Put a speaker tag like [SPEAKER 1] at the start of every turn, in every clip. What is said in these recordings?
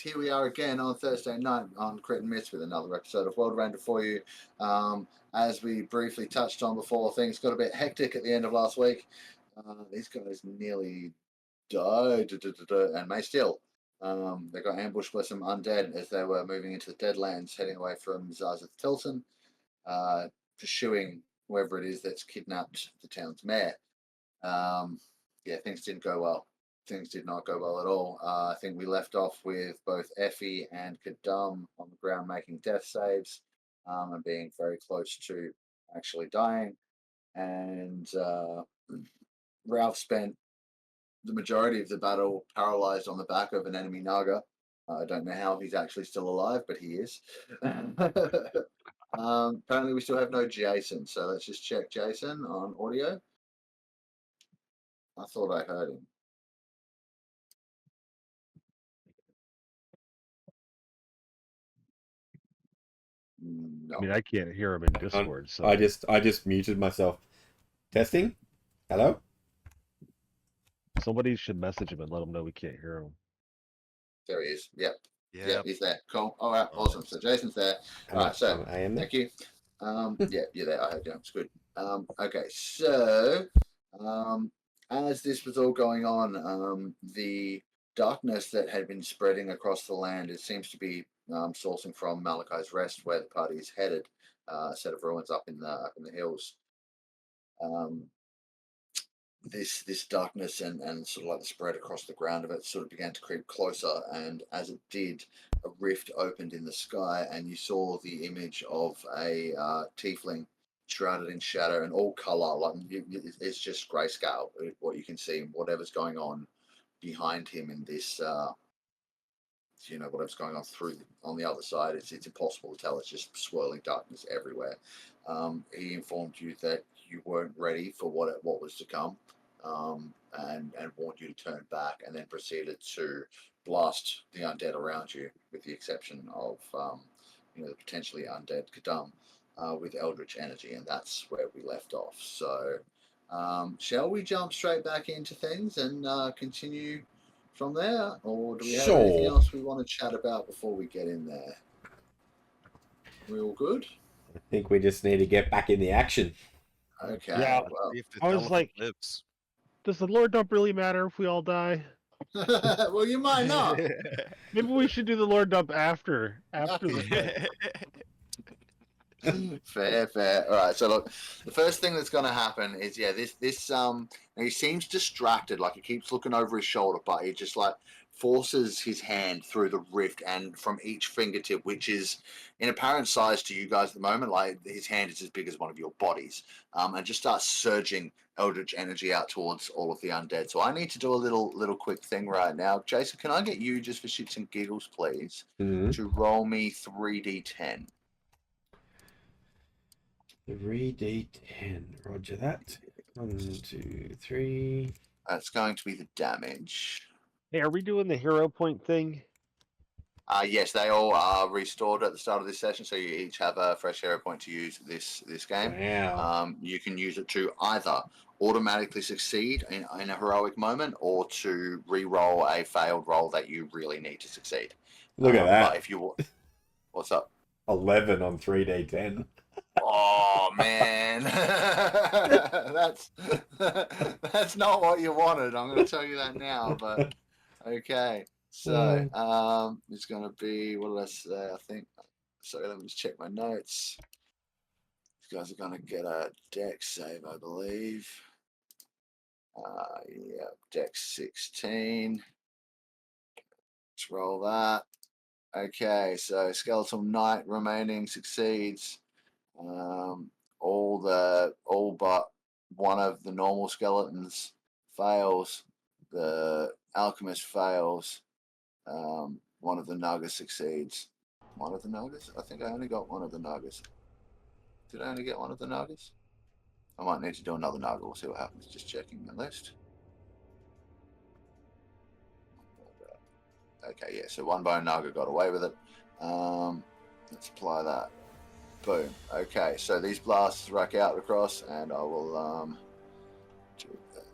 [SPEAKER 1] here we are again on Thursday night on Crit and Miss with another episode of Worldrender for you. As we briefly touched on before, things got a bit hectic at the end of last week. These guys nearly died and may still. They got ambushed by some undead as they were moving into the Deadlands, heading away from Zazath Tilton, pursuing whoever it is that's kidnapped the town's mayor. Yeah, things didn't go well. Things did not go well at all. I think we left off with both Effie and Kadum on the ground making death saves and being very close to actually dying. And Ralph spent the majority of the battle paralyzed on the back of an enemy Naga. I don't know how he's actually still alive, but he is. Apparently, we still have no Jason, so let's just check Jason on audio. I thought I heard him. No.
[SPEAKER 2] I mean, I can't hear him in Discord. So
[SPEAKER 3] I just muted myself. Testing. Hello.
[SPEAKER 2] somebody should message him and let him know we can't hear him.
[SPEAKER 1] There he is. Yep. Yeah, he's there. Cool. All right. Awesome. So Jason's there. All right. So
[SPEAKER 3] I am there.
[SPEAKER 1] thank you. Yeah, you're there. I heard you. It's good. Okay. So, as this was all going on, the darkness that had been spreading across the land, it seems to be sourcing from Malachi's Rest, where the party is headed. A set of ruins up in the hills. This darkness and sort of like the spread across the ground of it sort of began to creep closer, and as it did, a rift opened in the sky, and you saw the image of a tiefling shrouded in shadow and all color. Like it's just grayscale. What you can see, whatever's going on behind him in this. Whatever's going on the other side, it's impossible to tell. It's just swirling darkness everywhere. He informed you that you weren't ready for what was to come, and warned you to turn back, and then proceeded to blast the undead around you, with the exception of the potentially undead Kadum, with eldritch energy, and that's where we left off. So, shall we jump straight back into things and continue from there, or do we have anything else we want to chat about before we get in there? We all good?
[SPEAKER 3] I think we just need to get back in the action.
[SPEAKER 1] Okay.
[SPEAKER 2] Yeah,
[SPEAKER 1] well,
[SPEAKER 2] I was like, does the lore dump really matter if we all die?
[SPEAKER 1] well, you might not.
[SPEAKER 2] Maybe we should do the lore dump after the fight.
[SPEAKER 1] Fair. All right. So look, the first thing that's going to happen is this he seems distracted, like he keeps looking over his shoulder, but he just like forces his hand through the rift, and from each fingertip, which is in apparent size to you guys at the moment, like his hand is as big as one of your bodies, and just starts surging eldritch energy out towards all of the undead. So I need to do a little quick thing right now. Jason, can I get you, just for shits and giggles, please, to roll me 3d10?
[SPEAKER 3] 3d10. Roger that. 1, 2, 3.
[SPEAKER 1] That's going to be the damage.
[SPEAKER 2] Hey, are we doing the hero point thing?
[SPEAKER 1] Yes, they all are restored at the start of this session, so you each have a fresh hero point to use this game.
[SPEAKER 3] Wow.
[SPEAKER 1] You can use it to either automatically succeed in a heroic moment, or to re-roll a failed roll that you really need to succeed.
[SPEAKER 3] Look at that.
[SPEAKER 1] But if you, what's up?
[SPEAKER 3] 11 on 3d10.
[SPEAKER 1] Oh man, that's not what you wanted. I'm going to tell you that now. But okay, so it's going to be, what did I say? I think. Sorry, let me just check my notes. These guys are going to get a dex save, I believe. Yeah, dex 16. Let's roll that. Okay, so Skeletal Knight remaining succeeds. All but one of the normal skeletons fails. The alchemist fails. One of the Nagas succeeds. One of the Nagas? I think I only got one of the Nagas. Did I only get one of the Nagas? I might need to do another Naga. We'll see what happens. Just checking the list. Okay, yeah, so one bone Naga got away with it. Let's apply that. Boom. Okay, so these blasts rack out across, and I will do that.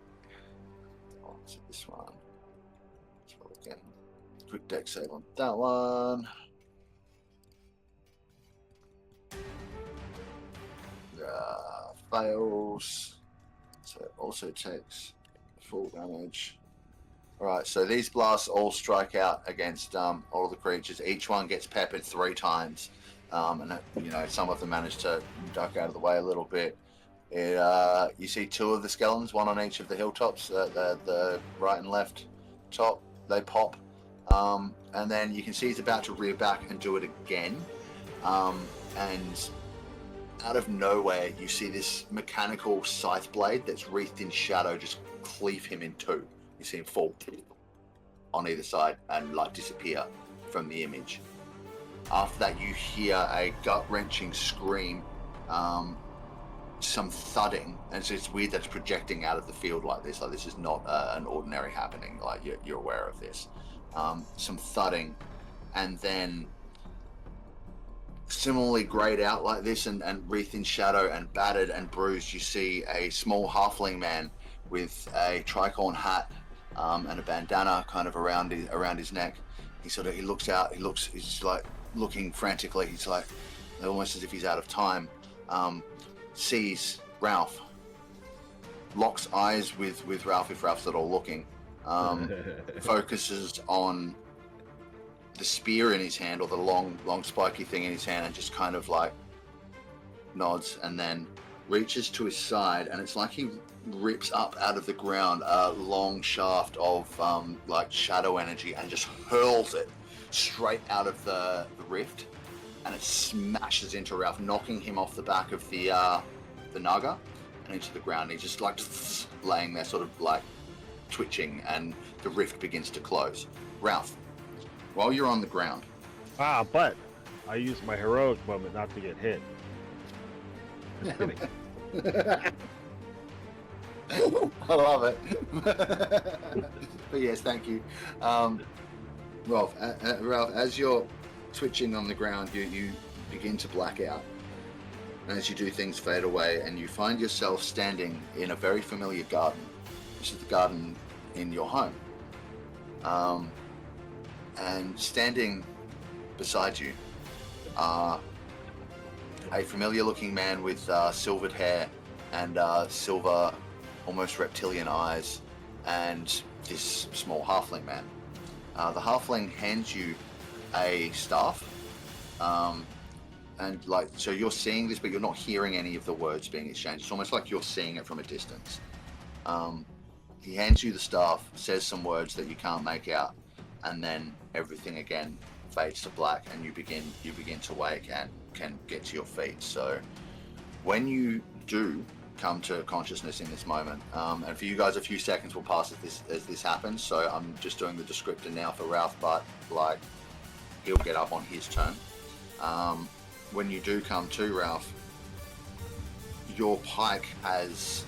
[SPEAKER 1] Oh, this one. Let's roll again. quick deck save on that one. Fails. So it also takes full damage. Alright, so these blasts all strike out against all the creatures. Each one gets peppered 3 times. And some of them manage to duck out of the way a little bit. You see 2 of the skeletons, one on each of the hilltops, the right and left top. They pop. And then you can see he's about to rear back and do it again. And out of nowhere, you see this mechanical scythe blade that's wreathed in shadow just cleave him in 2. You see him fall on either side and disappear from the image. After that, you hear a gut-wrenching scream, some thudding, and so it's weird that it's projecting out of the field like this. This is not an ordinary happening. You're aware of this. Some thudding, and then similarly grayed out like this and wreathed in shadow and battered and bruised, you see a small halfling man with a tricorn hat and a bandana kind of around his neck. He looks out. He's looking frantically. He's almost as if he's out of time. Sees Ralph, locks eyes with Ralph if Ralph's at all looking. Focuses on the spear in his hand, or the long spiky thing in his hand, and just kind of nods, and then reaches to his side, and it's like he rips up out of the ground a long shaft of shadow energy and just hurls it straight out of the rift, and it smashes into Ralph, knocking him off the back of the naga and into the ground. He's just laying there sort of twitching, and the rift begins to close. Ralph, while you're on the ground.
[SPEAKER 2] But I used my heroic moment not to get hit. Just kidding.
[SPEAKER 1] I love it. But yes, thank you. Ralph, as you're twitching on the ground, you begin to black out. And as you do, things fade away, and you find yourself standing in a very familiar garden. This is the garden in your home. And standing beside you are a familiar-looking man with silvered hair and silver, almost reptilian eyes, and this small halfling man. The halfling hands you a staff, and so you're seeing this, but you're not hearing any of the words being exchanged. It's almost like you're seeing it from a distance. He hands you the staff, says some words that you can't make out, and then everything again fades to black, and you begin to wake and can get to your feet. So when you do come to consciousness in this moment, and for you guys a few seconds will pass as this happens, so I'm just doing the descriptor now for Ralph, but he'll get up on his turn. When you do come to, Ralph, your pike has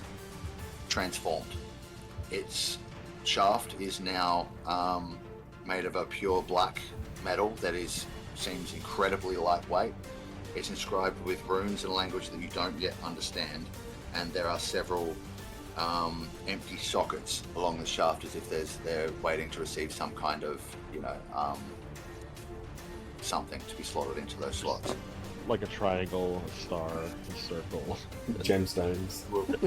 [SPEAKER 1] transformed. Its shaft is now made of a pure black metal that seems incredibly lightweight. It's inscribed with runes in a language that you don't yet understand, and there are several empty sockets along the shaft, as if they're waiting to receive some kind of something to be slotted into those slots.
[SPEAKER 2] Like a triangle, a star, a circle.
[SPEAKER 3] Gemstones.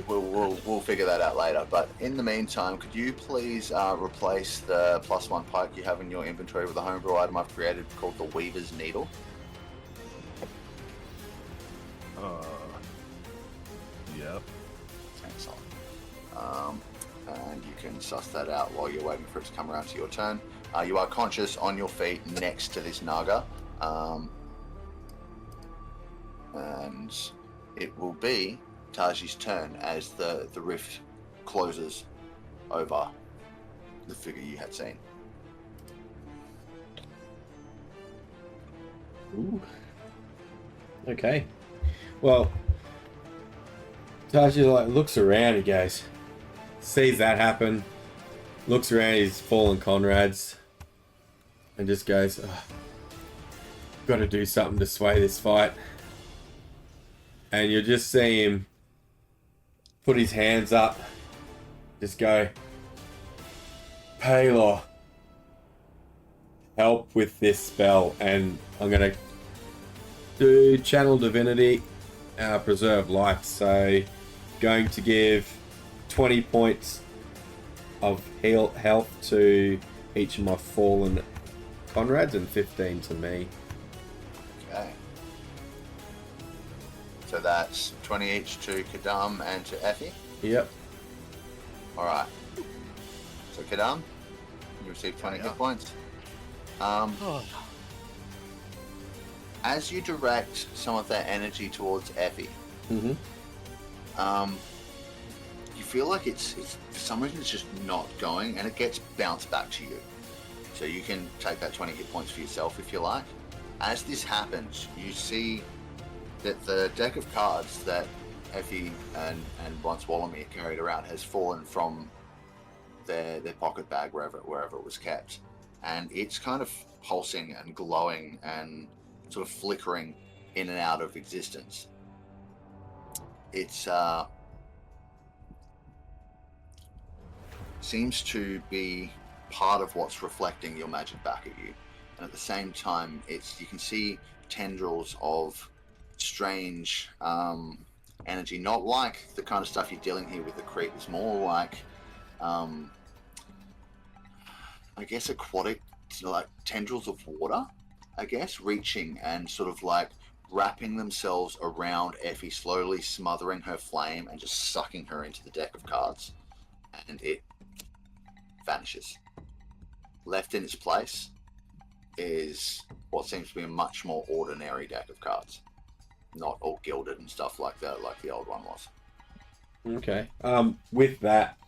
[SPEAKER 1] We'll figure that out later. But in the meantime, could you please replace the +1 pike you have in your inventory with a homebrew item I've created called the Weaver's Needle?
[SPEAKER 2] Yep.
[SPEAKER 1] Excellent. And you can suss that out while you're waiting for it to come around to your turn. You are conscious on your feet next to this naga. And it will be Taiji's turn as the rift closes over the figure you had seen.
[SPEAKER 3] Ooh. Okay. Well, Taiji looks around, he goes, sees that happen, looks around his fallen comrades, and just goes, got to do something to sway this fight. And you'll just see him put his hands up, just go, Paylor, help with this spell, and I'm gonna do Channel Divinity, Preserve Life. So, going to give 20 points of health to each of my fallen comrades and 15 to me.
[SPEAKER 1] Okay. So that's 20 each to Kadam and to Effie.
[SPEAKER 3] Yep.
[SPEAKER 1] Alright. So Kadam, you receive 20 hit points. As you direct some of that energy towards Effie,
[SPEAKER 3] Mm-hmm.
[SPEAKER 1] You feel like it's for some reason it's just not going, and it gets bounced back to you. So you can take that 20 hit points for yourself if you like. As this happens, you see that the deck of cards that Effie and once Wallamir carried around has fallen from their pocket bag wherever it was kept, and it's kind of pulsing and glowing and sort of flickering in and out of existence. It's seems to be part of what's reflecting your magic back at you, and at the same time you can see tendrils of strange energy, not like the kind of stuff you're dealing here with the creep. It's more like I guess aquatic, like tendrils of water, I guess, reaching and sort of like wrapping themselves around Effie, slowly smothering her flame and just sucking her into the deck of cards, and it vanishes. Left in its place is what seems to be a much more ordinary deck of cards, not all gilded and stuff like that, like the old one was.
[SPEAKER 3] Okay. With that,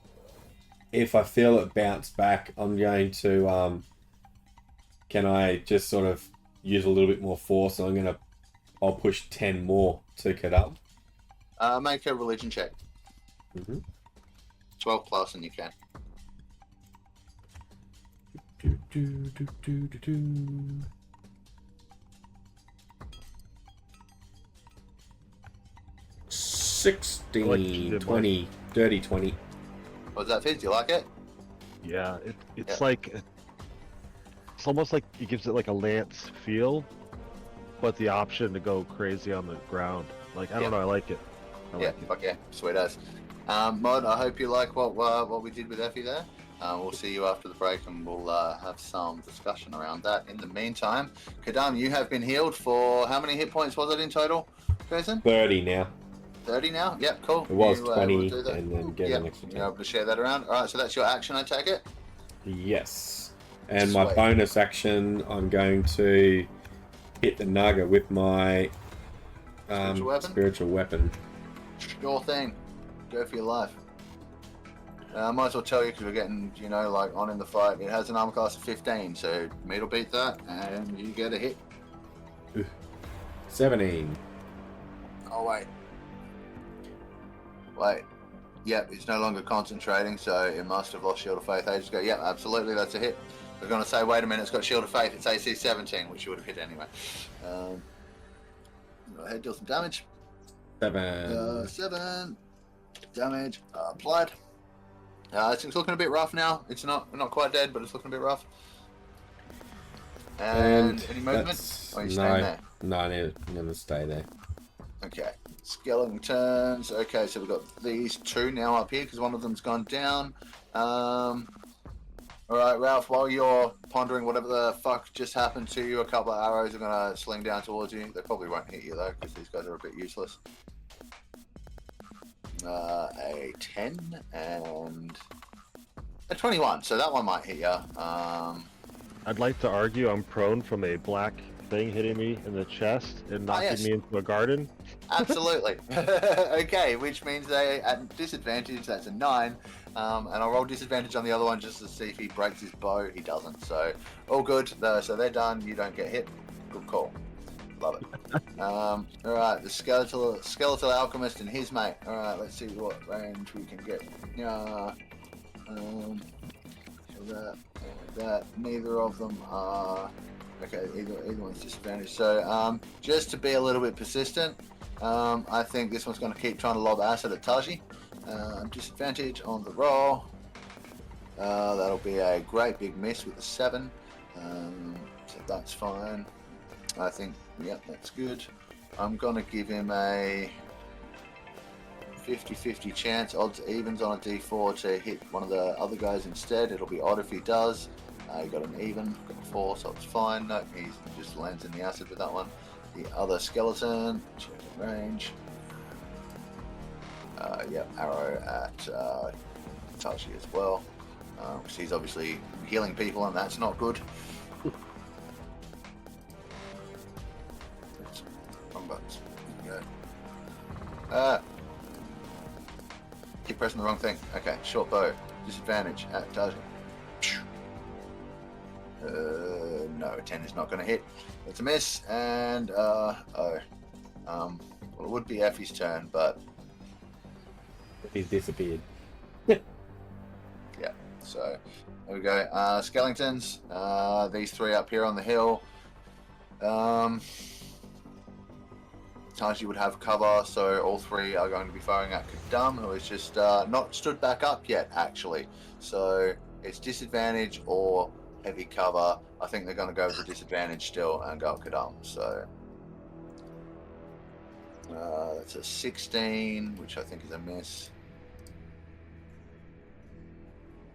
[SPEAKER 3] if I feel it bounce back, I'm going to can I just sort of use a little bit more force? I'll push 10 more to cut up.
[SPEAKER 1] Make a religion check. 12 plus and you can.
[SPEAKER 3] Do. 16, 20, dirty 20.
[SPEAKER 1] What's that, Fizz? Do you like it?
[SPEAKER 2] Yeah, it's like it's almost like it gives it like a lance feel, but the option to go crazy on the ground. Like I don't know, I like it.
[SPEAKER 1] Fuck yeah, sweet as. Mod, I hope you like what we did with Effie there. We'll see you after the break and we'll have some discussion around that. In the meantime, Kadam, you have been healed for how many hit points was it in total, Jason?
[SPEAKER 3] 30 now.
[SPEAKER 1] 30 now? Yep, cool.
[SPEAKER 3] It was 20 and then get an extra 10.
[SPEAKER 1] You're able to share that around. Alright, so that's your action, I take it?
[SPEAKER 3] Yes. And my bonus action, I'm going to hit the Naga with my spiritual weapon.
[SPEAKER 1] Sure thing. Go for your life. I might as well tell you because we're getting, like on in the fight. It has an armor class of 15, so meat will beat that, and you get a hit.
[SPEAKER 3] 17.
[SPEAKER 1] Oh, wait. Yep, it's no longer concentrating, so it must have lost Shield of Faith. They just go, yep, absolutely, that's a hit. We're going to say, wait a minute, it's got Shield of Faith. It's AC 17, which you would have hit anyway. Go ahead, deal some damage. 7 damage applied. It's looking a bit rough now. It's not quite dead, but it's looking a bit rough. And any movement? Or are you staying there?
[SPEAKER 3] No, I'm going to stay there.
[SPEAKER 1] Okay. Skeleton turns. Okay, so we've got these two now up here because one of them's gone down. Alright, Ralph, while you're pondering whatever the fuck just happened to you, a couple of arrows are going to sling down towards you. They probably won't hit you though because these guys are a bit useless. A 10 and a 21, so that one might hit you.
[SPEAKER 2] I'd like to argue I'm prone from a black thing hitting me in the chest and knocking me into a garden.
[SPEAKER 1] Absolutely. Okay, which means they at disadvantage, that's a 9. And I'll roll disadvantage on the other one just to see if he breaks his bow. He doesn't, so all good. So they're done, you don't get hit. Good call. Love it. Alright, the skeletal alchemist and his mate. Alright, let's see what range we can get. That neither of them are okay, either one's disadvantaged. So just to be a little bit persistent, I think this one's going to keep trying to lob acid at Taiji. Disadvantage on the roll. That'll be a great big miss with a 7. So that's fine. I think, yep, that's good. I'm going to give him a 50-50 chance, odds evens on a d4 to hit one of the other guys instead. It'll be odd if he does. He got an even, got a 4, so it's fine. No, he just lands in the acid with that one. The other skeleton, check the range. Yep, arrow at Taiji as well. Because he's obviously healing people, and that's not good. Wrong buttons. There we go. Keep pressing the wrong thing. Okay, short bow. Disadvantage at Taiji. No, 10 is not going to hit. It's a miss, and well, it would be Effie's turn, but
[SPEAKER 3] He's disappeared.
[SPEAKER 1] yeah. So there we go. Skeletons. These three up here on the hill. Taiji would have cover, so all three are going to be firing at Kadam, who is just not stood back up yet, actually. So it's disadvantage or heavy cover. I think they're going to go with the disadvantage still and go at Kadam. So that's a 16, which I think is a miss.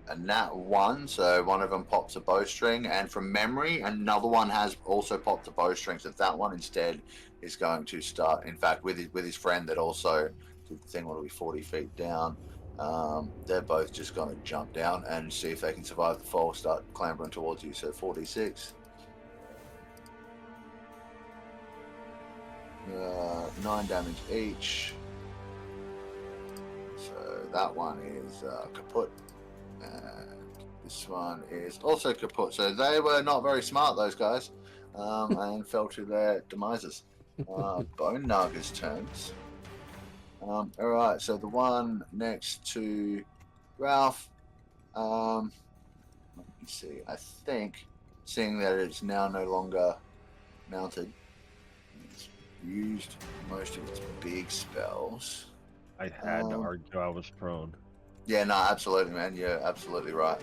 [SPEAKER 1] A nat 1, so one of them pops a bowstring, and from memory, another one has also popped a bowstring. So that one instead is going to start. In fact, with his friend that also did the thing, will be 40 feet down. They're both just going to jump down and see if they can survive the fall. Start clambering towards you. So 46. 9 damage each. So that one is kaput. And this one is also kaput. So they were not very smart, those guys, and fell to their demises. Bone Naga's turns. Alright, so the one next to Ralph, let me see, I think, seeing that it's now no longer mounted, it's used most of its big spells.
[SPEAKER 2] I had to argue I was prone.
[SPEAKER 1] Yeah, no, absolutely, man. You're absolutely right.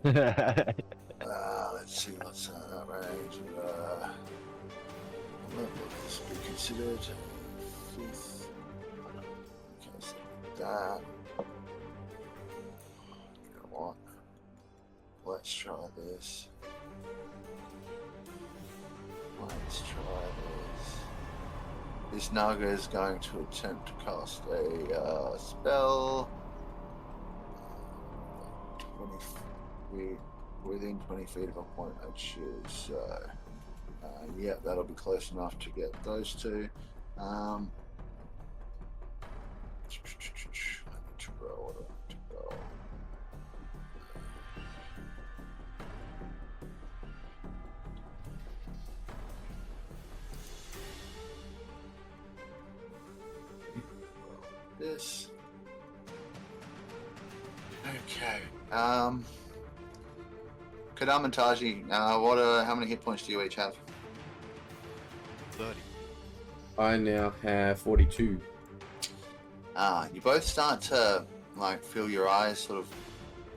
[SPEAKER 1] Let's see what's that range. What would this be considered? 5th. Okay, so that. You know what? Let's try this. Let's try this. This Naga is going to attempt to cast a spell. 20 feet, within 20 feet of a point I choose. So, yeah, that'll be close enough to get those two. I need to roll. This. Okay. Kadam and Taiji, how many hit points do you each have?
[SPEAKER 4] 30.
[SPEAKER 3] I now have 42.
[SPEAKER 1] You both start to feel your eyes sort of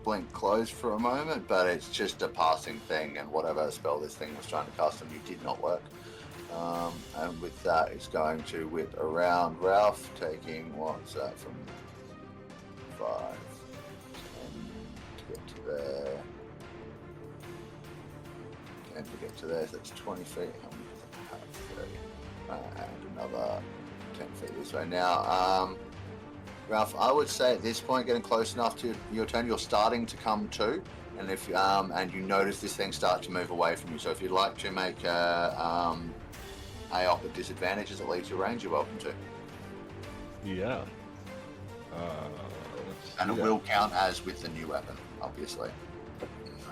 [SPEAKER 1] blink closed for a moment, but it's just a passing thing, and whatever spell this thing was trying to cast on you did not work. And with that, it's going to whip around Ralph, taking what's that from 5, 10 to get to there, and to get to there, so that's 20 feet. How many does it have? 30. And another 10 feet this way. Now, Ralph, I would say at this point, getting close enough to your turn, you're starting to come to, and if and you notice this thing start to move away from you. So if you'd like to make op at disadvantage as it leaves your range, you're welcome to.
[SPEAKER 2] Yeah.
[SPEAKER 1] And it will count as with the new weapon, obviously.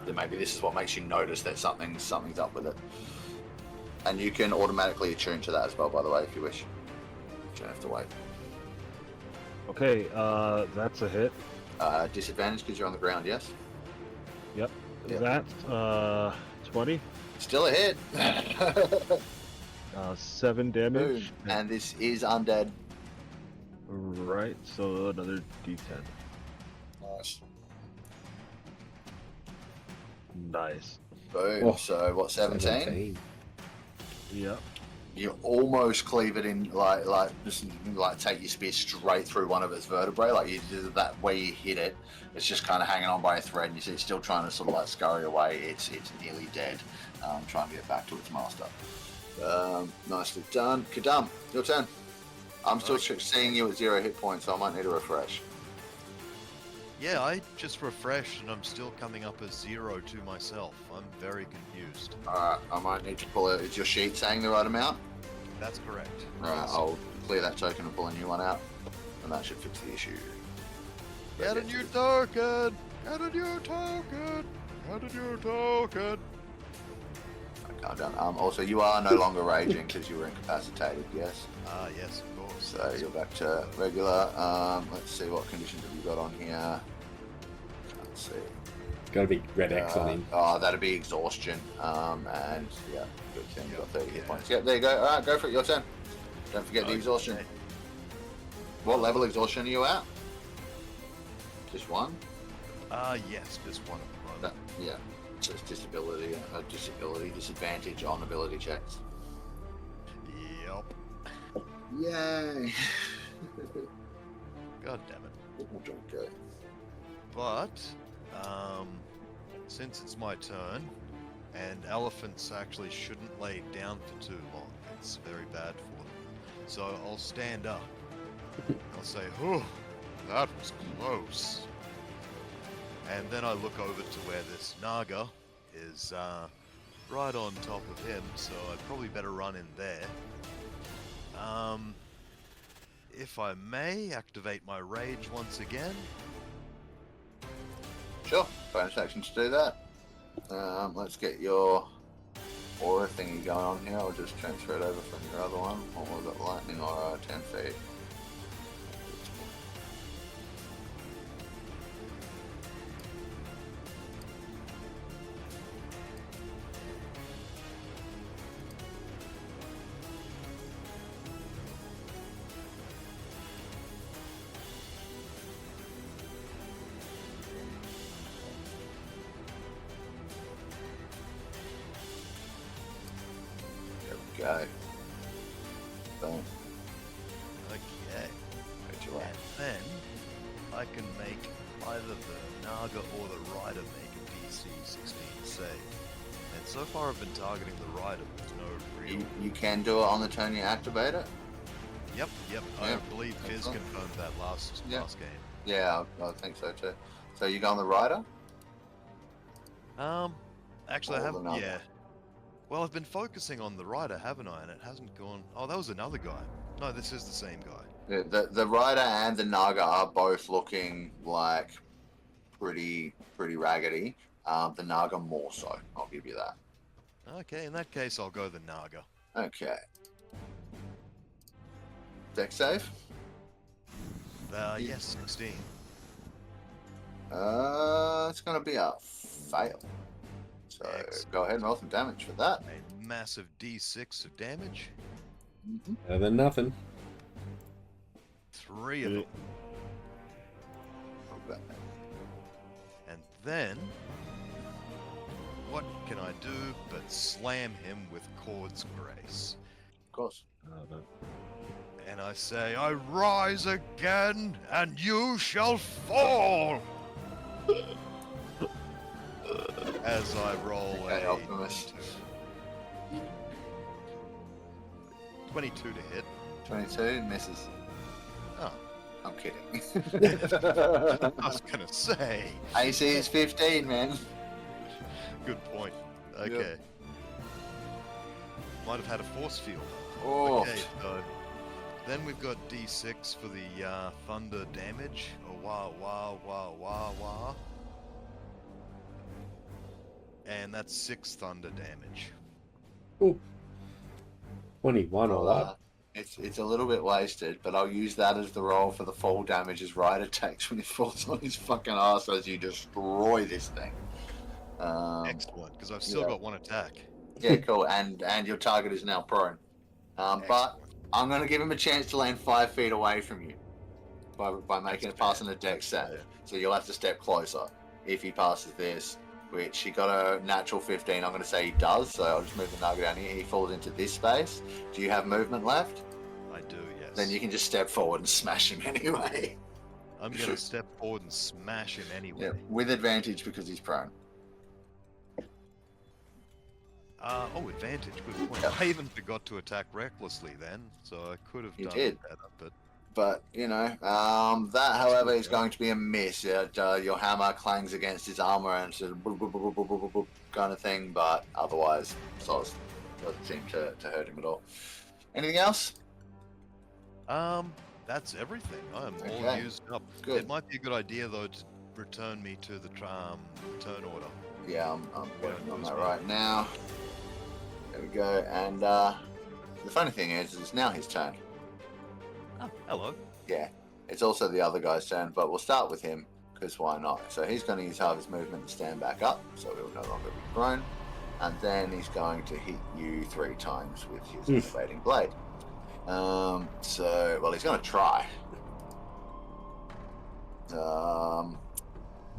[SPEAKER 1] Then maybe this is what makes you notice that something's up with it. And you can automatically attune to that as well, by the way, if you wish. You don't have to wait.
[SPEAKER 2] Okay, that's a hit.
[SPEAKER 1] Disadvantage because you're on the ground, yes?
[SPEAKER 2] Yep.
[SPEAKER 1] Yep.
[SPEAKER 2] That's 20.
[SPEAKER 1] Still a hit.
[SPEAKER 2] 7 damage.
[SPEAKER 1] Boom. And this is undead.
[SPEAKER 2] Right, so another d10.
[SPEAKER 1] Nice.
[SPEAKER 2] Nice.
[SPEAKER 1] Boom.
[SPEAKER 3] Oh,
[SPEAKER 1] So what? 17?
[SPEAKER 2] Yep.
[SPEAKER 1] You almost cleave it in, just take your spear straight through one of its vertebrae. Like you did that way you hit it, it's just kind of hanging on by a thread, and you see it's still trying to sort of scurry away. It's nearly dead, trying to get back to its master. Nicely done. Kadam, your turn. I'm still seeing you at 0 hit points, so I might need a refresh.
[SPEAKER 4] Yeah, I just refreshed and I'm still coming up as 0 to myself. I'm very confused.
[SPEAKER 1] Alright, I might need to pull it. Is your sheet saying the right amount?
[SPEAKER 4] That's correct.
[SPEAKER 1] Alright, I'll clear that token and pull a new one out, and that should fix the issue.
[SPEAKER 4] Get a new token! Get a new token! Get a new token!
[SPEAKER 1] Calm down. Also, you are no longer raging because you were incapacitated, yes?
[SPEAKER 4] Ah, yes, of course.
[SPEAKER 1] So you're back to regular. Let's see, what conditions have you got on here? Let's see.
[SPEAKER 3] Got a big red X on him.
[SPEAKER 1] Oh, that'd be exhaustion. And yeah, good thing. You got 30 hit points. Yeah, there you go. Alright, go for it. Your turn. Don't forget the exhaustion.
[SPEAKER 4] Okay.
[SPEAKER 1] What level exhaustion are you at? Just one?
[SPEAKER 4] Yes, just one at the moment.
[SPEAKER 1] Yeah. So it's disadvantage on ability checks.
[SPEAKER 4] Yep.
[SPEAKER 1] Yay!
[SPEAKER 4] God damn it.
[SPEAKER 1] Okay.
[SPEAKER 4] But, since it's my turn, and elephants actually shouldn't lay down for too long, it's very bad for them. So I'll stand up. I'll say, "Oh, that was close." And then I look over to where this Naga is right on top of him, so I'd probably better run in there. If I may, activate my rage once again.
[SPEAKER 1] Sure, bonus action to do that. Let's get your aura thingy going on here. I'll just transfer it over from your other one. What was it, lightning aura, 10 feet? Go. Boom.
[SPEAKER 4] Okay.
[SPEAKER 1] Right your way.
[SPEAKER 4] And then I can make either the Naga or the Rider make a DC 16 save. And so far I've been targeting the Rider with no real...
[SPEAKER 1] You can do it on the turn you activate it?
[SPEAKER 4] Yep.
[SPEAKER 1] Yeah,
[SPEAKER 4] I believe Fizz
[SPEAKER 1] excellent.
[SPEAKER 4] confirmed that last game.
[SPEAKER 1] Yeah, I think so too. So you go on the rider?
[SPEAKER 4] Actually I
[SPEAKER 1] Or
[SPEAKER 4] haven't...
[SPEAKER 1] the Naga?
[SPEAKER 4] Yeah. Well, I've been focusing on the Rider, haven't I? And it hasn't gone... Oh, that was another guy. No, this is the same guy.
[SPEAKER 1] Yeah, the rider and the Naga are both looking like pretty raggedy. The Naga more so. I'll give you that.
[SPEAKER 4] Okay, in that case I'll go the Naga.
[SPEAKER 1] Okay. Dex save?
[SPEAKER 4] Yes, 16.
[SPEAKER 1] It's gonna be a fail. So
[SPEAKER 4] Excellent.
[SPEAKER 1] go ahead and roll some damage for that.
[SPEAKER 4] A massive D6 of damage.
[SPEAKER 1] Mm-hmm.
[SPEAKER 3] Better than nothing.
[SPEAKER 4] 3 of them. And then, what can I do but slam him with Cord's Grace?
[SPEAKER 1] Of course.
[SPEAKER 4] And I say, I rise again, and you shall fall! As I roll
[SPEAKER 1] Okay,
[SPEAKER 4] a
[SPEAKER 1] Optimus.
[SPEAKER 4] 22 to hit.
[SPEAKER 1] 22 misses.
[SPEAKER 4] Oh,
[SPEAKER 1] I'm kidding.
[SPEAKER 4] I was gonna say.
[SPEAKER 1] AC is 15, man.
[SPEAKER 4] Good point. Okay. Might have had a force field.
[SPEAKER 1] Oh.
[SPEAKER 4] Okay, so then we've got D6 for the thunder damage. Oh, wah, wah, wah, wah, wah. And that's 6 thunder damage.
[SPEAKER 3] Ooh. 21 all
[SPEAKER 1] Well,
[SPEAKER 3] up.
[SPEAKER 1] it's a little bit wasted, but I'll use that as the roll for the fall damage as Ryder takes when he falls on his fucking ass as you destroy this thing.
[SPEAKER 4] Excellent, because I've still
[SPEAKER 1] yeah.
[SPEAKER 4] got 1 attack.
[SPEAKER 1] Yeah, cool. And your target is now prone. But
[SPEAKER 4] Excellent.
[SPEAKER 1] I'm going to give him a chance to land 5 feet away from you by making it passing a dex save.
[SPEAKER 4] fair.
[SPEAKER 1] So you'll have to step closer. If he passes this, which he got a natural 15. I'm going to say he does, so I'll just move the nugget down here. He falls into this space. Do you have movement left?
[SPEAKER 4] I do, yes.
[SPEAKER 1] Then you can just step forward and smash him anyway.
[SPEAKER 4] I'm going to step forward and smash him anyway.
[SPEAKER 1] Yeah, with advantage because he's prone.
[SPEAKER 4] Advantage. Good point.
[SPEAKER 1] Yep.
[SPEAKER 4] I even forgot to attack recklessly then, so I could have done
[SPEAKER 1] did.
[SPEAKER 4] it better, but...
[SPEAKER 1] But, that, however, is going to be a miss. Your hammer clangs against his armor and sort of boop, boop, boop, boop, boop, boop, boop, kind of thing, but otherwise, doesn't seem to hurt him at all. Anything else?
[SPEAKER 4] That's everything. I'm all
[SPEAKER 1] Okay.
[SPEAKER 4] used up.
[SPEAKER 1] Good.
[SPEAKER 4] It might be a good idea, though, to return me to the turn order.
[SPEAKER 1] Yeah, I'm working on that right now. There we go. And the funny thing is, it's now his turn.
[SPEAKER 4] Oh, hello.
[SPEAKER 1] Yeah, it's also the other guy's turn, but we'll start with him, because why not? So he's going to use half his movement to stand back up, so he'll no longer be prone. And then he's going to hit you 3 times with his innovating blade. He's going to try.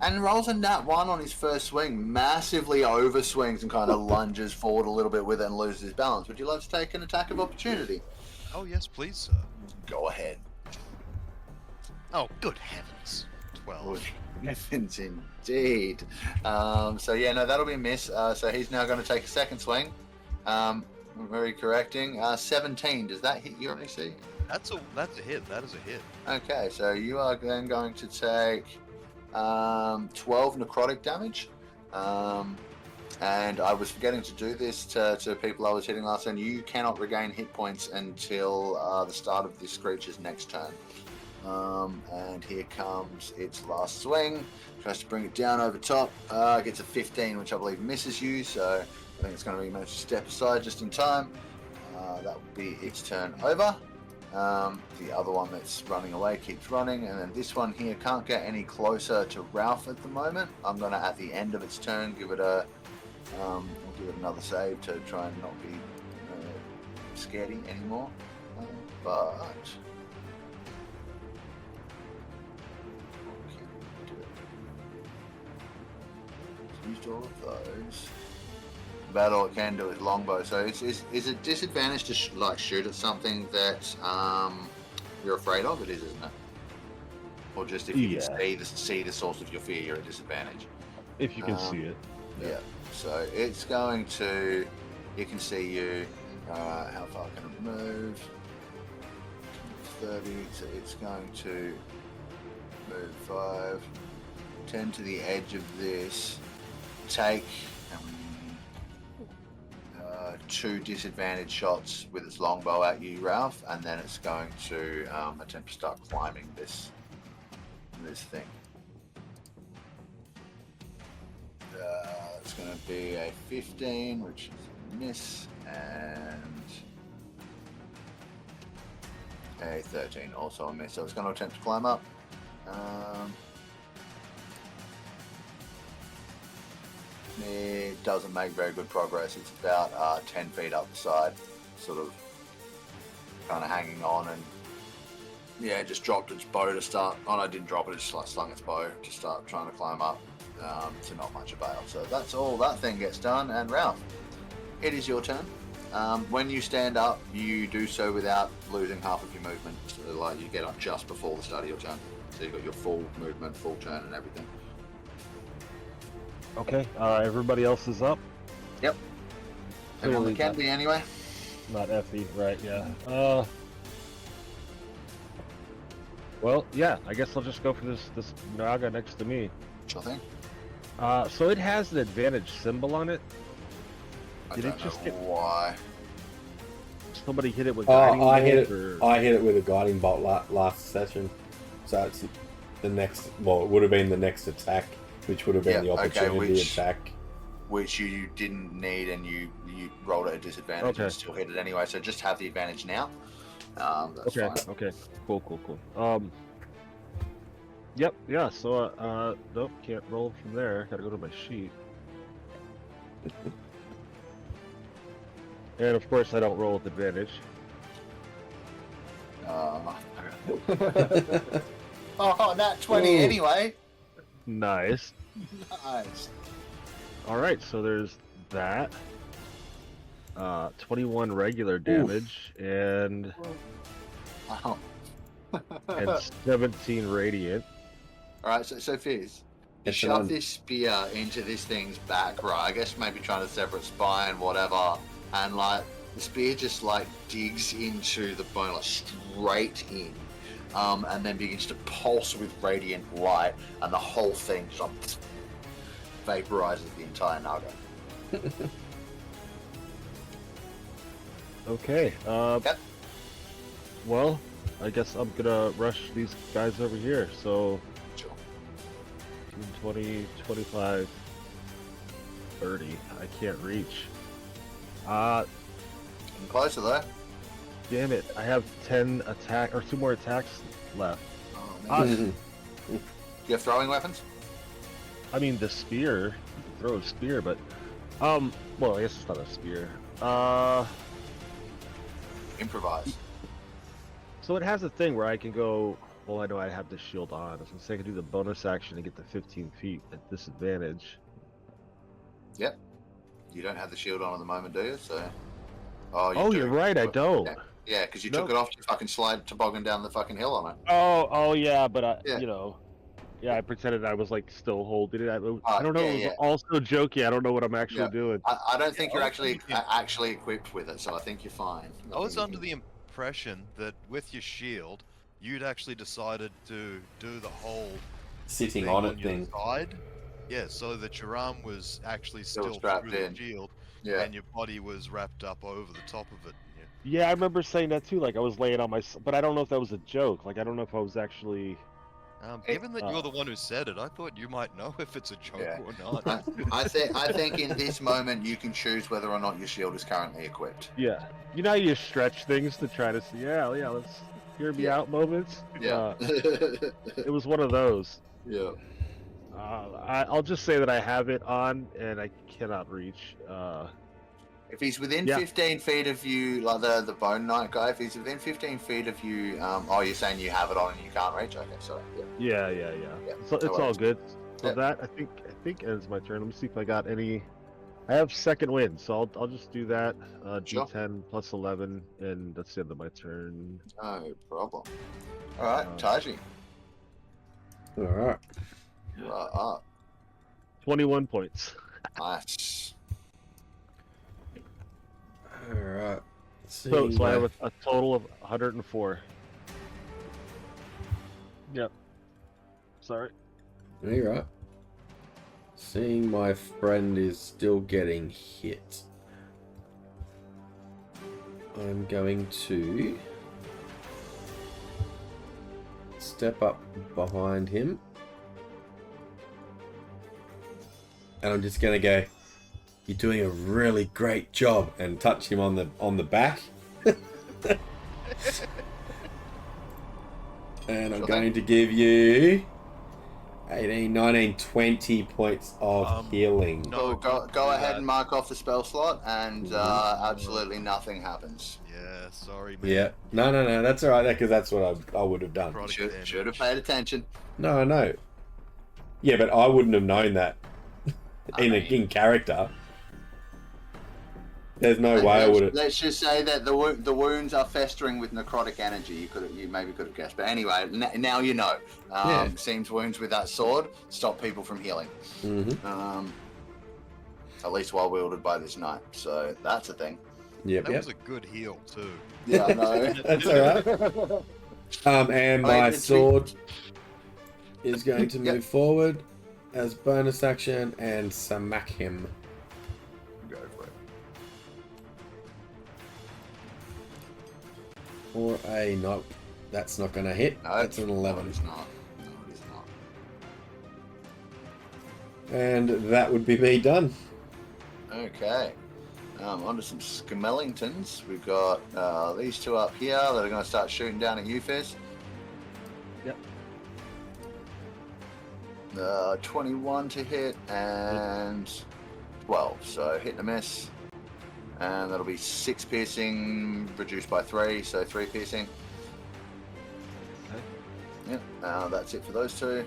[SPEAKER 1] And rolls a nat 1 on his first swing, massively overswings and kind of lunges forward a little bit with it and loses his balance. Would you like to take an attack of opportunity?
[SPEAKER 4] Oh, yes, please, sir.
[SPEAKER 1] Go ahead.
[SPEAKER 4] Oh, good heavens. 12.
[SPEAKER 1] Heavens indeed. That'll be a miss. So he's now going to take a second swing. Very correcting. 17. Does that hit your AC?
[SPEAKER 4] That's a hit. That is a hit.
[SPEAKER 1] Okay, so you are then going to take 12 necrotic damage. And I was forgetting to do this to people I was hitting last turn. You cannot regain hit points until the start of this creature's next turn. And here comes its last swing. Tries to bring it down over top. Gets a 15, which I believe misses you. So I think it's going to be managed to step aside just in time. That will be its turn over. The other one that's running away keeps running, and then this one here can't get any closer to Ralph at the moment. I'm going to, at the end of its turn, give it another save to try and not be scaredy anymore. But used all of those. About all it can do is longbow. So is it disadvantage to shoot at something that you're afraid of? It is, isn't it? Or just if you can see the source of your fear, you're at disadvantage.
[SPEAKER 2] If you can see it.
[SPEAKER 1] Yeah. So it's going to. It can see you. How far can it move? 30. So it's going to move 5, 10 to the edge of this. Take 2 disadvantage shots with its longbow at you, Ralph, and then it's going to attempt to start climbing this thing. It's going to be a 15, which is a miss, and a 13, also a miss. So it's going to attempt to climb up. It doesn't make very good progress. It's about 10 feet up the side, sort of kind of hanging on, and yeah, just dropped its bow to start. Oh no, it didn't drop it, it just like slung its bow to start trying to climb up, to not much avail. So that's all that thing gets done. And Ralph, it is your turn. When you stand up, you do so without losing half of your movement. So like you get up just before the start of your turn. So you've got your full movement, full turn and everything.
[SPEAKER 2] Okay, everybody else is up?
[SPEAKER 1] Yep. Everyone
[SPEAKER 2] Clearly
[SPEAKER 1] that can be anyway.
[SPEAKER 2] Not Effie, right, yeah. Well, yeah, I guess I'll just go for this Naga next to me.
[SPEAKER 1] Sure thing.
[SPEAKER 2] So it has an advantage symbol on it.
[SPEAKER 1] I
[SPEAKER 2] Did
[SPEAKER 1] don't
[SPEAKER 2] it just
[SPEAKER 1] know
[SPEAKER 2] get...
[SPEAKER 1] why.
[SPEAKER 2] Somebody hit it with guiding bolt,
[SPEAKER 3] I hit it.
[SPEAKER 2] or...
[SPEAKER 3] I hit it with a guiding bolt last session, so it's the next. Well, it would have been the next attack, which would have been the opportunity attack.
[SPEAKER 1] Which you didn't need, and you rolled at a disadvantage and still hit it anyway. So just have the advantage now. That's fine.
[SPEAKER 2] Okay. Cool. Yep. Yeah. So nope, can't roll from there. Gotta go to my sheet. And of course, I don't roll with advantage.
[SPEAKER 1] Nat 20 anyway.
[SPEAKER 2] Nice.
[SPEAKER 1] Nice.
[SPEAKER 2] All right, so there's that. 21 regular damage and
[SPEAKER 1] Wow.
[SPEAKER 2] 17 radiant.
[SPEAKER 1] Alright, so Fizz, you
[SPEAKER 3] It's
[SPEAKER 1] shove
[SPEAKER 3] an
[SPEAKER 1] this spear into this thing's back, right? I guess maybe trying to sever its spine, whatever, and like the spear just like digs into the bone, like straight in, and then begins to pulse with radiant light, and the whole thing just vaporizes the entire nugget.
[SPEAKER 2] Okay.
[SPEAKER 1] Yep.
[SPEAKER 2] Well, I guess I'm gonna rush these guys over here. So
[SPEAKER 1] Sure.
[SPEAKER 2] 20, 25, 30. I can't reach.
[SPEAKER 1] Getting closer though.
[SPEAKER 2] Damn it! I have 10 attack or 2 more attacks left.
[SPEAKER 1] Oh, man. Do you have throwing weapons?
[SPEAKER 2] I mean, the spear. You can throw a spear, but well, I guess it's not a spear.
[SPEAKER 1] Improvise.
[SPEAKER 2] So it has a thing where I can go. Well, I know I have the shield on. I was gonna say I can do the bonus action and get the 15 feet at disadvantage.
[SPEAKER 1] Yep. You don't have the shield on at the moment, do you? So. Oh,
[SPEAKER 2] Oh,
[SPEAKER 1] do.
[SPEAKER 2] you're right. I don't.
[SPEAKER 1] Yeah, because you
[SPEAKER 2] Nope.
[SPEAKER 1] took it off to fucking slide toboggan down the fucking hill on it.
[SPEAKER 2] Oh, yeah, but I,
[SPEAKER 1] Yeah.
[SPEAKER 2] you know, yeah, I pretended I was like still holding it. I don't know.
[SPEAKER 1] yeah,
[SPEAKER 2] It was
[SPEAKER 1] yeah.
[SPEAKER 2] also jokey. I don't know what I'm actually
[SPEAKER 1] Yeah.
[SPEAKER 2] doing.
[SPEAKER 1] I don't think
[SPEAKER 4] Yeah,
[SPEAKER 1] you're
[SPEAKER 4] I was thinking-
[SPEAKER 1] actually equipped with it, so I think you're fine.
[SPEAKER 4] I was under the impression that with your shield, you'd actually decided to do the whole
[SPEAKER 3] Sitting
[SPEAKER 4] thing
[SPEAKER 3] on it
[SPEAKER 4] your
[SPEAKER 3] thing.
[SPEAKER 4] side. Yeah, so that your arm was actually still
[SPEAKER 1] strapped
[SPEAKER 4] through
[SPEAKER 1] in.
[SPEAKER 4] the shield,
[SPEAKER 1] Yeah.
[SPEAKER 4] and your body was wrapped up over the top of it. Yeah.
[SPEAKER 2] Yeah, I remember saying that too. Like I was laying on my, but I don't know if that was a joke. Like I don't know if I was actually.
[SPEAKER 4] Given that you're the one who said it, I thought you might know if it's a joke
[SPEAKER 1] Yeah.
[SPEAKER 4] or not.
[SPEAKER 1] I think in this moment you can choose whether or not your shield is currently equipped.
[SPEAKER 2] Yeah, you know how you stretch things to try to see. Yeah, let's hear me
[SPEAKER 1] Yeah.
[SPEAKER 2] out moments.
[SPEAKER 1] Yeah.
[SPEAKER 2] It was one of those.
[SPEAKER 1] Yeah.
[SPEAKER 2] I'll just say that I have it on and I cannot reach.
[SPEAKER 1] If he's within
[SPEAKER 2] Yeah.
[SPEAKER 1] 15 feet of you, like the Bone Knight guy, if he's within 15 feet of you, oh, you're saying you have it on and you can't reach? Okay, sorry. Yeah.
[SPEAKER 2] Yeah.
[SPEAKER 1] Yeah,
[SPEAKER 2] So
[SPEAKER 1] no
[SPEAKER 2] it's all
[SPEAKER 1] worries.
[SPEAKER 2] good. So
[SPEAKER 1] Yeah.
[SPEAKER 2] that I think ends my turn. Let me see if I got any. I have second wind, so I'll just do that.
[SPEAKER 1] Sure.
[SPEAKER 2] D10 plus 11, and that's the end of my turn.
[SPEAKER 1] No problem. All right, Taiji.
[SPEAKER 3] All right.
[SPEAKER 1] You are up.
[SPEAKER 2] 21 points.
[SPEAKER 1] Nice.
[SPEAKER 3] All right.
[SPEAKER 2] So I have a total of 104. Yep. Sorry.
[SPEAKER 3] You're right. Seeing my friend is still getting hit, I'm going to step up behind him, and I'm just gonna go, "You're doing a really great job," and touch him on the back. And I'm
[SPEAKER 1] Sure
[SPEAKER 3] going to give you 18, 19, 20 points of healing.
[SPEAKER 4] no.
[SPEAKER 1] Go ahead and mark off the spell slot, and absolutely nothing happens.
[SPEAKER 4] Yeah, sorry, man.
[SPEAKER 3] Yeah. No, that's alright, because that's what I would have done.
[SPEAKER 4] Product
[SPEAKER 1] Should
[SPEAKER 4] damage.
[SPEAKER 1] have paid attention.
[SPEAKER 3] No, I know. Yeah, but I wouldn't have known that in character. There's no way I would have.
[SPEAKER 1] Let's just say that the wounds are festering with necrotic energy. You maybe could have guessed, but anyway, now you know.
[SPEAKER 3] Yeah.
[SPEAKER 1] Seems wounds with that sword stop people from healing.
[SPEAKER 3] Mm-hmm.
[SPEAKER 1] At least while wielded by this knight. So that's a thing.
[SPEAKER 3] Yep,
[SPEAKER 4] That
[SPEAKER 3] yep.
[SPEAKER 4] was a good heal too.
[SPEAKER 1] Yeah, I know.
[SPEAKER 3] That's alright. And my
[SPEAKER 1] it's
[SPEAKER 3] sword is going to
[SPEAKER 1] Yep.
[SPEAKER 3] move forward as bonus action and smack him.
[SPEAKER 1] Go for it.
[SPEAKER 3] Or a nope. That's not going to hit.
[SPEAKER 1] No,
[SPEAKER 3] That's an 11.
[SPEAKER 1] No, it's not. No, it is not.
[SPEAKER 3] And that would be me done.
[SPEAKER 1] Okay. Onto some Skimellingtons. We've got these two up here that are going to start shooting down at you, Fizz.
[SPEAKER 2] Yep.
[SPEAKER 1] 21 to hit and 12. So hit and a miss. And that'll be 6 piercing, reduced by 3, so 3 piercing.
[SPEAKER 2] Okay.
[SPEAKER 1] Yep, that's it for those two.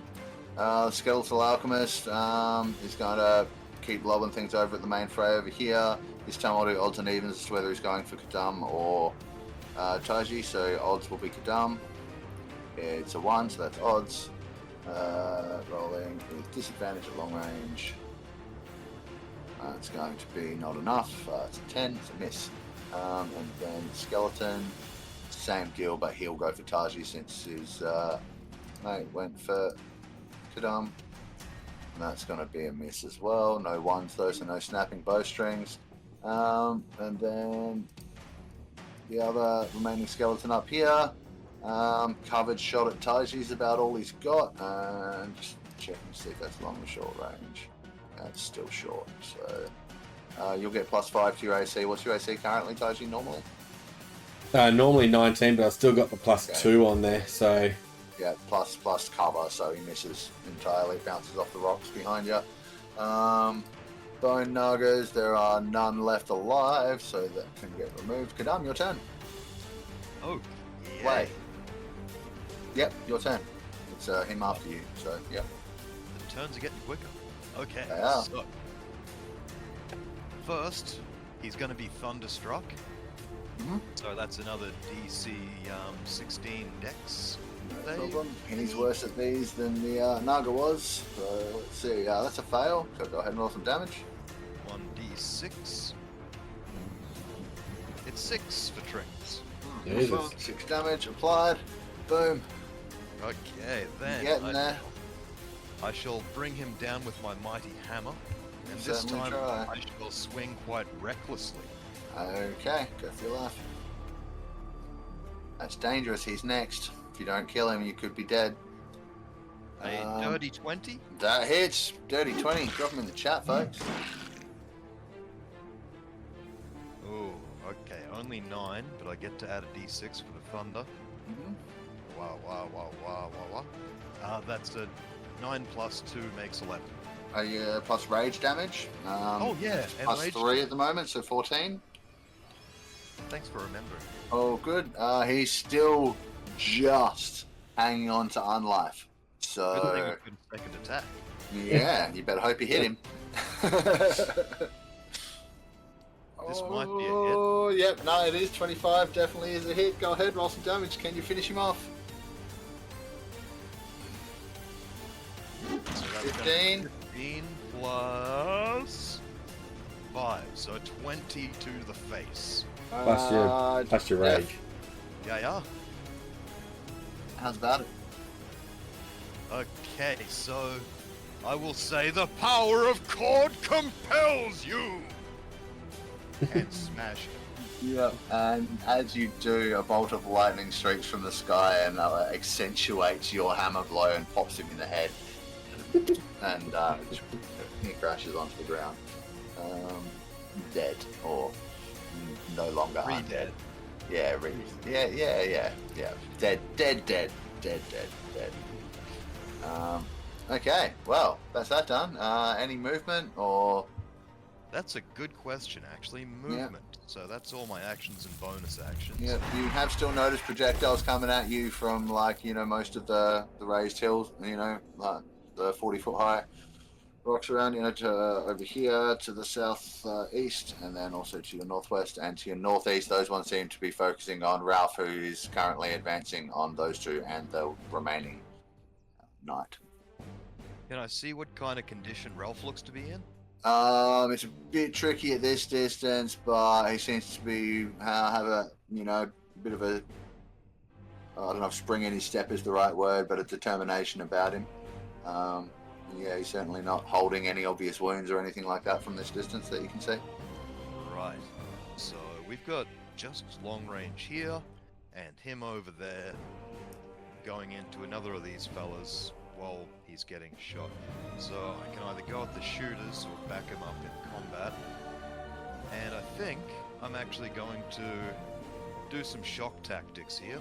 [SPEAKER 1] Skeletal Alchemist is going to keep lobbing things over at the main fray over here. This time I'll do odds and evens as to whether he's going for Kadam or Taiji. So odds will be Kadam. It's a 1, so that's odds. Rolling with disadvantage at long range. It's going to be not enough. It's a 10, it's a miss. And then skeleton, same deal, but he'll go for Taiji since his mate went for Kadam. And that's going to be a miss as well. No ones though, so no snapping bowstrings. And then the other remaining skeleton up here. Covered shot at Taiji's about all he's got. And just checking to see if that's long or short range. It's still short, so you'll get +5 to your AC. What's your AC currently, Taiji, normally?
[SPEAKER 3] Normally 19, but I've still got the +2 on there, so...
[SPEAKER 1] Yeah, plus cover, so he misses entirely, bounces off the rocks behind you. Bone Nagas, there are none left alive, so that can get removed. Kadam, your turn.
[SPEAKER 4] Oh, yeah.
[SPEAKER 1] Play. Yep, your turn. It's him after you, so yep.
[SPEAKER 4] The turns are getting quicker. Okay,
[SPEAKER 1] They are.
[SPEAKER 4] so first he's going to be thunderstruck.
[SPEAKER 1] Mhm.
[SPEAKER 4] So that's another DC 16 Dex.
[SPEAKER 1] No problem. He's worse at these than the Naga was. So let's see. That's a fail. So go ahead and roll some damage.
[SPEAKER 4] 1d6. It's 6 for Trings.
[SPEAKER 3] Jesus.
[SPEAKER 1] 6 damage applied. Boom.
[SPEAKER 4] Okay, then
[SPEAKER 1] Getting there.
[SPEAKER 4] I shall bring him down with my mighty hammer, and this
[SPEAKER 1] Certainly
[SPEAKER 4] time
[SPEAKER 1] try.
[SPEAKER 4] I shall swing quite recklessly.
[SPEAKER 1] Okay, go for your life. That's dangerous. He's next. If you don't kill him, you could be dead.
[SPEAKER 4] A dirty 20.
[SPEAKER 1] That hits. Dirty 20. Drop him in the chat, folks.
[SPEAKER 4] Oh, okay, only 9, but I get to add a d6 for the thunder.
[SPEAKER 1] Mhm.
[SPEAKER 4] Wow. That's a 9 plus 2 makes 11.
[SPEAKER 1] Are you plus rage damage?
[SPEAKER 4] Oh yeah, and
[SPEAKER 1] Plus
[SPEAKER 4] rage
[SPEAKER 1] 3 at the moment, so 14.
[SPEAKER 4] Thanks for remembering.
[SPEAKER 1] Oh, good. He's still just hanging on to unlife.
[SPEAKER 4] Good thing
[SPEAKER 1] So,
[SPEAKER 4] I couldn't second attack.
[SPEAKER 1] yeah, you better hope you hit him.
[SPEAKER 4] This might be a hit.
[SPEAKER 1] Oh, yep, no, it is 25. Definitely is a hit. Go ahead, roll some damage. Can you finish him off?
[SPEAKER 4] So that's
[SPEAKER 1] 15.
[SPEAKER 4] 15 plus 5, so 20 to the face.
[SPEAKER 3] Plus your rage.
[SPEAKER 4] Yeah.
[SPEAKER 1] How's about it?
[SPEAKER 4] Okay, so I will say the power of Cord compels you! And smash him.
[SPEAKER 1] Yeah. And as you do, a bolt of lightning streaks from the sky and accentuates your hammer blow and pops him in the head. And he crashes onto the ground. Dead, or no longer undead.
[SPEAKER 4] Re-dead.
[SPEAKER 1] Yeah, yeah. Dead. Okay, well, that's that done. Any movement or...
[SPEAKER 4] That's a good question, actually. Movement. So that's all my actions and bonus actions.
[SPEAKER 1] Yeah, you have still noticed projectiles coming at you from, like, most of the raised hills, like the 40-foot high rocks around, to over here to the south east, and then also to your northwest and to your northeast. Those ones seem to be focusing on Ralph, who is currently advancing on those two and the remaining knight.
[SPEAKER 4] Can I see what kind of condition Ralph looks to be in?
[SPEAKER 1] It's a bit tricky at this distance, but he seems to be have a bit of a, I don't know if spring in his step is the right word, but a determination about him. Yeah, he's certainly not holding any obvious wounds or anything like that from this distance that you can see.
[SPEAKER 4] Right. So we've got just long range here, and him over there, going into another of these fellas while he's getting shot. So I can either go at the shooters or back him up in combat. And I think I'm actually going to do some shock tactics here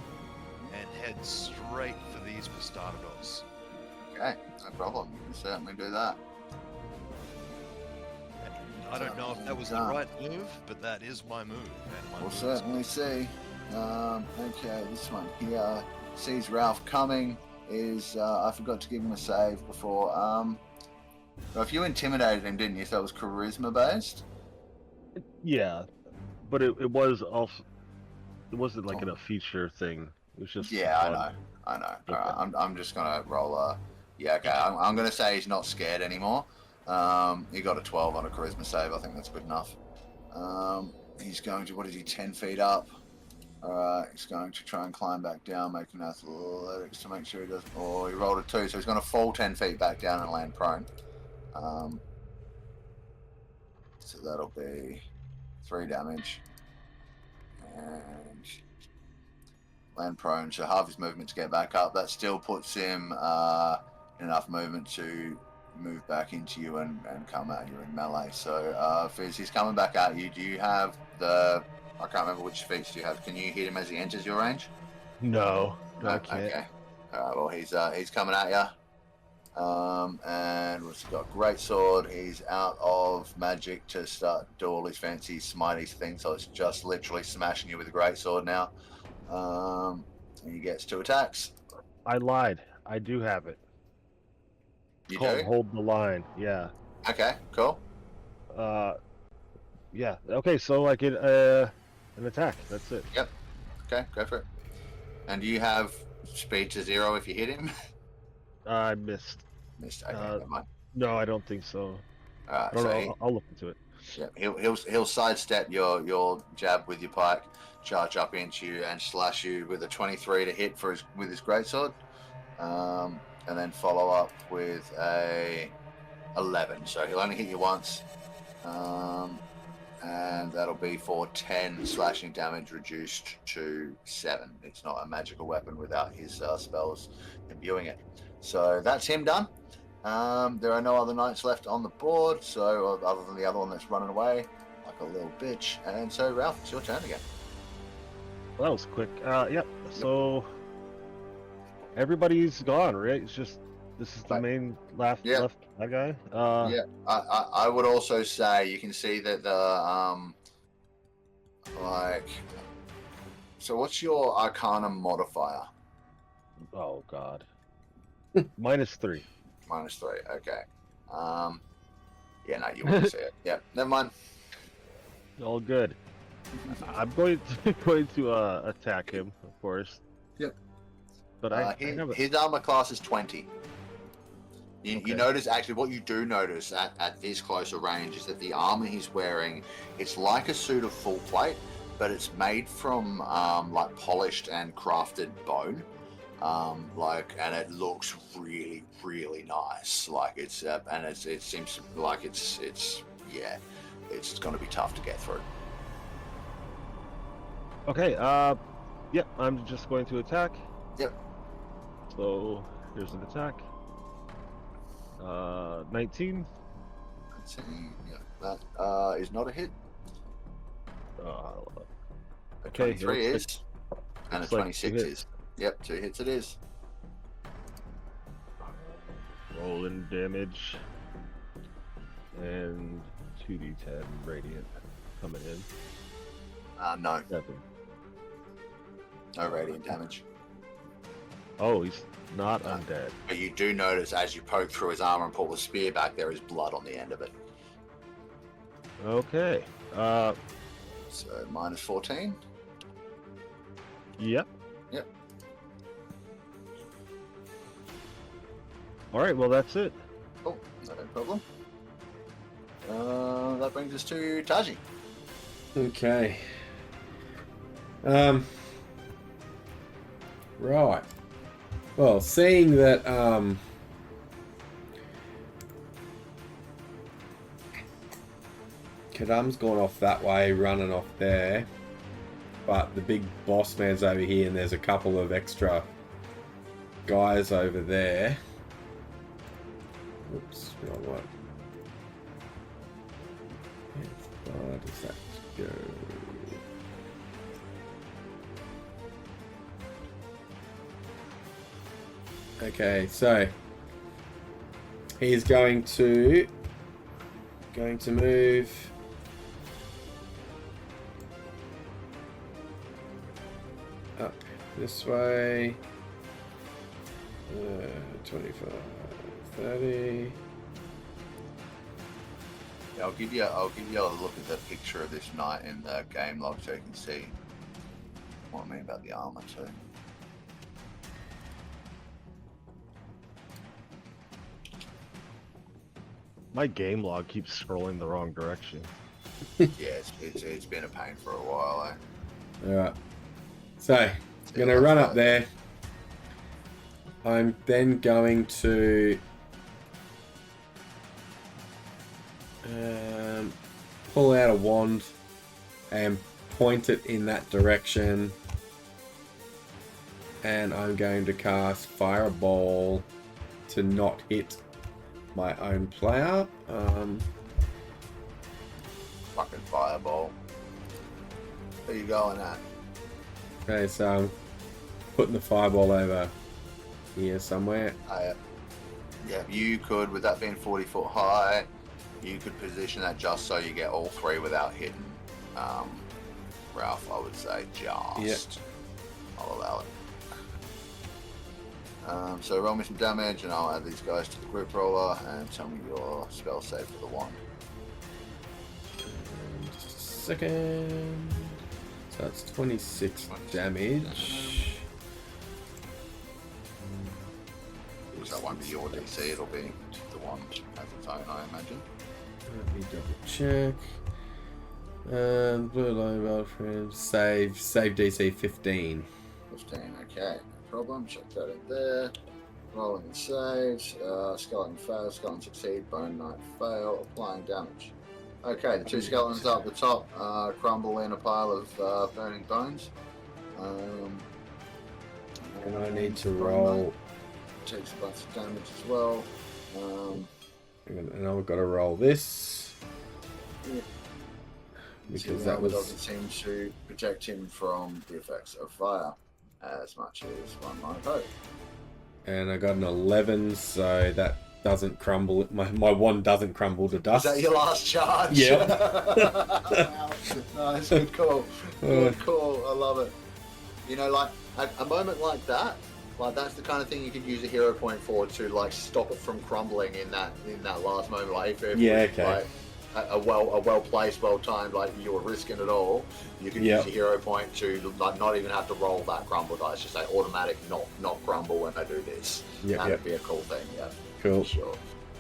[SPEAKER 4] and head straight for these bastardos.
[SPEAKER 1] Okay, no problem. You can certainly do that.
[SPEAKER 4] I don't know if that was the right move, but that is my move. And my
[SPEAKER 1] We'll
[SPEAKER 4] move is-
[SPEAKER 1] certainly see. Okay, this one here sees Ralph coming. I forgot to give him a save before. Well, if you intimidated him, didn't you? So it was charisma based.
[SPEAKER 2] Yeah, but it was also it wasn't like a feature thing. It was just
[SPEAKER 1] Yeah,
[SPEAKER 2] fun.
[SPEAKER 1] I know.
[SPEAKER 2] Okay.
[SPEAKER 1] All right, I'm just gonna roll a. Yeah, okay. I'm gonna say he's not scared anymore. He got a 12 on a charisma save. I think that's good enough. He's going to, what is he, 10 feet up? Alright, he's going to try and climb back down, making athletics to make sure he doesn't. Oh, he rolled a 2, so he's going to fall 10 feet back down and land prone. So that'll be 3 damage. And land prone, so half his movement to get back up. That still puts him enough movement to move back into you and come at you in melee. So Fizz, he's coming back at you. Do you have the... I can't remember which feats do you have. Can you hit him as he enters your range?
[SPEAKER 2] No, I can't.
[SPEAKER 1] Okay. Alright, well he's coming at you. And he's got great sword. He's out of magic to start do all his fancy smitey things, so it's just literally smashing you with a great sword now. And he gets 2 attacks.
[SPEAKER 2] I lied. I do have it.
[SPEAKER 1] You
[SPEAKER 2] Called
[SPEAKER 1] do?
[SPEAKER 2] Hold the Line. Yeah.
[SPEAKER 1] Okay, cool.
[SPEAKER 2] Yeah. Okay, so I get an attack. That's it.
[SPEAKER 1] Yep. Okay, go for it. And do you have speed to 0 if you hit him?
[SPEAKER 2] I missed.
[SPEAKER 1] Missed. Okay, never mind.
[SPEAKER 2] No, I don't think so. I
[SPEAKER 1] So
[SPEAKER 2] don't know. I'll look into it.
[SPEAKER 1] yeah, he'll sidestep your jab with your pike, charge up into you, and slash you with a 23 to hit with his greatsword, and then follow up with a 11. So he'll only hit you once, and that'll be for 10 slashing damage reduced to 7. It's not a magical weapon without his spells imbuing it. So that's him done. There are no other knights left on the board, so other than the other one that's running away like a little bitch. And so, Ralph, it's your turn again.
[SPEAKER 2] Well, that was quick. Yep. So everybody's gone, right? It's just this is the main left that guy.
[SPEAKER 1] Yeah, I would also say you can see that the So what's your Arcana modifier?
[SPEAKER 2] Oh God. -3.
[SPEAKER 1] -3. Okay. Yeah, no, you wouldn't see it. Yeah, never mind.
[SPEAKER 2] All good. I'm going to attack him, of course.
[SPEAKER 1] Yep.
[SPEAKER 2] But
[SPEAKER 1] his armor class is 20. You
[SPEAKER 2] Okay.
[SPEAKER 1] notice, actually, what you do notice at this closer range is that the armor he's wearing, it's like a suit of full plate, but it's made from like polished and crafted bone. And it looks really, really nice. Like it seems like it's going to be tough to get through.
[SPEAKER 2] Okay. Yep. I'm just going to attack.
[SPEAKER 1] Yep.
[SPEAKER 2] So here's an attack. 19.
[SPEAKER 1] Let's see. Yeah, that is not a hit. A
[SPEAKER 2] Okay.
[SPEAKER 1] 23 is, and a
[SPEAKER 2] looks like
[SPEAKER 1] 26
[SPEAKER 2] 2
[SPEAKER 1] is. Yep, 2 hits it is.
[SPEAKER 2] Rolling damage. And 2d10 radiant coming in.
[SPEAKER 1] No.
[SPEAKER 2] 7.
[SPEAKER 1] No radiant damage.
[SPEAKER 2] Oh, he's not undead.
[SPEAKER 1] But you do notice as you poke through his armor and pull the spear back, there is blood on the end of it.
[SPEAKER 2] Okay.
[SPEAKER 1] So -14.
[SPEAKER 2] Yep.
[SPEAKER 1] Yep.
[SPEAKER 2] All right. Well, that's it.
[SPEAKER 1] Oh, no problem. That brings us to Taiji.
[SPEAKER 3] Okay. Right. Well, seeing that Kadam's gone off that way, running off there, but the big boss man's over here, and there's a couple of extra guys over there. Oops, wrong one. How far does that go? Okay, so he's going to move up this way. 25, 30.
[SPEAKER 1] Yeah, I'll give you a look at the picture of this knight in the game log so you can see what I mean about the armor too.
[SPEAKER 2] My game log keeps scrolling the wrong direction.
[SPEAKER 1] Yeah, it's been a pain for a while.
[SPEAKER 3] Alright. So, I'm going to run up there. I'm then going to pull out a wand and point it in that direction. And I'm going to cast Fireball to not hit my own player.
[SPEAKER 1] Fucking fireball. Where you going at?
[SPEAKER 3] Okay, so I'm putting the fireball over here somewhere.
[SPEAKER 1] Yeah, you could, with that being 40 foot high, you could position that just so you get all three without hitting Ralph, I would say. Just.
[SPEAKER 3] Yep.
[SPEAKER 1] I'll allow it. So roll me some damage and I'll add these guys to the group roller and tell me your spell save for the wand.
[SPEAKER 3] Just a second. So that's 26 damage.
[SPEAKER 1] So that won't be your DC, it'll be the wand as its own, I imagine.
[SPEAKER 3] Let me double check. Blue line roll frame. Save DC 15.
[SPEAKER 1] 15, okay, no problem. Check that in there. Rolling and saves. Skeleton fail, skeleton succeed, bone knight fail, applying damage. Okay, the two skeletons up the top crumble in a pile of burning bones.
[SPEAKER 3] And I need to roll.
[SPEAKER 1] Takes a bunch of damage as well.
[SPEAKER 3] And I've got to roll this.
[SPEAKER 1] Yeah.
[SPEAKER 3] Because
[SPEAKER 1] so
[SPEAKER 3] that was.
[SPEAKER 1] Doesn't seem to protect him from the effects of fire as much as one might hope.
[SPEAKER 3] And I got an 11, so that doesn't crumble. My wand doesn't crumble to dust.
[SPEAKER 1] Is that your last charge?
[SPEAKER 3] Yep.
[SPEAKER 1] Nice, good call. Good call. I love it. You know, like a moment like that, like that's the kind of thing you could use a hero point for to like stop it from crumbling in that last moment. Like if
[SPEAKER 3] yeah,
[SPEAKER 1] it was,
[SPEAKER 3] okay.
[SPEAKER 1] Like, a well placed, well timed, like you were risking it all. You could use a hero point to like not even have to roll that crumble dice. Just say automatic, not crumble when I do this. That'd be a cool thing. Yeah.
[SPEAKER 3] Cool.
[SPEAKER 1] Sure.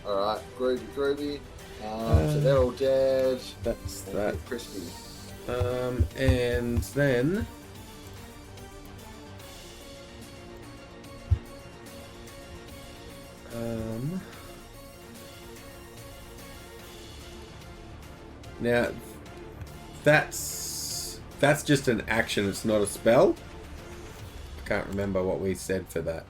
[SPEAKER 1] All right, groovy. So they're all dead.
[SPEAKER 3] That's that.
[SPEAKER 1] Crispy.
[SPEAKER 3] And then. Now, that's just an action. It's not a spell. I can't remember what we said for that.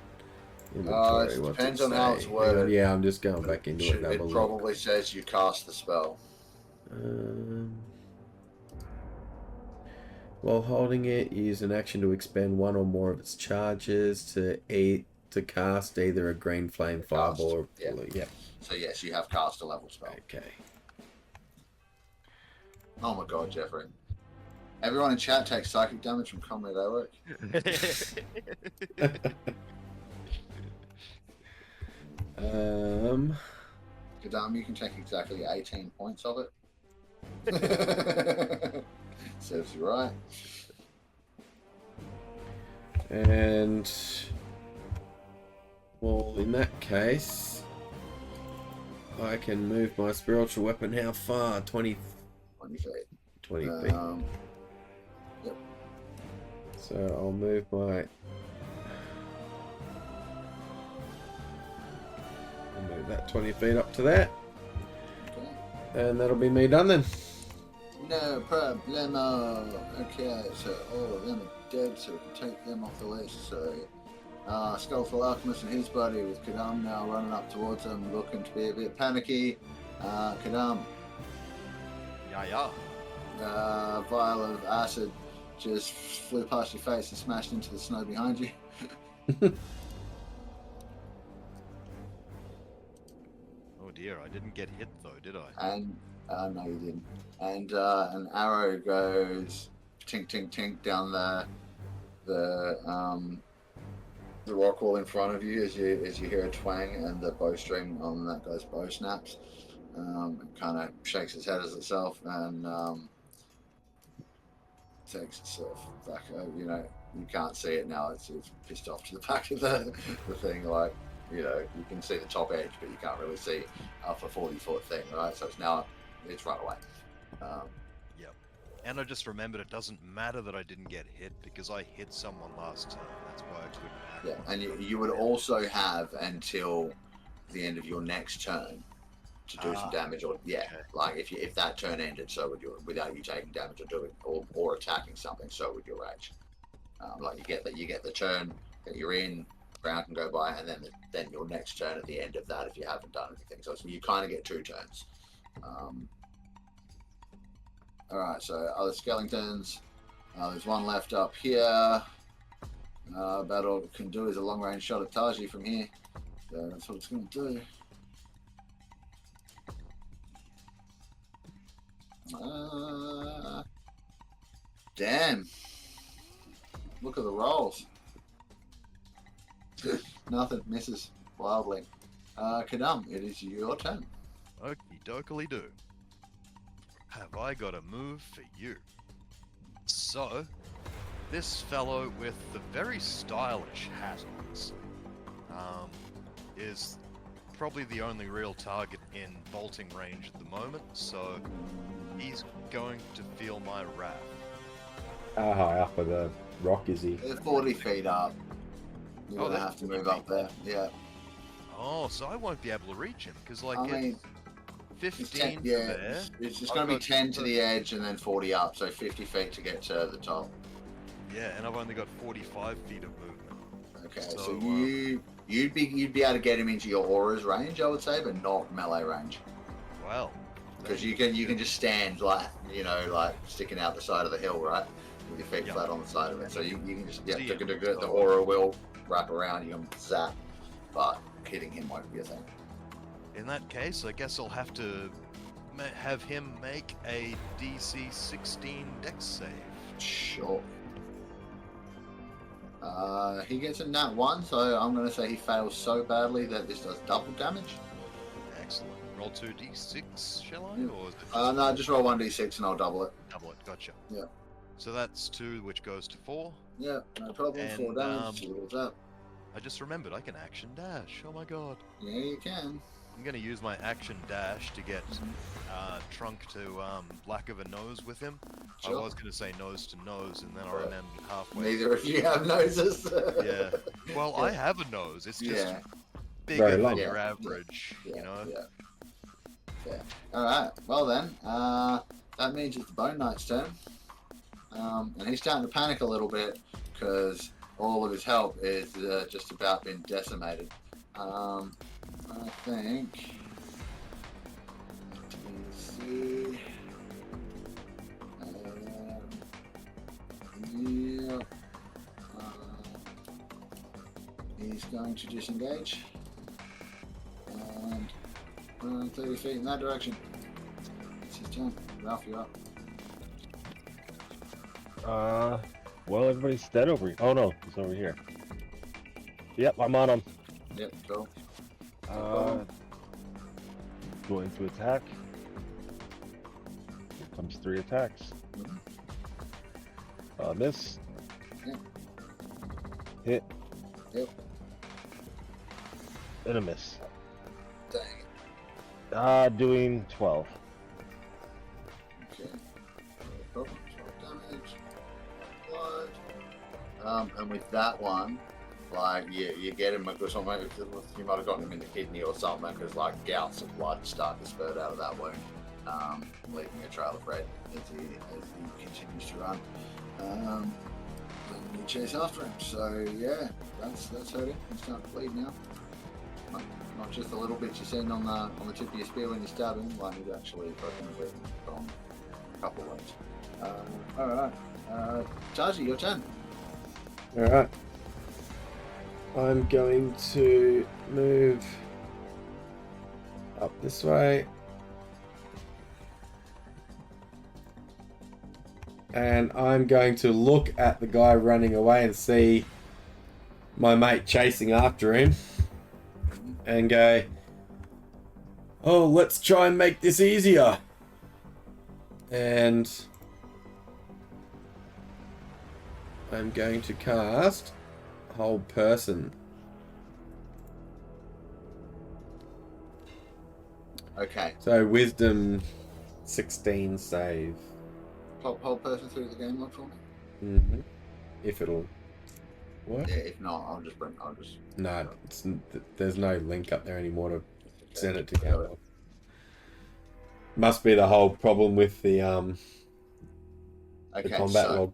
[SPEAKER 1] It depends on how it's worded.
[SPEAKER 3] Yeah, I'm just going back into it.
[SPEAKER 1] It probably says you cast the spell.
[SPEAKER 3] While holding it, use an action to expend one or more of its charges to cast either a green flame, fireball, or blue. Yeah.
[SPEAKER 1] So yes, you have cast a level spell.
[SPEAKER 3] Okay.
[SPEAKER 1] Oh my god, Jeffrey. Everyone in chat takes psychic damage from ComradeElric. Gadam, you can take exactly 18 points of it. Serves you right.
[SPEAKER 3] And well, in that case, I can move my spiritual weapon how far? 20
[SPEAKER 1] feet.
[SPEAKER 3] 20 feet.
[SPEAKER 1] Yep.
[SPEAKER 3] So I'll move my. I'll move that 20 feet up to there. Okay. And that'll be me done then.
[SPEAKER 1] No problemo. Okay, so all of them are dead, so we can take them off the list. So, Skullful Alchemist and his buddy with Kadam now running up towards them, looking to be a bit panicky. Kadam.
[SPEAKER 4] Yeah.
[SPEAKER 1] Vial of acid just flew past your face and smashed into the snow behind you.
[SPEAKER 4] Oh dear, I didn't get hit though, did I?
[SPEAKER 1] And no, you didn't. And an arrow goes tink tink tink down the rock wall in front of you as you hear a twang, and the bowstring on that guy's bow snaps. It kind of shakes its head at itself and takes itself back. You can't see it now. It's pissed off to the back of the thing. Like, you can see the top edge, but you can't really see up a 40-foot thing, right? So it's run away.
[SPEAKER 4] Yep. And I just remembered it doesn't matter that I didn't get hit because I hit someone last turn. That's why I couldn't act.
[SPEAKER 1] Yeah, and you would also have until the end of your next turn to do some damage, or okay. Like if that turn ended, so would without you taking damage or attacking something, so would your rage. Like you get the turn that you're in, ground can go by, and then your next turn at the end of that if you haven't done anything. So you kind of get 2 turns. All right, so other skeletons. There's one left up here. About all it can do is a long range shot at Taiji from here. So that's what it's going to do. Damn. Look at the rolls. Nothing, misses wildly. Kadam, it is your turn.
[SPEAKER 4] Okie dokily do. Have I got a move for you? So, this fellow with the very stylish hat, honestly, is probably the only real target in bolting range at the moment, so he's going to feel my wrath.
[SPEAKER 3] How high up of the rock is he?
[SPEAKER 1] 40 feet up. You're going to have to move up there, yeah.
[SPEAKER 4] Oh, so I won't be able to reach him, because, like,
[SPEAKER 1] I mean,
[SPEAKER 4] 15
[SPEAKER 1] from there. It's just going to be 10 to the edge and then 40 up, so 50 feet to get to the top.
[SPEAKER 4] Yeah, and I've only got 45 feet of movement.
[SPEAKER 1] Okay, so you'd be able to get him into your aura's range, I would say, but not melee range.
[SPEAKER 4] Well,
[SPEAKER 1] because you can just stand like sticking out the side of the hill, right, with your feet flat on the side of it. So you can just the aura will wrap around you and zap, but hitting him won't be a thing.
[SPEAKER 4] In that case, I guess I'll have to have him make a DC 16 Dex save.
[SPEAKER 1] Sure. He gets a nat 1, so I'm going to say he fails so badly that this does double damage.
[SPEAKER 4] Excellent. Roll 2d6, shall I? Or is it
[SPEAKER 1] no, just roll 1d6 and I'll double it.
[SPEAKER 4] Double it, gotcha.
[SPEAKER 1] Yeah.
[SPEAKER 4] So that's 2, which goes to 4.
[SPEAKER 1] Yeah, no problem.
[SPEAKER 4] And,
[SPEAKER 1] 4 damage. What's up?
[SPEAKER 4] I just remembered I can action dash. Oh my god.
[SPEAKER 1] Yeah, you can.
[SPEAKER 4] I'm going to use my action dash to get Trunk to Black of a Nose with him.
[SPEAKER 1] Sure.
[SPEAKER 4] I was going to say nose to nose, and then I remembered halfway.
[SPEAKER 1] Neither of you have noses.
[SPEAKER 4] Yeah. Well, I have a nose. It's just bigger
[SPEAKER 3] Very long.
[SPEAKER 4] than your average, you know?
[SPEAKER 1] Yeah. Alright, well then, that means it's the Bone Knight's turn. And he's starting to panic a little bit because all of his help is just about been decimated. I think. Let's see. Yeah. He's going to disengage and run 30 feet in that direction. It's his turn. Ralph, you're up.
[SPEAKER 2] Well, everybody's dead over here. Oh no, he's over here. Yep, I'm on him.
[SPEAKER 1] Yep, go.
[SPEAKER 2] Going to attack. Here comes 3 attacks. Miss.
[SPEAKER 1] Yep.
[SPEAKER 2] Hit.
[SPEAKER 1] Yep.
[SPEAKER 2] And a miss.
[SPEAKER 1] Dang it.
[SPEAKER 2] Doing 12.
[SPEAKER 1] Okay. No problem. 12 damage. Blood. And with that one, like you get him because you might have gotten him in the kidney or something, because like gouts of blood start to spurt out of that wound, leaving a trail of red as he continues to run. And you chase after him. So yeah, that's hurting. He's starting to bleed now. Not just the little bits you're seeing on the tip of your spear when you stab him, like he's actually broken a bit on a couple of wounds. Alright. Taiji, your turn.
[SPEAKER 3] Alright. I'm going to move up this way. And I'm going to look at the guy running away and see my mate chasing after him. And go, oh, let's try and make this easier. And I'm going to cast Hold Person.
[SPEAKER 1] Okay.
[SPEAKER 3] So Wisdom 16 save.
[SPEAKER 1] Pop whole person through the game log for me.
[SPEAKER 3] If it'll work.
[SPEAKER 1] Yeah, if not, I'll just.
[SPEAKER 3] No, there's no link up there anymore to send it to Galan. Must be the whole problem with the combat log.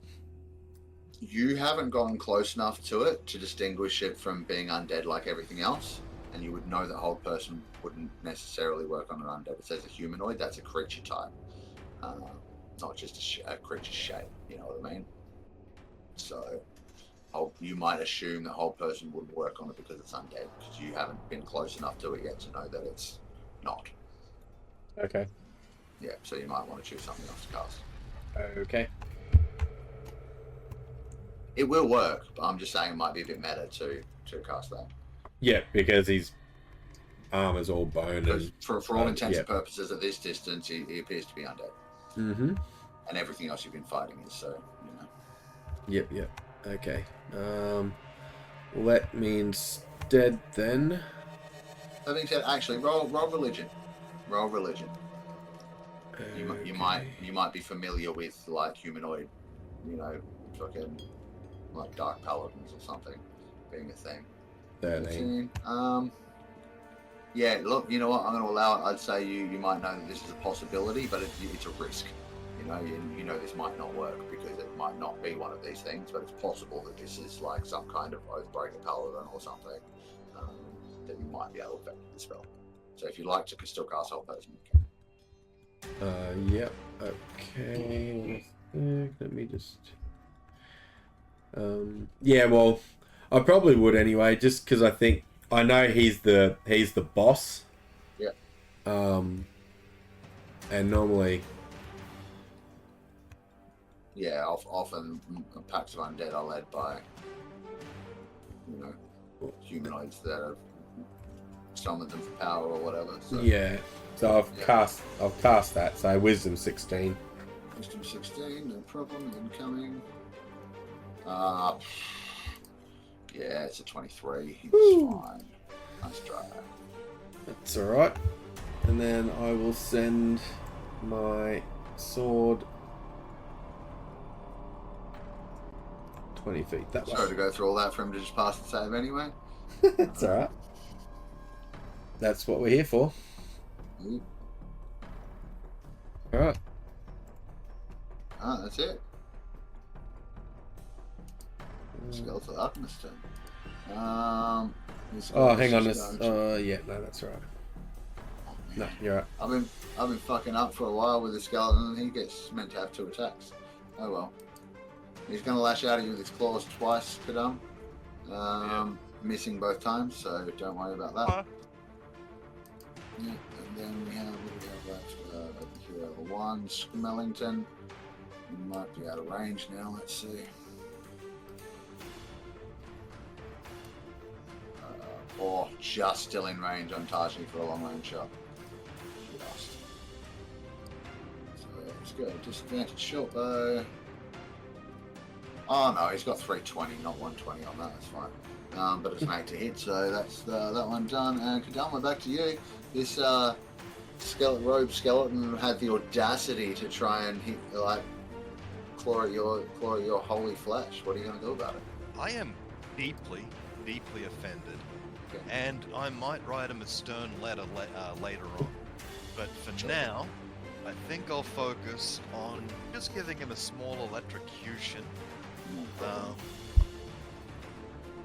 [SPEAKER 1] You haven't gone close enough to it to distinguish it from being undead like everything else, and you would know that Hold Person wouldn't necessarily work on an undead. It says a humanoid, that's a creature type, not just a creature shape, you know what I mean? So you might assume that Hold Person wouldn't work on it because it's undead, because you haven't been close enough to it yet to know that it's not.
[SPEAKER 3] Okay.
[SPEAKER 1] Yeah, so you might want to choose something else to cast.
[SPEAKER 3] Okay.
[SPEAKER 1] It will work, but I'm just saying it might be a bit meta to cast that.
[SPEAKER 3] Yeah, because his armor's all bone.
[SPEAKER 1] Because
[SPEAKER 3] And,
[SPEAKER 1] for all intents and purposes at this distance, he appears to be undead.
[SPEAKER 3] Mm-hmm.
[SPEAKER 1] And everything else you've been fighting is, so, you know.
[SPEAKER 3] Yep. Okay. Let me instead then.
[SPEAKER 1] That being said, actually, roll religion. Roll religion.
[SPEAKER 3] Okay.
[SPEAKER 1] You might be familiar with, like, humanoid, you know, fucking, like, dark paladins or something being a thing.
[SPEAKER 3] 13.
[SPEAKER 1] Yeah, look, you know what, I'm going to allow it. I'd say you might know that this is a possibility, but it's a risk. You know this might not work because it might not be one of these things, but it's possible that this is like some kind of Oathbreaker paladin or something that you might be able to effect the spell. So if you like to still cast Hold Person, you can.
[SPEAKER 3] Yep. Okay. Let me just. Yeah. Well, I probably would anyway, just because I think I know he's the boss.
[SPEAKER 1] Yeah.
[SPEAKER 3] And normally.
[SPEAKER 1] Yeah, often packs of undead are led by, you know, humanoids that have summoned them for power or whatever. So.
[SPEAKER 3] Yeah. So I've cast that. So Wisdom 16.
[SPEAKER 1] Wisdom 16, no problem. Incoming. Yeah, it's a 23. He's fine. Nice try.
[SPEAKER 3] That's all right. And then I will send my sword 20 feet that way.
[SPEAKER 1] Sorry to go through all that for him to just pass the save anyway.
[SPEAKER 3] It's all right. That's what we're here for.
[SPEAKER 1] Yep.
[SPEAKER 3] All right.
[SPEAKER 1] That's it. Skeletal Alchemist turn.
[SPEAKER 3] Oh, hang on. Yeah, no, that's all right. No, you're right.
[SPEAKER 1] I've been fucking up for a while with the skeleton, and he gets meant to have 2 attacks. Oh well. He's going to lash out at you with his claws twice, Kadam. Missing both times, so don't worry about that. Yeah, and then we have left over here over 1, Schmellington. He might be out of range now, let's see. Or just still in range on Taiji for a long range shot. Just. So let's go. Disadvantage short bow. Oh no, he's got 320, not 120 on that. That's fine. But it's made to hit, so that's that one done. And Kadama, back to you. This robe skeleton had the audacity to try and hit, like, claw at your holy flesh. What are you going to do about it?
[SPEAKER 4] I am deeply offended.
[SPEAKER 1] Okay.
[SPEAKER 4] And I might write him a stern letter later on. But for now, I think I'll focus on just giving him a small electrocution.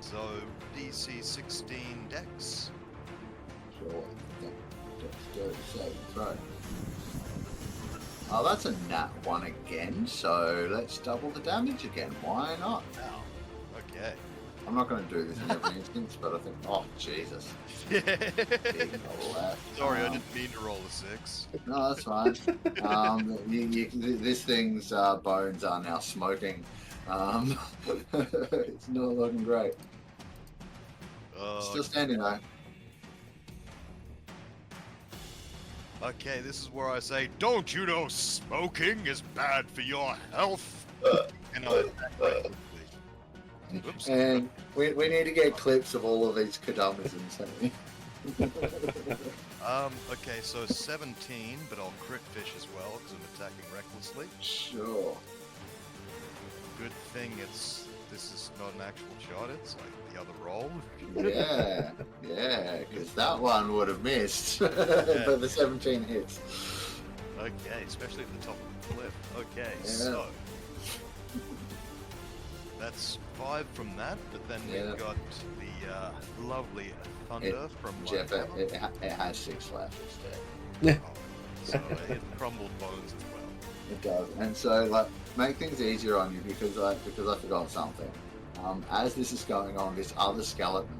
[SPEAKER 4] So, DC 16 dex.
[SPEAKER 1] Sure. Right. Oh, that's a nat 1 again, so let's double the damage again. Why not?
[SPEAKER 4] Wow. Okay.
[SPEAKER 1] I'm not going to do this in every instance, but I think... Oh, Jesus. Big left.
[SPEAKER 4] Sorry, I didn't mean to roll a 6.
[SPEAKER 1] No, that's fine. This thing's bones are now smoking. It's not looking great. Still standing though.
[SPEAKER 4] Okay, this is where I say, don't you know smoking is bad for your health? And I attack recklessly. Whoops.
[SPEAKER 1] And we need to get clips of all of these Kadamazons, don't we?
[SPEAKER 4] Okay, so 17, but I'll crit fish as well because I'm attacking recklessly.
[SPEAKER 1] Sure.
[SPEAKER 4] Good thing this is not an actual shot, it's like the other roll.
[SPEAKER 1] Yeah, because that one would have missed, but the 17 hits.
[SPEAKER 4] Okay, especially at the top of the cliff. Okay,
[SPEAKER 1] Yeah.
[SPEAKER 4] so that's 5 from that, but then we've got the lovely thunder from
[SPEAKER 1] Jeff,
[SPEAKER 4] Valthalen.
[SPEAKER 1] it has 6 left instead.
[SPEAKER 4] So it crumbled bones as well.
[SPEAKER 1] It does, and so like make things easier on you because I forgot something. As this is going on, this other skeleton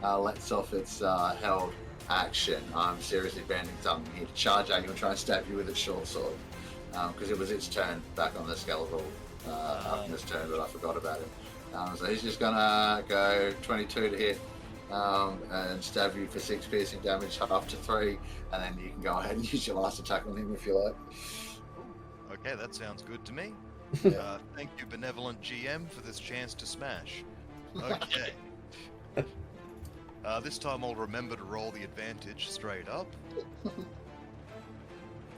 [SPEAKER 1] lets off its held action. I'm seriously bending something here to charge at you and try and stab you with its short sword because it was its turn back on the skeletal after this turn, but I forgot about it. So he's just gonna go 22 to hit and stab you for 6 piercing damage, half to 3, and then you can go ahead and use your last attack on him if you like.
[SPEAKER 4] Okay, that sounds good to me. Thank you, benevolent GM, for this chance to smash. Okay. This time I'll remember to roll the advantage straight up.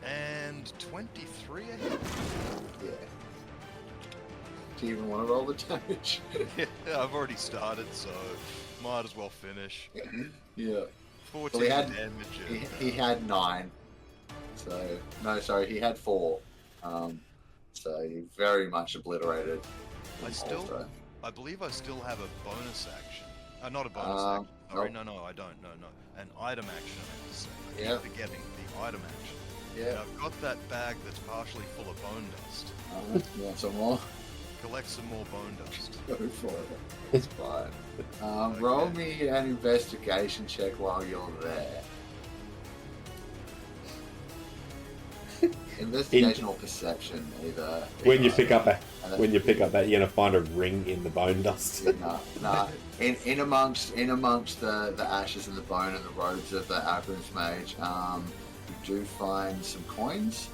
[SPEAKER 4] And 23 a hit.
[SPEAKER 1] Yeah. Do you even want to roll the damage?
[SPEAKER 4] Yeah, I've already started, so might as well finish.
[SPEAKER 1] Yeah.
[SPEAKER 4] 14
[SPEAKER 1] Well,
[SPEAKER 4] damage.
[SPEAKER 1] he had 9. So no, sorry, he had 4. So you very much obliterated.
[SPEAKER 4] I believe I still have a bonus action. Not a bonus action. Sorry,
[SPEAKER 1] nope.
[SPEAKER 4] no, I don't. No. An item action, I meant to say. I
[SPEAKER 1] Yeah.
[SPEAKER 4] keep forgetting the item action.
[SPEAKER 1] Yeah.
[SPEAKER 4] And I've got that bag that's partially full of bone dust.
[SPEAKER 1] You want some more?
[SPEAKER 4] Collect some more bone dust.
[SPEAKER 1] Go for it. It's fine. Roll me an investigation check while you're there. Investigation or perception, either.
[SPEAKER 3] When you pick up that, you're gonna find a ring in the bone dust.
[SPEAKER 1] Nah. In amongst the ashes and the bone and the robes of the Abrams mage, you do find some coins.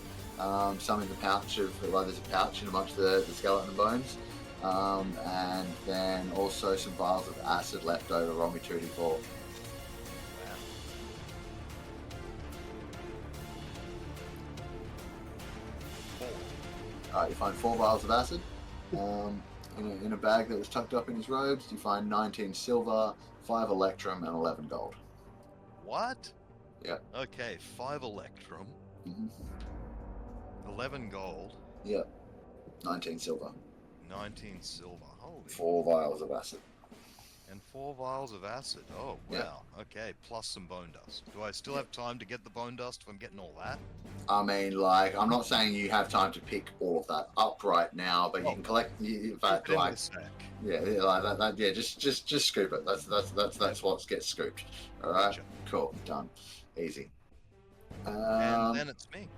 [SPEAKER 1] Some in the pouch there's a pouch in amongst the skeleton bones, and then also some vials of acid left over. Roll me 2d4. Alright, you find 4 vials of acid in a bag that was tucked up in his robes. You find 19 silver, 5 electrum, and 11 gold.
[SPEAKER 4] What?
[SPEAKER 1] Yeah.
[SPEAKER 4] Okay, 5 electrum,
[SPEAKER 1] Mm-hmm.
[SPEAKER 4] 11 gold,
[SPEAKER 1] Yep. 19 silver.
[SPEAKER 4] 19 silver. Holy.
[SPEAKER 1] 4 vials of acid.
[SPEAKER 4] And 4 vials of acid. Oh, wow.
[SPEAKER 1] Yeah.
[SPEAKER 4] Okay, plus some bone dust. Do I still have time to get the bone dust if I'm getting all that?
[SPEAKER 1] I mean, like, I'm not saying you have time to pick all of that up right now, but you can collect. In fact,
[SPEAKER 4] Keep it in
[SPEAKER 1] like,
[SPEAKER 4] the sack.
[SPEAKER 1] yeah, like that. Yeah, just scoop it. That's what gets scooped. All right,
[SPEAKER 4] Gotcha.
[SPEAKER 1] cool, done, easy.
[SPEAKER 4] And then it's me.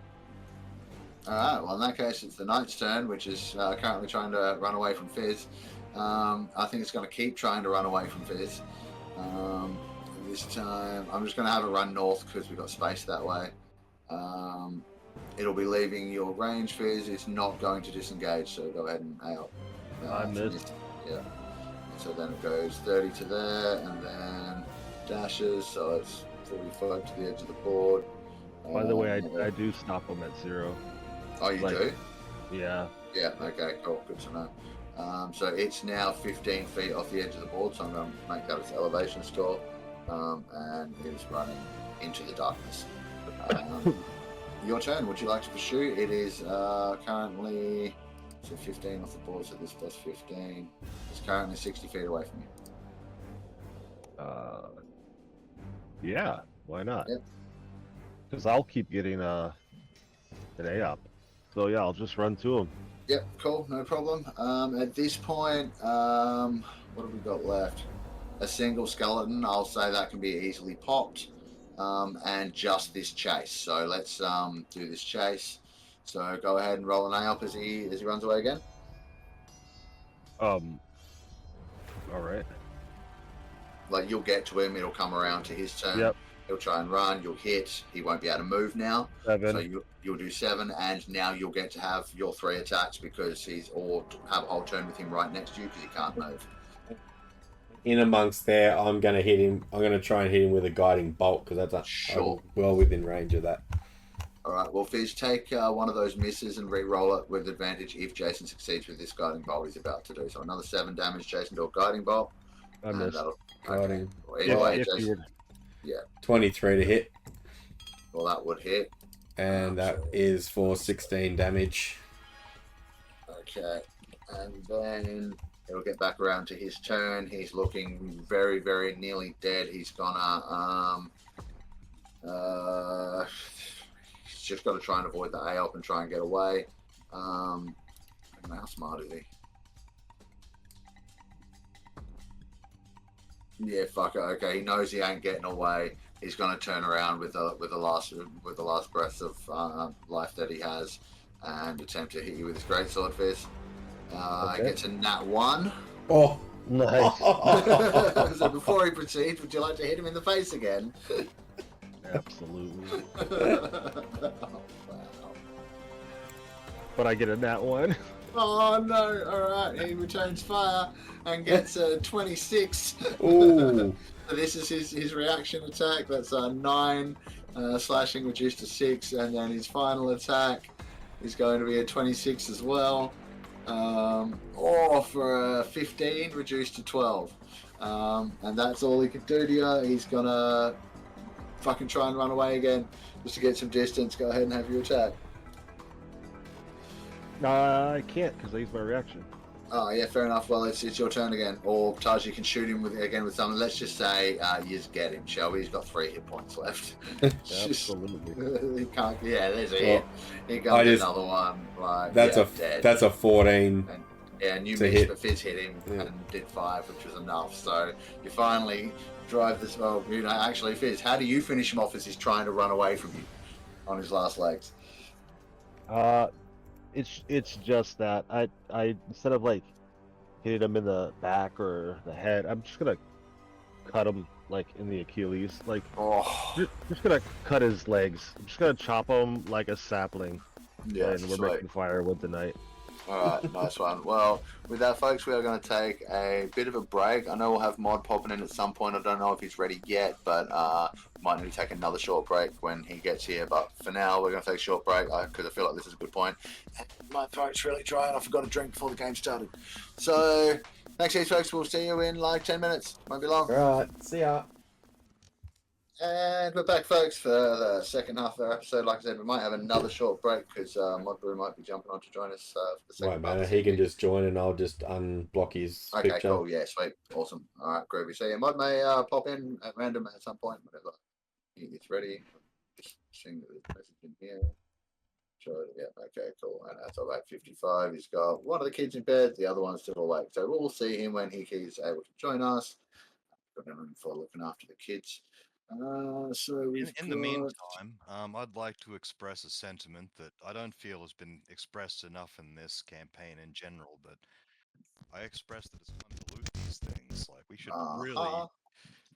[SPEAKER 1] All right. Well, in that case, it's the knight's turn, which is currently trying to run away from Fizz. I think it's going to keep trying to run away from Fizz. This time, I'm just going to have it run north because we've got space that way. It'll be leaving your range, Fizz. It's not going to disengage, so go ahead and out.
[SPEAKER 2] I missed.
[SPEAKER 1] Yeah. So then it goes 30 to there, and then dashes, so it's 45 to the edge of the board.
[SPEAKER 2] By the way, I do stop them at 0.
[SPEAKER 1] Oh, you do?
[SPEAKER 2] Yeah.
[SPEAKER 1] Yeah, okay, cool, good to know. So it's now 15 feet off the edge of the board, so I'm going to make that its elevation score, and it is running into the darkness. Your turn, would you like to pursue? It is currently, so 15 off the board, so this plus 15. It's currently 60 feet away from you.
[SPEAKER 2] Yeah, why not?
[SPEAKER 1] Yep.
[SPEAKER 2] Because I'll keep getting an A up. So yeah, I'll just run to him.
[SPEAKER 1] Yep, cool, no problem. At this point, what have we got left? A single skeleton. I'll say that can be easily popped, and just this chase. So let's do this chase. So go ahead and roll an A up as he runs away again.
[SPEAKER 2] All right.
[SPEAKER 1] Like you'll get to him, it'll come around to his turn.
[SPEAKER 2] Yep.
[SPEAKER 1] He'll try and run. You'll hit. He won't be able to move now.
[SPEAKER 2] 7.
[SPEAKER 1] So you'll do 7, and now you'll get to have your 3 attacks because or have a whole turn with him right next to you because he can't move.
[SPEAKER 3] In amongst there, I'm going to hit him. I'm going to try and hit him with a guiding bolt because that's
[SPEAKER 1] Sure.
[SPEAKER 3] well within range of that.
[SPEAKER 1] All right. Well, Fizz, take one of those misses and re-roll it with advantage if Jason succeeds with this guiding bolt he's about to do. So another 7 damage, Jason, to a guiding bolt.
[SPEAKER 2] I missed.
[SPEAKER 3] Guiding.
[SPEAKER 1] Well, anyway,
[SPEAKER 2] If you
[SPEAKER 1] Jason,
[SPEAKER 2] were-
[SPEAKER 1] yeah.
[SPEAKER 3] 23 to hit.
[SPEAKER 1] Well, that would hit.
[SPEAKER 3] And that is for 16 damage.
[SPEAKER 1] Okay. And then he'll get back around to his turn. He's looking very, very nearly dead. He's gonna he's just got to try and avoid the AOP and try and get away. How smart is he? Yeah, fuck it. Okay, he knows he ain't getting away. He's gonna turn around with the last breath of life that he has, and attempt to hit you with his greatsword fist. Gets a nat 1.
[SPEAKER 3] Oh,
[SPEAKER 2] Nice.
[SPEAKER 1] So before he proceeds, would you like to hit him in the face again?
[SPEAKER 2] Absolutely.
[SPEAKER 1] Wow.
[SPEAKER 2] But I get a nat 1.
[SPEAKER 1] Oh no! Alright, he returns fire and gets a 26.
[SPEAKER 3] Ooh.
[SPEAKER 1] So this is his reaction attack. That's a 9, slashing reduced to 6, and then his final attack is going to be a 26 as well. Or for a 15, reduced to 12. And that's all he can do to you. He's gonna fucking try and run away again just to get some distance. Go ahead and have your attack.
[SPEAKER 2] I can't because I used my reaction.
[SPEAKER 1] Oh yeah, fair enough. Well, it's your turn again. Or Taiji can shoot him with something. Let's just say you just get him, shall we? He's got 3 hit points left.
[SPEAKER 2] Absolutely.
[SPEAKER 1] He can't. Yeah, there's a hit. Here comes another one. Like
[SPEAKER 3] That's a 14.
[SPEAKER 1] And you
[SPEAKER 3] to
[SPEAKER 1] missed,
[SPEAKER 3] hit.
[SPEAKER 1] but Fizz hit him and did 5, which was enough. So you finally drive this. Well, actually, Fizz, how do you finish him off as he's trying to run away from you on his last legs?
[SPEAKER 2] It's just that I instead of like hitting him in the back or the head, I'm just gonna cut him like in the Achilles, like just gonna cut his legs. I'm just gonna chop him like a sapling.
[SPEAKER 1] Yeah,
[SPEAKER 2] and we're making firewood tonight.
[SPEAKER 1] Alright, nice one. Well, with that, folks, we are going to take a bit of a break. I know we'll have Mod popping in at some point. I don't know if he's ready yet, but might need to take another short break when he gets here. But for now, we're going to take a short break because I feel like this is a good point. And my throat's really dry and I forgot to drink before the game started. So, thanks, heaps, folks. We'll see you in like 10 minutes. Won't be long.
[SPEAKER 3] Alright, see ya.
[SPEAKER 1] And we're back, folks, for the second half of our episode. Like I said, we might have another short break because Modbrew might be jumping on to join us for the second
[SPEAKER 3] Right,
[SPEAKER 1] half.
[SPEAKER 3] man. He can just join and I'll just unblock his
[SPEAKER 1] Okay,
[SPEAKER 3] picture.
[SPEAKER 1] cool. Yeah, sweet. Awesome. All right, groovy. So, yeah, Mod may pop in at random at some point, whenever he gets ready. Just seeing the message in here. Sure, yeah, okay, cool. And that's all about 55. He's got one of the kids in bed, the other one's still awake. So we'll see him when he's able to join us. Got him for looking after the kids. So
[SPEAKER 4] in the meantime, I'd like to express a sentiment that I don't feel has been expressed enough in this campaign in general, but I express that it's fun to loot these things. Like, we should really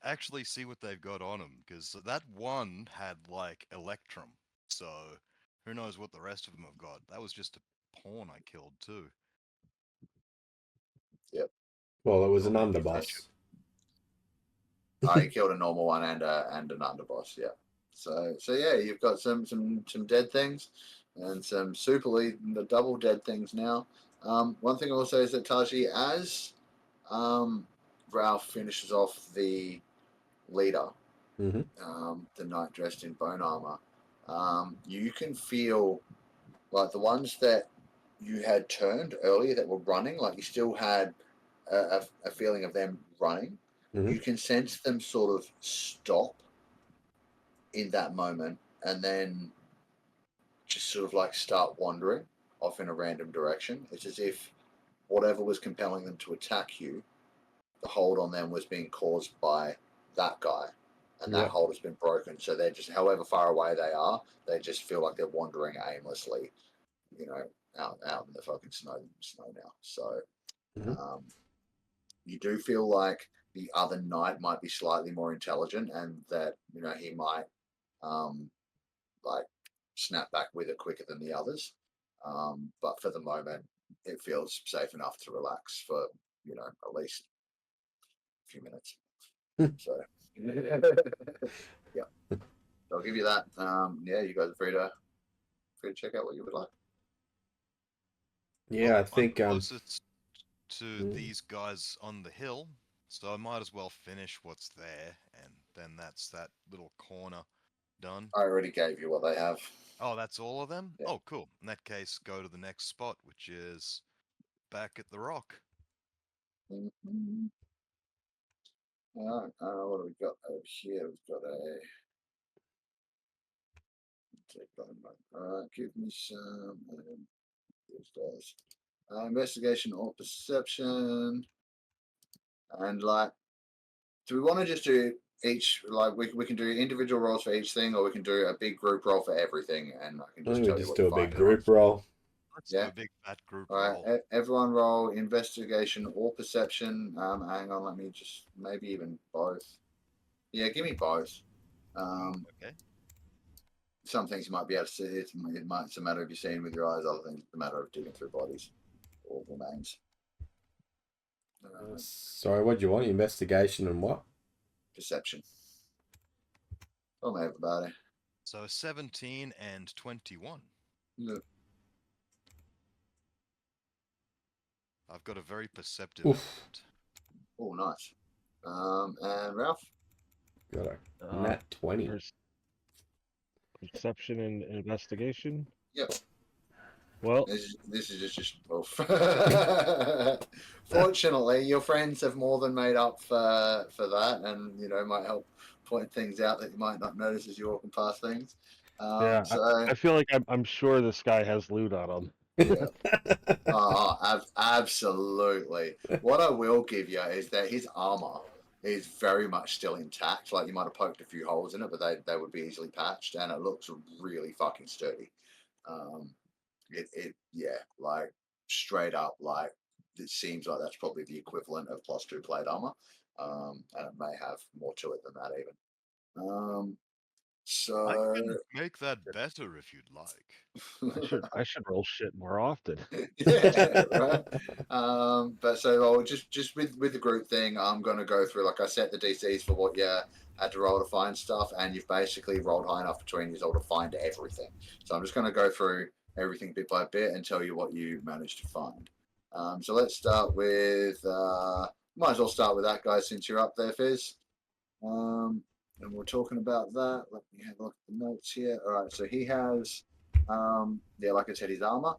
[SPEAKER 4] actually see what they've got on them, because that one had, like, Electrum, so who knows what the rest of them have got. That was just a pawn I killed, too.
[SPEAKER 1] Yep.
[SPEAKER 3] Well, it was an underboss.
[SPEAKER 1] He killed a normal one and an underboss, yeah. So yeah, you've got some dead things and some the double dead things now. One thing also is that Taiji, as Ralph finishes off the leader, the knight dressed in bone armor, you can feel like the ones that you had turned earlier that were running, like you still had a feeling of them running. You can sense them sort of stop in that moment and then just sort of like start wandering off in a random direction. It's as if whatever was compelling them to attack you, the hold on them was being caused by that guy, and that hold has been broken. So they're just, however far away they are, they just feel like they're wandering aimlessly, out in the fucking snow now. So you do feel like the other knight might be slightly more intelligent, and that he might like snap back with it quicker than the others. But for the moment, it feels safe enough to relax for at least a few minutes. So yeah, so I'll give you that. Yeah, you guys are free to check out what you would like.
[SPEAKER 3] Yeah,
[SPEAKER 4] Well,
[SPEAKER 3] I think
[SPEAKER 4] I'm closest to these guys on the hill, so I might as well finish what's there, and then that's that little corner done.
[SPEAKER 1] I already gave you what they have.
[SPEAKER 4] Oh, that's all of them?
[SPEAKER 1] Yeah.
[SPEAKER 4] Oh, cool. In that case, go to the next spot, which is back at the rock.
[SPEAKER 1] Mm-hmm. All right, what do we got over here? We've got a. All right, give me some. These guys. Investigation or perception. And like, do we want to just do each, like, we can do individual rolls for each thing, or we can do a big group roll for everything, and I can
[SPEAKER 3] I
[SPEAKER 1] just
[SPEAKER 3] think
[SPEAKER 1] tell
[SPEAKER 3] we
[SPEAKER 1] you
[SPEAKER 3] just
[SPEAKER 1] what
[SPEAKER 3] do
[SPEAKER 1] you
[SPEAKER 3] a big
[SPEAKER 1] find.
[SPEAKER 3] group roll.
[SPEAKER 4] Let's
[SPEAKER 1] Yeah.
[SPEAKER 4] do a big fat group
[SPEAKER 1] All
[SPEAKER 4] roll.
[SPEAKER 1] right, everyone roll investigation or perception. Hang on, let me just, maybe even both. Yeah, give me both.
[SPEAKER 4] Okay.
[SPEAKER 1] Some things you might be able to see. It's a matter of you seeing with your eyes. Other things, it's a matter of digging through bodies or remains.
[SPEAKER 3] Sorry, what do you want? Investigation and what?
[SPEAKER 1] Perception. Tell me everybody.
[SPEAKER 4] So 17 and 21.
[SPEAKER 1] Look.
[SPEAKER 4] I've got a very perceptive
[SPEAKER 3] Oof.
[SPEAKER 4] element.
[SPEAKER 1] Oh, nice. And Ralph?
[SPEAKER 3] Got a nat 20.
[SPEAKER 2] Perception and investigation.
[SPEAKER 1] Yep.
[SPEAKER 2] Well,
[SPEAKER 1] this is just well, fortunately, your friends have more than made up for that, and might help point things out that you might not notice as you're walking past things.
[SPEAKER 2] yeah,
[SPEAKER 1] So
[SPEAKER 2] I feel like I'm sure this guy has loot on him.
[SPEAKER 1] yeah, absolutely. What I will give you is that his armor is very much still intact. Like, you might have poked a few holes in it, but they would be easily patched, and it looks really fucking sturdy. Yeah, like straight up, like it seems like that's probably the equivalent of +2 plate armor, and it may have more to it than that even.
[SPEAKER 4] I
[SPEAKER 1] So
[SPEAKER 4] can make that better if you'd like.
[SPEAKER 2] I should roll shit more often.
[SPEAKER 1] yeah, right. But so just with the group thing, I'm gonna go through, like I set the DCs for what you had to roll to find stuff, and you've basically rolled high enough between you all to find everything. So I'm just gonna go through everything bit by bit and tell you what you managed to find. So let's start with might as well start with that guy since you're up there, Fizz. And we're talking about that. Let me have a look at the notes here. All right, so he has yeah, like I said, his armor.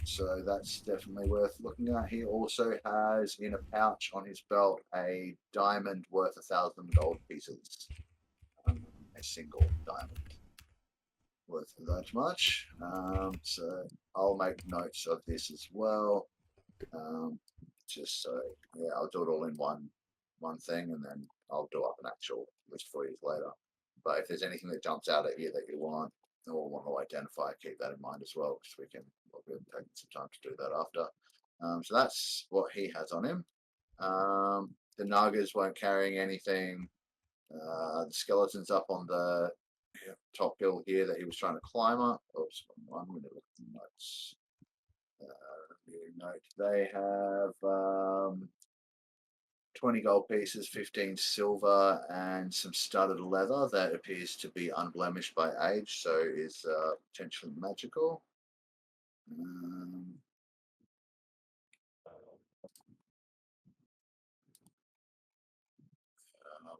[SPEAKER 1] So that's definitely worth looking at. He also has in a pouch on his belt a diamond worth 1,000 gold pieces. A single diamond worth that much. So I'll make notes of this as well. Just so, yeah, I'll do it all in one thing, and then I'll do up an actual list for you later. But if there's anything that jumps out at you that you want or want to identify, keep that in mind as well, because we'll be taking some time to do that after. So that's what he has on him. The Nagas weren't carrying anything. The skeleton's up on the top hill here that he was trying to climb up. Oops, one minute. Look at the notes. Note they have 20 gold pieces, 15 silver, and some studded leather that appears to be unblemished by age, so is potentially magical.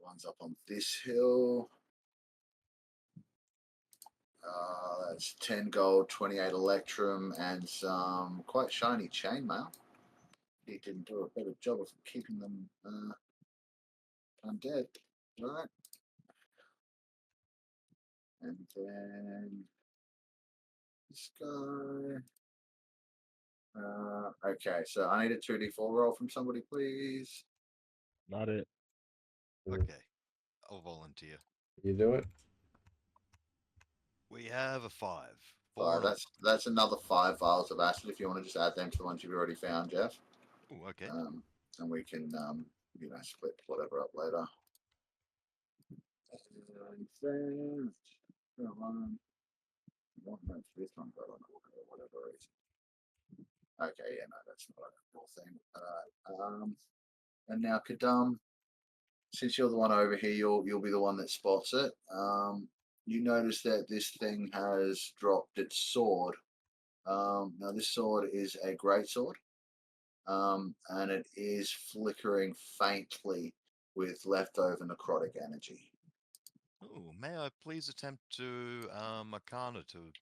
[SPEAKER 1] One's up on this hill. That's 10 gold, 28 electrum, and some quite shiny chainmail. He didn't do a better job of keeping them undead, right? And then this guy. Okay, so I need a 2d4 roll from somebody, please.
[SPEAKER 2] Not it.
[SPEAKER 4] Okay, I'll volunteer.
[SPEAKER 3] You do it?
[SPEAKER 4] We have a 5.
[SPEAKER 1] That's another 5 vials of acid if you want to just add them to the ones you've already found, Jeff.
[SPEAKER 4] Ooh, okay.
[SPEAKER 1] and we can split whatever up later. This one got on whatever reason. Okay, yeah, no, that's not a real thing. Alright. And now Kadam, since you're the one over here, you'll be the one that spots it. You notice that this thing has dropped its sword. Now this sword is a great sword. And it is flickering faintly with leftover necrotic energy.
[SPEAKER 4] Oh, may I please attempt to Arcana to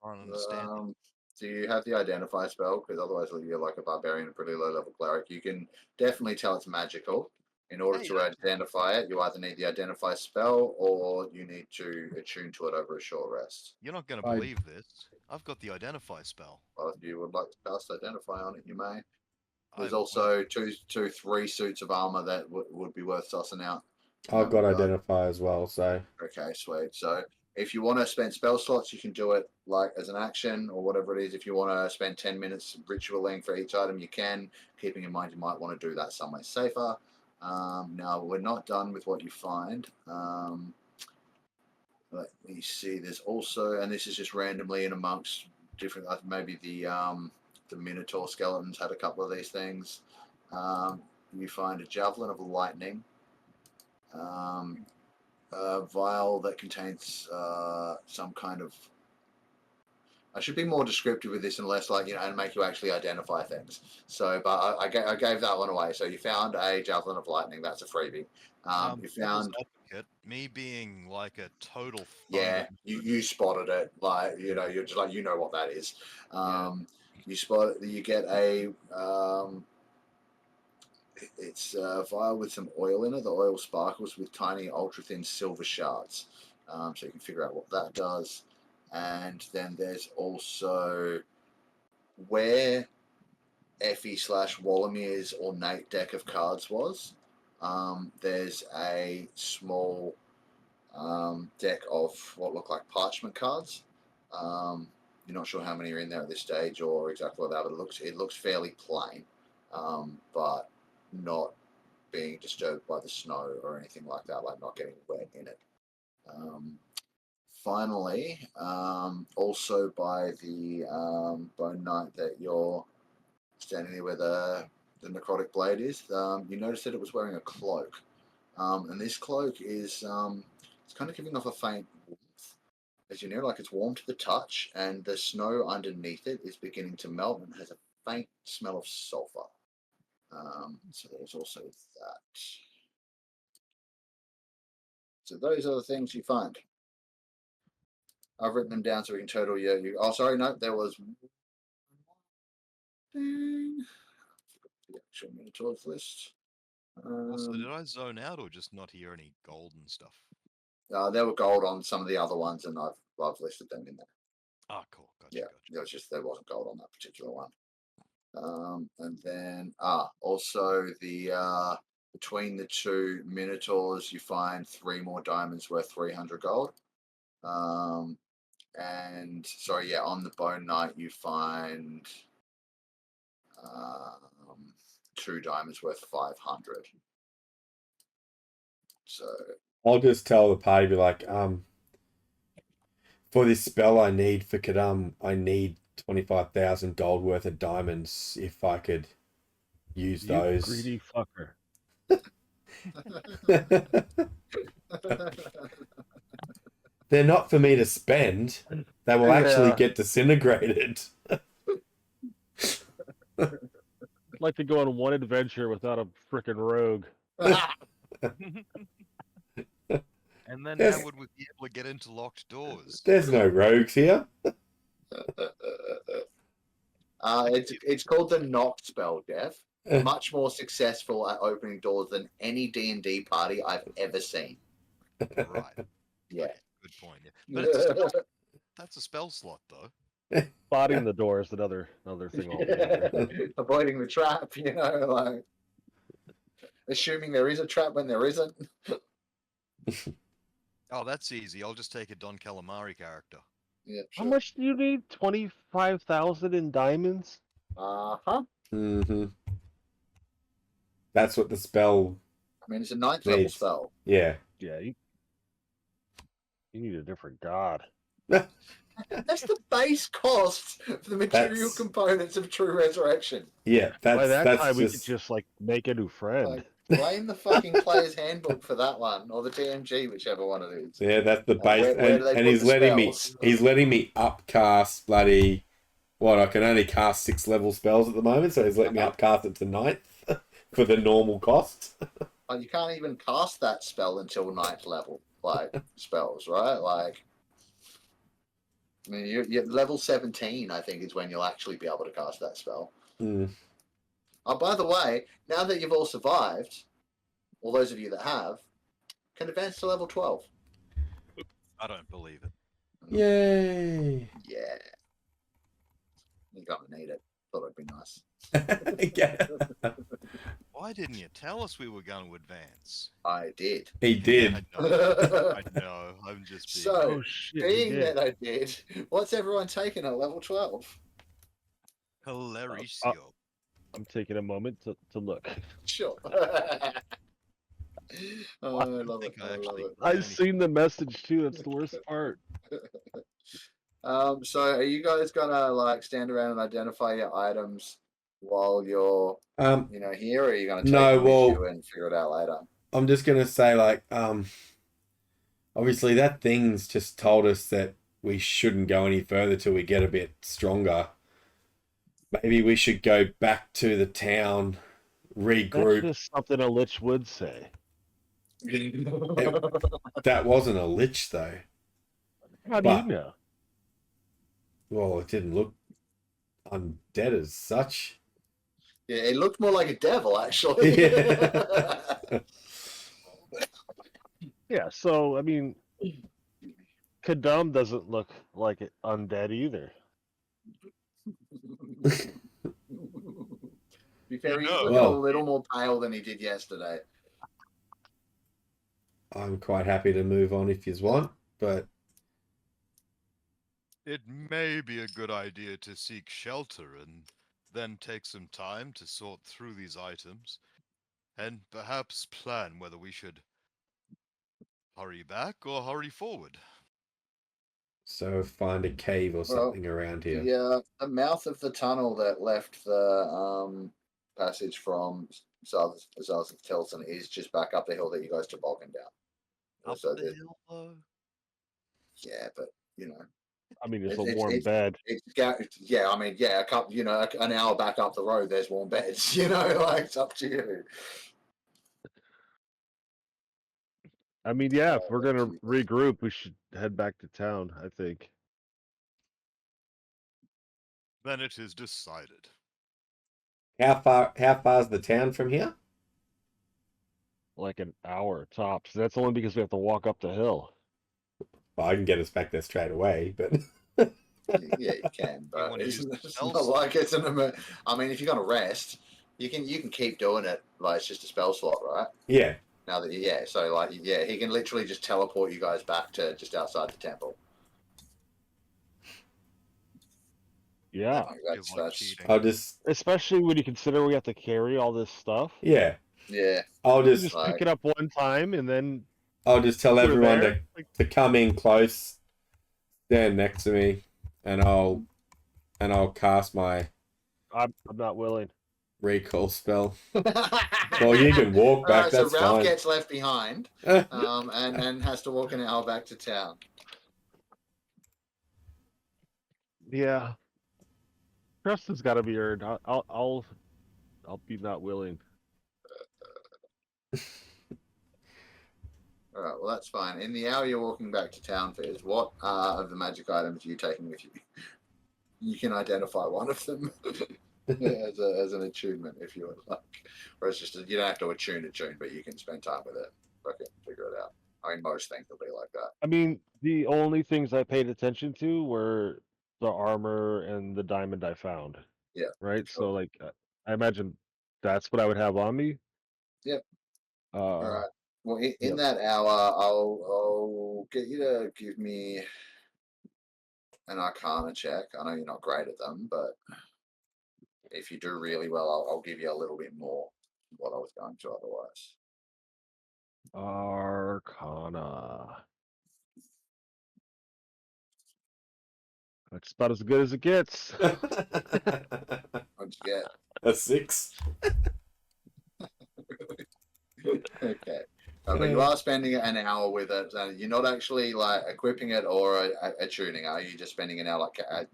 [SPEAKER 4] try and understand?
[SPEAKER 1] Do you have the identify spell? Because otherwise you're like a barbarian, a pretty low level cleric. You can definitely tell it's magical. In order to identify it, you either need the identify spell or you need to attune to it over a short rest.
[SPEAKER 4] You're not going to believe this. I've got the identify spell.
[SPEAKER 1] Well, if you would like to cast identify on it, you may. There's also three suits of armor that would be worth tossing out.
[SPEAKER 3] I've got identify as well, so.
[SPEAKER 1] Okay, sweet. So if you want to spend spell slots, you can do it like as an action or whatever it is. If you want to spend 10 minutes ritualing for each item, you can. Keeping in mind, you might want to do that somewhere safer. Now, we're not done with what you find. Let me see. There's also, and this is just randomly in amongst different, maybe the Minotaur skeletons had a couple of these things. You find a javelin of lightning, a vial that contains some kind of. I should be more descriptive with this and less and make you actually identify things. So, but I gave that one away. So you found a javelin of lightning. That's a freebie. You found.
[SPEAKER 4] Advocate, me being like a total.
[SPEAKER 1] Yeah, you spotted it. You're just like, what that is. You spot it. You get a. It's a vial with some oil in it. The oil sparkles with tiny ultra thin silver shards. So you can figure out what that does. And then there's also where Effie / Wallamir's ornate deck of cards was. There's a small deck of what look like parchment cards. You're not sure how many are in there at this stage or exactly what that, but it looks fairly plain, but not being disturbed by the snow or anything like that, like not getting wet in it. Finally, also by the bone knight that you're standing there where the necrotic blade is, you notice that it was wearing a cloak. And this cloak is it's kind of giving off a faint warmth. As you know, like it's warm to the touch, and the snow underneath it is beginning to melt and has a faint smell of sulfur. So there's also that. So those are the things you find. I've written them down so we can total you. Oh, sorry, no, there was. Dang. The actual Minotaurs list.
[SPEAKER 4] Also, did I zone out or just not hear any gold and stuff?
[SPEAKER 1] There were gold on some of the other ones, and I've listed them in there.
[SPEAKER 4] Ah, cool. Gotcha.
[SPEAKER 1] Yeah, it was just there wasn't gold on that particular one. And then also the between the two Minotaurs, you find 3 more diamonds worth 300 gold. And sorry, yeah, on the Bone Knight you find 2 diamonds worth 500. So
[SPEAKER 3] I'll just tell the party, be like, for this spell I need for Kadam, I need 25,000 gold worth of diamonds if I could use those.
[SPEAKER 2] Greedy fucker.
[SPEAKER 3] They're not for me to spend. They will actually get disintegrated.
[SPEAKER 2] I'd like to go on one adventure without a frickin' rogue.
[SPEAKER 4] And then how would we be able to get into locked doors?
[SPEAKER 3] There's no rogues here.
[SPEAKER 1] It's called the Knock spell, Jeff. Much more successful at opening doors than any D&D party I've ever seen.
[SPEAKER 4] Right.
[SPEAKER 1] Yeah.
[SPEAKER 4] Good point. Yeah. But that's a spell slot, though.
[SPEAKER 2] Spotting the door is another thing altogether.
[SPEAKER 1] Avoiding the trap, like assuming there is a trap when there isn't.
[SPEAKER 4] Oh, that's easy. I'll just take a Don Calamari character.
[SPEAKER 1] Yeah. Sure.
[SPEAKER 2] How much do you need? 25,000 in diamonds?
[SPEAKER 1] Uh-huh.
[SPEAKER 3] Mm-hmm. That's what the spell
[SPEAKER 1] I mean, it's a 9th level
[SPEAKER 3] needs.
[SPEAKER 1] spell.
[SPEAKER 3] Yeah.
[SPEAKER 2] Yeah, you need a different god.
[SPEAKER 1] That's the base cost for the material
[SPEAKER 3] That's-
[SPEAKER 1] components of True Resurrection.
[SPEAKER 3] Yeah,
[SPEAKER 2] By that
[SPEAKER 3] that's
[SPEAKER 2] time, we could
[SPEAKER 3] just
[SPEAKER 2] just like make a new friend.
[SPEAKER 1] Like, blame the fucking player's handbook for that one, or the TMG, whichever one it is.
[SPEAKER 3] yeah, that's the base.
[SPEAKER 1] Where do they
[SPEAKER 3] and
[SPEAKER 1] put
[SPEAKER 3] he's
[SPEAKER 1] the
[SPEAKER 3] letting
[SPEAKER 1] spells?
[SPEAKER 3] he's letting me upcast bloody what I can only cast 6 level spells at the moment, so he's letting me upcast it to 9th for the normal cost.
[SPEAKER 1] Like, you can't even cast that spell until 9th level, like spells, right? Like, I mean, you're level 17, I think, is when you'll actually be able to cast that spell.
[SPEAKER 3] Mm.
[SPEAKER 1] Oh, by the way, now that you've all survived, all those of you that have, can advance to level 12.
[SPEAKER 4] I don't believe it.
[SPEAKER 3] Yay!
[SPEAKER 1] Yeah. You're going to need it. Thought it'd be nice.
[SPEAKER 3] Yeah.
[SPEAKER 4] Why didn't you tell us we were going to advance?
[SPEAKER 1] I did.
[SPEAKER 3] He did.
[SPEAKER 4] I know. I know. I'm just being.
[SPEAKER 1] So,
[SPEAKER 2] Oh shit!
[SPEAKER 1] being that I did, what's everyone taking at level 12?
[SPEAKER 4] Hilaricio.
[SPEAKER 2] I'm taking a moment to look.
[SPEAKER 1] Sure. Oh, I love it.
[SPEAKER 4] think I
[SPEAKER 1] I love
[SPEAKER 4] actually-
[SPEAKER 1] it.
[SPEAKER 2] I've seen the message too. That's the worst part.
[SPEAKER 1] So are you guys gonna like stand around and identify your items while you're here, or are you gonna take
[SPEAKER 3] No,
[SPEAKER 1] them with
[SPEAKER 3] well-
[SPEAKER 1] you and figure it out later?
[SPEAKER 3] I'm just gonna say, like, obviously that thing's just told us that we shouldn't go any further till we get a bit stronger. Maybe we should go back to the town,
[SPEAKER 2] That's
[SPEAKER 3] regroup.
[SPEAKER 2] just something a lich would say.
[SPEAKER 3] That wasn't a lich, though.
[SPEAKER 2] How do you
[SPEAKER 3] But-
[SPEAKER 2] know?
[SPEAKER 3] Well, it didn't look undead as such.
[SPEAKER 1] Yeah, it looked more like a devil, actually.
[SPEAKER 3] Yeah.
[SPEAKER 2] Yeah. So I mean, Kadum doesn't look like it undead either.
[SPEAKER 1] To be fair, he's
[SPEAKER 4] No.
[SPEAKER 1] looking
[SPEAKER 3] Well-
[SPEAKER 1] a little more pale than he did yesterday.
[SPEAKER 3] I'm quite happy to move on if you want, but
[SPEAKER 4] It may be a good idea to seek shelter and then take some time to sort through these items and perhaps plan whether we should hurry back or hurry forward.
[SPEAKER 3] so find a cave or something around here.
[SPEAKER 1] The mouth of the tunnel that left the passage from Zaz of Telson is just back up the hill that you guys took Balkan down.
[SPEAKER 4] Up
[SPEAKER 1] So
[SPEAKER 4] the hill, though?
[SPEAKER 1] yeah, but you know,
[SPEAKER 2] I mean, it's
[SPEAKER 1] It's-
[SPEAKER 2] a warm
[SPEAKER 1] it's-
[SPEAKER 2] bed.
[SPEAKER 1] yeah. I mean, yeah, a couple, an hour back up the road, there's warm beds. Like it's up to you.
[SPEAKER 2] I mean, yeah, if we're gonna
[SPEAKER 1] Jesus.
[SPEAKER 2] regroup, we should head back to town. I think.
[SPEAKER 4] Then it is decided.
[SPEAKER 3] How far's the town from here?
[SPEAKER 2] Like an hour tops. That's only because we have to walk up the hill.
[SPEAKER 3] Well, I can get us back there straight away, but
[SPEAKER 1] Yeah, you can, but
[SPEAKER 4] wanna
[SPEAKER 1] it's,
[SPEAKER 4] use
[SPEAKER 1] it's
[SPEAKER 4] spell
[SPEAKER 1] not
[SPEAKER 4] slot?
[SPEAKER 1] like it's an. I mean, if you're gonna rest, you can keep doing it. Like it's just a spell slot, right?
[SPEAKER 3] yeah.
[SPEAKER 1] Now that so like he can literally just teleport you guys back to just outside the temple.
[SPEAKER 2] Yeah,
[SPEAKER 1] Like,
[SPEAKER 4] Feels like
[SPEAKER 1] that's
[SPEAKER 4] cheating.
[SPEAKER 3] I'll just
[SPEAKER 2] especially when you consider we have to carry all this stuff.
[SPEAKER 3] yeah.
[SPEAKER 1] yeah.
[SPEAKER 3] I'll
[SPEAKER 2] You
[SPEAKER 3] just
[SPEAKER 2] just
[SPEAKER 1] like-
[SPEAKER 2] pick it up one time and then
[SPEAKER 3] I'll just tell
[SPEAKER 2] we're
[SPEAKER 3] everyone
[SPEAKER 2] there.
[SPEAKER 3] to come in close, stand next to me, and I'll cast my
[SPEAKER 2] I'm not willing.
[SPEAKER 3] recall spell. Well, you can walk back.
[SPEAKER 1] Alright, so
[SPEAKER 3] That's
[SPEAKER 1] Ralph
[SPEAKER 3] fine.
[SPEAKER 1] gets left behind, and has to walk an hour back to town.
[SPEAKER 2] Yeah, trust has got to be earned. I'll be not willing.
[SPEAKER 1] All right, well that's fine. In the hour you're walking back to town, Fizz, what of the magic items are you taking with you? You can identify one of them as an attunement if you would like, or it's just you don't have to attune, but you can spend time with it. Okay, figure it out. I mean, most things will be like that.
[SPEAKER 2] I mean, the only things I paid attention to were the armor and the diamond I found.
[SPEAKER 1] Yeah,
[SPEAKER 2] Right.
[SPEAKER 1] sure.
[SPEAKER 2] So like, I imagine that's what I would have on me.
[SPEAKER 1] Yep.
[SPEAKER 2] All
[SPEAKER 1] All right. Well, in
[SPEAKER 2] yep.
[SPEAKER 1] that hour, I'll get you to give me an Arcana check. I know you're not great at them, but if you do really well, I'll give you a little bit more. what I was going to otherwise.
[SPEAKER 2] Arcana. That's about as good as it gets.
[SPEAKER 1] What'd you get?
[SPEAKER 3] A 6.
[SPEAKER 1] Okay. But you are spending an hour with it, and you're not actually like equipping it or tuning. Are you just spending an hour like as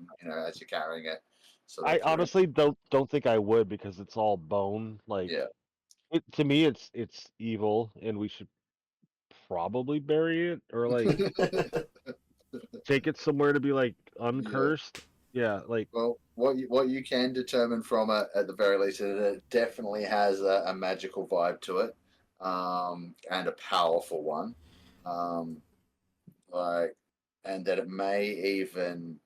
[SPEAKER 1] you're carrying it? Sort
[SPEAKER 2] I
[SPEAKER 1] of through?
[SPEAKER 2] honestly don't think I would because it's all bone. Like
[SPEAKER 1] Yeah.
[SPEAKER 2] to me, it's evil, and we should probably bury it or like take it somewhere to be like
[SPEAKER 1] Yeah.
[SPEAKER 2] uncursed. Yeah, like
[SPEAKER 1] Well, what you can determine from it at the very least is that it definitely has a magical vibe to it, and a powerful one, um, like, and that it may even,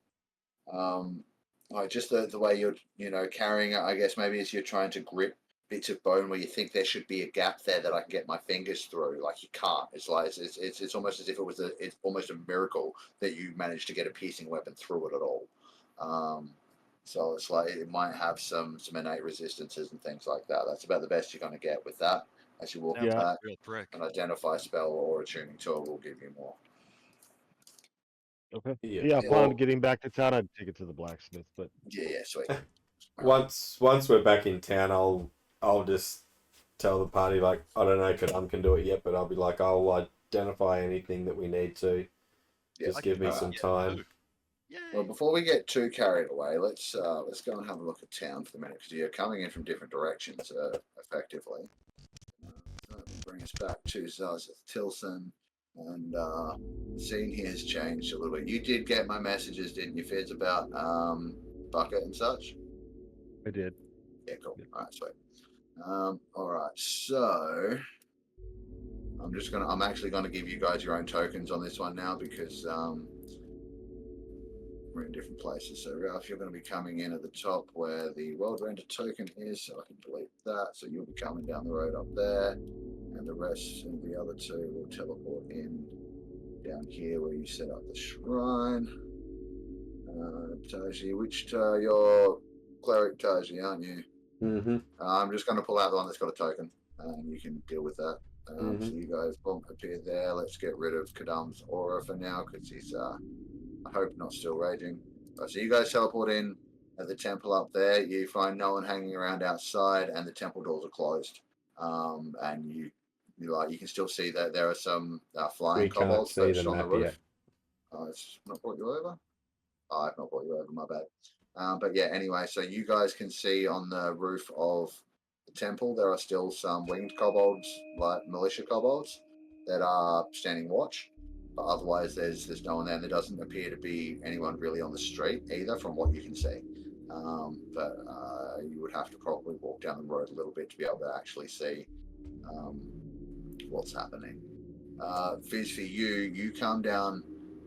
[SPEAKER 1] like just the way you're carrying it. I guess maybe as you're trying to grip bits of bone where you think there should be a gap there that I can get my fingers through, like you can't. It's like it's almost as if it's almost a miracle that you managed to get a piercing weapon through it at all. Um, so it's like it might have some innate resistances and things like that. That's about the best you're going to get with that. As you walk
[SPEAKER 4] Sounds
[SPEAKER 1] into
[SPEAKER 2] yeah.
[SPEAKER 4] like
[SPEAKER 1] that,
[SPEAKER 4] a real trick.
[SPEAKER 1] an identify spell or a tuning tool will give you more.
[SPEAKER 2] Okay.
[SPEAKER 3] Yeah.
[SPEAKER 2] Yeah,
[SPEAKER 1] Yeah.
[SPEAKER 2] plan on
[SPEAKER 3] Well,
[SPEAKER 2] getting back to town. I'd take it to the blacksmith, but
[SPEAKER 1] Yeah, sweet.
[SPEAKER 3] once we're back in town, I'll just tell the party like I don't know Kadam can do it yet, but I'll be like I'll identify anything that we need to.
[SPEAKER 1] Yeah.
[SPEAKER 3] Just
[SPEAKER 4] I
[SPEAKER 3] give
[SPEAKER 4] can
[SPEAKER 3] me
[SPEAKER 4] do it
[SPEAKER 3] some
[SPEAKER 4] yet
[SPEAKER 3] time.
[SPEAKER 4] too. Yay!
[SPEAKER 1] Well, before we get too carried away, let's go and have a look at town for the minute because you're coming in from different directions, effectively. Bring us back to Zarzeth Tilson, and the scene here has changed a little bit. You did get my messages, didn't you, Fizz, about Bucket and such?
[SPEAKER 2] I did.
[SPEAKER 1] Yeah, cool.
[SPEAKER 2] Yeah.
[SPEAKER 1] All right, sweet. All right, so I'm actually gonna give you guys your own tokens on this one now because we're in different places. So Ralph, you're going to be coming in at the top where the Worldrender token is, so I can delete that. So you'll be coming down the road up there, and the rest of the other two will teleport in down here where you set up the shrine. Taiji, you're cleric Taiji, aren't you?
[SPEAKER 3] Mm-hmm.
[SPEAKER 1] I'm just going to pull out the one that's got a token, and you can deal with that.
[SPEAKER 3] Mm-hmm.
[SPEAKER 1] So you guys boom, appear there. Let's get rid of Kadam's aura for now because he's I hope not still raging. So you guys teleport in at the temple up there. You find no one hanging around outside, and the temple doors are closed. And you can still see that there are some flying
[SPEAKER 3] We can't
[SPEAKER 1] kobolds
[SPEAKER 3] see
[SPEAKER 1] perched
[SPEAKER 3] the
[SPEAKER 1] on the
[SPEAKER 3] map
[SPEAKER 1] roof.
[SPEAKER 3] yet.
[SPEAKER 1] It's not brought you over. Oh, I've not brought you over. My bad. But yeah, anyway, so you guys can see on the roof of the temple there are still some winged kobolds, like militia kobolds, that are standing watch. But otherwise, there's no one there. And there doesn't appear to be anyone really on the street either, from what you can see. But you would have to probably walk down the road a little bit to be able to actually see what's happening. Fizz, for you come down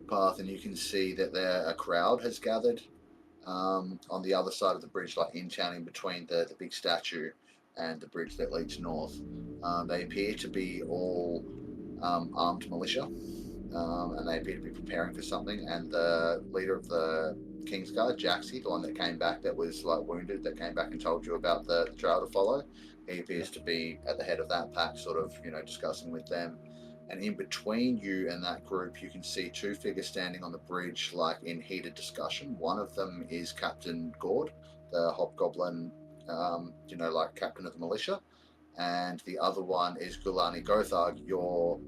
[SPEAKER 1] path and you can see that a crowd has gathered on the other side of the bridge, like in town, in between the big statue and the bridge that leads north. They appear to be all armed militia, and they appear to be preparing for something. And the leader of the King's Guard, Jaxie, the one that came back that was like wounded, that came back and told you about the trail to follow, he appears to be at the head of that pack, sort of, discussing with them. And in between you and that group, you can see two figures standing on the bridge, like in heated discussion. One of them is Captain Gord, the hobgoblin, like captain of the militia, and the other one is Gulani Gotharg, your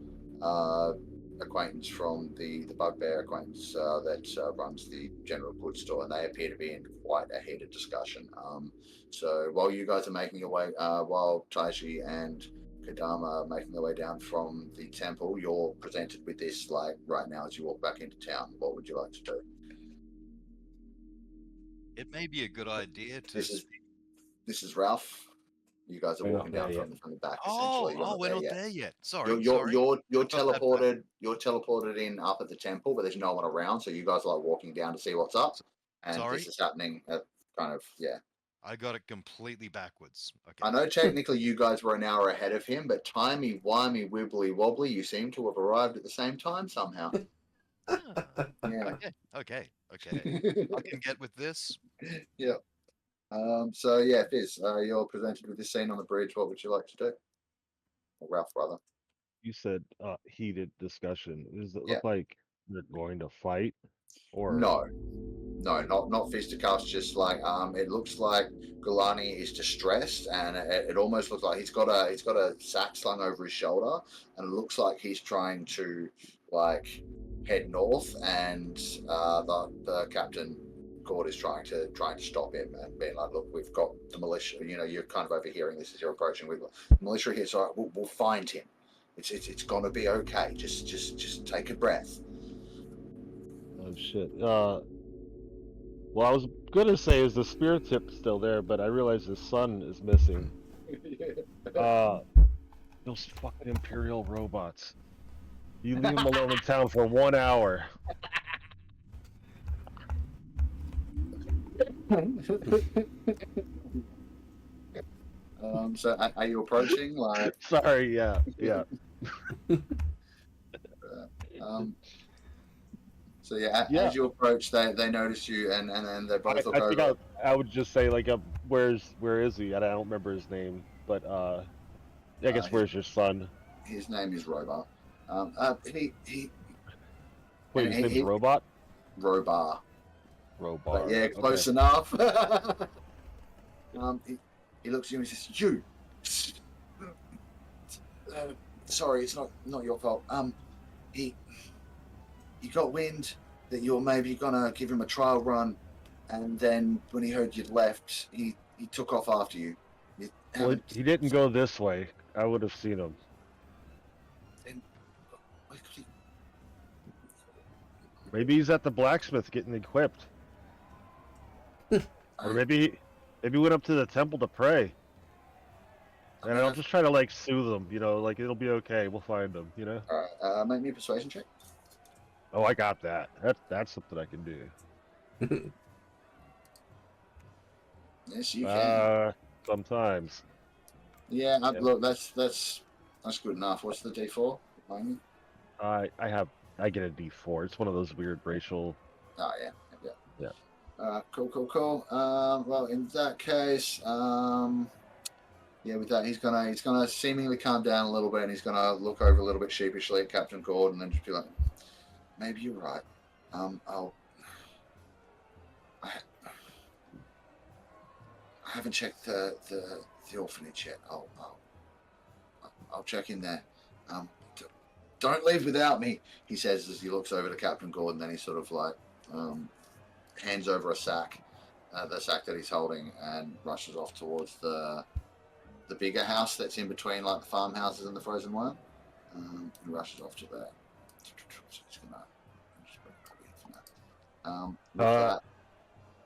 [SPEAKER 1] acquaintance from the bugbear acquaintance that runs the general goods store, and they appear to be in quite a heated discussion. So while you guys are making your way, while Taiji and Kadama are making their way down from the temple, you're presented with this, like, right now as you walk back into town. What would you like to do?
[SPEAKER 4] It may be a good idea to.
[SPEAKER 1] This is Ralph. You guys are
[SPEAKER 3] We're not
[SPEAKER 1] walking
[SPEAKER 3] there
[SPEAKER 1] down
[SPEAKER 3] yet.
[SPEAKER 1] from the back,
[SPEAKER 4] Oh,
[SPEAKER 1] essentially. You're
[SPEAKER 4] we're
[SPEAKER 1] not
[SPEAKER 4] not
[SPEAKER 1] there
[SPEAKER 4] there yet.
[SPEAKER 1] yet.
[SPEAKER 4] Sorry,
[SPEAKER 1] You're
[SPEAKER 4] Got that back.
[SPEAKER 1] teleported. You're teleported in up at the temple, but there's no one around. So you guys are like walking down to see what's up, and
[SPEAKER 4] Sorry,
[SPEAKER 1] this is happening at kind of
[SPEAKER 4] I got it completely backwards.
[SPEAKER 1] I
[SPEAKER 4] Okay.
[SPEAKER 1] know technically you guys were an hour ahead of him, but timey wimey wibbly wobbly, you seem to have arrived at the same time somehow.
[SPEAKER 4] Ah,
[SPEAKER 1] Yeah.
[SPEAKER 4] okay. I can get with this.
[SPEAKER 1] Yeah. So yeah, Fizz, you're presented with this scene on the bridge. What would you like to do? Or Ralph, rather.
[SPEAKER 2] You said heated discussion. Does it
[SPEAKER 1] Yeah.
[SPEAKER 2] look like they're going to fight? Or
[SPEAKER 1] No, not fisticuffs. Just like it looks like Galani is distressed, and it almost looks like he's got a sack slung over his shoulder, and it looks like he's trying to like head north, and the captain Gord is trying to stop him and being like, look, we've got the militia. You know, you're kind of overhearing this as you're approaching. We've got the militia here, so we'll find him. It's gonna be okay. Just take a breath.
[SPEAKER 2] oh shit. Well, I was gonna say is the spear tip still there, but I realize the sun is missing. Those fucking Imperial robots. You leave them alone in town for 1 hour.
[SPEAKER 1] So are you approaching? Like,
[SPEAKER 2] Sorry, yeah.
[SPEAKER 1] so yeah,
[SPEAKER 2] Yeah.
[SPEAKER 1] as you approach, they notice you, and then they both look
[SPEAKER 2] I think
[SPEAKER 1] over.
[SPEAKER 2] I would just say like, where is he? I don't remember his name, but I guess where's your son?
[SPEAKER 1] His name is Robar. He
[SPEAKER 2] Wait, his name's Robot?
[SPEAKER 1] Robar.
[SPEAKER 2] Robar.
[SPEAKER 1] But yeah, close enough. He looks at you and he says, "You." Sorry, it's not your fault. He got wind that you're maybe gonna give him a trial run, and then when he heard you'd left, he took off after you.
[SPEAKER 2] Well, he didn't go this way. I would have seen him. Maybe he's at the blacksmith getting equipped. Or maybe he went up to the temple to pray. And I'll just try to like soothe him, you know, like it'll be okay. We'll find him, you know.
[SPEAKER 1] All right, make me a persuasion check.
[SPEAKER 2] Oh, I got that. That's something I can do.
[SPEAKER 1] Yes, you can.
[SPEAKER 2] Sometimes.
[SPEAKER 1] Yeah, look, that's good enough. What's the D4?
[SPEAKER 2] I get a D4. It's one of those weird racial.
[SPEAKER 1] Oh yeah. Cool. Well, in that case, yeah, with that, he's gonna seemingly calm down a little bit, and he's gonna look over a little bit sheepishly at Captain Gord, and then just be like, "Maybe you're right. I haven't checked the orphanage yet. I'll check in there. Don't leave without me," he says as he looks over to Captain Gord, and then he sort of like hands over a sack, the sack that he's holding, and rushes off towards the bigger house that's in between like the farmhouses and the frozen one. He rushes off to there.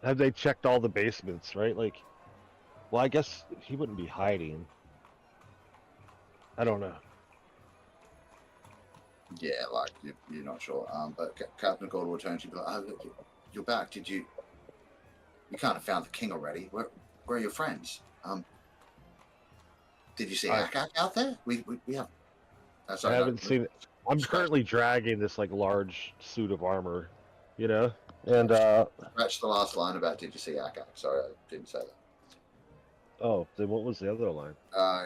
[SPEAKER 2] Have they checked all the basements, right? Like, well, I guess he wouldn't be hiding. I don't know.
[SPEAKER 1] Yeah, like you're not sure. But Captain Gord will turn to you, like, "Oh, you're back. Did you? You can't have found the king already. Where are your friends? Did you see Akak out there? We have."
[SPEAKER 2] I haven't seen it. I'm currently dragging this like large suit of armor, you know, and
[SPEAKER 1] Scratch the last line about "Did you see Akak?" Sorry, I didn't say that.
[SPEAKER 2] Oh, then what was the other line?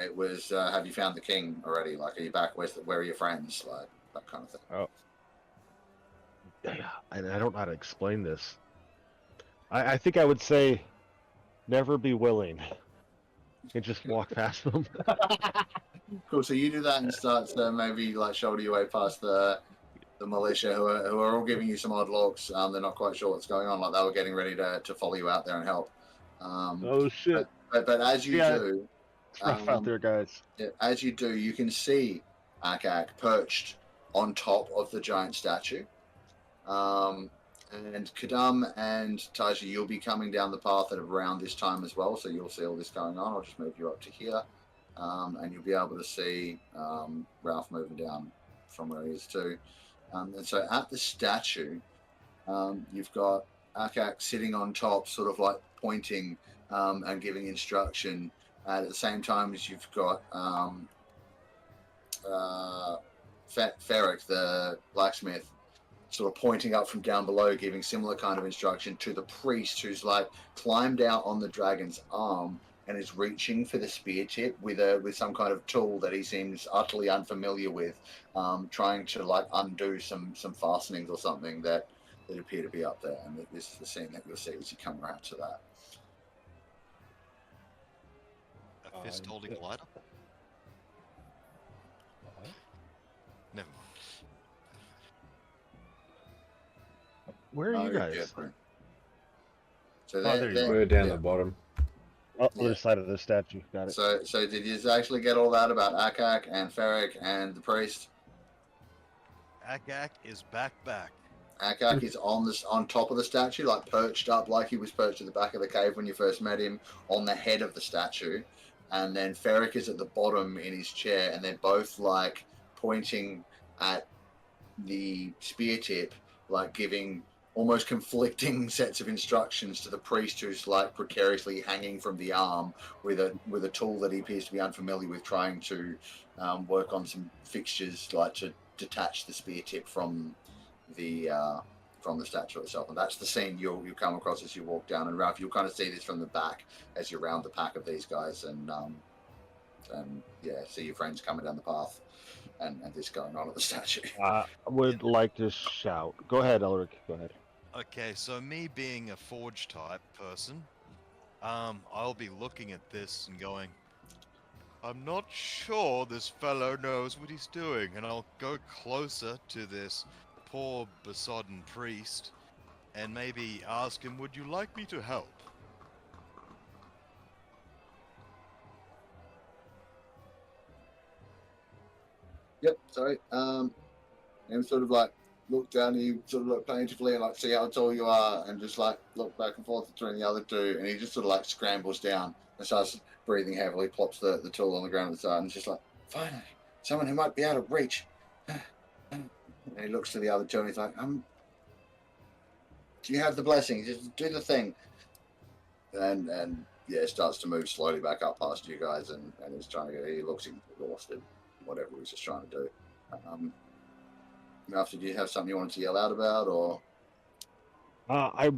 [SPEAKER 1] It was, "Have you found the king already? Like, are you back? Where are your friends? Like that kind of thing."
[SPEAKER 2] Oh, and I don't know how to explain this. I think I would say, never be willing, and just walk past them.
[SPEAKER 1] Cool. So you do that and start to maybe like shoulder your way past the militia who are all giving you some odd looks. They're not quite sure what's going on. Like they were getting ready to follow you out there and help.
[SPEAKER 2] Oh shit!
[SPEAKER 1] But as you do,
[SPEAKER 2] it's rough out there, guys.
[SPEAKER 1] As you do, you can see Akak perched on top of the giant statue. And Kadam and Taiji, you'll be coming down the path at around this time as well, so you'll see all this going on. I'll just move you up to here, and you'll be able to see Ralph moving down from where he is too. And so at the statue, you've got Akak sitting on top, sort of like pointing and giving instruction. At the same time as you've got Ferric, the blacksmith, sort of pointing up from down below, giving similar kind of instruction to the priest, who's like climbed out on the dragon's arm and is reaching for the spear tip with some kind of tool that he seems utterly unfamiliar with, trying to like undo some fastenings or something that appear to be up there. And this is the scene that you'll see as you come around to that.
[SPEAKER 4] A fist holding lighter? Never mind.
[SPEAKER 2] Where are you guys?
[SPEAKER 1] Jeffrey. So
[SPEAKER 2] there you are.
[SPEAKER 3] We're down the bottom.
[SPEAKER 2] Other side of the statue. Got it.
[SPEAKER 1] So did you actually get all that about Akak and Ferric and the priest?
[SPEAKER 4] Akak is back.
[SPEAKER 1] Akak is on top of the statue, like perched up, like he was perched at the back of the cave when you first met him, on the head of the statue. And then Ferric is at the bottom in his chair, and they're both like pointing at the spear tip, like giving almost conflicting sets of instructions to the priest, who's like precariously hanging from the arm with a tool that he appears to be unfamiliar with, trying to work on some fixtures, like to detach the spear tip from the statue itself. And that's the scene you'll come across as you walk down. And Ralph, you'll kind of see this from the back as you're around the pack of these guys, and see your friends coming down the path, and this going on at the statue.
[SPEAKER 2] I would like to shout. Go ahead, Elric. Go ahead.
[SPEAKER 4] Okay, so me being a forge type person, I'll be looking at this and going, I'm not sure this fellow knows what he's doing, and I'll go closer to this poor besodden priest and maybe ask him, would you like me to help?
[SPEAKER 1] Yep, sorry. And sort of like look down, you sort of look plaintively and like see how tall you are, and just like look back and forth between the other two, and he just sort of like scrambles down and starts breathing heavily, plops the tool on the ground at the side, and just like, finally, someone who might be out of reach. And he looks to the other two and he's like, do you have the blessing? Just do the thing. And yeah, starts to move slowly back up past you guys, and he's trying to he looks exhausted, whatever he was just trying to do. After, do you have something you wanted to yell out about, or?
[SPEAKER 2] I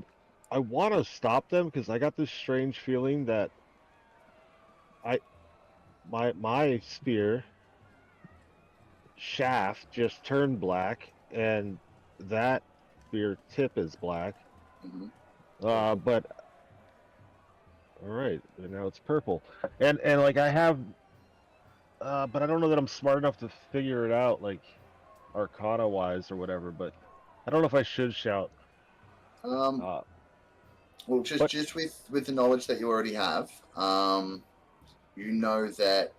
[SPEAKER 2] want to stop them because I got this strange feeling that my spear shaft just turned black, and that spear tip is black.
[SPEAKER 1] Mm-hmm.
[SPEAKER 2] But all right, and now it's purple, and like I have, but I don't know that I'm smart enough to figure it out, like Arcana wise or whatever. But I don't know if I should shout.
[SPEAKER 1] Well, just with the knowledge that you already have, you know that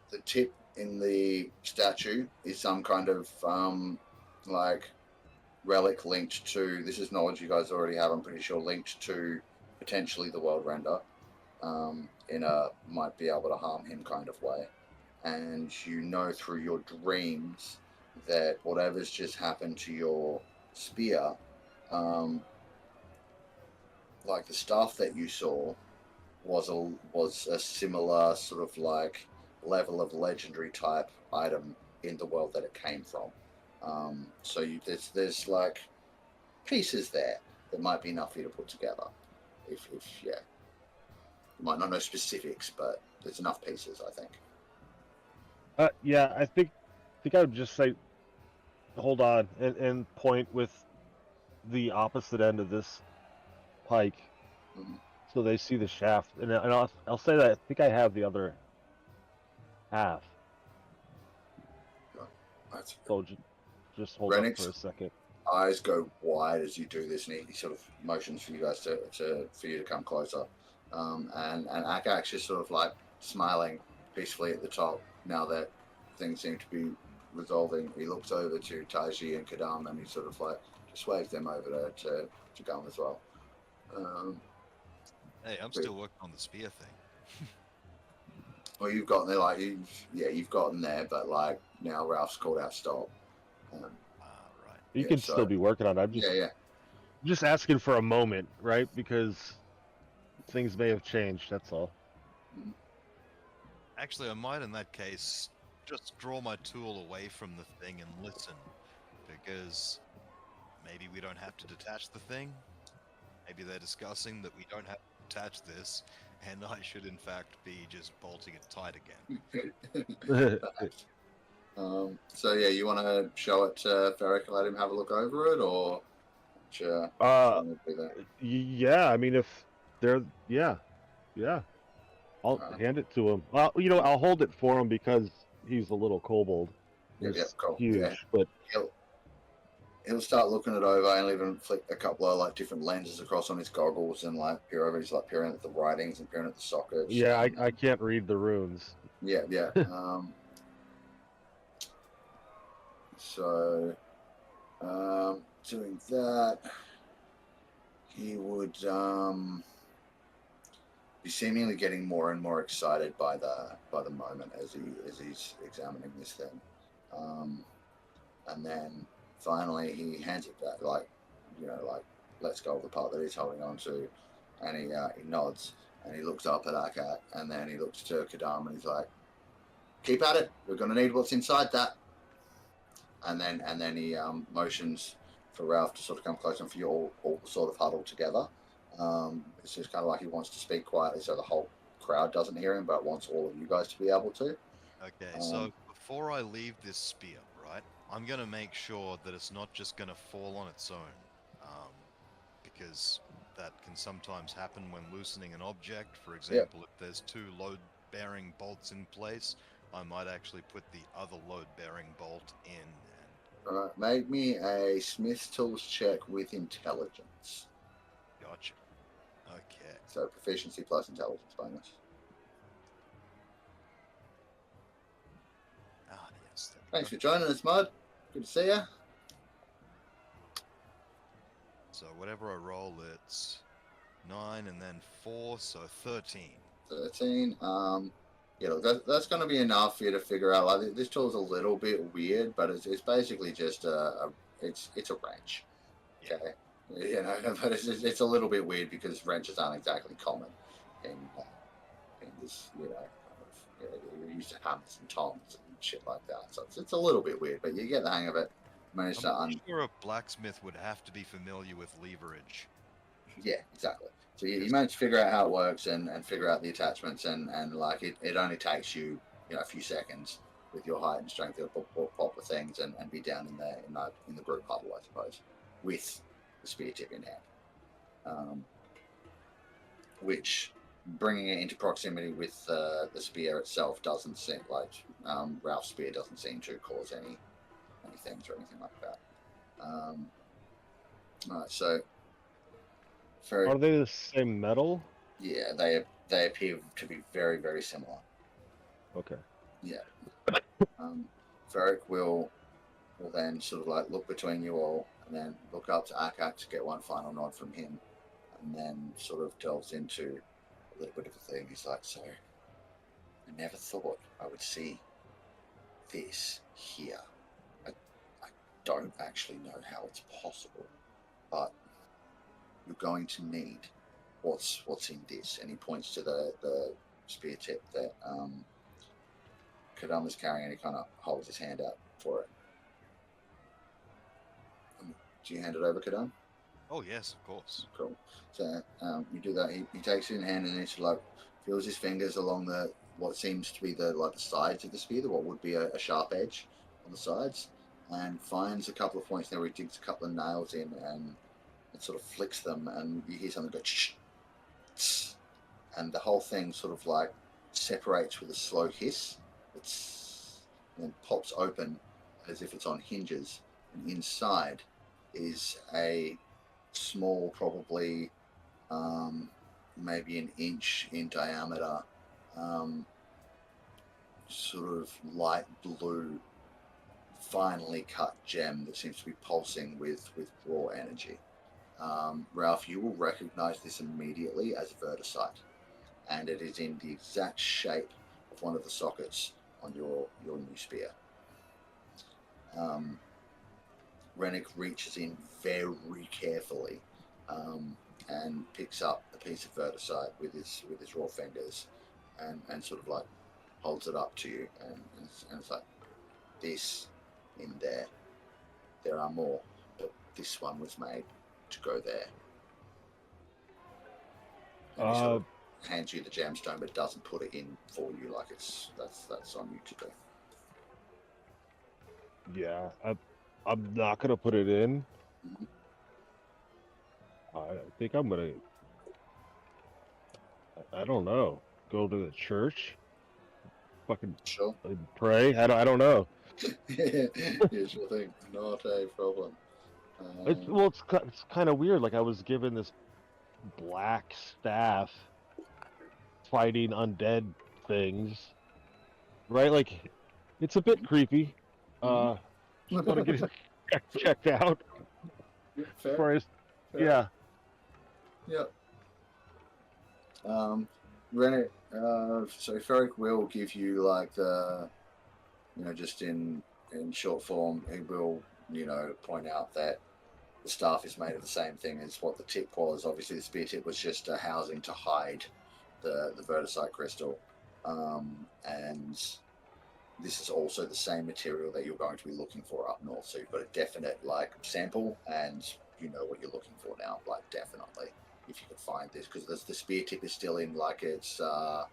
[SPEAKER 1] the tip in the statue is some kind of like relic linked to, this is knowledge you guys already have, I'm pretty sure, linked to potentially the Worldrender, in a might be able to harm him kind of way. And you know through your dreams that whatever's just happened to your spear, like the stuff that you saw was a similar sort of like level of legendary type item in the world that it came from. So there's like pieces there that might be enough for you to put together. If you might not know specifics, but there's enough pieces, I think.
[SPEAKER 2] Yeah, I think I would just say, hold on, and point with the opposite end of this pike, so they see the shaft, and I'll say that I think I have the other half. So just hold on for a second.
[SPEAKER 1] Eyes go wide as you do this, and he sort of motions for you guys for you to come closer. And Akak's just sort of like smiling peacefully at the top now that things seem to be resolving. He looks over to Taiji and Kadam, and he sort of like just waves them over to Gum as well.
[SPEAKER 4] Hey, I'm still working on the spear thing.
[SPEAKER 1] Well, you've gotten there, like you've gotten there, but like now Ralph's called out stop.
[SPEAKER 4] Right.
[SPEAKER 2] You can still be working on it. I'm just just asking for a moment, right? Because things may have changed. That's all.
[SPEAKER 4] Actually, I might in that case just draw my tool away from the thing and listen, because maybe we don't have to detach the thing. Maybe they're discussing that we don't have to detach this, and I should in fact be just bolting it tight again.
[SPEAKER 1] So yeah, you want to show it to Ferric and let him have a look over it, or sure,
[SPEAKER 2] Yeah. I mean, if they're yeah. I'll hand it to him. Well, I'll hold it for him because he's a little kobold.
[SPEAKER 1] Yeah,
[SPEAKER 2] He's
[SPEAKER 1] cool.
[SPEAKER 2] huge,
[SPEAKER 1] Yeah.
[SPEAKER 2] but
[SPEAKER 1] He'll start looking it over and even flick a couple of like different lenses across on his goggles and like peer over. He's like peering at the writings and peering at the sockets.
[SPEAKER 2] yeah, I can't read the runes.
[SPEAKER 1] Yeah. So doing that, he would be seemingly getting more and more excited by the moment as he's examining this thing, and then finally he hands it back, like lets go of the part that he's holding on to, and he nods and he looks up at Akat, and then he looks to Kadam and he's like, "Keep at it. We're going to need what's inside that." And then he motions for Ralph to sort of come closer and for you all sort of huddle together. It's just kind of like he wants to speak quietly so the whole crowd doesn't hear him, but wants all of you guys to be able to.
[SPEAKER 4] Okay, so before I leave this spear, right, I'm going to make sure that it's not just going to fall on its own, because that can sometimes happen when loosening an object. For example, if there's 2 load-bearing bolts in place, I might actually put the other load-bearing bolt in.
[SPEAKER 1] Alright, make me a Smith's Tools check with intelligence.
[SPEAKER 4] Gotcha. Okay.
[SPEAKER 1] So proficiency plus intelligence bonus.
[SPEAKER 4] Ah, yes.
[SPEAKER 1] Thanks for joining us, Mod. Good to see you.
[SPEAKER 4] So whatever I roll, it's 9 and then 4, so 13.
[SPEAKER 1] 13. Yeah, look, that's going to be enough for you to figure out. Like, this tool's a little bit weird, but it's basically just it's a wrench. Okay, but it's a little bit weird because wrenches aren't exactly common in this, you're used to hammers and tongs and shit like that. So it's a little bit weird, but you get the hang of it. Manage to
[SPEAKER 4] I'm sure a blacksmith would have to be familiar with leverage.
[SPEAKER 1] Yeah, exactly. So you manage to figure out how it works and figure out the attachments and like it only takes you a few seconds with your height and strength to pop the things and be down in the group huddle, I suppose, with the spear tip in hand. Which bringing it into proximity with the spear itself doesn't seem like Ralph's spear doesn't seem to cause any things or anything like that. Alright, so
[SPEAKER 2] are they the same metal?
[SPEAKER 1] Yeah, they appear to be very, very similar.
[SPEAKER 2] Okay.
[SPEAKER 1] Yeah. Ferric will then sort of like look between you all and then look up to Arkak to get one final nod from him, and then sort of delves into a little bit of a thing. He's like, "So, I never thought I would see this here. I don't actually know how it's possible, but you're going to need what's in this." And he points to the spear tip that Kadam is carrying, and he kind of holds his hand out for it. Do you hand it over, Kadam?
[SPEAKER 4] Oh yes, of course.
[SPEAKER 1] Cool. So you do that. He takes it in hand and he sort of like feels his fingers along what seems to be the sides of the spear, what would be a sharp edge on the sides, and finds a couple of points there where he digs a couple of nails in and it sort of flicks them, and you hear something go shh, tss, and the whole thing sort of like separates with a slow hiss. And then pops open as if it's on hinges, and inside is a small, probably maybe an inch in diameter, sort of light blue, finely cut gem that seems to be pulsing with raw energy. Ralph, you will recognize this immediately as verticite, and it is in the exact shape of one of the sockets on your new spear. Rennick reaches in very carefully and picks up a piece of verticite with his raw fingers and sort of like holds it up to you, and it's like, this in there. There are more, but this one was made to go there. And he sort of hands you the gemstone, but doesn't put it in for you. Like that's on you to do.
[SPEAKER 2] Yeah, I'm not gonna put it in.
[SPEAKER 1] Mhm.
[SPEAKER 2] I think I'm gonna. I don't know. Go to the church. Fucking
[SPEAKER 1] Sure.
[SPEAKER 2] pray. I don't know.
[SPEAKER 1] Yeah, sure thing. Not a problem.
[SPEAKER 2] It's kind of weird. Like I was given this black staff fighting undead things, right? Like it's a bit creepy. Just want to get it checked out.
[SPEAKER 1] Fair.
[SPEAKER 2] Fair.
[SPEAKER 1] Fair.
[SPEAKER 2] Yeah.
[SPEAKER 1] Yep. Rennet, so Ferric will give you like the, just in short form, he will, point out that the staff is made of the same thing as what the tip was. Obviously, the spear tip was just a housing to hide the vertisite crystal, and this is also the same material that you're going to be looking for up north. So you've got a definite like sample, and you know what you're looking for now. Like definitely, if you can find this, because the spear tip is still in like it's only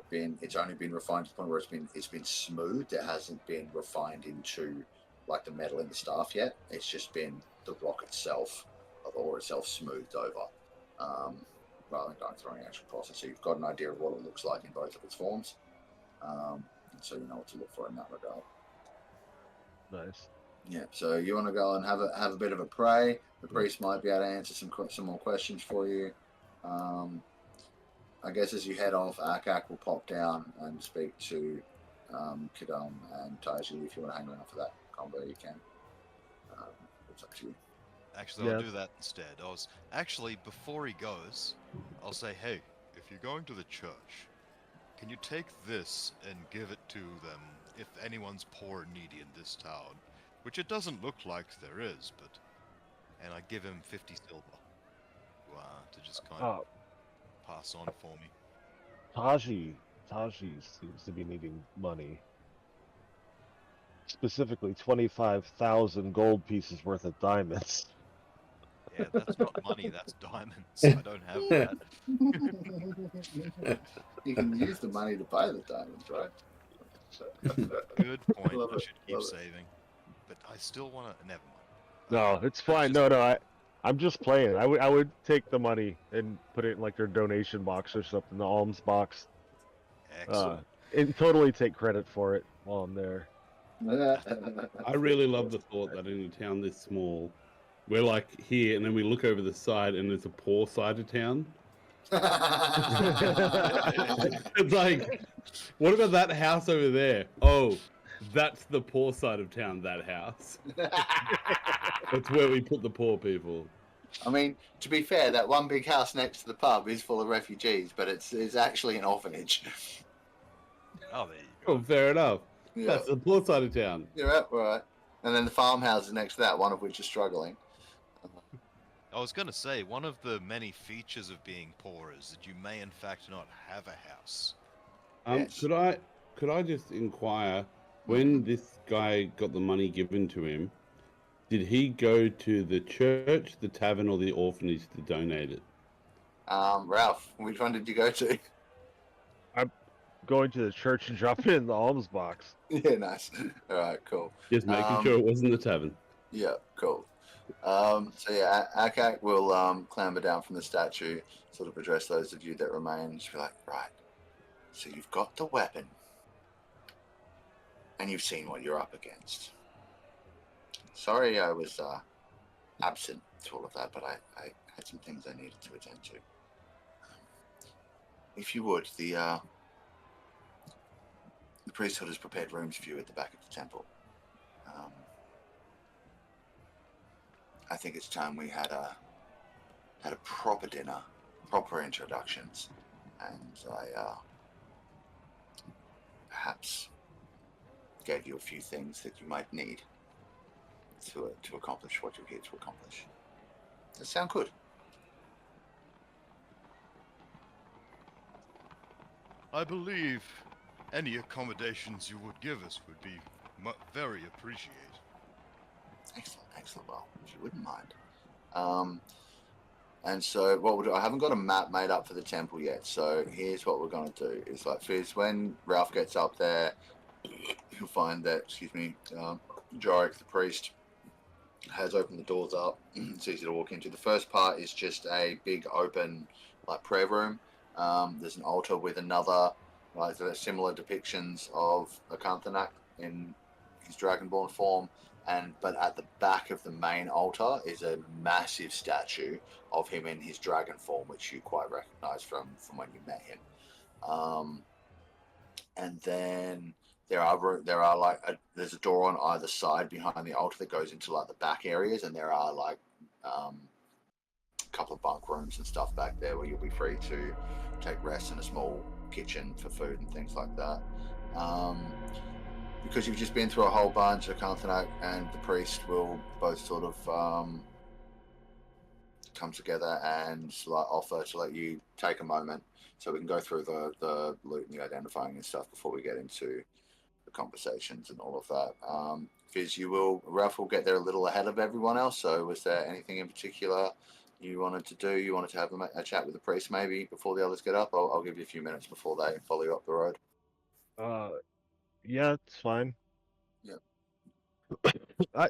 [SPEAKER 1] been refined to the point where it's been smoothed. It hasn't been refined into like the metal in the staff yet. It's just been the rock itself, or the ore itself, smoothed over, rather than going through any actual process. So you've got an idea of what it looks like in both of its forms, so you know what to look for in that regard.
[SPEAKER 2] Nice.
[SPEAKER 1] Yeah. So you want to go and have a bit of a pray. The priest might be able to answer some more questions for you. I guess as you head off, Akak will pop down and speak to Kadam and Taiji. If you want to hang around for that combo, you can. It's up to you.
[SPEAKER 4] Actually, I'll do that instead. Before he goes, I'll say, hey, if you're going to the church, can you take this and give it to them if anyone's poor or needy in this town? Which it doesn't look like there is, but... And I give him 50 silver to just kind of pass on for me.
[SPEAKER 2] Taiji seems to be needing money. Specifically 25,000 gold pieces worth of diamonds.
[SPEAKER 4] Yeah, that's not money, that's diamonds. I don't have that.
[SPEAKER 1] You can use the money to buy the diamonds, right?
[SPEAKER 4] Good point.
[SPEAKER 1] Love
[SPEAKER 4] I
[SPEAKER 1] it,
[SPEAKER 4] should keep
[SPEAKER 1] love it.
[SPEAKER 4] saving. But I still want to... Never mind.
[SPEAKER 2] No, it's fine. No, I'm just playing. I would take the money and put it in like their donation box or something, the alms box.
[SPEAKER 4] Excellent.
[SPEAKER 2] And totally take credit for it while I'm there.
[SPEAKER 5] I really love the thought that in a town this small, we're like here, and then we look over the side, and there's a poor side of town. It's like, what about that house over there? Oh, that's the poor side of town, that house. That's where we put the poor people.
[SPEAKER 1] I mean, to be fair, that one big house next to the pub is full of refugees, but it's actually an orphanage.
[SPEAKER 4] Oh, there you go.
[SPEAKER 5] Oh, fair enough.
[SPEAKER 1] Yeah.
[SPEAKER 5] That's the poor side of town.
[SPEAKER 1] You're right. And then the farmhouses next to that, one of which is struggling.
[SPEAKER 4] I was going to say, one of the many features of being poor is that you may in fact not have a house.
[SPEAKER 1] Yes.
[SPEAKER 5] Could I just inquire, when this guy got the money given to him, did he go to the church, the tavern, or the orphanage to donate it?
[SPEAKER 1] Ralph, which one did you go to?
[SPEAKER 2] I'm going to the church and dropping it in the alms box.
[SPEAKER 1] Yeah, nice. All right, cool.
[SPEAKER 5] Just making sure it wasn't the tavern.
[SPEAKER 1] Yeah, cool. So yeah, Akak will clamber down from the statue, sort of address those of you that remain. Just be like, right, so you've got the weapon, and you've seen what you're up against. Sorry I was absent to all of that, but I had some things I needed to attend to. If you would, the priesthood has prepared rooms for you at the back of the temple. I think it's time we had a proper dinner, proper introductions, and I perhaps gave you a few things that you might need to accomplish what you're here to accomplish. Does that sound good?
[SPEAKER 4] I believe Any accommodations you would give us would be very appreciated.
[SPEAKER 1] Excellent. Well, if you wouldn't mind. And so what we'll do, I haven't got a map made up for the temple yet, so here's what we're going to do. Is like, Fizz, when Ralph gets up there, you'll find that, Jorik, the priest, has opened the doors up. It's easy to walk into. The first part is just a big open, like, prayer room. There's an altar with another, like, similar depictions of Akanthanak in his dragonborn form. But at the back of the main altar is a massive statue of him in his dragon form, which you quite recognize from when you met him. And then there's a door on either side behind the altar that goes into like the back areas, and there are like a couple of bunk rooms and stuff back there where you'll be free to take rest, in a small kitchen for food and things like that. Because you've just been through a whole bunch, Akanthanak and the priest will both sort of come together and like offer to let you take a moment so we can go through the loot and the identifying and stuff before we get into the conversations and all of that. Fizz, Ralph will get there a little ahead of everyone else, so was there anything in particular you wanted to do? You wanted to have a chat with the priest maybe before the others get up? I'll give you a few minutes before they follow you up the road.
[SPEAKER 2] Yeah, it's fine.
[SPEAKER 1] Yeah.
[SPEAKER 2] How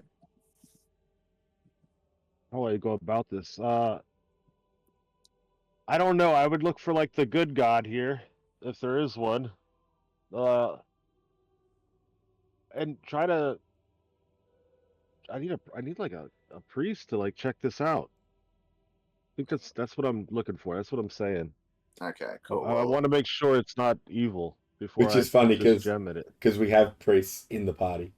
[SPEAKER 2] do I go about this? I don't know. I would look for like the good god here, if there is one. And try to. I need like a priest to like check this out. I think that's what I'm looking for. That's what I'm saying.
[SPEAKER 1] Okay, cool.
[SPEAKER 2] I want to make sure it's not evil before
[SPEAKER 3] Which is funny
[SPEAKER 2] just gem at it.
[SPEAKER 3] because we have priests in the party.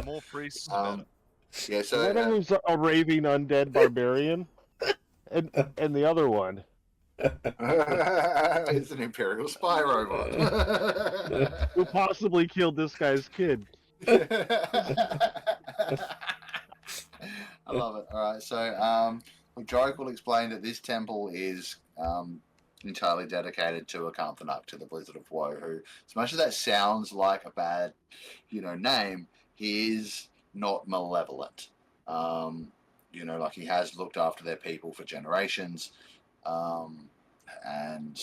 [SPEAKER 4] More priests, the better.
[SPEAKER 1] Yeah, so
[SPEAKER 2] one of them's a raving undead barbarian, and the other one
[SPEAKER 1] it's an Imperial spy robot
[SPEAKER 2] who possibly killed this guy's kid.
[SPEAKER 1] I love it. All right, so Jorik will explain that this temple is entirely dedicated to Akanthanak, to the Blizzard of Woe, who, as much as that sounds like a bad, name, he is not malevolent. Like he has looked after their people for generations, and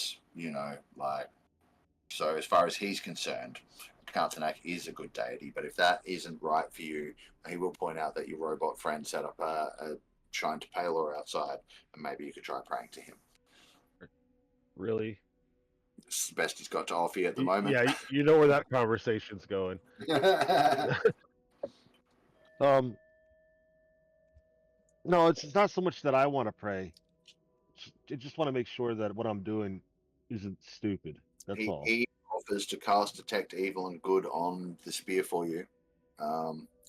[SPEAKER 1] so as far as he's concerned, Akanthanak is a good deity. But if that isn't right for you, he will point out that your robot friend set up a shrine to Palor outside, and maybe you could try praying to him.
[SPEAKER 2] Really?
[SPEAKER 1] It's the best he's got to offer you at the moment.
[SPEAKER 2] Yeah, you know where that conversation's going. No, it's not so much that I want to pray. I just want to make sure that what I'm doing isn't stupid. That's all.
[SPEAKER 1] He offers to cast Detect Evil and Good on the spear for you,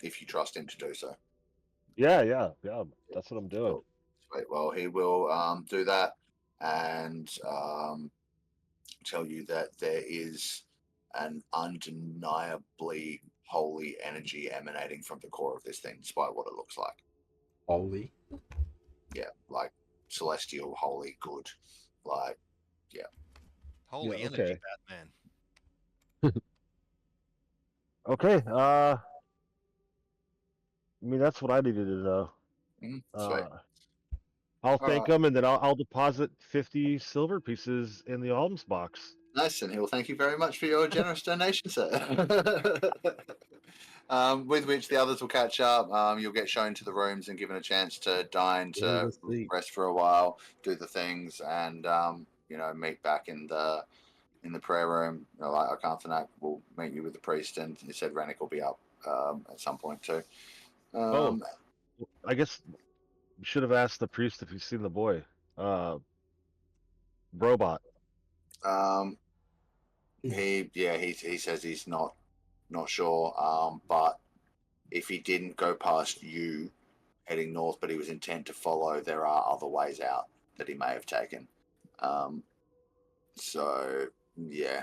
[SPEAKER 1] if you trust him to do so.
[SPEAKER 2] Yeah. That's what I'm doing.
[SPEAKER 1] Cool. Sweet. Well, he will do that and tell you that there is an undeniably holy energy emanating from the core of this thing, despite what it looks like.
[SPEAKER 3] Holy?
[SPEAKER 1] Yeah, like celestial, holy, good. Like, yeah.
[SPEAKER 4] Holy
[SPEAKER 2] Yeah,
[SPEAKER 4] energy,
[SPEAKER 2] okay.
[SPEAKER 4] Batman.
[SPEAKER 2] Okay. I mean, that's what I needed to know.
[SPEAKER 1] Sweet.
[SPEAKER 2] I'll thank him, and then I'll deposit 50 silver pieces in the alms box.
[SPEAKER 1] Nice, and he'll thank you very much for your generous donation, sir. With which the others will catch up. You'll get shown to the rooms and given a chance to dine, to rest for a while, do the things, and meet back in the prayer room. Akanthanak will meet you with the priest, and he said Rennick will be up at some point too.
[SPEAKER 2] I guess we should have asked the priest if he's seen the boy. Robot.
[SPEAKER 1] He says he's not sure. But if he didn't go past you heading north, but he was intent to follow, there are other ways out that he may have taken. So yeah.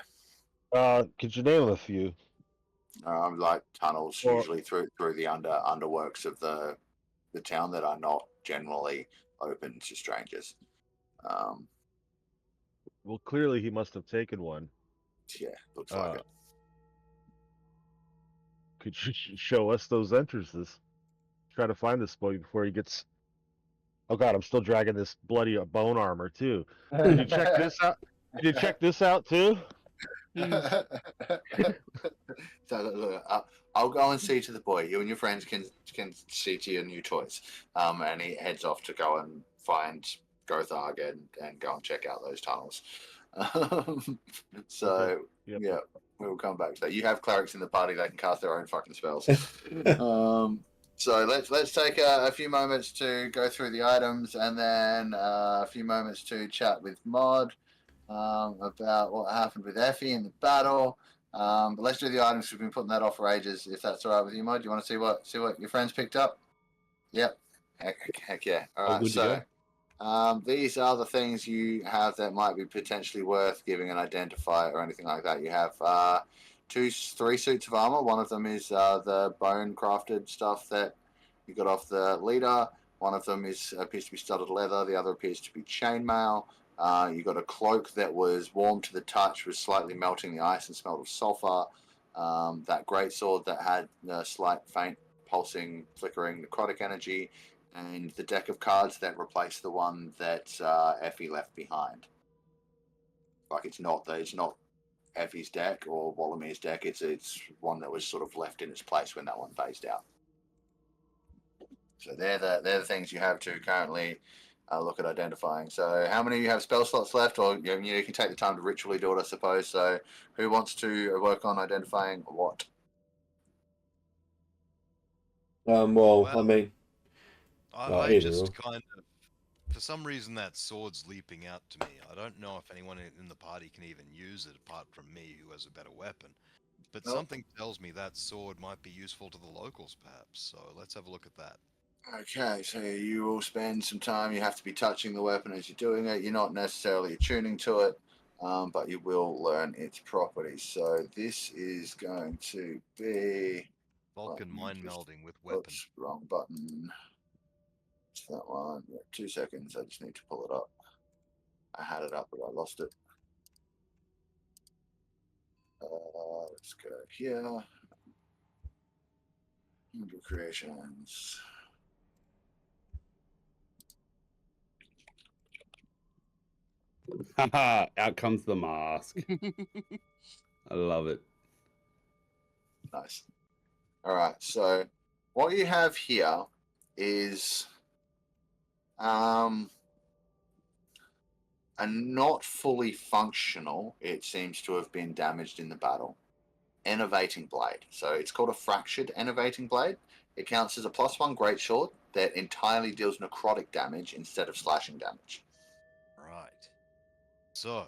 [SPEAKER 2] Could you name a few?
[SPEAKER 1] Like tunnels, usually through the underworks of the town that are not generally open to strangers.
[SPEAKER 2] Well, clearly he must have taken one.
[SPEAKER 1] Yeah, looks like
[SPEAKER 2] Uh,
[SPEAKER 1] it.
[SPEAKER 2] could you show us those entrances? Try to find this boy before he gets. Oh God, I'm still dragging this bloody bone armor too. Did you check this out? Did you check this out too?
[SPEAKER 1] So look, I'll go and see to the boy. You and your friends can see to your new toys. And he heads off to go and find Gotharg and go and check out those tunnels. So
[SPEAKER 2] Okay. Yep.
[SPEAKER 1] yeah, we'll come back to that. You have clerics in the party that can cast their own fucking spells. So let's take a few moments to go through the items, and then a few moments to chat with Mod about what happened with Effie in the battle. But let's do the items. We've been putting that off for ages. If that's all right with you, Mod, do you want to see what your friends picked up? Yep. Heck yeah. All right. So these are the things you have that might be potentially worth giving an identifier or anything like that. You have three suits of armor. One of them is the bone crafted stuff that you got off the leader. One of them appears to be studded leather. The other appears to be chainmail. You got a cloak that was warm to the touch, was slightly melting the ice and smelled of sulfur. That great sword that had a slight faint pulsing, flickering necrotic energy, and the deck of cards that replaced the one that Effie left behind. Like it's not Effie's deck or Wallamir's deck. It's one that was sort of left in its place when that one phased out. So they're the things you have to currently look at identifying. So how many of you have spell slots left, or you can take the time to ritually do it, I suppose. So who wants to work on identifying what?
[SPEAKER 3] Well, I mean,
[SPEAKER 4] I just kind of, for some reason, that sword's leaping out to me. I don't know if anyone in the party can even use it apart from me, who has a better weapon. But something tells me that sword might be useful to the locals, perhaps. So let's have a look at that.
[SPEAKER 1] Okay, so you will spend some time. You have to be touching the weapon as you're doing it. You're not necessarily attuning to it, but you will learn its properties. So this is going to be
[SPEAKER 4] Vulcan mind melding with weapon.
[SPEAKER 1] Oops, wrong button. It's that one. Yeah, 2 seconds. I just need to pull it up. I had it up, but I lost it. Let's go here. Homebrew creations.
[SPEAKER 5] Haha, out comes the mask. I love it.
[SPEAKER 1] Nice. All right. So what you have here is a not fully functional. It seems to have been damaged in the battle. Enervating blade. So it's called a fractured enervating blade. It counts as a +1 greatsword that entirely deals necrotic damage instead of slashing damage.
[SPEAKER 4] Right. So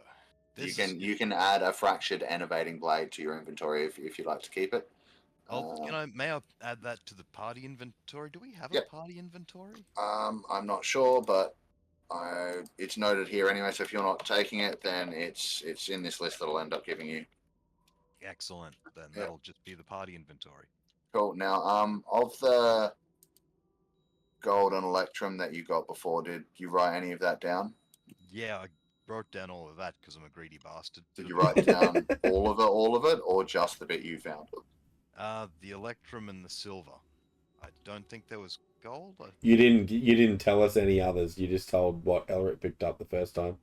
[SPEAKER 1] You can add a fractured enervating blade to your inventory if you'd like to keep it.
[SPEAKER 4] May I add that to the party inventory? Do we have a party inventory?
[SPEAKER 1] I'm not sure, but it's noted here anyway. So if you're not taking it, then it's in this list that'll end up giving you.
[SPEAKER 4] Excellent. Then that'll just be the party inventory.
[SPEAKER 1] Cool. Now, of the gold and electrum that you got before, did you write any of that down?
[SPEAKER 4] Yeah, I wrote down all of that because I'm a greedy bastard.
[SPEAKER 1] Did you write down all of it, or just the bit you found?
[SPEAKER 4] The electrum and the silver. I don't think there was gold.
[SPEAKER 3] You didn't tell us any others. You just told what Elric picked up the first time.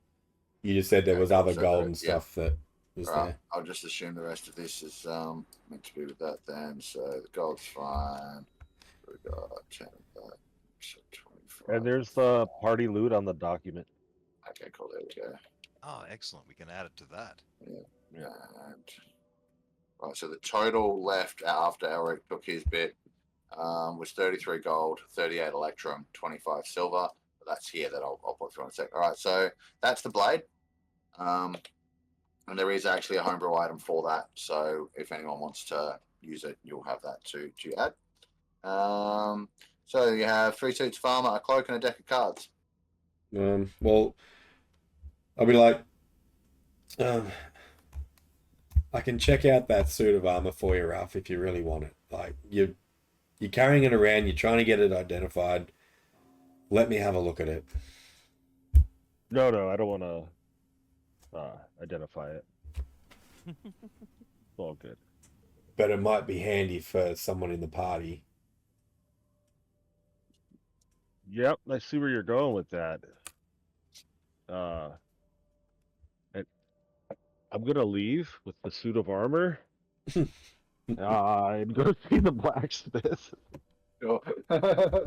[SPEAKER 3] You just said there was other gold and stuff that was there.
[SPEAKER 1] I'll just assume the rest of this is meant to be with that then. So the gold's fine. We got 10 of that. So 25.
[SPEAKER 2] And there's the party loot on the document.
[SPEAKER 1] Okay, cool. There we go.
[SPEAKER 4] Oh, excellent. We can add it to that.
[SPEAKER 1] Yeah. And, right, so the total left after Elric took his bit was 33 gold, 38 electrum, 25 silver. But that's here that I'll put through in a sec. All right, so that's the blade. And there is actually a homebrew item for that. So if anyone wants to use it, you'll have that to add. So you have 3 suits of armor, a cloak, and a deck of cards.
[SPEAKER 3] Well, I'll be like, I can check out that suit of armor for you, Ralph, if you really want it. Like you're carrying it around, you're trying to get it identified. Let me have a look at it.
[SPEAKER 2] No, I don't want to. identify it. It's all good.
[SPEAKER 3] But it might be handy for someone in the party.
[SPEAKER 2] Yep, I see where you're going with that. And I'm gonna leave with the suit of armor. I'm gonna see the blacksmith.
[SPEAKER 1] Sure. No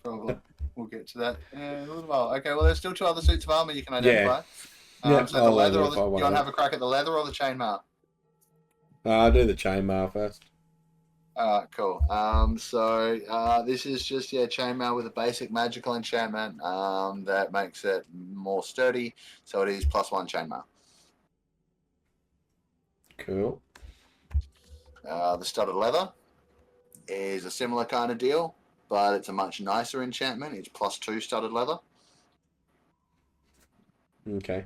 [SPEAKER 1] problem. We'll get to that in a little while. Okay, well, there's still 2 other suits of armor you can identify.
[SPEAKER 3] Yeah,
[SPEAKER 1] So the leather, or the, you want to have a crack at the leather or the chainmail?
[SPEAKER 3] I'll do the chainmail first.
[SPEAKER 1] Alright, cool. This is just chainmail with a basic magical enchantment that makes it more sturdy. So it is +1 chainmail.
[SPEAKER 3] Cool.
[SPEAKER 1] The studded leather is a similar kind of deal, but it's a much nicer enchantment. It's +2 studded leather.
[SPEAKER 3] Okay.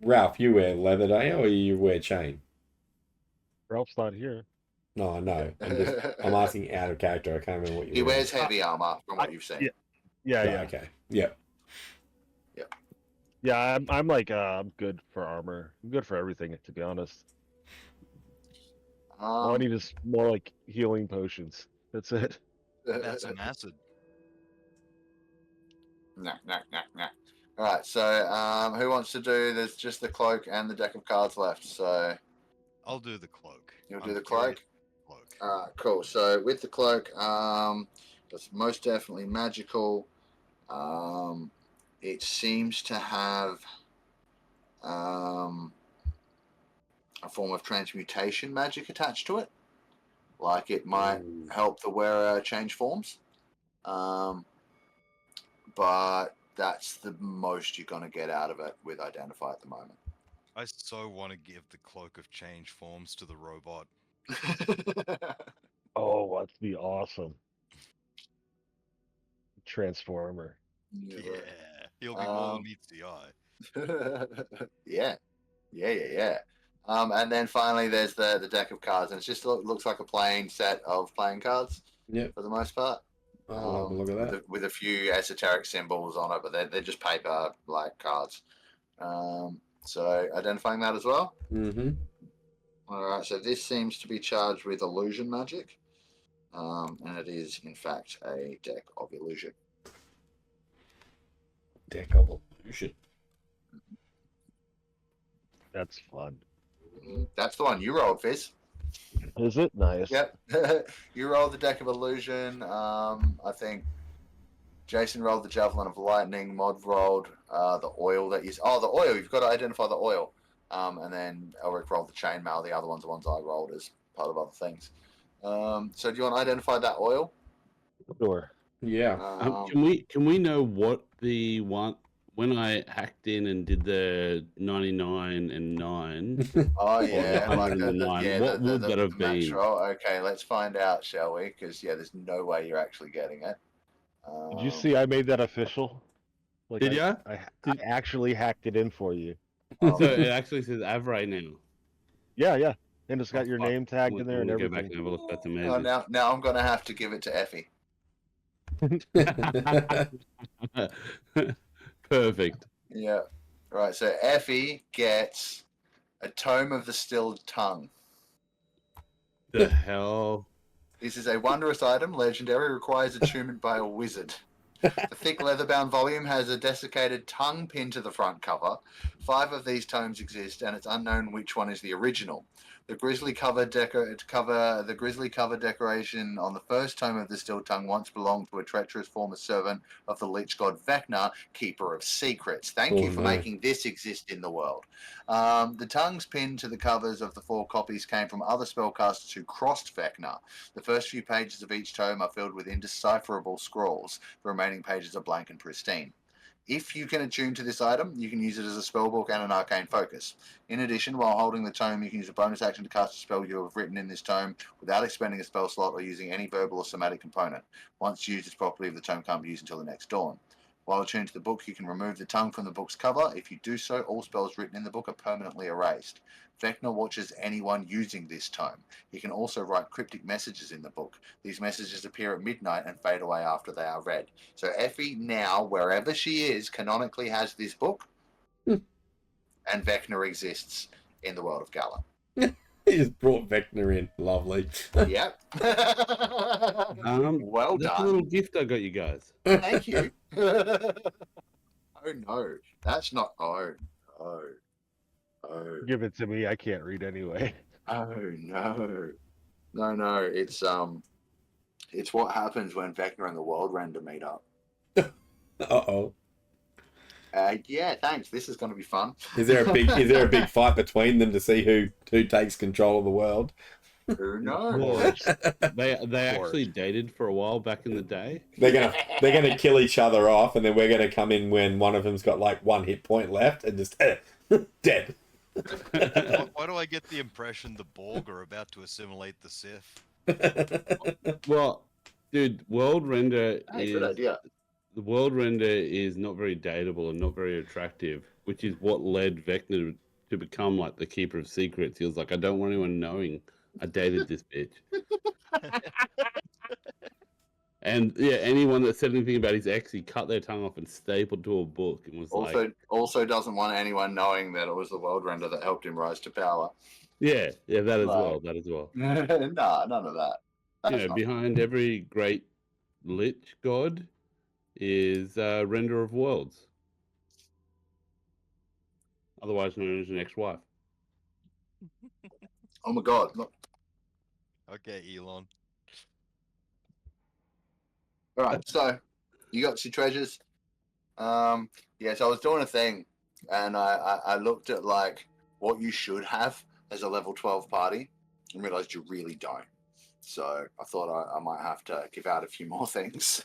[SPEAKER 3] Ralph, you wear leather, don't you, or you wear chain?
[SPEAKER 2] Ralph's not here.
[SPEAKER 3] No, I know. I'm asking out of character. I can't remember what you
[SPEAKER 1] He
[SPEAKER 3] wear.
[SPEAKER 1] wears heavy armor from what you've seen.
[SPEAKER 2] Yeah.
[SPEAKER 3] Okay. Yeah.
[SPEAKER 2] Yeah, I'm like I'm good for armor. I'm good for everything, to be honest. All I need is more like healing potions. That's it.
[SPEAKER 4] That's an acid.
[SPEAKER 1] Nah. All right, so who wants to do? There's just the cloak and the deck of cards left. So
[SPEAKER 4] I'll do the cloak.
[SPEAKER 1] you'll do
[SPEAKER 4] I'm
[SPEAKER 1] the cloak.
[SPEAKER 4] curious.
[SPEAKER 1] All right, cool. So with the cloak, it's most definitely magical. It seems to have a form of transmutation magic attached to it. Like it might help the wearer change forms. But that's the most you're going to get out of it with Identify at the moment.
[SPEAKER 4] I so want to give the cloak of change forms to the robot.
[SPEAKER 2] Oh, that'd be awesome. Transformer.
[SPEAKER 4] Yeah, he'll be more than meets the eye.
[SPEAKER 1] Yeah. And then finally, there's the deck of cards, and it just looks like a plain set of playing cards.
[SPEAKER 3] Yep.
[SPEAKER 1] For the most part.
[SPEAKER 3] I'll have a look at that.
[SPEAKER 1] With a few esoteric symbols on it, but they're just paper like cards. So identifying that as well.
[SPEAKER 3] Mm-hmm.
[SPEAKER 1] All right. So this seems to be charged with illusion magic, and it is in fact a deck of illusion.
[SPEAKER 3] Deck of illusion.
[SPEAKER 2] That's fun.
[SPEAKER 1] That's the one you rolled, Fizz.
[SPEAKER 2] Is it? Nice.
[SPEAKER 1] Yep. You rolled the deck of illusion. I think Jason rolled the javelin of lightning. Mod rolled the oil that you. Oh, the oil. You've got to identify the oil. And then Elric rolled the chainmail. The other ones are ones I rolled as part of other things. So do you want to identify that oil?
[SPEAKER 2] Sure.
[SPEAKER 3] Yeah.
[SPEAKER 5] Can we know what the one when I hacked in and did the 99 and 9?
[SPEAKER 1] Oh yeah,
[SPEAKER 5] Or
[SPEAKER 1] like
[SPEAKER 5] 109. What would that have
[SPEAKER 1] match
[SPEAKER 5] been?
[SPEAKER 1] roll. Okay, let's find out, shall we? Because there's no way you're actually getting it.
[SPEAKER 2] Did you see I made that official? Like,
[SPEAKER 5] Did ya?
[SPEAKER 2] I actually hacked it in for you.
[SPEAKER 1] Oh,
[SPEAKER 5] So it actually says Avray now.
[SPEAKER 2] Yeah. And it's got your
[SPEAKER 5] fuck.
[SPEAKER 2] name tagged in there and
[SPEAKER 5] Go
[SPEAKER 2] everything.
[SPEAKER 5] back and have a look. That's
[SPEAKER 1] oh,
[SPEAKER 5] amazing.
[SPEAKER 1] now I'm gonna have to give it to Effie.
[SPEAKER 5] Perfect.
[SPEAKER 1] Yeah. Right. So Effie gets a tome of the stilled tongue.
[SPEAKER 5] The hell?
[SPEAKER 1] This is a wondrous item, legendary, requires attunement by a wizard. The thick leather-bound volume has a desiccated tongue pinned to the front cover. 5 of these tomes exist, and it's unknown which one is the original. The grizzly cover decoration on the first tome of the Still Tongue once belonged to a treacherous former servant of the lich god Vecna, keeper of secrets. Thank you for making this exist in the world. The tongues pinned to the covers of the 4 copies came from other spellcasters who crossed Vecna. The first few pages of each tome are filled with indecipherable scrawls. The remaining pages are blank and pristine. If you can attune to this item, you can use it as a spellbook and an arcane focus. In addition, while holding the tome, you can use a bonus action to cast a spell you have written in this tome without expending a spell slot or using any verbal or somatic component. Once used, its property of the tome can't be used until the next dawn. While attuned to the book, you can remove the tongue from the book's cover. If you do so, all spells written in the book are permanently erased. Vecna watches anyone using this tome. He can also write cryptic messages in the book. These messages appear at midnight and fade away after they are read. So Effie now, wherever she is, canonically has this book. and Vecna exists in the world of Galan.
[SPEAKER 3] He just brought Vecna in. Lovely.
[SPEAKER 1] Yep. Well
[SPEAKER 5] That's a
[SPEAKER 1] done.
[SPEAKER 5] little gift I got you guys.
[SPEAKER 1] Thank you. Oh no, that's not. Oh.
[SPEAKER 2] Give it to me. I can't read anyway.
[SPEAKER 1] Oh no. No. It's what happens when Vecna and the Worldrender meet up.
[SPEAKER 3] Uh-oh.
[SPEAKER 1] Yeah, thanks. This is going to be fun.
[SPEAKER 3] Is there a big fight between them to see who takes control of the world?
[SPEAKER 1] Who knows?
[SPEAKER 2] Course.
[SPEAKER 5] They actually dated for a while back in the day.
[SPEAKER 3] They're gonna kill each other off, and then we're gonna come in when one of them's got like 1 hit point left and just dead.
[SPEAKER 4] Why do I get the impression the Borg are about to assimilate the Sith?
[SPEAKER 5] Well, dude, Worldrender
[SPEAKER 1] Hey, good idea.
[SPEAKER 5] the Worldrender is not very dateable and not very attractive, which is what led Vecna to become like the keeper of secrets. He was like, I don't want anyone knowing I dated this bitch. And yeah, anyone that said anything about his ex, he cut their tongue off and stapled to a book and was
[SPEAKER 1] Also doesn't want anyone knowing that it was the Worldrender that helped him rise to power.
[SPEAKER 5] yeah, that as
[SPEAKER 1] Right.
[SPEAKER 5] well, that as well.
[SPEAKER 1] Nah, none of that.
[SPEAKER 5] You
[SPEAKER 1] That's
[SPEAKER 5] know,
[SPEAKER 1] not-
[SPEAKER 5] behind every great lich god is Render of Worlds, otherwise known as an ex-wife.
[SPEAKER 1] Oh my god. Look.
[SPEAKER 4] Okay, Elon.
[SPEAKER 1] All right, so you got your treasures. Yeah, so I was doing a thing, and I looked at like what you should have as a level 12 party, and realized you really don't. So I thought I might have to give out a few more things.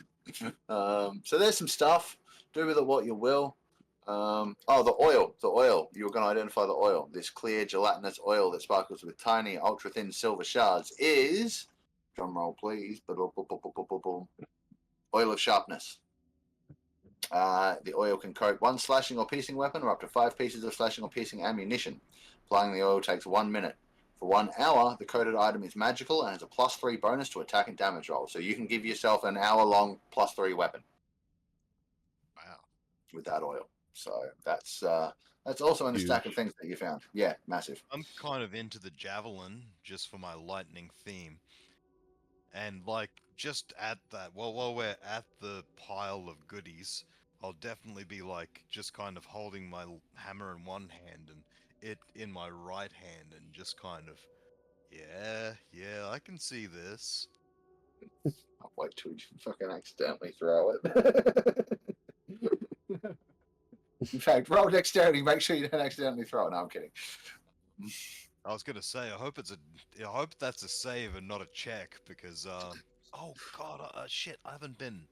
[SPEAKER 1] So there's some stuff. Do with it what you will. Oh, the oil. You were going to identify the oil. This clear gelatinous oil that sparkles with tiny, ultra-thin silver shards is, drum roll please, oil of sharpness. The oil can coat 1 slashing or piercing weapon or up to 5 pieces of slashing or piercing ammunition. Applying the oil takes 1 minute. For 1 hour, the coated item is magical and has a +3 bonus to attack and damage roll. So you can give yourself an hour-long +3 weapon.
[SPEAKER 4] Wow.
[SPEAKER 1] With that oil. So that's also in the stack of things that you found. Yeah, massive.
[SPEAKER 4] I'm kind of into the javelin just for my lightning theme. And like just at that, while we're at the pile of goodies, I'll definitely be like just kind of holding my hammer in one hand and it in my right hand and just kind of, yeah, I can see this.
[SPEAKER 1] I'll wait till you fucking accidentally throw it. In fact, roll dexterity. Make sure you don't accidentally throw it. No, I'm kidding.
[SPEAKER 4] I was gonna say, I hope that's a save and not a check because, oh god, shit, I haven't been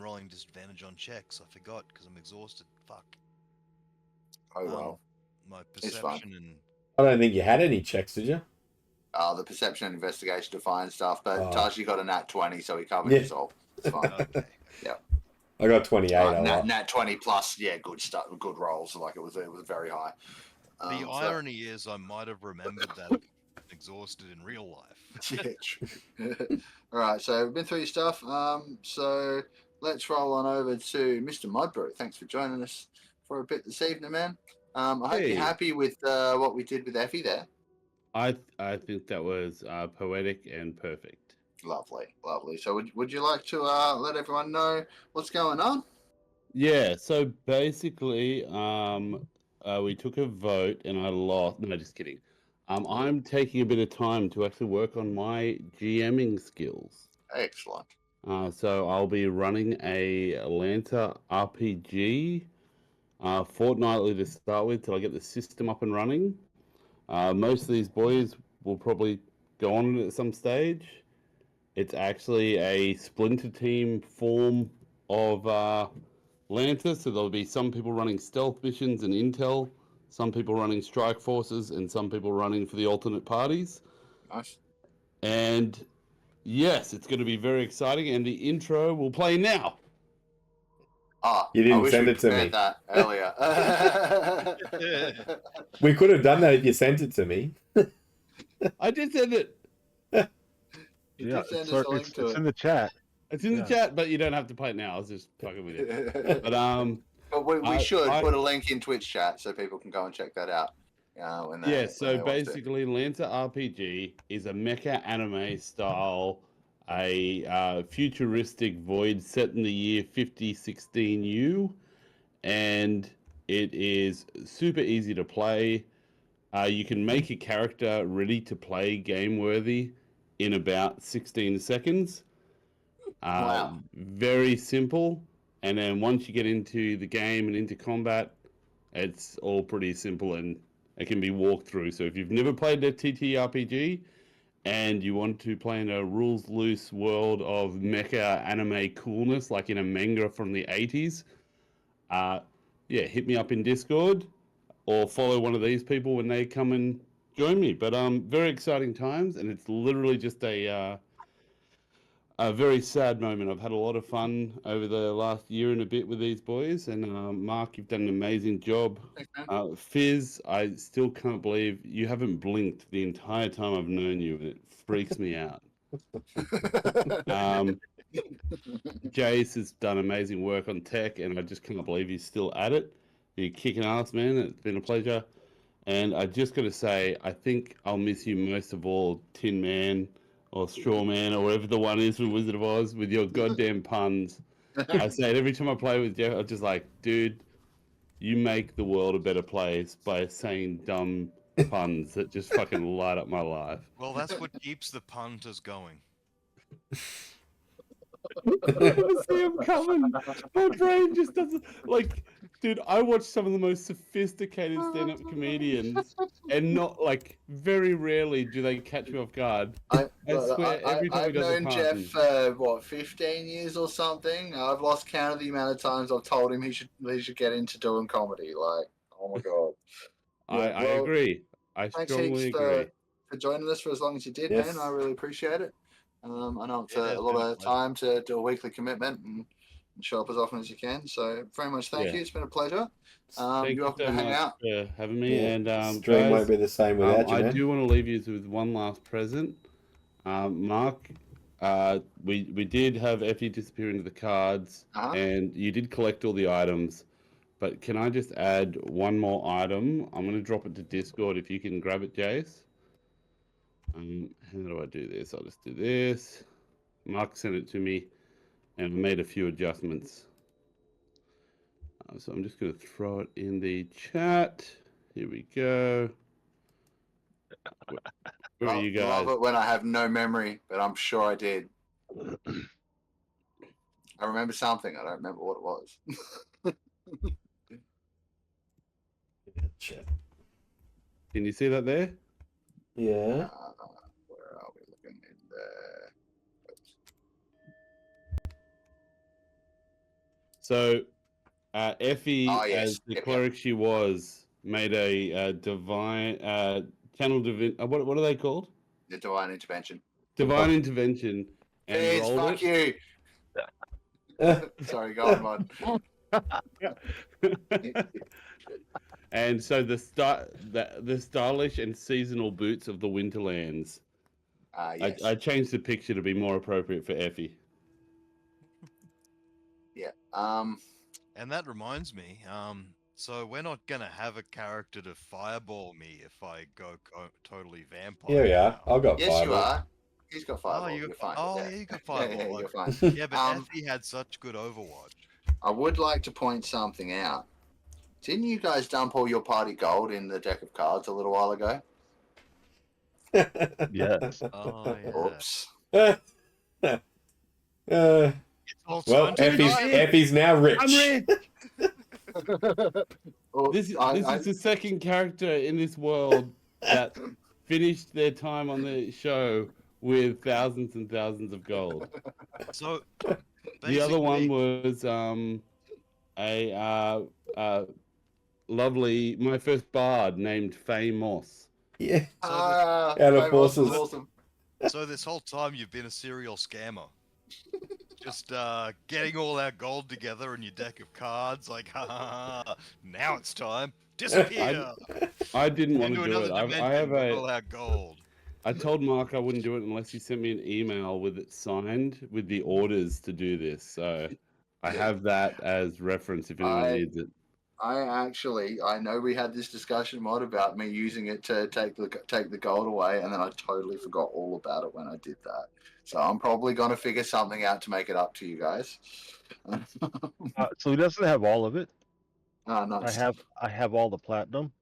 [SPEAKER 4] rolling disadvantage on checks. I forgot because I'm exhausted. Fuck.
[SPEAKER 1] Oh well.
[SPEAKER 4] My
[SPEAKER 1] It's fine.
[SPEAKER 4] perception and
[SPEAKER 3] I don't think you had any checks, did you?
[SPEAKER 1] The perception and investigation to find stuff, but
[SPEAKER 3] Oh.
[SPEAKER 1] Taiji got a nat 20, so he covered
[SPEAKER 3] Yeah.
[SPEAKER 1] his all. It's fine.
[SPEAKER 4] okay.
[SPEAKER 3] I got 28.
[SPEAKER 1] Nat 20 plus, yeah, good stuff, good rolls. Like it was very high.
[SPEAKER 4] The
[SPEAKER 1] So-
[SPEAKER 4] irony is, I might have remembered that exhausted in real life.
[SPEAKER 1] Yeah, true. All right, so we've been through your stuff. So let's roll on over to Mr. Modbrew. Thanks for joining us for a bit this evening, man. I hope
[SPEAKER 5] Hey.
[SPEAKER 1] you're happy with what we did with Effie there.
[SPEAKER 5] I think that was poetic and perfect.
[SPEAKER 1] Lovely. So would you like to let everyone know what's going on?
[SPEAKER 5] Yeah, so basically, we took a vote and I lost. No, just kidding. I'm taking a bit of time to actually work on my GMing skills.
[SPEAKER 1] Excellent.
[SPEAKER 5] So I'll be running a Atlanta RPG fortnightly to start with till I get the system up and running. Most of these boys will probably go on it at some stage. It's actually a splinter team form of Atlanta, so there'll be some people running stealth missions and intel, some people running strike forces, and some people running for the alternate parties.
[SPEAKER 1] Nice.
[SPEAKER 5] And yes, it's going to be very exciting, and the intro will play now.
[SPEAKER 3] You didn't
[SPEAKER 1] I wish
[SPEAKER 3] send
[SPEAKER 1] we
[SPEAKER 3] it to
[SPEAKER 1] prepared
[SPEAKER 3] me.
[SPEAKER 1] that earlier.
[SPEAKER 3] We could have done that if you sent it to me.
[SPEAKER 5] I did send it.
[SPEAKER 1] You
[SPEAKER 2] Yeah,
[SPEAKER 1] did send
[SPEAKER 2] it's,
[SPEAKER 1] us a link
[SPEAKER 2] it's
[SPEAKER 1] to
[SPEAKER 2] in the chat.
[SPEAKER 5] It's in the
[SPEAKER 2] Yeah.
[SPEAKER 5] chat, but you don't have to play it now. I was just fucking with you. But
[SPEAKER 1] But we should
[SPEAKER 5] I-
[SPEAKER 1] put a link in Twitch chat so people can go and check that out. When they,
[SPEAKER 5] Yeah,
[SPEAKER 1] when
[SPEAKER 5] so
[SPEAKER 1] they want to.
[SPEAKER 5] basically, Lancer RPG is a mecha anime style, a futuristic void set in the year 5016 U, and it is super easy to play. You can make a character ready to play game worthy in about 16 seconds.
[SPEAKER 1] Wow.
[SPEAKER 5] Very simple. And then once you get into the game and into combat, it's all pretty simple and it can be walked through. So if you've never played a TTRPG and you want to play in a rules loose world of mecha anime coolness, like in a manga from the 80s, hit me up in Discord or follow one of these people when they come and join me. But very exciting times, and it's literally just a very sad moment. I've had a lot of fun over the last year and a bit with these boys, and Mark, you've done an amazing job.
[SPEAKER 1] Thanks, man.
[SPEAKER 5] Fizz, I still can't believe you haven't blinked the entire time I've known you, and it freaks me out. Jace has done amazing work on tech, and I just can't believe he's still at it. You're kicking ass, man. It's been a pleasure. And I just got to say, I think I'll miss you most of all, Tin Man or Straw Man or whatever the one is from Wizard of Oz with your goddamn puns. I say it every time I play with Jeff. I'm just like, dude, you make the world a better place by saying dumb puns that just fucking light up my life.
[SPEAKER 4] Well, that's what keeps the punters going.
[SPEAKER 5] I see him coming. My brain just doesn't like. Dude, I watch some of the most sophisticated stand-up comedians, and not like very rarely do they catch me off guard. I swear, every time
[SPEAKER 1] I've
[SPEAKER 5] he does a
[SPEAKER 1] known
[SPEAKER 5] pun,
[SPEAKER 1] Jeff for 15 years or something. I've lost count of the amount of times I've told him he should get into doing comedy. Like, oh my god.
[SPEAKER 5] I agree. I
[SPEAKER 1] Thanks
[SPEAKER 5] strongly
[SPEAKER 1] heaps
[SPEAKER 5] agree.
[SPEAKER 1] for joining us for as long as you did,
[SPEAKER 3] Yes.
[SPEAKER 1] man. I really appreciate it. I know it's
[SPEAKER 4] Yeah,
[SPEAKER 1] a lot
[SPEAKER 4] been a
[SPEAKER 1] of time to do a weekly commitment and show up as often as you can. So very much thank
[SPEAKER 5] Yeah.
[SPEAKER 1] you. It's been a pleasure.
[SPEAKER 5] Thank
[SPEAKER 1] You're
[SPEAKER 5] you
[SPEAKER 1] welcome
[SPEAKER 5] so
[SPEAKER 1] to hang
[SPEAKER 5] much
[SPEAKER 1] out.
[SPEAKER 5] for having me.
[SPEAKER 3] Yeah.
[SPEAKER 5] And
[SPEAKER 3] Stream
[SPEAKER 5] guys,
[SPEAKER 3] won't be the same without you,
[SPEAKER 5] I
[SPEAKER 3] man.
[SPEAKER 5] do want to leave you with one last present. Mark, we did have Effie disappear into the cards,
[SPEAKER 1] Uh-huh.
[SPEAKER 5] and you did collect all the items. But can I just add one more item? I'm going to drop it to Discord if you can grab it, Jace. How do I do this? I'll just do this. Mark sent it to me, and I made a few adjustments. So I'm just going to throw it in the chat. Here we go. Where are you guys?
[SPEAKER 1] Love it when I have no memory, but I'm sure I did. I remember something. I don't remember what it was.
[SPEAKER 5] Can you see that there?
[SPEAKER 3] Yeah.
[SPEAKER 1] Where are we looking in there?
[SPEAKER 5] So, Effie,
[SPEAKER 1] Oh, yes.
[SPEAKER 5] as the
[SPEAKER 1] Yep,
[SPEAKER 5] cleric she was, made a divine channel divine. What are they called?
[SPEAKER 1] The divine intervention.
[SPEAKER 5] Divine intervention, and
[SPEAKER 1] Fizz,
[SPEAKER 5] rolled
[SPEAKER 1] fuck
[SPEAKER 5] it.
[SPEAKER 1] you. Sorry, go on, Mod.
[SPEAKER 5] And so the stylish and seasonal boots of the Winterlands.
[SPEAKER 1] Yes.
[SPEAKER 5] I changed the picture to be more appropriate for Effie.
[SPEAKER 1] Yeah.
[SPEAKER 4] And that reminds me, so we're not gonna have a character to fireball me if I go totally vampire.
[SPEAKER 3] Here we are.
[SPEAKER 4] now.
[SPEAKER 3] I've got
[SPEAKER 1] Yes,
[SPEAKER 3] five.
[SPEAKER 1] you are. He's got
[SPEAKER 4] Oh,
[SPEAKER 1] fireball.
[SPEAKER 4] you
[SPEAKER 1] You're
[SPEAKER 4] got
[SPEAKER 1] fine.
[SPEAKER 4] yeah, you got
[SPEAKER 1] Yeah,
[SPEAKER 4] fireball.
[SPEAKER 1] you're
[SPEAKER 4] okay.
[SPEAKER 1] fine.
[SPEAKER 4] Yeah, but Effie had such good Overwatch.
[SPEAKER 1] I would like to point something out. Didn't you guys dump all your party gold in the deck of cards a little while ago?
[SPEAKER 2] Yes.
[SPEAKER 4] Oh yeah.
[SPEAKER 1] Oops.
[SPEAKER 4] It's all
[SPEAKER 3] Well,
[SPEAKER 4] time to
[SPEAKER 3] Effie's now rich.
[SPEAKER 5] I'm rich.
[SPEAKER 1] Oh,
[SPEAKER 5] This is the second character in this world that finished their time on the show with thousands and thousands of gold.
[SPEAKER 4] So
[SPEAKER 5] The other one
[SPEAKER 4] basically-
[SPEAKER 5] was a lovely my first bard named Faye Moss.
[SPEAKER 3] Yeah.
[SPEAKER 1] Out
[SPEAKER 3] Out of forces.
[SPEAKER 1] Awesome.
[SPEAKER 4] So this whole time you've been a serial scammer. Just getting all our gold together in your deck of cards, like, ha ha ha, now it's time. Disappear!
[SPEAKER 5] I didn't want
[SPEAKER 4] Into
[SPEAKER 5] to do
[SPEAKER 4] another
[SPEAKER 5] it.
[SPEAKER 4] dimension
[SPEAKER 5] I have
[SPEAKER 4] with all our gold.
[SPEAKER 5] I told Mark I wouldn't do it unless he sent me an email with it signed with the orders to do this. So I
[SPEAKER 1] Yeah.
[SPEAKER 5] have that as reference if anyone needs it.
[SPEAKER 1] I know we had this discussion, Mod, about me using it to take the gold away, and then I totally forgot all about it when I did that. So I'm probably gonna figure something out to make it up to you guys.
[SPEAKER 2] So he doesn't have all of it.
[SPEAKER 1] No.
[SPEAKER 2] I have all the platinum.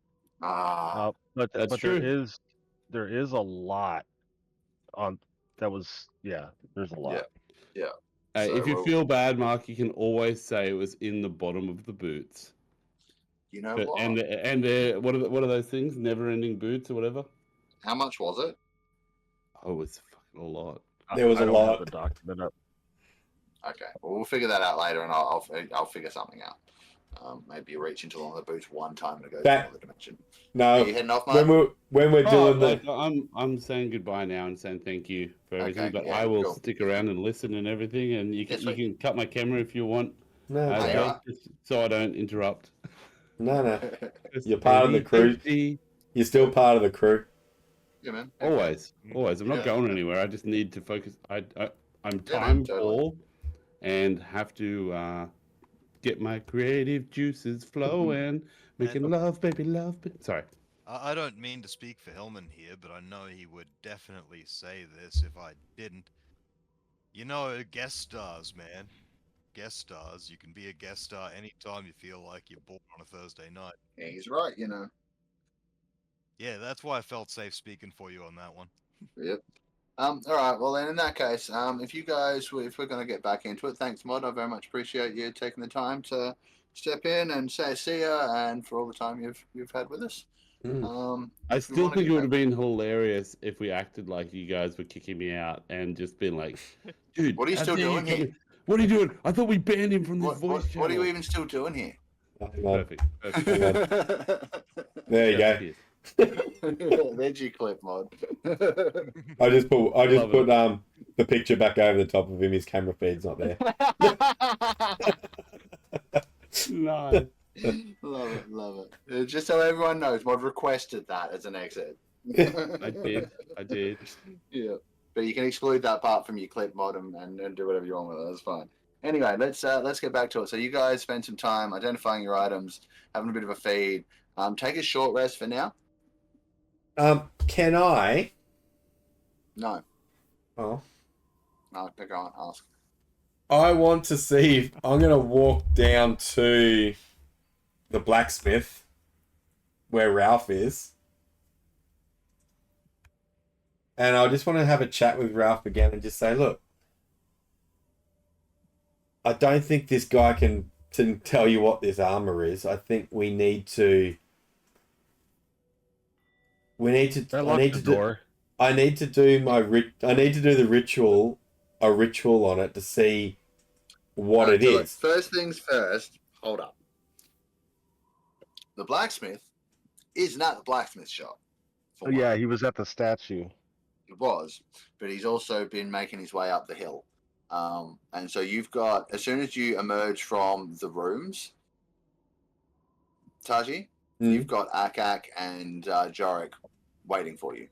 [SPEAKER 2] But
[SPEAKER 5] That's
[SPEAKER 2] but
[SPEAKER 5] true.
[SPEAKER 2] there is a lot on that was there's a lot.
[SPEAKER 1] Yeah.
[SPEAKER 5] Hey,
[SPEAKER 1] So,
[SPEAKER 5] if you
[SPEAKER 1] well,
[SPEAKER 5] feel bad, Mark, you can always say it was in the bottom of the boots.
[SPEAKER 1] you know
[SPEAKER 5] But,
[SPEAKER 1] what?
[SPEAKER 5] and what are those things? Never-ending boots or whatever.
[SPEAKER 1] How much was it?
[SPEAKER 5] Oh, it's fucking a lot.
[SPEAKER 3] There was
[SPEAKER 2] I
[SPEAKER 3] a
[SPEAKER 2] don't
[SPEAKER 3] lot.
[SPEAKER 2] have the document up.
[SPEAKER 1] Okay, well, we'll figure that out later, and I'll figure something out. Maybe reach into one of the boots one time to go to another dimension. Are
[SPEAKER 3] No,
[SPEAKER 1] you heading off, Mark?
[SPEAKER 3] when we're doing
[SPEAKER 5] like,
[SPEAKER 3] the
[SPEAKER 5] I'm saying goodbye now and saying thank you for everything,
[SPEAKER 1] Okay,
[SPEAKER 5] but
[SPEAKER 1] yeah,
[SPEAKER 5] I will
[SPEAKER 1] cool.
[SPEAKER 5] stick around and listen and everything, and you
[SPEAKER 1] Yes,
[SPEAKER 5] can cut my camera if you want,
[SPEAKER 3] no,
[SPEAKER 1] Hey,
[SPEAKER 5] Jake,
[SPEAKER 1] alright.
[SPEAKER 5] just so I don't interrupt.
[SPEAKER 3] no, you're part of the crew.
[SPEAKER 5] Safety.
[SPEAKER 3] You're still part of the crew.
[SPEAKER 1] Yeah, man.
[SPEAKER 5] Always. I'm not
[SPEAKER 1] Yeah.
[SPEAKER 5] going anywhere. I just need to focus. I'm
[SPEAKER 1] Yeah, man,
[SPEAKER 5] time
[SPEAKER 1] totally.
[SPEAKER 5] poor, and have to get my creative juices flowing, making love, baby, love. Sorry.
[SPEAKER 4] I don't mean to speak for Hillman here, but I know he would definitely say this if I didn't. You know, guest stars, man. Guest stars. You can be a guest star anytime you feel like you're bored on a Thursday night.
[SPEAKER 1] Yeah, he's right, you know.
[SPEAKER 4] Yeah, that's why I felt safe speaking for you on that one.
[SPEAKER 1] Yep. All right. Well, then, in that case, if we're going to get back into it, thanks, Mod. I very much appreciate you taking the time to step in and say see ya, and for all the time you've had with us.
[SPEAKER 5] I still think it would have been hilarious if we acted like you guys were kicking me out and just been like, dude,
[SPEAKER 1] What are you
[SPEAKER 5] how
[SPEAKER 1] still
[SPEAKER 5] dare
[SPEAKER 1] doing here?
[SPEAKER 5] What are you doing? I thought we banned him from this voice channel.
[SPEAKER 1] What are you even still doing here?
[SPEAKER 5] Perfect.
[SPEAKER 3] There you go.
[SPEAKER 1] There's your clip, Mod.
[SPEAKER 3] I just put
[SPEAKER 5] Love
[SPEAKER 3] the picture back over the top of him. His camera feed's not there.
[SPEAKER 5] No.
[SPEAKER 1] Love it. Just so everyone knows, Mod requested that as an exit.
[SPEAKER 5] I did.
[SPEAKER 1] Yeah, but you can exclude that part from your clip, Mod, and do whatever you want with it. That's fine. Anyway, let's get back to it. So you guys spend some time identifying your items, having a bit of a feed. Take a short rest for now.
[SPEAKER 3] Can I?
[SPEAKER 1] No.
[SPEAKER 3] Oh.
[SPEAKER 1] No, go on, ask.
[SPEAKER 3] I want to see if I'm going to walk down to the blacksmith where Ralph is. And I just want to have a chat with Ralph again and just say, look, I don't think this guy can tell you what this armor is. I think we need to... I need to do the ritual, a ritual on it to see what it is.
[SPEAKER 1] First things first, hold up. The blacksmith is not the blacksmith shop.
[SPEAKER 2] Oh, yeah, he was at the statue.
[SPEAKER 1] He was, but he's also been making his way up the hill. And so you've got, as soon as you emerge from the rooms, Taiji, you've got Akak and Jorik waiting for you.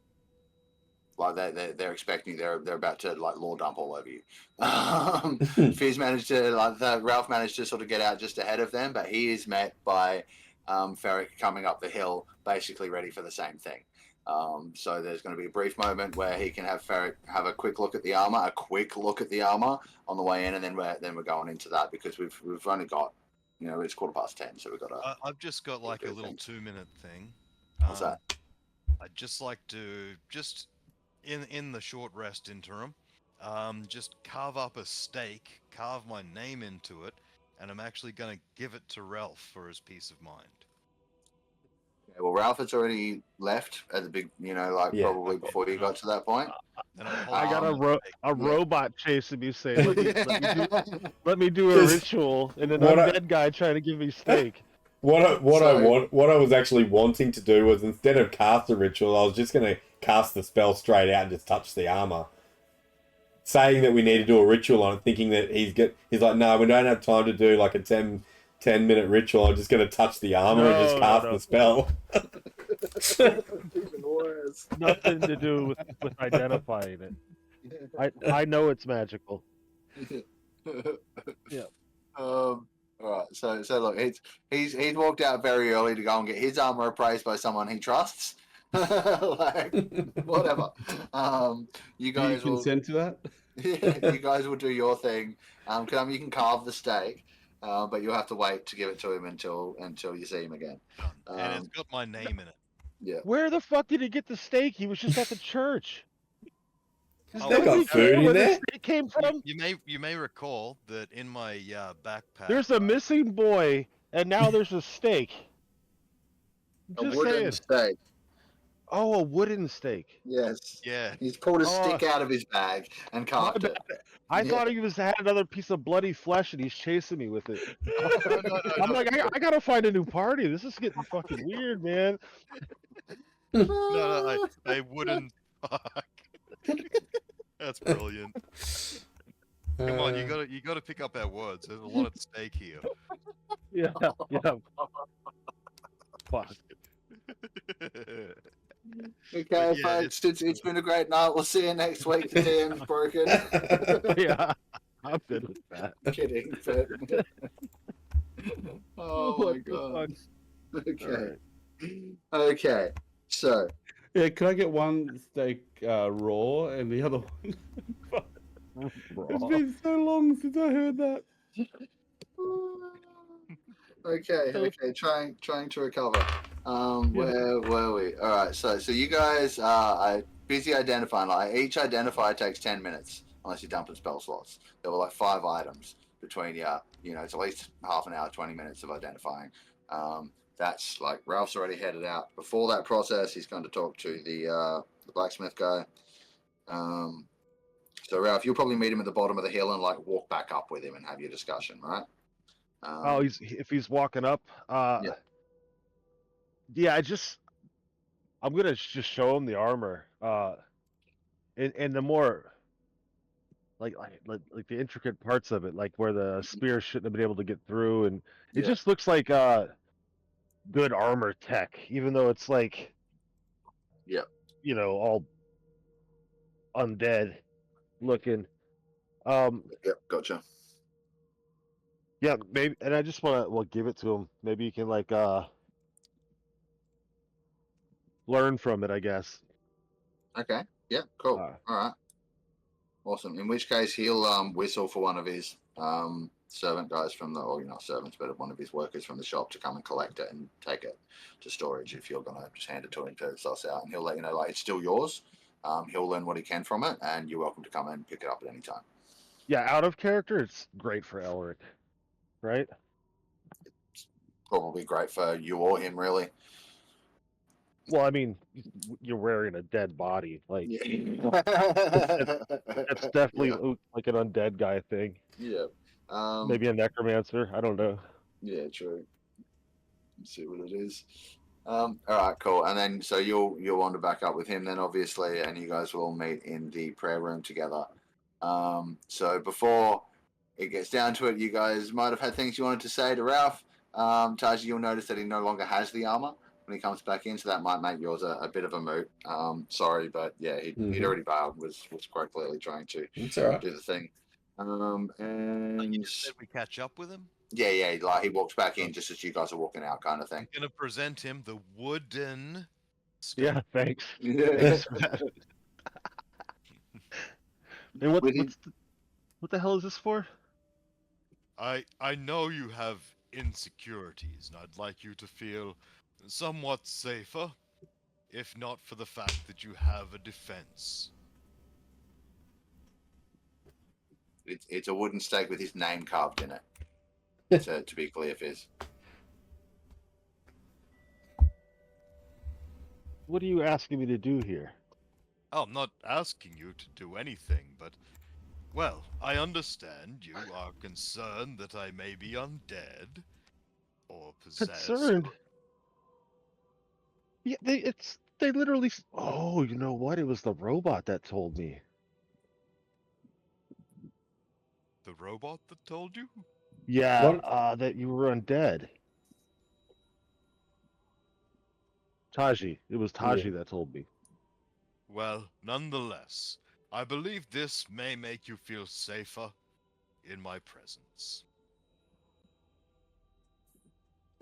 [SPEAKER 1] Like they're expecting you. They're about to like law dump all over you. Fizz managed to Ralph managed to sort of get out just ahead of them, but he is met by Ferric coming up the hill, basically ready for the same thing. So there's going to be a brief moment where he can have Ferric have a quick look at the armor, on the way in, and then we're going into that because we've only got, it's 10:15, so we've got
[SPEAKER 4] I've just got like a little 2-minute thing.
[SPEAKER 1] What's that?
[SPEAKER 4] I'd just like to in the short rest interim, just carve up a stake, carve my name into it, and I'm actually going to give it to Ralph for his peace of mind.
[SPEAKER 1] Yeah, well, Ralph has already left at the big, probably before you got to that point.
[SPEAKER 2] I got a robot chasing me saying, let me do a ritual, and an undead guy trying to give me steak.
[SPEAKER 3] What I was actually wanting to do was, instead of cast a ritual, I was just going to cast the spell straight out and just touch the armor. Saying that we need to do a ritual on it, thinking that he's like, no, we don't have time to do like a 10-minute ritual. I'm just going to touch the armor and just cast the spell.
[SPEAKER 1] Even worse.
[SPEAKER 2] Nothing to do with identifying it. I know it's magical. Yeah.
[SPEAKER 1] All right. So look, he's walked out very early to go and get his armor appraised by someone he trusts. Like whatever. You
[SPEAKER 5] Do you
[SPEAKER 1] guys will.
[SPEAKER 5] consent to that?
[SPEAKER 1] Yeah, you guys will do your thing. You can carve the steak, but you'll have to wait to give it to him until you see him again.
[SPEAKER 4] Done. And it's got my name in it.
[SPEAKER 1] Yeah.
[SPEAKER 2] Where the fuck did he get the steak? He was just at the church. Does
[SPEAKER 4] Oh,
[SPEAKER 3] They
[SPEAKER 2] nobody
[SPEAKER 3] got
[SPEAKER 2] care
[SPEAKER 3] food in
[SPEAKER 2] where
[SPEAKER 3] there?
[SPEAKER 2] the steak came from?
[SPEAKER 4] You may recall that in my backpack.
[SPEAKER 2] There's a missing boy, and now there's a steak.
[SPEAKER 1] A
[SPEAKER 2] Just
[SPEAKER 1] wooden
[SPEAKER 2] saying.
[SPEAKER 1] steak.
[SPEAKER 2] Oh, a wooden steak.
[SPEAKER 1] Yes.
[SPEAKER 4] Yeah.
[SPEAKER 1] He's pulled a
[SPEAKER 2] Oh.
[SPEAKER 1] stick out of his bag and
[SPEAKER 2] My
[SPEAKER 1] carved
[SPEAKER 2] bad.
[SPEAKER 1] it.
[SPEAKER 2] I
[SPEAKER 1] Yeah.
[SPEAKER 2] thought he had another piece of bloody flesh, and he's chasing me with it.
[SPEAKER 4] No,
[SPEAKER 2] I'm like, I gotta find a new party. This is getting fucking weird, man.
[SPEAKER 4] No, I wouldn't. Fuck. That's brilliant. Come on, you gotta pick up our words. There's a lot at stake here.
[SPEAKER 2] Yeah, yeah. Fuck.
[SPEAKER 1] Okay,
[SPEAKER 4] yeah,
[SPEAKER 1] folks, it's been a great night. We'll see you next week. The DM's broken.
[SPEAKER 2] Yeah, I'm good with that.
[SPEAKER 1] Kidding. But... oh my
[SPEAKER 2] What the
[SPEAKER 1] god.
[SPEAKER 2] fuck?
[SPEAKER 1] Okay.
[SPEAKER 2] Alright.
[SPEAKER 1] Okay. So
[SPEAKER 5] Yeah, can I get one steak raw and the other one? It's
[SPEAKER 2] Raw.
[SPEAKER 5] been so long since I heard that.
[SPEAKER 1] okay, trying to recover. Where were we? All right, so you guys are busy identifying. Like each identifier takes 10 minutes unless you dump in spell slots. There were like 5 items between it's at least half an hour, 20 minutes of identifying. That's like Ralph's already headed out. Before that process, he's going to talk to the blacksmith guy. So Ralph, you'll probably meet him at the bottom of the hill and like walk back up with him and have your discussion, right?
[SPEAKER 2] Oh, if he's walking up.
[SPEAKER 1] Yeah.
[SPEAKER 2] Yeah, I'm gonna just show him the armor. And the more like the intricate parts of it, like where the spear shouldn't have been able to get through, and it
[SPEAKER 1] Yeah.
[SPEAKER 2] just looks like good armor tech, even though it's like,
[SPEAKER 1] Yeah.
[SPEAKER 2] all undead looking.
[SPEAKER 1] Yep, gotcha.
[SPEAKER 2] Yeah, maybe, and I just want to give it to him. Maybe you can like learn from it, I guess.
[SPEAKER 1] Okay. Yeah, cool.
[SPEAKER 2] Ah.
[SPEAKER 1] All right. Awesome. In which case, he'll whistle for one of his servant guys from or not servants, but one of his workers from the shop to come and collect it and take it to storage. If you're gonna just hand it to him to suss out, and he'll let you know like it's still yours. He'll learn what he can from it, and you're welcome to come and pick it up at any time.
[SPEAKER 2] Yeah, out of character, it's great for Elric, right?
[SPEAKER 1] Probably great for you or him, really.
[SPEAKER 2] Well, I mean, you're wearing a dead body. Like,
[SPEAKER 1] Yeah.
[SPEAKER 2] that's definitely like an undead guy thing.
[SPEAKER 1] Yeah.
[SPEAKER 2] Maybe a necromancer. I don't know.
[SPEAKER 1] Yeah, true. Let's see what it is. All right, cool. And then so you'll wander back up with him then, obviously, and you guys will all meet in the prayer room together. So before it gets down to it, you guys might have had things you wanted to say to Ralph. Taiji, you'll notice that he no longer has the armor when he comes back in, so that might make yours a bit of a moot. Sorry, but yeah, he'd already bailed, was quite clearly trying to
[SPEAKER 3] It's all right.
[SPEAKER 1] do the thing.
[SPEAKER 4] You
[SPEAKER 1] And
[SPEAKER 4] said we catch up with him.
[SPEAKER 1] yeah, like he walks back in just as you guys are walking out, kind of thing.
[SPEAKER 4] I'm gonna present him the wooden.
[SPEAKER 2] Yeah, thanks.
[SPEAKER 1] Yeah.
[SPEAKER 2] Thanks for that. And what the hell is this for?
[SPEAKER 4] I know you have insecurities, and I'd like you to feel somewhat safer, if not for the fact that you have a defense.
[SPEAKER 1] It's a wooden stake with his name carved in it. To be clear, Fizz.
[SPEAKER 2] What are you asking me to do here?
[SPEAKER 4] Oh, I'm not asking you to do anything, but, well, I understand you are concerned that I may be undead or possessed.
[SPEAKER 2] Concerned? Yeah, they literally. Oh, you know what? It was the robot that told me.
[SPEAKER 4] The robot that told you?
[SPEAKER 2] Yeah, that you were undead. Taiji. It was Taiji that told me.
[SPEAKER 4] Well, nonetheless, I believe this may make you feel safer in my presence.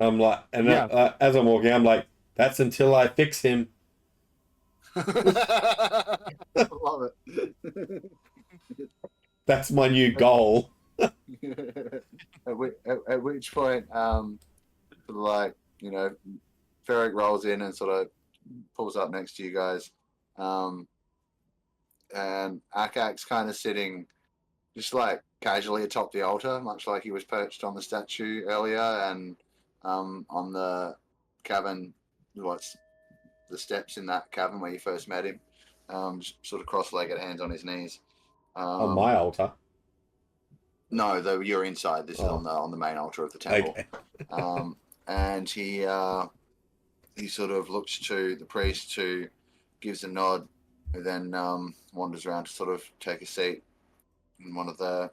[SPEAKER 3] I'm like, and
[SPEAKER 2] Yeah.
[SPEAKER 3] as I'm walking, I'm like, that's until I fix him.
[SPEAKER 1] Love it.
[SPEAKER 3] That's my new goal.
[SPEAKER 1] at which point, like, you know, Ferric rolls in and sort of pulls up next to you guys. And Akak's kind of sitting just like casually atop the altar, much like he was perched on the statue earlier, and on the cavern, what's the steps in that cavern where you first met him, sort of cross-legged, hands on his knees.
[SPEAKER 3] On my altar.
[SPEAKER 1] No, though you're inside. This is
[SPEAKER 3] Oh.
[SPEAKER 1] on the main altar of the temple.
[SPEAKER 3] Okay.
[SPEAKER 1] And he sort of looks to the priest, who gives a nod, who then wanders around to sort of take a seat in one of the,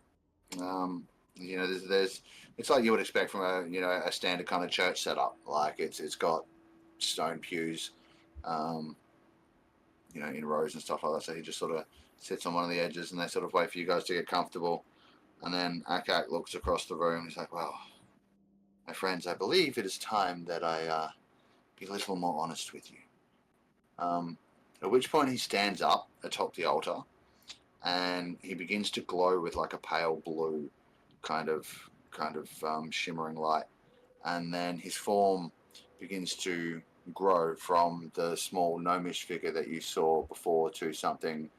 [SPEAKER 1] you know, there's it's like you would expect from a standard kind of church setup. Like it's got stone pews, in rows and stuff like that. So he just sort of sits on one of the edges, and they sort of wait for you guys to get comfortable. And then Akak looks across the room. He's like, "Well, my friends, I believe it is time that I be a little more honest with you." At which point he stands up atop the altar, and he begins to glow with like a pale blue kind of shimmering light. And then his form begins to grow from the small gnomish figure that you saw before to something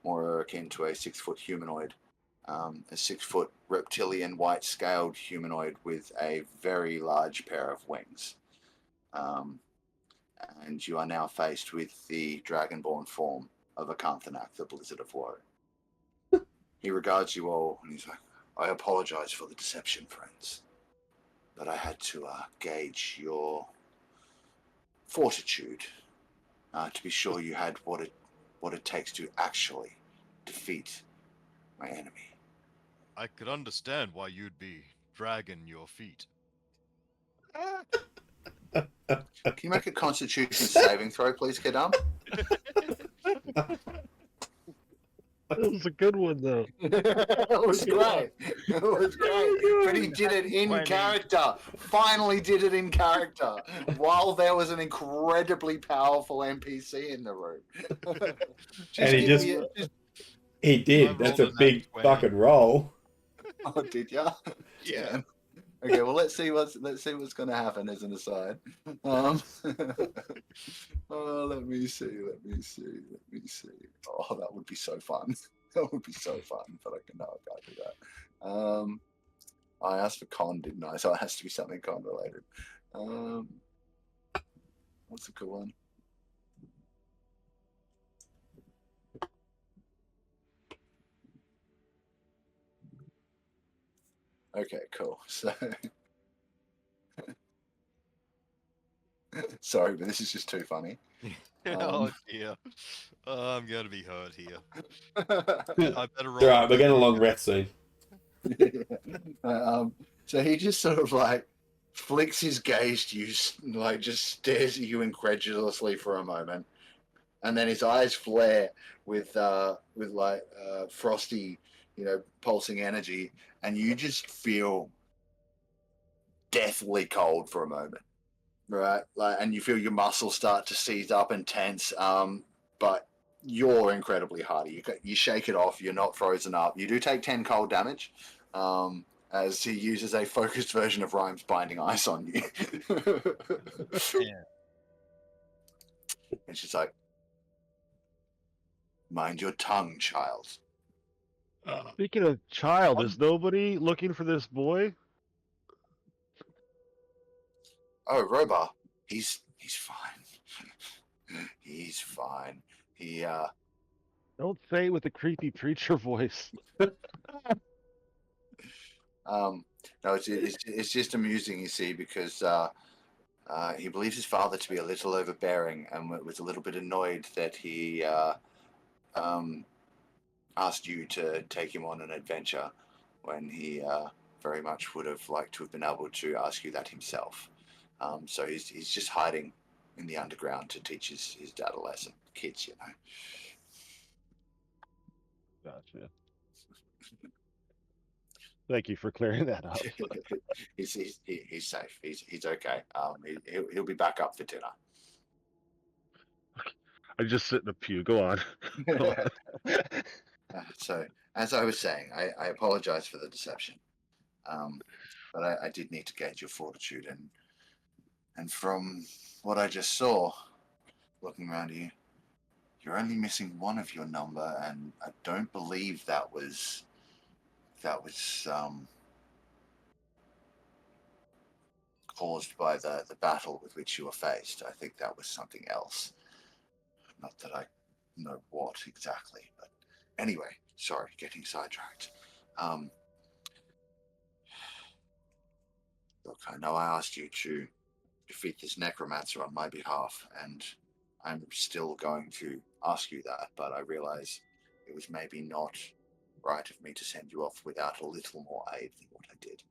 [SPEAKER 1] more akin to a 6-foot humanoid, a 6-foot reptilian white-scaled humanoid with a very large pair of wings. And you are now faced with the dragonborn form of Akanthanak, the Blizzard of Woe. He regards you all, and he's like, "I apologize for the deception, friends, but I had to gauge your fortitude to be sure you had what it takes to actually defeat my enemy."
[SPEAKER 4] I could understand why you'd be dragging your feet.
[SPEAKER 1] Can you make a Constitution saving throw, please, Kedam?
[SPEAKER 2] That was a good one, though.
[SPEAKER 1] It was great. It was great. But he did it in
[SPEAKER 4] 20.
[SPEAKER 1] character. Finally did it in character. While there was an incredibly powerful NPC in the room.
[SPEAKER 3] And he
[SPEAKER 1] give
[SPEAKER 3] just-
[SPEAKER 1] me a-
[SPEAKER 3] He did.
[SPEAKER 4] I
[SPEAKER 3] That's
[SPEAKER 4] rolled
[SPEAKER 3] a
[SPEAKER 4] a nat
[SPEAKER 3] big
[SPEAKER 4] 20.
[SPEAKER 3] fucking roll.
[SPEAKER 1] Oh, did ya?
[SPEAKER 4] Yeah.
[SPEAKER 1] Damn. Okay, well let's see what's gonna happen as an aside. Oh, let me see. Oh, that would be so fun. That would be so fun, but I can't do that. I asked for con, didn't I? So it has to be something con related. What's a cool one? Okay, cool. So, sorry, but this is just too funny.
[SPEAKER 4] Oh dear. I'm gonna be hurt here. I better roll.
[SPEAKER 3] It's alright, we're getting a long rest soon.
[SPEAKER 1] So he just sort of like flicks his gaze to you, like just stares at you incredulously for a moment, and then his eyes flare with frosty, pulsing energy, and you just feel deathly cold for a moment, right? Like, and you feel your muscles start to seize up and tense. But you're incredibly hardy. You shake it off. You're not frozen up. You do take 10 cold damage, as he uses a focused version of Rhyme's Binding Ice on you.
[SPEAKER 4] Yeah.
[SPEAKER 1] And she's like, "Mind your tongue, child."
[SPEAKER 2] Speaking of child, is nobody looking for this boy?
[SPEAKER 1] "Oh, Robar, he's fine. He's fine. He
[SPEAKER 2] Don't say it with a creepy preacher voice.
[SPEAKER 1] no, it's just amusing, you see, because he believes his father to be a little overbearing, and was a little bit annoyed that he asked you to take him on an adventure, when he very much would have liked to have been able to ask you that himself. So he's just hiding in the underground to teach his dad a lesson. Kids,
[SPEAKER 2] Gotcha. Thank you for clearing that up.
[SPEAKER 1] He's safe. He's okay. He'll be back up for dinner.
[SPEAKER 2] I just sit in the pew. Go on. Go on.
[SPEAKER 1] So, as I was saying, I apologize for the deception, but I did need to gauge your fortitude, and from what I just saw, looking around you, you're only missing one of your number, and I don't believe that was caused by the battle with which you were faced. I think that was something else. Not that I know what exactly, but anyway, sorry, getting sidetracked. Look, I know I asked you to defeat this necromancer on my behalf, and I'm still going to ask you that, but I realize it was maybe not right of me to send you off without a little more aid than what I did.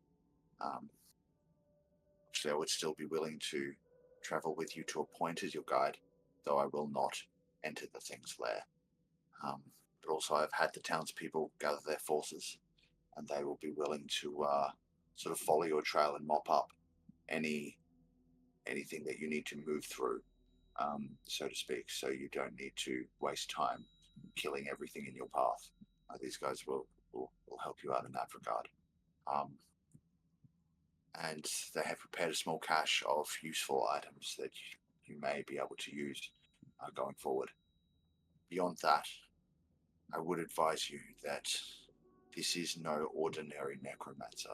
[SPEAKER 1] So I would still be willing to travel with you to a point as your guide, though I will not enter the thing's lair. But also I've had the townspeople gather their forces, and they will be willing to sort of follow your trail and mop up anything that you need to move through, so to speak, so you don't need to waste time killing everything in your path. These guys will help you out in that regard. And they have prepared a small cache of useful items that you may be able to use going forward. Beyond that, I would advise you that this is no ordinary necromancer.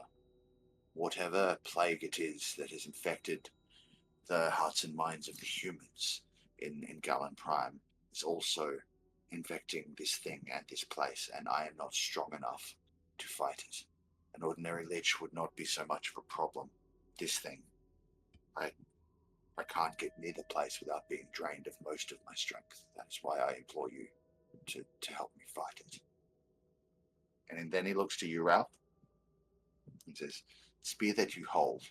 [SPEAKER 1] Whatever plague it is that has infected the hearts and minds of the humans in Galan Prime is also infecting this thing and this place, and I am not strong enough to fight it. An ordinary lich would not be so much of a problem. This thing, I can't get near the place without being drained of most of my strength. That is why I implore you to help me fight it. And then he looks to you, Ralph. He says, the spear that you hold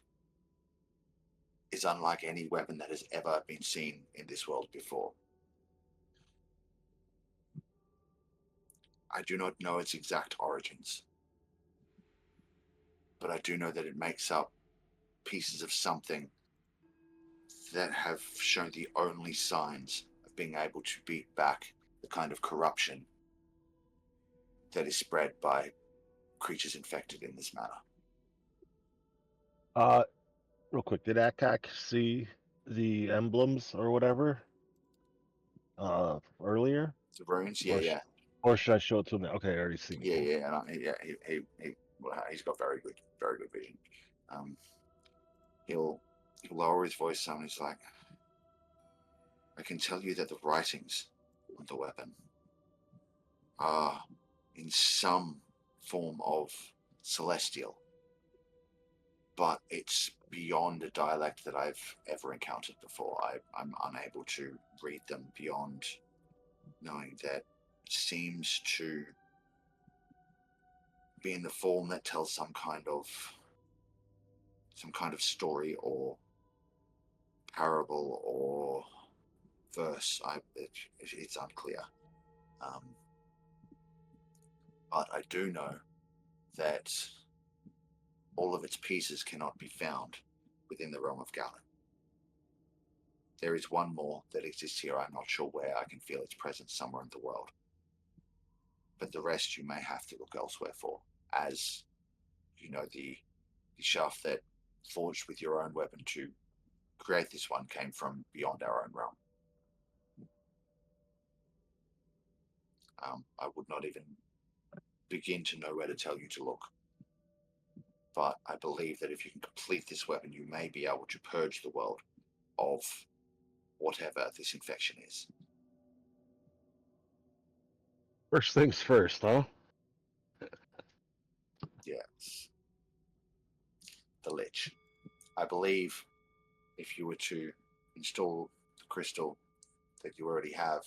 [SPEAKER 1] is unlike any weapon that has ever been seen in this world before. I do not know its exact origins, but I do know that it makes up pieces of something that have shown the only signs of being able to beat back the kind of corruption that is spread by creatures infected in this manner.
[SPEAKER 2] Real quick, did Akak see the emblems or whatever earlier?
[SPEAKER 1] The runes, yeah,
[SPEAKER 2] Or
[SPEAKER 1] yeah.
[SPEAKER 2] Or should I show it to him? Okay, I already seen
[SPEAKER 1] Yeah,
[SPEAKER 2] it.
[SPEAKER 1] yeah, and he's got very good vision. He'll lower his voice some, and he's like, I can tell you that the writings on the weapon are in some form of celestial, but it's beyond a dialect that I've ever encountered before. I'm unable to read them beyond knowing that it seems to be in the form that tells some kind of story or parable or verse. It's unclear. But I do know that all of its pieces cannot be found within the realm of Galan. There is one more that exists here. I'm not sure where. I can feel its presence somewhere in the world. But the rest you may have to look elsewhere for, as you know, the shaft that forged with your own weapon to create this one came from beyond our own realm. I would not even begin to know where to tell you to look. But I believe that if you can complete this weapon, you may be able to purge the world of whatever this infection is.
[SPEAKER 2] First things first, huh?
[SPEAKER 1] Yes. The Lich. I believe if you were to install the crystal that you already have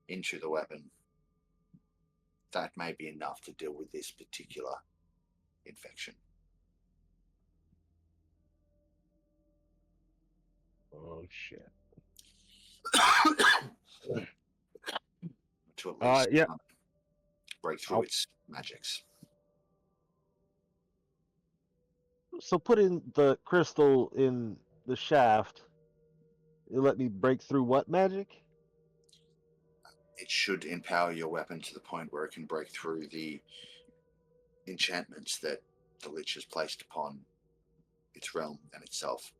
[SPEAKER 1] into the weapon, that may be enough to deal with this particular infection.
[SPEAKER 2] Oh shit.
[SPEAKER 1] To at least
[SPEAKER 2] Yeah.
[SPEAKER 1] break through its magics.
[SPEAKER 2] So putting the crystal in the shaft, it let me break through what magic?
[SPEAKER 1] It should empower your weapon to the point where it can break through the enchantments that the Lich has placed upon its realm and itself.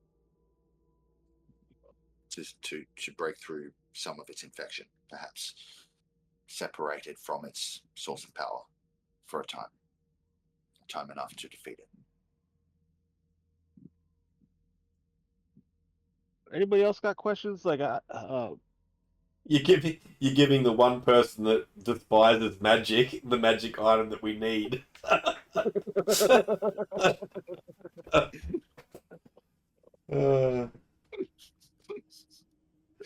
[SPEAKER 1] To break through some of its infection, perhaps separated from its source of power for a time enough to defeat it.
[SPEAKER 2] Anybody else got questions? Like,
[SPEAKER 3] You're giving the one person that despises magic the magic item that we need.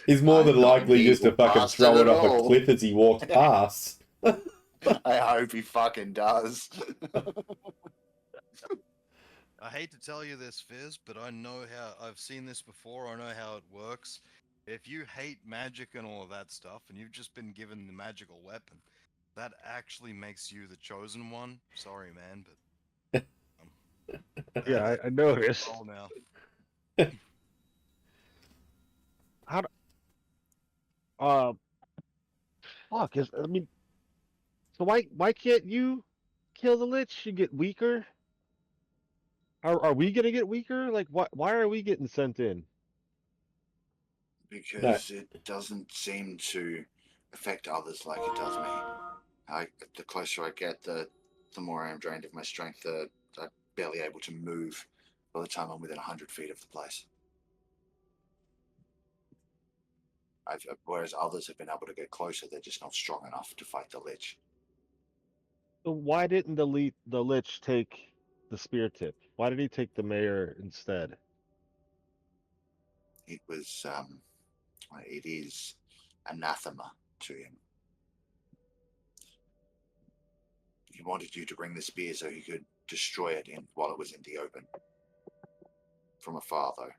[SPEAKER 3] He's more
[SPEAKER 1] I'm
[SPEAKER 3] than
[SPEAKER 1] not
[SPEAKER 3] likely
[SPEAKER 1] an
[SPEAKER 3] just to
[SPEAKER 1] evil
[SPEAKER 3] fucking
[SPEAKER 1] bastard
[SPEAKER 3] throw it
[SPEAKER 1] at
[SPEAKER 3] off a
[SPEAKER 1] all.
[SPEAKER 3] cliff as he walks past.
[SPEAKER 1] I hope he fucking does.
[SPEAKER 4] I hate to tell you this, Fizz, but I know how I've seen this before. I know how it works. If you hate magic and all of that stuff, and you've just been given the magical weapon, that actually makes you the chosen one. Sorry, man, but
[SPEAKER 2] yeah, I noticed.
[SPEAKER 4] roll now.
[SPEAKER 2] How do, fuck is? I mean, so why can't you kill the Lich? You get weaker. Are we gonna get weaker? Like, why are we getting sent in?
[SPEAKER 1] Because it doesn't seem to affect others like it does me. The closer I get, the more I am drained of my strength. I'm barely able to move by the time I'm within 100 feet of the place. Whereas others have been able to get closer, they're just not strong enough to fight the Lich.
[SPEAKER 2] So why didn't the Lich take the spear tip? Why did he take the mayor instead?
[SPEAKER 1] It was, it is anathema to him. He wanted you to bring the spear so he could destroy it while it was in the open. From afar, though.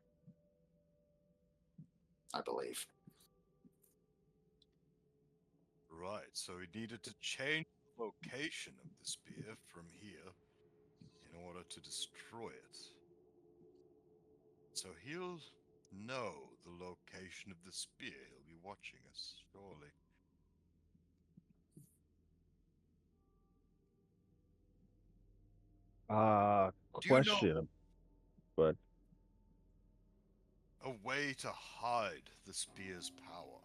[SPEAKER 1] I believe.
[SPEAKER 4] Right, so he needed to change the location of the spear from here in order to destroy it. So he'll know the location of the spear. He'll be watching us, surely. Do you know
[SPEAKER 2] Question, but
[SPEAKER 4] a way to hide the spear's power?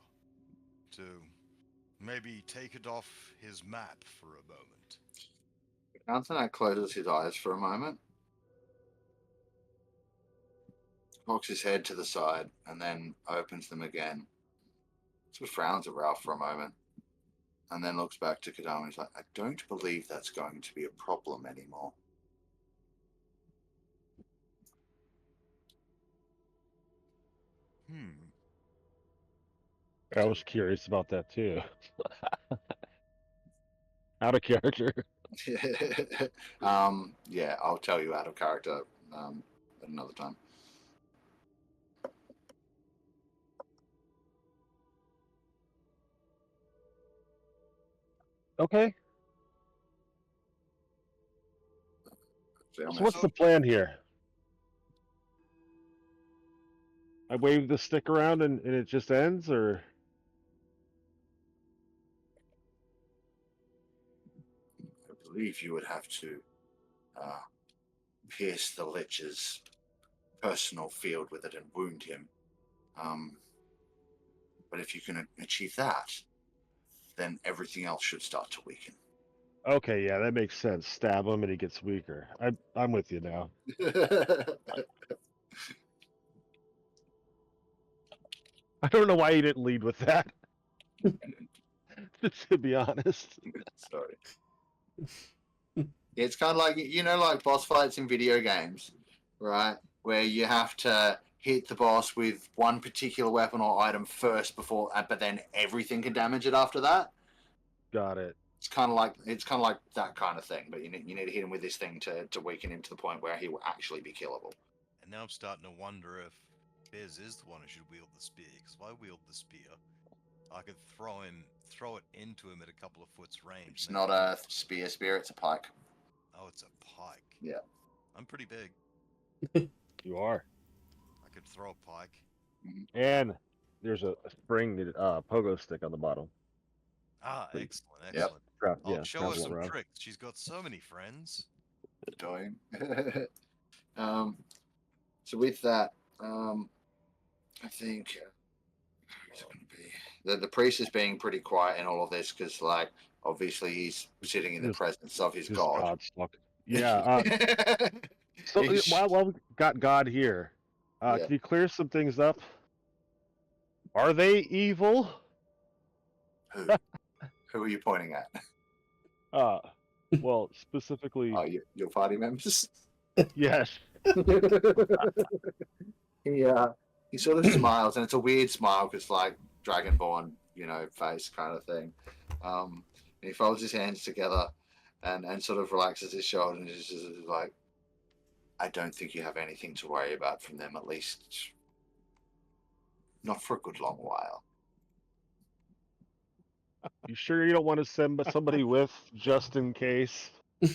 [SPEAKER 4] To maybe take it off his map for a moment?
[SPEAKER 1] Anthony closes his eyes for a moment, cocks his head to the side, and then opens them again. Sort of frowns at Ralph for a moment, and then looks back to Kadama. He's like, I don't believe that's going to be a problem anymore.
[SPEAKER 2] I was curious about that too. Out of character.
[SPEAKER 1] Yeah, I'll tell you out of character at another time.
[SPEAKER 2] Okay. So what's the plan here? I wave the stick around and it just ends, or?
[SPEAKER 1] I believe you would have to pierce the Lich's personal field with it and wound him. But if you can achieve that, then everything else should start to weaken.
[SPEAKER 2] Okay, yeah, that makes sense. Stab him and he gets weaker. I'm with you now. I don't know why you didn't lead with that. To be honest.
[SPEAKER 1] Sorry. It's kind of like, like boss fights in video games, right? Where you have to hit the boss with one particular weapon or item first but then everything can damage it after that.
[SPEAKER 2] Got it.
[SPEAKER 1] It's kind of like that kind of thing, but you need to hit him with this thing to weaken him to the point where he will actually be killable.
[SPEAKER 4] And now I'm starting to wonder if Fizz is the one who should wield the spear, because if I wield the spear, I could throw it into him at a couple of foot's range.
[SPEAKER 1] It's not a spear, it's a pike.
[SPEAKER 4] Oh, it's a pike.
[SPEAKER 1] Yeah.
[SPEAKER 4] I'm pretty big.
[SPEAKER 2] You are.
[SPEAKER 4] I could throw a pike.
[SPEAKER 2] And there's a spring pogo stick on the bottom.
[SPEAKER 4] Ah,
[SPEAKER 2] Please.
[SPEAKER 4] excellent,
[SPEAKER 1] Yep.
[SPEAKER 4] excellent.
[SPEAKER 2] Yeah,
[SPEAKER 4] Show her
[SPEAKER 2] travel
[SPEAKER 4] some
[SPEAKER 2] around.
[SPEAKER 4] tricks. She's got so many friends.
[SPEAKER 1] Doing. So with that, I think who's it going to be? The priest is being pretty quiet in all of this because, like, obviously he's sitting in the presence of his god.
[SPEAKER 2] God's fuck. Yeah. So
[SPEAKER 1] He's-
[SPEAKER 2] while we got God here,
[SPEAKER 1] Yeah.
[SPEAKER 2] can you clear some things up? Are they evil?
[SPEAKER 1] Who are you pointing at?
[SPEAKER 2] Well, specifically,
[SPEAKER 1] Oh, your party members.
[SPEAKER 2] yes.
[SPEAKER 1] He sort of smiles, and it's a weird smile because, like, dragonborn, face kind of thing. And he folds his hands together and sort of relaxes his shoulders and is just like, I don't think you have anything to worry about from them, at least not for a good long while.
[SPEAKER 2] You sure you don't want to send somebody with just in case?
[SPEAKER 1] I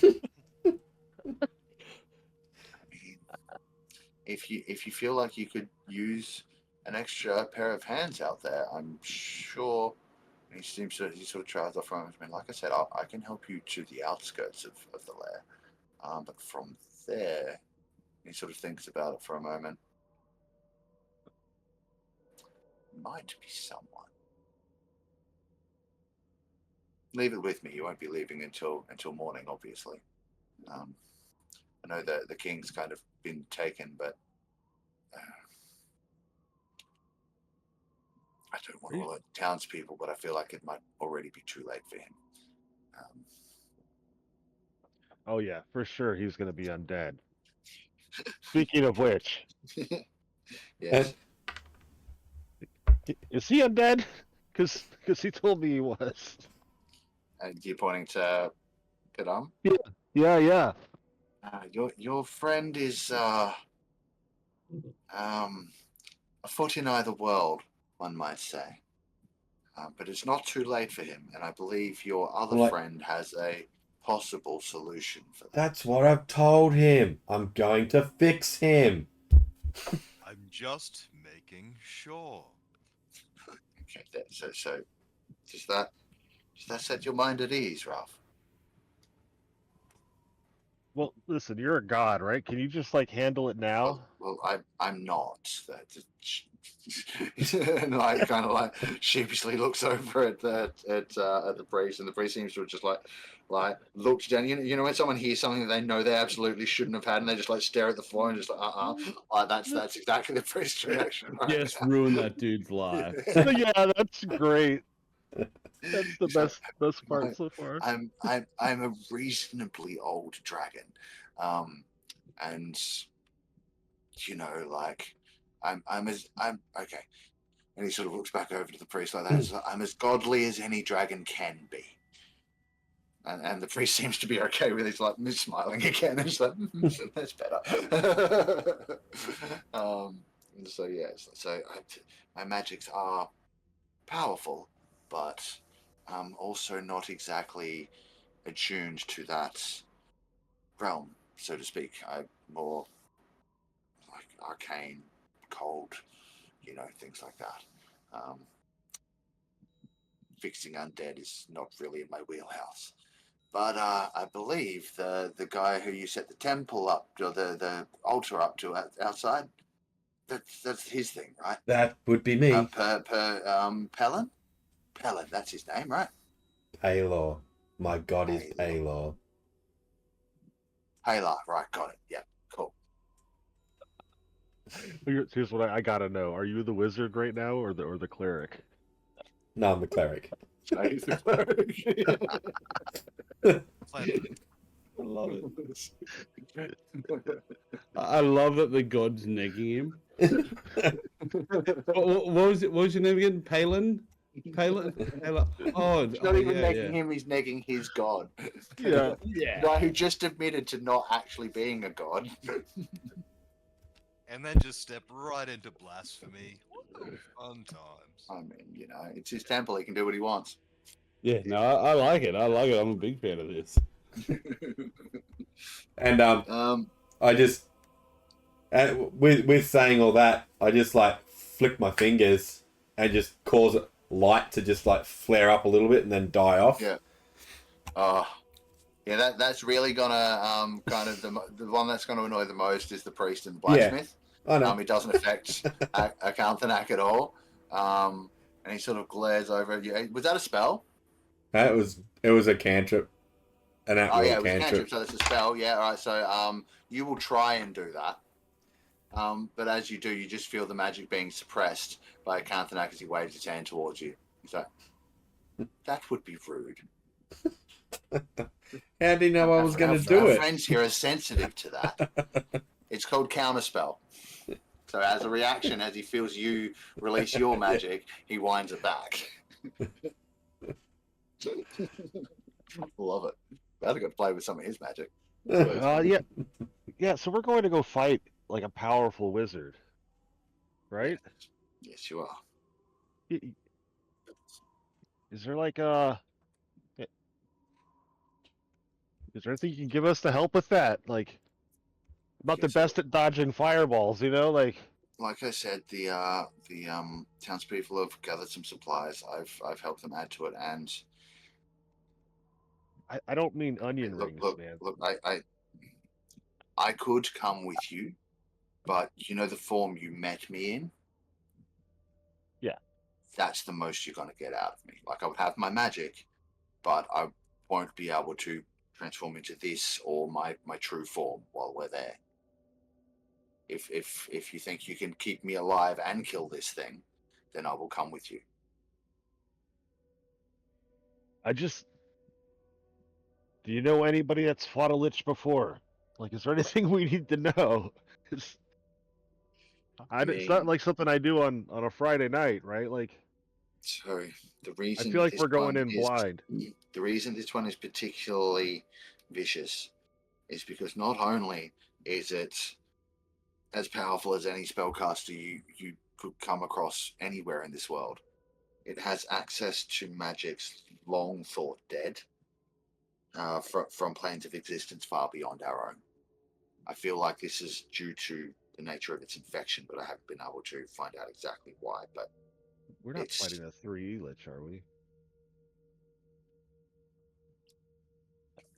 [SPEAKER 1] mean, if you feel like you could use an extra pair of hands out there, I'm sure. He sort of tries off from him. Like I said, I can help you to the outskirts of the lair, but from there, he sort of thinks about it for a moment. Might be someone. Leave it with me. You won't be leaving until morning, obviously. I know that the king's kind of been taken, but I don't want to alert townspeople, but I feel like it might already be too late for him.
[SPEAKER 2] Oh yeah, for sure he's gonna be undead. Speaking of which,
[SPEAKER 1] Yes.
[SPEAKER 2] is he undead? Because he told me he was.
[SPEAKER 1] And you're pointing to Kadam?
[SPEAKER 2] Yeah.
[SPEAKER 1] Your friend is a foot in either world, one might say. But it's not too late for him, and I believe your other friend has a possible solution for that.
[SPEAKER 3] That's what I've told him. I'm going to fix him.
[SPEAKER 4] I'm just making sure.
[SPEAKER 1] Okay, so does that set your mind at ease, Ralph?
[SPEAKER 2] Well, listen, you're a god, right? Can you just like handle it now?
[SPEAKER 1] Well, I'm not. And I kind of like sheepishly looks over at the priest, and the priest seems to have just like looked down. You know when someone hears something that they know they absolutely shouldn't have had, and they just like stare at the floor and just like that's exactly the priest's reaction. Right?
[SPEAKER 5] Just ruin that dude's life.
[SPEAKER 2] Yeah, that's great. That's the best part so far.
[SPEAKER 1] I'm a reasonably old dragon, and like I'm okay. And he sort of looks back over to the priest like that. Like, I'm as godly as any dragon can be. And the priest seems to be okay with it. He's like smiling again. And he's like, that's better. So yes, my magics are powerful, but also not exactly attuned to that realm, so to speak. I'm more like arcane, cold, things like that. Fixing undead is not really in my wheelhouse. But I believe the guy who you set the temple up, or the altar up to outside, that's his thing, right?
[SPEAKER 3] That would be me.
[SPEAKER 1] Pelin? Pelin, that's his name, right?
[SPEAKER 3] Paylor. My god is Paylor.
[SPEAKER 1] Paylor, right, got it. Yeah, cool.
[SPEAKER 2] Here's what I gotta know: are you the wizard right now, or the cleric?
[SPEAKER 3] No, I'm the cleric.
[SPEAKER 1] He's the cleric.
[SPEAKER 5] I love it. I love that the god's negging him. what was it? What was your name again? Palin? Palin? Oh,
[SPEAKER 1] He's not even negging him, he's negging his god.
[SPEAKER 2] Yeah.
[SPEAKER 5] Yeah.
[SPEAKER 1] The guy who just admitted to not actually being a god.
[SPEAKER 4] And then just step right into blasphemy. Fun times.
[SPEAKER 1] I mean, it's his temple, he can do what he wants.
[SPEAKER 5] Yeah, no, I like it. I like it. I'm a big fan of this.
[SPEAKER 3] And I just With saying all that, I just like flick my fingers and just cause light to just like flare up a little bit and then die off.
[SPEAKER 1] Yeah. Yeah, that's really gonna kind of the one that's gonna annoy the most is the priest and the blacksmith.
[SPEAKER 3] I know.
[SPEAKER 1] It doesn't affect Acanthanak at all. And he sort of glares over at you. Was that a spell?
[SPEAKER 3] It was a cantrip. An at will
[SPEAKER 1] It was a
[SPEAKER 3] cantrip.
[SPEAKER 1] cantrip, so it's a spell. Yeah, all right. So you will try and do that. But as you do, you just feel the magic being suppressed by Acanthanak as he waves his hand towards you. He's like, that would be rude.
[SPEAKER 3] How do you know I was going to do
[SPEAKER 1] our
[SPEAKER 3] it?
[SPEAKER 1] friends here are sensitive to that. It's called counterspell. So as a reaction, as he feels you release your magic, he winds it back. Love it. Better go play with some of his magic.
[SPEAKER 2] Yeah. So we're going to go fight like a powerful wizard, right?
[SPEAKER 1] Yes, you are.
[SPEAKER 2] Is there like is there anything you can give us to help with that? Like, I'm not the best at dodging fireballs, you know? Like
[SPEAKER 1] I said, the townspeople have gathered some supplies. I've helped them add to it, and
[SPEAKER 2] I don't mean onion rings, man.
[SPEAKER 1] Look, I could come with you, but you know the form you met me in?
[SPEAKER 2] Yeah.
[SPEAKER 1] That's the most you're going to get out of me. Like, I would have my magic, but I won't be able to transform into this or my true form while we're there. If you think you can keep me alive and kill this thing, then I will come with you.
[SPEAKER 2] Do you know anybody that's fought a lich before? Like, is there anything we need to know? It's not like something I do on a Friday night, right? Like,
[SPEAKER 1] sorry, the reason
[SPEAKER 2] I feel like we're going in blind.
[SPEAKER 1] The reason this one is particularly vicious is because not only is it as powerful as any spellcaster you could come across anywhere in this world, it has access to magics long thought dead from planes of existence far beyond our own. I feel like this is due to the nature of its infection, but I haven't been able to find out exactly why. But
[SPEAKER 2] we're not fighting a 3E lich, are we?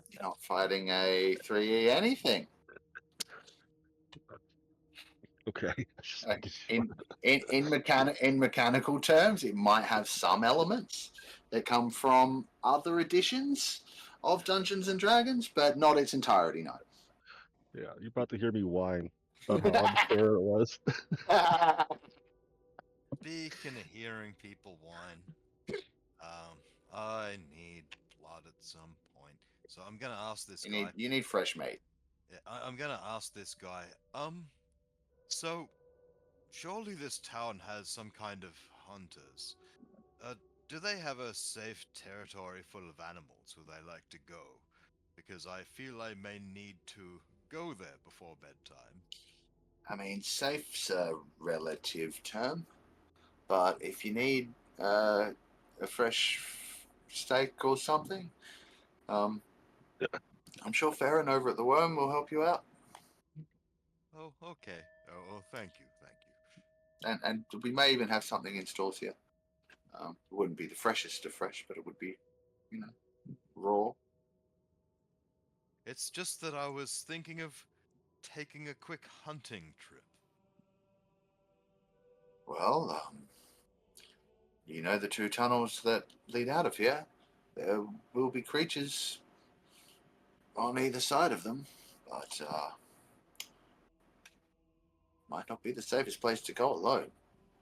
[SPEAKER 1] You're not fighting a 3E anything.
[SPEAKER 2] Okay.
[SPEAKER 1] In mechanical terms, it might have some elements that come from other editions of Dungeons and Dragons, but not its entirety, no.
[SPEAKER 2] Yeah, you're about to hear me whine about how unfair it was.
[SPEAKER 4] Speaking of hearing people whine, I need blood at some point. So I'm gonna ask this guy.
[SPEAKER 1] You need fresh meat.
[SPEAKER 4] Yeah, I'm gonna ask this guy. So surely this town has some kind of hunters. Do they have a safe territory full of animals where they like to go? Because I feel I may need to go there before bedtime.
[SPEAKER 1] I mean, safe's a relative term, but if you need a fresh steak or something, I'm sure Farron over at the Worm will help you out.
[SPEAKER 4] Oh, okay. Oh, thank you.
[SPEAKER 1] And we may even have something in stores here. It wouldn't be the freshest of fresh, but it would be, raw.
[SPEAKER 4] It's just that I was thinking of taking a quick hunting trip.
[SPEAKER 1] Well, the 2 tunnels that lead out of here. There will be creatures on either side of them, but might not be the safest place to go alone.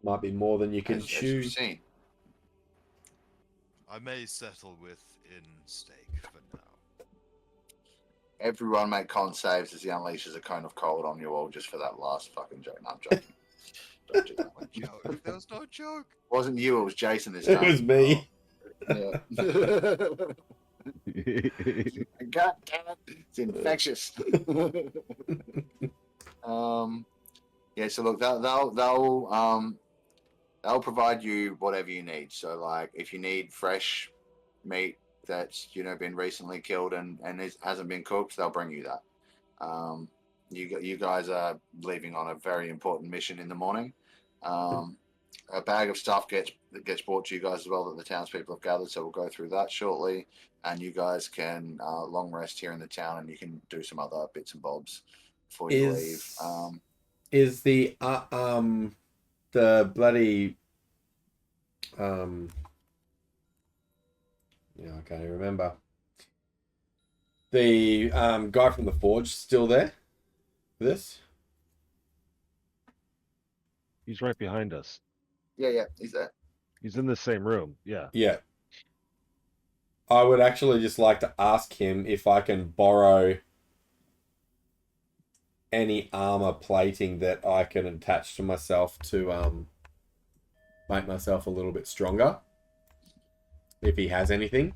[SPEAKER 3] Might be more than you can
[SPEAKER 1] as
[SPEAKER 3] chew.
[SPEAKER 1] you've seen.
[SPEAKER 4] I may settle with in steak for now.
[SPEAKER 1] Everyone make con saves as he unleashes a cone of cold on you all just for that last fucking joke. No, I'm joking. Don't do that one.
[SPEAKER 4] Joke. There was no joke.
[SPEAKER 1] It wasn't you, it was Jason this time.
[SPEAKER 3] It was me.
[SPEAKER 1] Oh. Yeah. God damn it. It's infectious. Yeah, so look, they'll provide you whatever you need. So like if you need fresh meat that's been recently killed and hasn't been cooked, they'll bring you that. you guys are leaving on a very important mission in the morning. A bag of stuff gets brought to you guys as well that the townspeople have gathered, so we'll go through that shortly. And you guys can long rest here in the town, and you can do some other bits and bobs before you leave.
[SPEAKER 3] Is the bloody I can't even remember. The guy from the forge still there for this?
[SPEAKER 2] He's right behind us.
[SPEAKER 1] Yeah, he's there.
[SPEAKER 2] He's in the same room. Yeah.
[SPEAKER 3] Yeah. I would actually just like to ask him if I can borrow any armor plating that I can attach to myself to make myself a little bit stronger. If he has anything.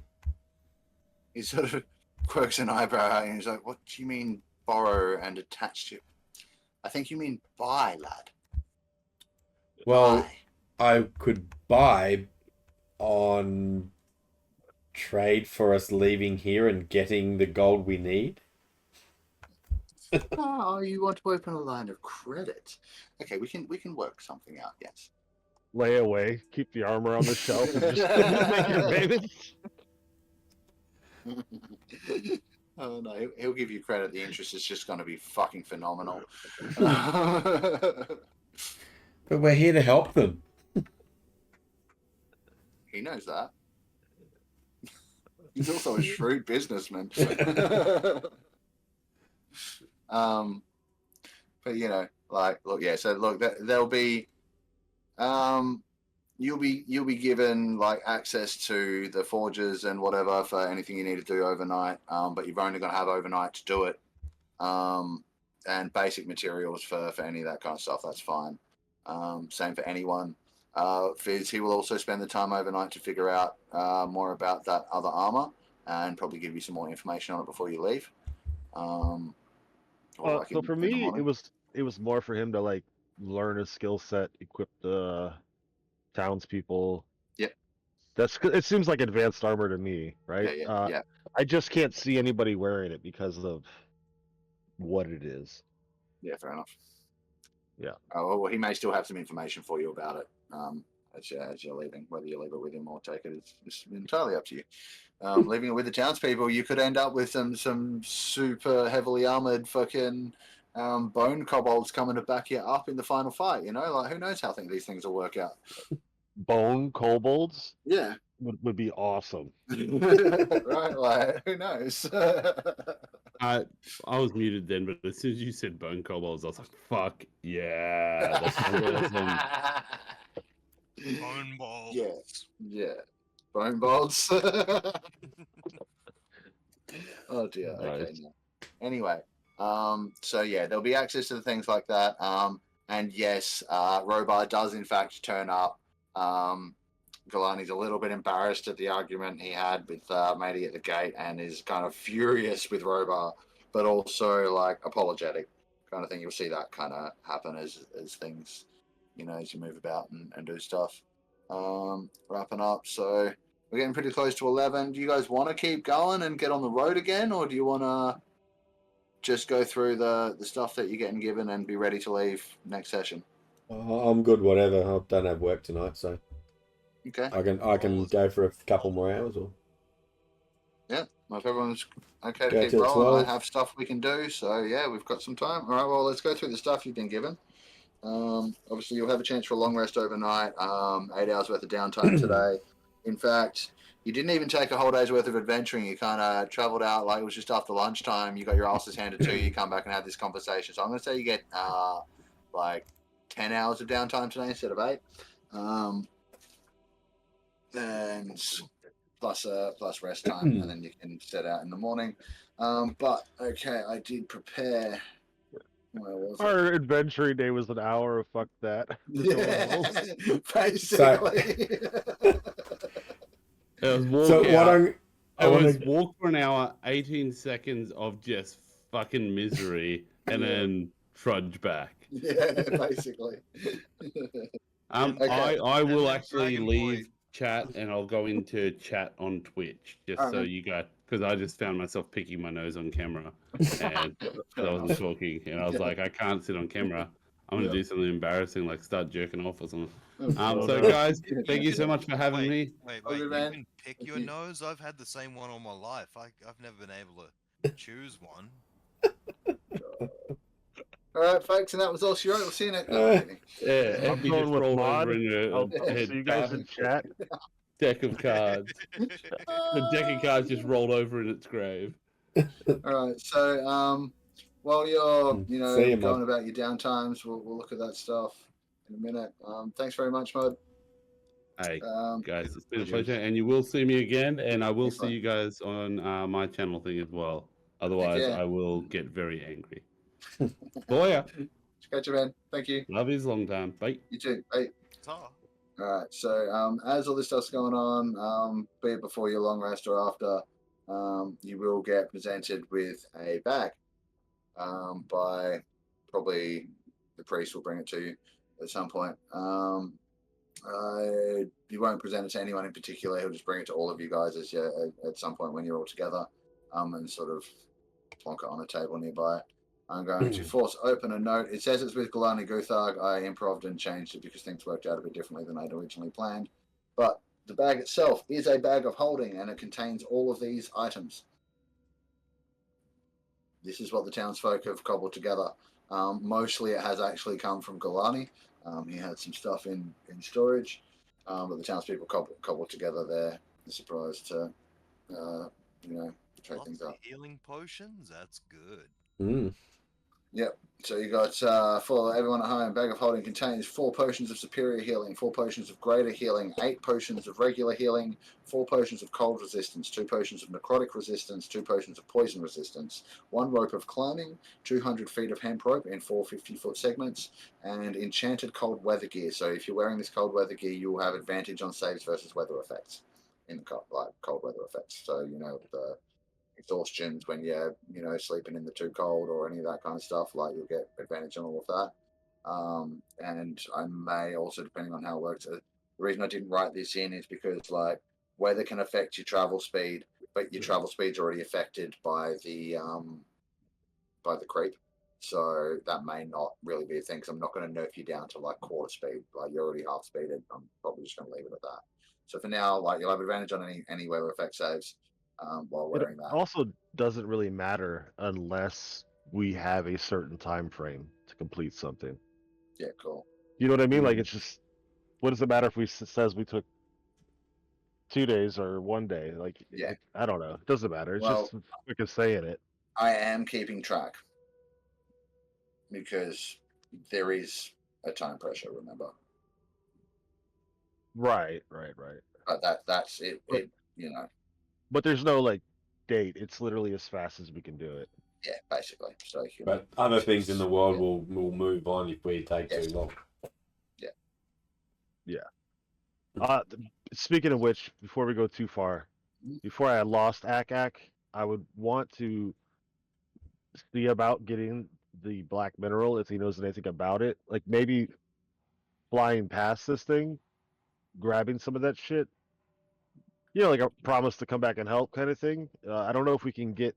[SPEAKER 1] He sort of quirks an eyebrow and he's like, "What do you mean borrow and attach to?" "I think you mean buy, lad."
[SPEAKER 3] Well,
[SPEAKER 1] Buy.
[SPEAKER 3] I could buy on trade for us leaving here and getting the gold we need.
[SPEAKER 1] Oh, you want to open a line of credit? Okay, we can work something out. Yes.
[SPEAKER 2] Lay away. Keep the armor on the shelf and just make your payments.
[SPEAKER 1] Oh no, he'll give you credit. The interest is just going to be fucking phenomenal.
[SPEAKER 3] But we're here to help them.
[SPEAKER 1] He knows that. He's also a shrewd businessman. But you know, like, look, yeah. So look, there'll be, you'll be given like access to the forges and whatever for anything you need to do overnight. But you're only going to have overnight to do it. And basic materials for any of that kind of stuff. That's fine. Same for anyone. Fizz, he will also spend the time overnight to figure out more about that other armor and probably give you some more information on it before you leave.
[SPEAKER 2] So for me, it was more for him to like learn a skill set, equip the townspeople.
[SPEAKER 1] Yep.
[SPEAKER 2] It seems like advanced armor to me, right?
[SPEAKER 1] Yeah.
[SPEAKER 2] I just can't see anybody wearing it because of what it is.
[SPEAKER 1] Yeah, fair enough.
[SPEAKER 2] Yeah.
[SPEAKER 1] Well, he may still have some information for you about it as you're leaving. Whether you leave it with him or take it, it's entirely up to you. Leaving it with the townspeople, you could end up with some super heavily armored fucking bone kobolds coming to back you up in the final fight. You know, like who knows how these things will work out.
[SPEAKER 2] Bone kobolds?
[SPEAKER 1] Yeah.
[SPEAKER 2] Would be awesome.
[SPEAKER 1] Right? Like who knows?
[SPEAKER 5] I was muted then, but as soon as you said bone kobolds, I was like, "Fuck yeah!" That sounds awesome.
[SPEAKER 4] Bone balls.
[SPEAKER 1] Yeah. Bone bolts. Oh dear. Okay.
[SPEAKER 5] Nice.
[SPEAKER 1] No. Anyway, so yeah, there'll be access to things like that. And yes, Robar does in fact turn up. Galani's a little bit embarrassed at the argument he had with Matey at the gate and is kind of furious with Robar, but also like apologetic kind of thing. You'll see that kind of happen as things, you know, as you move about and do stuff. Wrapping up, so we're getting pretty close to 11. Do you guys want to keep going and get on the road again, or do you want to just go through the stuff that you're getting given and be ready to leave next session?
[SPEAKER 3] I'm good, whatever. I don't have work tonight, so
[SPEAKER 1] Okay.
[SPEAKER 3] I can go for a couple more hours or.
[SPEAKER 1] Yeah, well, if everyone's okay to
[SPEAKER 3] Go
[SPEAKER 1] keep
[SPEAKER 3] till
[SPEAKER 1] rolling,
[SPEAKER 3] 12.
[SPEAKER 1] I have stuff we can do. So yeah, we've got some time. All right, well, let's go through the stuff you've been given. Obviously, you'll have a chance for a long rest overnight. 8 hours worth of downtime today. In fact, you didn't even take a whole day's worth of adventuring. You kind of traveled out like it was just after lunchtime. You got your asses handed to you. You come back and have this conversation. So I'm going to say you get like 10 hours of downtime today instead of 8. And plus rest time, and then you can set out in the morning. But okay, I did prepare. Where was
[SPEAKER 2] Our adventuring day was an hour. Fuck that.
[SPEAKER 1] it? Basically.
[SPEAKER 5] It was walk
[SPEAKER 3] So
[SPEAKER 5] out.
[SPEAKER 3] I
[SPEAKER 5] It
[SPEAKER 3] want
[SPEAKER 5] was
[SPEAKER 3] to.
[SPEAKER 5] walk for an hour, 18 seconds of just fucking misery, and then trudge back.
[SPEAKER 1] Yeah, basically.
[SPEAKER 5] I will
[SPEAKER 4] Dragon
[SPEAKER 5] actually leave.
[SPEAKER 4] Point
[SPEAKER 5] chat and I'll go into chat on Twitch just
[SPEAKER 1] Alright,
[SPEAKER 5] so
[SPEAKER 1] man.
[SPEAKER 5] you guys, because I just found myself picking my nose on camera and I
[SPEAKER 1] Fair
[SPEAKER 5] wasn't
[SPEAKER 1] enough.
[SPEAKER 5] talking, and I was like, I can't sit on camera. I'm gonna
[SPEAKER 1] Yeah.
[SPEAKER 5] do something embarrassing like start jerking off or something.
[SPEAKER 1] Oh,
[SPEAKER 5] So
[SPEAKER 2] no.
[SPEAKER 5] guys,
[SPEAKER 1] Yeah,
[SPEAKER 5] thank you so much for having
[SPEAKER 4] Wait,
[SPEAKER 5] me.
[SPEAKER 4] wait,
[SPEAKER 1] All
[SPEAKER 4] wait.
[SPEAKER 1] good,
[SPEAKER 4] You
[SPEAKER 1] man.
[SPEAKER 4] can pick
[SPEAKER 1] Thank
[SPEAKER 4] your
[SPEAKER 1] you.
[SPEAKER 4] nose? I've had the same one all my life. I've never been able to choose one.
[SPEAKER 1] All right, folks, and that was all she wrote. We'll see you next. No, I'm kidding.
[SPEAKER 5] Yeah,
[SPEAKER 2] I'm
[SPEAKER 5] Effie
[SPEAKER 2] going
[SPEAKER 5] just
[SPEAKER 2] with
[SPEAKER 5] rolled
[SPEAKER 2] mod.
[SPEAKER 5] over in
[SPEAKER 2] I'll
[SPEAKER 5] a
[SPEAKER 2] see you guys in chat.
[SPEAKER 5] deck of cards. The deck of cards just rolled over in its grave.
[SPEAKER 1] All right, so while you're
[SPEAKER 3] See you,
[SPEAKER 1] going
[SPEAKER 3] Mod.
[SPEAKER 1] about your downtimes, we'll look at that stuff in a minute. Thanks very much, Mod.
[SPEAKER 5] Hey, guys, it's been a
[SPEAKER 1] Cheers.
[SPEAKER 5] pleasure, and you will see me again, and I will
[SPEAKER 1] Thanks,
[SPEAKER 5] see
[SPEAKER 1] bud.
[SPEAKER 5] you guys on my channel thing as well. Otherwise,
[SPEAKER 1] yeah.
[SPEAKER 5] I will get very angry. Boya,
[SPEAKER 1] Catch you, man. Thank you.
[SPEAKER 5] love is long time. Bye.
[SPEAKER 1] You too. Bye.
[SPEAKER 4] Ta.
[SPEAKER 1] All right. So as all this stuff's going on, be it before your long rest or after, you will get presented with a bag by probably the priest will bring it to you at some point. You won't present it to anyone in particular. He'll just bring it to all of you guys as at some point when you're all together, and sort of plonk it on a table nearby. I'm going to force open a note. It says it's with Galani Gutharg. I improved and changed it because things worked out a bit differently than I'd originally planned. But the bag itself is a bag of holding, and it contains all of these items. This is what the townsfolk have cobbled together. Mostly it has actually come from Galani. He had some stuff in storage, but the townspeople cobbled together their surprise to, trade things
[SPEAKER 4] Lots of
[SPEAKER 1] up.
[SPEAKER 4] healing potions? That's good.
[SPEAKER 3] Mm.
[SPEAKER 1] Yep. So you got for everyone at home, bag of holding contains 4 potions of superior healing, 4 potions of greater healing, 8 potions of regular healing, 4 potions of cold resistance, 2 potions of necrotic resistance, 2 potions of poison resistance, 1 rope of climbing, 200 feet of hemp rope in 4 50-foot segments, and enchanted cold weather gear. So if you're wearing this cold weather gear, you will have advantage on saves versus weather effects in the cold weather effects. So the exhaustions when you're sleeping in the too cold or any of that kind of stuff, like you'll get advantage on all of that. And I may also, depending on how it works, the reason I didn't write this in is because like weather can affect your travel speed, but your travel speed's already affected by the creep, so that may not really be a thing, because I'm not going to nerf you down to like quarter speed. Like you're already half speeded. I'm probably just going to leave it at that. So for now, like you'll have advantage on any weather effect saves while
[SPEAKER 2] It
[SPEAKER 1] wearing that.
[SPEAKER 2] also doesn't really matter unless we have a certain time frame to complete something.
[SPEAKER 1] Yeah, cool.
[SPEAKER 2] You know what I mean? Like it's just, what does it matter if says we took 2 days or 1 day? Like,
[SPEAKER 1] Yeah.
[SPEAKER 2] I don't know. It doesn't matter. It's
[SPEAKER 1] Well,
[SPEAKER 2] just quick as saying it.
[SPEAKER 1] I am keeping track because there is a time pressure, remember?
[SPEAKER 2] Right.
[SPEAKER 1] But that's it.
[SPEAKER 2] But- But there's no like date. It's literally as fast as we can do it.
[SPEAKER 1] Yeah, basically. So
[SPEAKER 3] But other things in the world will move on if we take
[SPEAKER 1] Yes.
[SPEAKER 3] too long.
[SPEAKER 2] Speaking of which, before we go too far, before I lost Ak, I would want to see about getting the black mineral if he knows anything about it. Like maybe flying past this thing, grabbing some of that shit. Like a promise to come back and help kind of thing. I don't know if we can get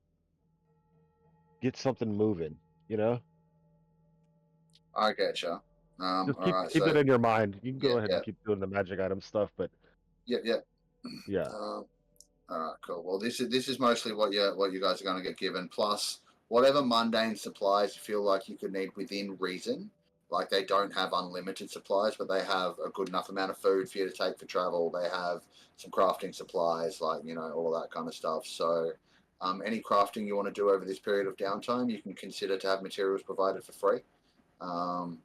[SPEAKER 2] something moving.
[SPEAKER 1] I get you.
[SPEAKER 2] Just
[SPEAKER 1] all
[SPEAKER 2] keep
[SPEAKER 1] right.
[SPEAKER 2] keep
[SPEAKER 1] So
[SPEAKER 2] it in your mind. You can go ahead
[SPEAKER 1] yeah.
[SPEAKER 2] and keep doing the magic item stuff, but
[SPEAKER 1] yeah.
[SPEAKER 2] yeah.
[SPEAKER 1] All right, cool. Well, this is mostly what you guys are going to get given, plus whatever mundane supplies you feel like you could need within reason. Like they don't have unlimited supplies, but they have a good enough amount of food for you to take for travel. They have some crafting supplies, like all of that kind of stuff. So, any crafting you want to do over this period of downtime, you can consider to have materials provided for free, and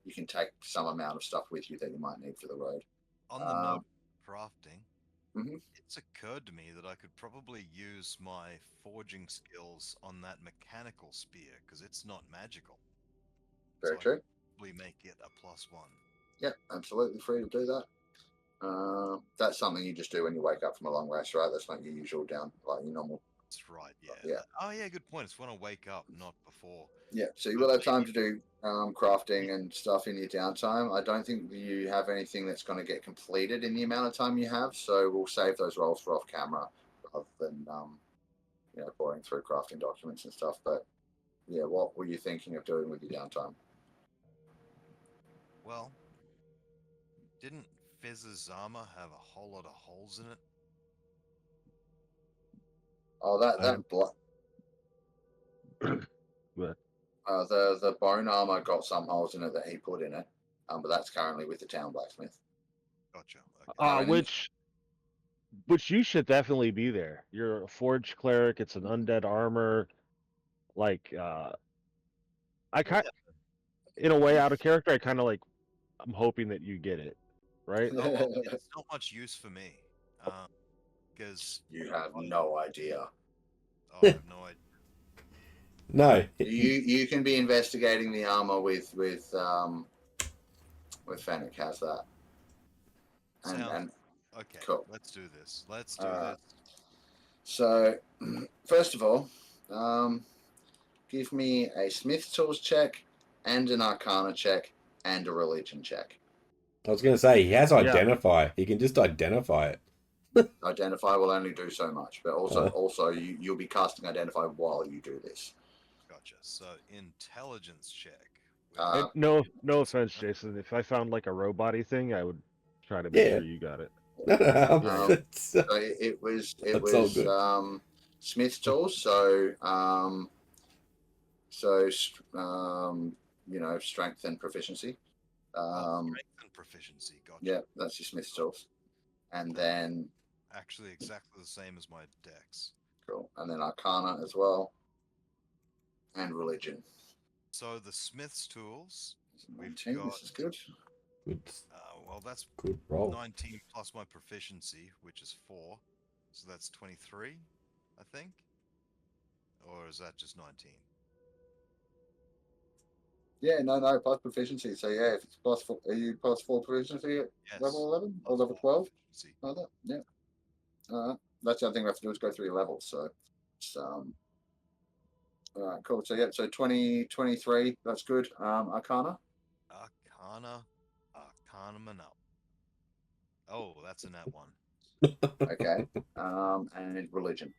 [SPEAKER 1] you can take some amount of stuff with you that you might need for the road.
[SPEAKER 4] On the note of crafting,
[SPEAKER 1] Mhm.
[SPEAKER 4] it's occurred to me that I could probably use my forging skills on that mechanical spear because it's not magical.
[SPEAKER 1] Very
[SPEAKER 4] So
[SPEAKER 1] true.
[SPEAKER 4] We make it a +1.
[SPEAKER 1] Yeah, absolutely free to do that. That's something you just do when you wake up from a long rest, right? That's not your usual like your normal
[SPEAKER 4] That's right. Yeah.
[SPEAKER 1] Yeah.
[SPEAKER 4] Oh, yeah. Good point. It's when I wake up, not before.
[SPEAKER 1] Yeah, so you will have time to do crafting and stuff in your downtime. I don't think you have anything that's going to get completed in the amount of time you have, so we'll save those rolls for off camera rather than boring through crafting documents and stuff. But yeah, what were you thinking of doing with your downtime?
[SPEAKER 4] Well, didn't Fizz's armor have a whole lot of holes in it?
[SPEAKER 1] Oh, that blood.
[SPEAKER 2] But
[SPEAKER 1] The bone armor got some holes in it that he put in it, but that's currently with the town blacksmith.
[SPEAKER 4] Gotcha. Okay.
[SPEAKER 2] which you should definitely be there. You're a forged cleric. It's an undead armor. Like I kind, in a way, out of character. I kind of like. I'm hoping that you get it, right?
[SPEAKER 4] Oh, well, it's not much use for me, because
[SPEAKER 1] You have no idea.
[SPEAKER 4] I have no idea.
[SPEAKER 3] No.
[SPEAKER 1] You can be investigating the armor with Fennec. How's that? And
[SPEAKER 4] Okay,
[SPEAKER 1] cool.
[SPEAKER 4] let's do this. Let's do this.
[SPEAKER 1] So, first of all, give me a Smith's Tools check and an Arcana check and a Religion check.
[SPEAKER 3] I was going to say, he has identify. He can just identify it.
[SPEAKER 1] Identify will only do so much, but also you'll be casting Identify while you do this.
[SPEAKER 4] Gotcha. So, intelligence check.
[SPEAKER 2] No offense, Jason. If I found like a robot-y thing, I would try to make sure you got it.
[SPEAKER 1] So it was Smith's Tools. So strength and proficiency.
[SPEAKER 4] Strength and proficiency. Gotcha.
[SPEAKER 1] Yeah, that's your Smith's Tools, and then
[SPEAKER 4] actually exactly the same as my dex.
[SPEAKER 1] Cool, and then Arcana as well, and Religion.
[SPEAKER 4] So the Smith's Tools. We've got.
[SPEAKER 1] This is good.
[SPEAKER 3] Good.
[SPEAKER 4] Well, that's
[SPEAKER 3] good roll.
[SPEAKER 4] 19 plus my proficiency, which is 4. So that's 23, I think. Or is that just 19?
[SPEAKER 1] Yeah, no, plus proficiency. So yeah, if it's plus 4, are you plus 4 proficiency at level 11 or level 12? Yeah. That's the other thing we have to do is go through your levels. So it's all right, cool. So yeah, so 23, that's good. Arcana.
[SPEAKER 4] Arcana up. Oh, that's a nat 1.
[SPEAKER 1] Okay. And Religion.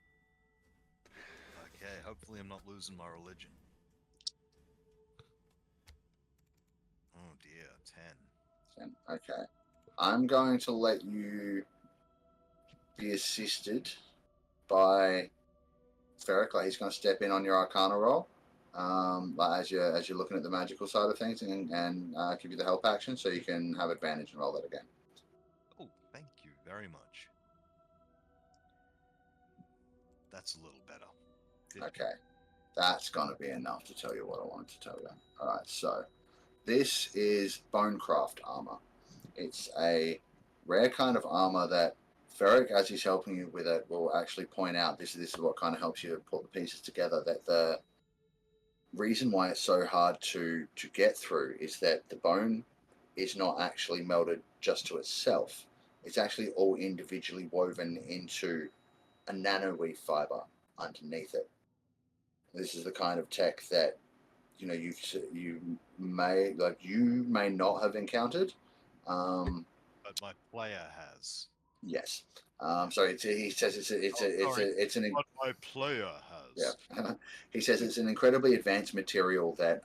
[SPEAKER 4] Okay, hopefully I'm not losing my religion. Oh dear, 10.
[SPEAKER 1] 10. Okay. I'm going to let you be assisted by Ferric. Like he's going to step in on your Arcana roll. As you're looking at the magical side of things and give you the help action, so you can have advantage and roll that again.
[SPEAKER 4] Oh, thank you very much. That's a little better.
[SPEAKER 1] Okay, that's going to be enough to tell you what I wanted to tell you. All right, so this is Bonecraft armor. It's a rare kind of armor that Ferric, as he's helping you with it, will actually point out. This is what kind of helps you put the pieces together. That the reason why it's so hard to get through is that the bone is not actually melted just to itself. It's actually all individually woven into a nanoweave fiber underneath it. This is the kind of tech that you may not have encountered,
[SPEAKER 4] but my player has.
[SPEAKER 1] Yes. So he says it's an.
[SPEAKER 4] What my player has.
[SPEAKER 1] Yeah. He says it's an incredibly advanced material that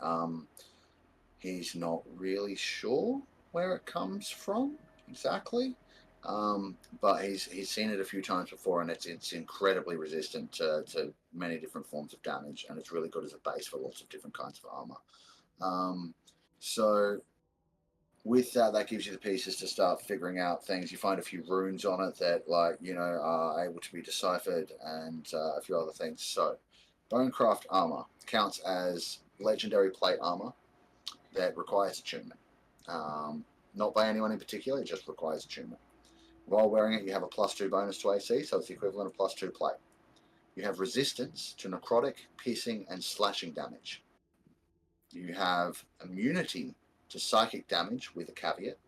[SPEAKER 1] he's not really sure where it comes from exactly. But he's seen it a few times before, and it's incredibly resistant to many different forms of damage, and it's really good as a base for lots of different kinds of armor. So with that gives you the pieces to start figuring out things. You find a few runes on it that are able to be deciphered, and a few other things. So Bonecraft armor counts as legendary plate armor that requires attunement. Not by anyone in particular, it just requires attunement. While wearing it, you have a +2 bonus to AC, so it's the equivalent of +2 plate. You have resistance to necrotic, piercing, and slashing damage. You have immunity to psychic damage with a caveat.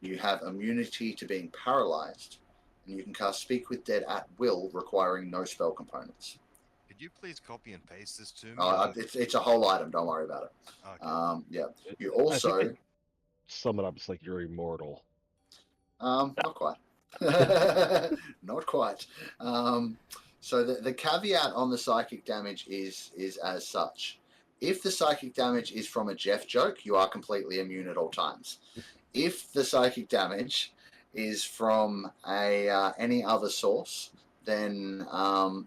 [SPEAKER 1] You have immunity to being paralyzed, and you can cast Speak with Dead at will, requiring no spell components.
[SPEAKER 4] Could you please copy and paste this to me?
[SPEAKER 1] It's a whole item. Don't worry about it.
[SPEAKER 4] Okay.
[SPEAKER 1] Yeah. You
[SPEAKER 2] I think
[SPEAKER 1] also
[SPEAKER 2] they sum it up. It's like you're immortal.
[SPEAKER 1] not quite. Not quite. So the caveat on the psychic damage is as such. If the psychic damage is from a Jeff joke, you are completely immune at all times. If the psychic damage is from any other source, then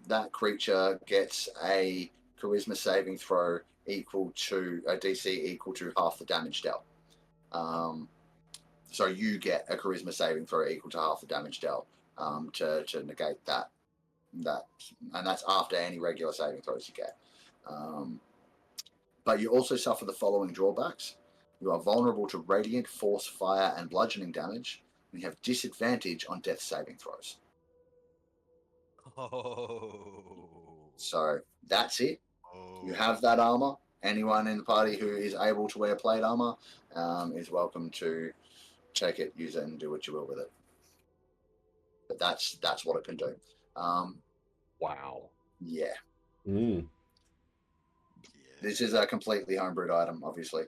[SPEAKER 1] that creature gets a charisma saving throw equal to a DC equal to half the damage dealt. So you get a charisma saving throw equal to half the damage dealt to negate that, and that's after any regular saving throws you get. But you also suffer the following drawbacks. You are vulnerable to radiant, force, fire, and bludgeoning damage, and you have disadvantage on death saving throws.
[SPEAKER 4] Oh.
[SPEAKER 1] So that's it.
[SPEAKER 4] Oh.
[SPEAKER 1] You have that armor. Anyone in the party who is able to wear plate armor is welcome to take it, use it, and do what you will with it. But that's what it can do.
[SPEAKER 2] Wow.
[SPEAKER 1] Yeah.
[SPEAKER 3] Mm.
[SPEAKER 1] This is a completely homebrewed item, obviously.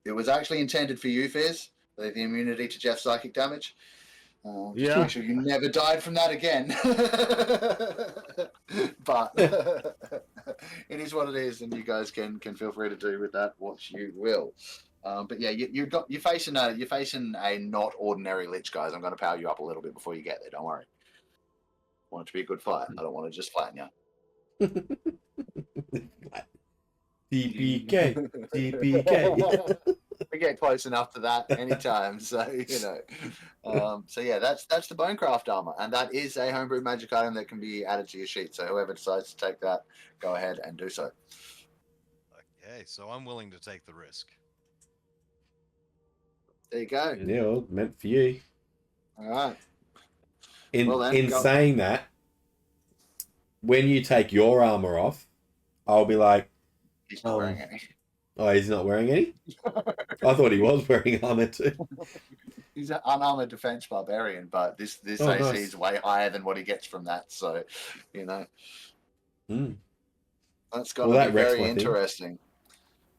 [SPEAKER 1] It was actually intended for you, Fizz, the immunity to Jeff's psychic damage. Just to make sure you never died from that again. But it is what it is, and you guys can feel free to do with that what you will. But yeah, you're facing a not ordinary lich, guys. I'm going to power you up a little bit before you get there. Don't worry. I want it to be a good fight. I don't want to just flatten you.
[SPEAKER 3] DPK, DPK.
[SPEAKER 1] We get close enough to that anytime, so so yeah, that's the Bonecraft armor, and that is a homebrew magic item that can be added to your sheet. So whoever decides to take that, go ahead and do so.
[SPEAKER 4] Okay, so I'm willing to take the risk.
[SPEAKER 1] There you go.
[SPEAKER 3] Yeah, well, meant for you.
[SPEAKER 1] All right.
[SPEAKER 3] In saying that, when you take your armor off, I'll be like,
[SPEAKER 1] He's not wearing any.
[SPEAKER 3] oh, he's not wearing any? I thought he was wearing armor too.
[SPEAKER 1] He's an unarmored defense barbarian, but this AC
[SPEAKER 3] nice.
[SPEAKER 1] is way higher than what he gets from that. So, that's going to be very interesting.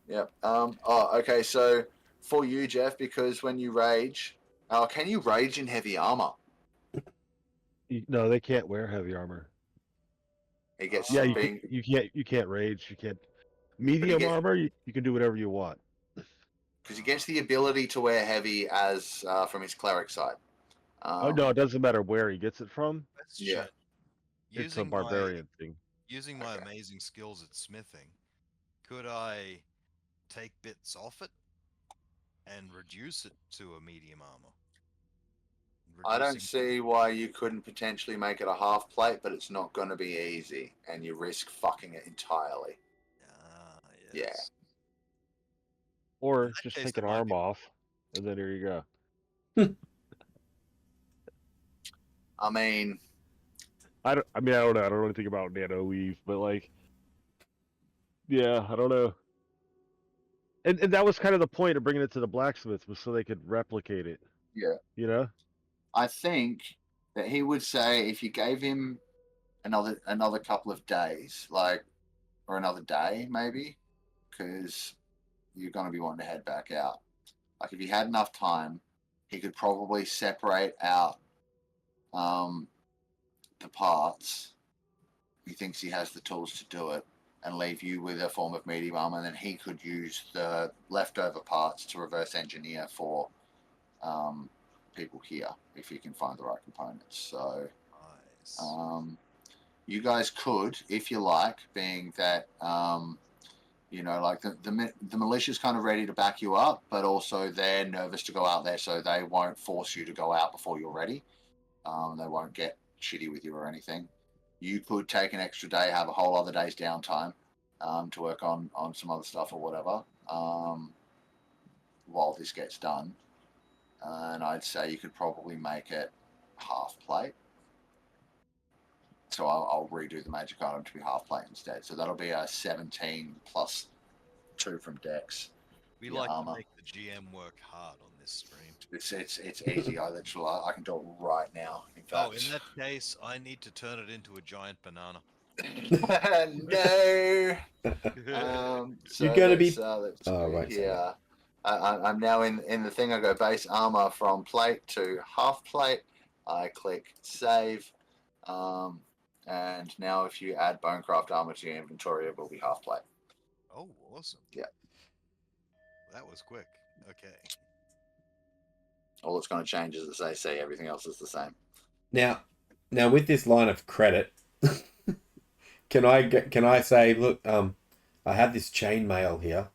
[SPEAKER 1] Yep. Okay. So for you, Jeff, because when you rage, can you rage in heavy armor?
[SPEAKER 2] No, they can't wear heavy armor.
[SPEAKER 1] He gets
[SPEAKER 2] you can't rage. You can't medium armor. You can do whatever you want.
[SPEAKER 1] Because he gets the ability to wear heavy as from his cleric side.
[SPEAKER 2] No, it doesn't matter where he gets it from.
[SPEAKER 1] Yeah,
[SPEAKER 2] it's a barbarian thing.
[SPEAKER 4] Using my amazing skills at smithing, could I take bits off it and reduce it to a medium armor?
[SPEAKER 1] I don't see why you couldn't potentially make it a half plate, but it's not going to be easy, and you risk fucking it entirely.
[SPEAKER 4] Yes.
[SPEAKER 1] Yeah.
[SPEAKER 2] Or just take an arm off, and then there you go.
[SPEAKER 1] I mean,
[SPEAKER 2] I don't know. I don't know anything about nano weave, but yeah, I don't know. And that was kind of the point of bringing it to the blacksmith, was so they could replicate it.
[SPEAKER 1] Yeah. I think that he would say if you gave him another couple of days, or another day maybe, because you're going to be wanting to head back out. Like if he had enough time, he could probably separate out the parts. He thinks he has the tools to do it, and leave you with a form of medium armor, and then he could use the leftover parts to reverse engineer for people here if he can find the right components. So
[SPEAKER 4] nice.
[SPEAKER 1] You guys could, if you like, being that like the militia's kind of ready to back you up, but also they're nervous to go out there, so they won't force you to go out before you're ready. They won't get shitty with you or anything. You could take an extra day, have a whole other day's downtime to work on some other stuff or whatever while this gets done. And I'd say you could probably make it half plate. So I'll redo the magic item to be half plate instead. So that'll be a 17 plus 2 from Dex.
[SPEAKER 4] We
[SPEAKER 1] the
[SPEAKER 4] like
[SPEAKER 1] armor.
[SPEAKER 4] to make the GM work hard on this stream.
[SPEAKER 1] It's easy. I can do it right now. In fact.
[SPEAKER 4] Oh, in that case, I need to turn it into a giant banana.
[SPEAKER 1] No. So
[SPEAKER 3] You're gonna
[SPEAKER 1] let's,
[SPEAKER 3] be.
[SPEAKER 1] let's
[SPEAKER 3] Oh,
[SPEAKER 1] go
[SPEAKER 3] right, sorry.
[SPEAKER 1] here. I'm now in the thing. I go base armor from plate to half plate. I click save. And now if you add bonecraft armor to your inventory, it will be half plate.
[SPEAKER 4] Oh, awesome.
[SPEAKER 1] Yeah.
[SPEAKER 4] That was quick. Okay.
[SPEAKER 1] All that's going to change is the AC. Everything else is the same.
[SPEAKER 3] Now with this line of credit, can I say, look, I have this chainmail here.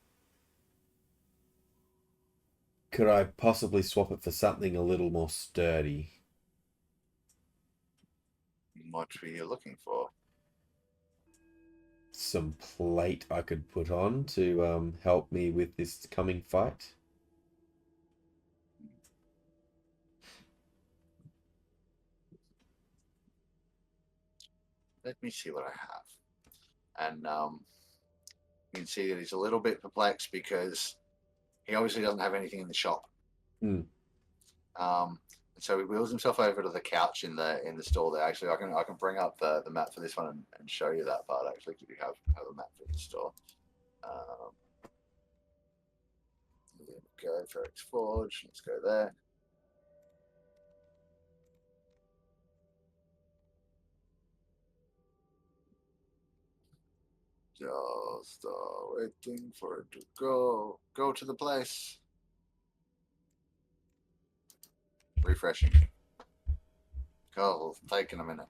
[SPEAKER 3] Could I possibly swap it for something a little more sturdy?
[SPEAKER 1] What were you looking for?
[SPEAKER 3] Some plate I could put on to help me with this coming fight.
[SPEAKER 1] Let me see what I have. And you can see that he's a little bit perplexed because he obviously doesn't have anything in the shop.
[SPEAKER 3] Hmm.
[SPEAKER 1] So he wheels himself over to the couch in the store there. Actually, I can bring up the map for this one and show you that part. Actually, you have a map for the store. There we go, Ferrix Forge. Let's go there. Just waiting for it to go. Go to the place. Refreshing. Oh, taking a minute.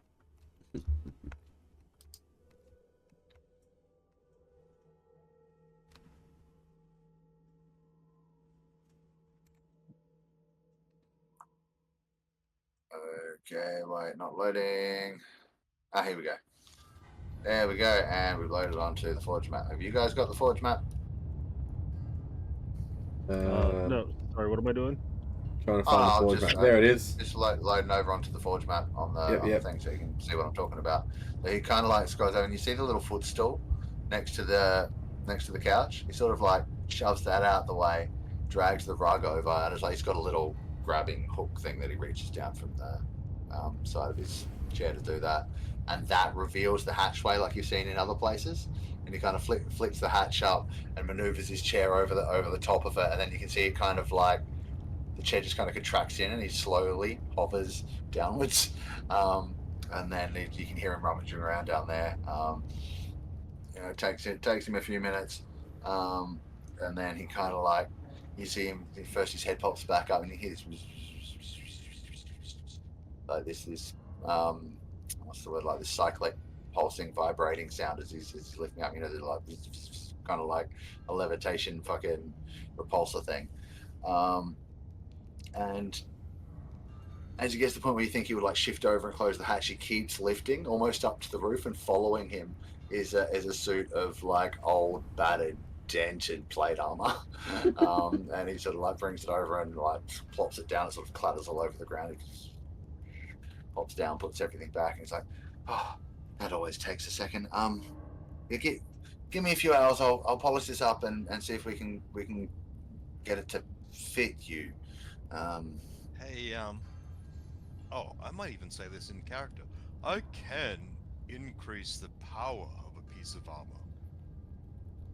[SPEAKER 1] Okay, wait, not loading. Here we go. There we go, and we've loaded onto the Forge map. Have you guys got the Forge map?
[SPEAKER 2] No, sorry. What am I doing?
[SPEAKER 3] Trying to find the Forge map. There it is.
[SPEAKER 1] Just loading over onto the Forge map on the thing, so you can see what I'm talking about. So he kind of like scrolls over, and you see the little footstool next to the couch. He sort of like shoves that out the way, drags the rug over, and it's like he's got a little grabbing hook thing that he reaches down from the side of his chair to do that, and that reveals the hatchway like you've seen in other places. And he kind of flicks the hatch up and maneuvers his chair over the top of it, and then you can see it kind of like the chair just kind of contracts in, and he slowly hovers downwards, and then you can hear him rummaging around down there. It takes him a few minutes, and then he kind of like, you see him first. His head pops back up, and he hears like this what's the word, like this cyclic pulsing vibrating sound as he's lifting up. There's like kind of like a levitation fucking repulsor thing. And as he gets to the point where you think he would like shift over and close the hatch, he keeps lifting almost up to the roof, and following him is a suit of like old, battered, dented plate armor. And he sort of like brings it over and like plops it down. It sort of clatters all over the ground. He pops down, puts everything back, and he's like, "Oh, that always takes a second. Give me a few hours. I'll polish this up and see if we can get it to fit you."
[SPEAKER 4] Hey, oh, I might even say this in character. I can increase the power of a piece of armor.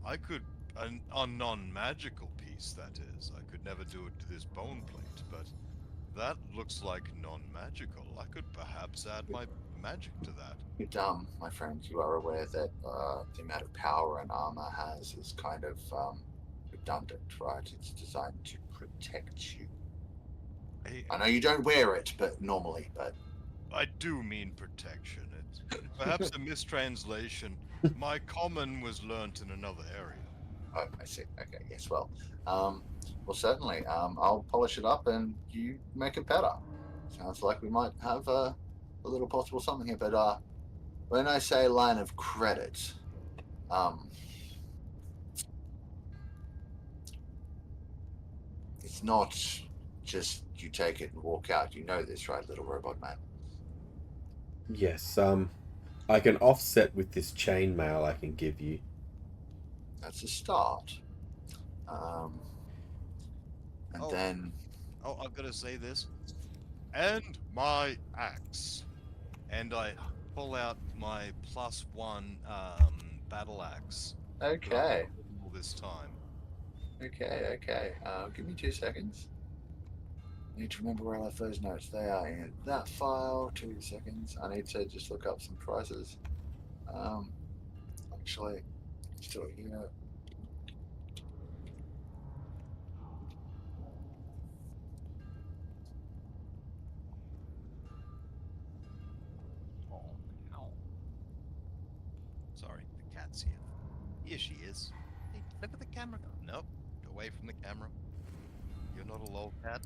[SPEAKER 4] I could, a non-magical piece, that is. I could never do it to this bone plate, but that looks like non-magical. I could perhaps add my magic to that.
[SPEAKER 1] You're dumb, my friend. You are aware that the amount of power an armor has is kind of redundant, right? It's designed to protect you. I know you don't wear it, but normally, but
[SPEAKER 4] I do mean protection. It's perhaps a mistranslation. My common was learnt in another area.
[SPEAKER 1] Oh, I see. Okay, yes. Well, certainly. I'll polish it up, and you make it better. Sounds like we might have a little possible something here. But when I say line of credit, it's not just you take it and walk out. You know this, right, little robot man?
[SPEAKER 3] Yes. I can offset with this chainmail I can give you.
[SPEAKER 1] That's a start. And
[SPEAKER 4] Oh.
[SPEAKER 1] then
[SPEAKER 4] Oh, I've got to say this. And my axe. And I pull out my +1 battle axe. that I've
[SPEAKER 1] okay,
[SPEAKER 4] got all this time.
[SPEAKER 1] okay. Give me 2 seconds. I need to remember where I left those notes. They are in that file. 2 seconds. I need to just look up some prices. Actually, let's do it here.
[SPEAKER 4] Sorry, the cat's here. Here she is. Hey, look at the camera. Nope, away from the camera. You're not a lol cat.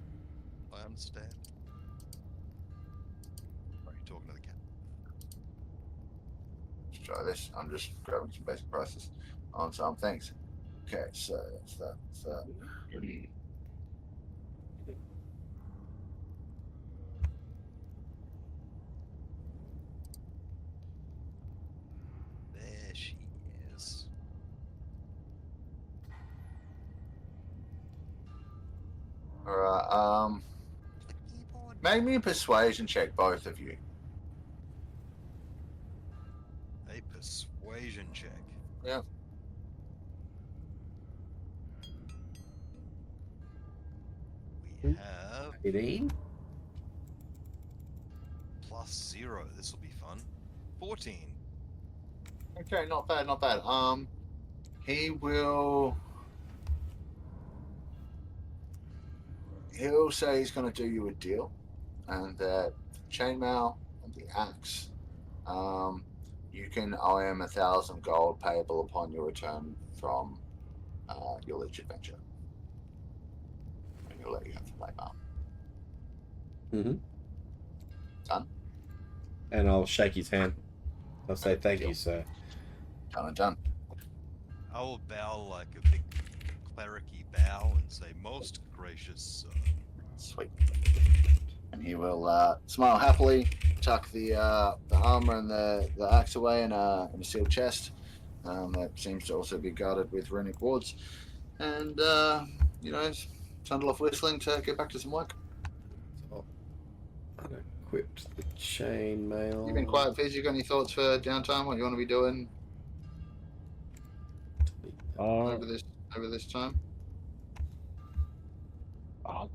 [SPEAKER 4] I understand. Are you talking to the cat?
[SPEAKER 1] Let's try this. I'm just grabbing some basic prices on some things. Okay, so that's that.
[SPEAKER 4] There she is.
[SPEAKER 1] Alright,
[SPEAKER 4] The keyboard.
[SPEAKER 1] make me a persuasion check, both of you.
[SPEAKER 4] A persuasion check.
[SPEAKER 1] Yeah.
[SPEAKER 4] We have
[SPEAKER 3] 18?
[SPEAKER 4] +0. This will be fun. 14.
[SPEAKER 1] Okay, not bad, not bad. He will. He'll say he's going to do you a deal, and that chainmail and the axe, you can owe him 1,000 gold payable upon your return from your Lich adventure, and he'll let you have the blackmail.
[SPEAKER 3] Mm-hmm.
[SPEAKER 1] Done.
[SPEAKER 3] And I'll shake his hand. I'll say thank
[SPEAKER 1] Deal.
[SPEAKER 3] you, sir.
[SPEAKER 1] Done and done.
[SPEAKER 4] I will bow like a big clericy bow and say, most gracious sir.
[SPEAKER 1] Sweet. And he will smile happily, tuck the armor and the axe away in a sealed chest that seems to also be guarded with runic wards, and trundle off whistling to get back to some work.
[SPEAKER 3] So unequipped the chainmail.
[SPEAKER 1] You've been quiet, Fizz. You got any thoughts for downtime? What you want to be doing over this time?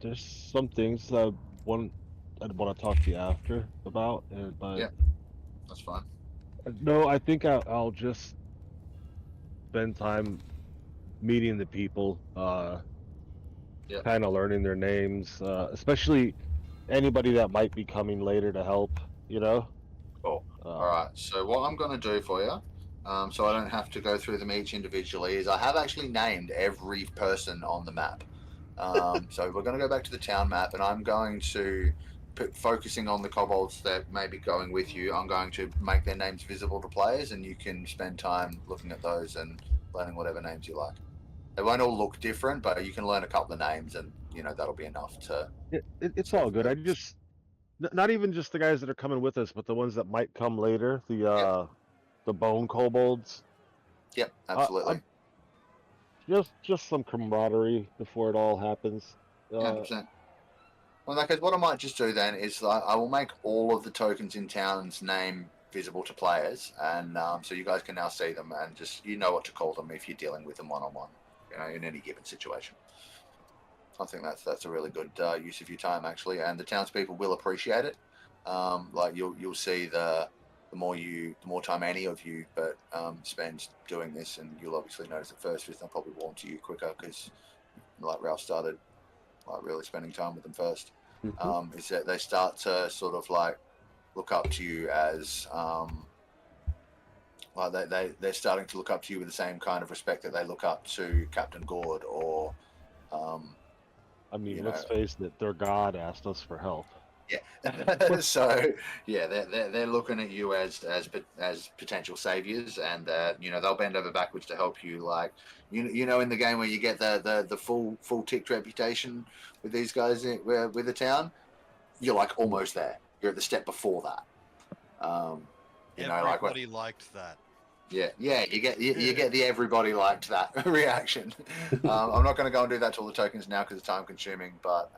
[SPEAKER 2] There's some things that I'd want to talk to you after about, but
[SPEAKER 1] Yeah. That's fine.
[SPEAKER 2] no, I think I'll just spend time meeting the people,
[SPEAKER 1] Yep.
[SPEAKER 2] kind of learning their names, especially anybody that might be coming later to help.
[SPEAKER 1] Cool. All right. So what I'm going to do for you, so I don't have to go through them each individually, is I have actually named every person on the map. So we're going to go back to the town map, and I'm going to focusing on the kobolds that may be going with you. I'm going to make their names visible to players, and you can spend time looking at those and learning whatever names you like. They won't all look different, but you can learn a couple of names, and that'll be enough to.
[SPEAKER 2] It's all good. I just not even just the guys that are coming with us, but the ones that might come later. The bone kobolds.
[SPEAKER 1] Yep, absolutely.
[SPEAKER 2] Just some camaraderie before it all happens.
[SPEAKER 1] 100%. Well, in that case, what I might just do then is I will make all of the tokens in town's name visible to players, and so you guys can now see them and just what to call them if you're dealing with them one-on-one, in any given situation. I think that's a really good use of your time, actually, and the townspeople will appreciate it. Like you'll see the more time any of you spend doing this, and you'll obviously notice at first they'll probably warm to you quicker because, like Ralph started, like really spending time with them first.
[SPEAKER 3] Mm-hmm.
[SPEAKER 1] Is that they start to sort of like look up to you as they're starting to look up to you with the same kind of respect that they look up to Captain Gord or.
[SPEAKER 2] Let's face it, their god asked us for help.
[SPEAKER 1] Yeah. So yeah, they're looking at you as potential saviors, and they'll bend over backwards to help you. Like in the game where you get the full ticked reputation with these guys with the town, you're like almost there. You're at the step before that.
[SPEAKER 4] Everybody liked that.
[SPEAKER 1] Yeah, you get the everybody liked that reaction. I'm not going to go and do that to all the tokens now because it's time consuming, but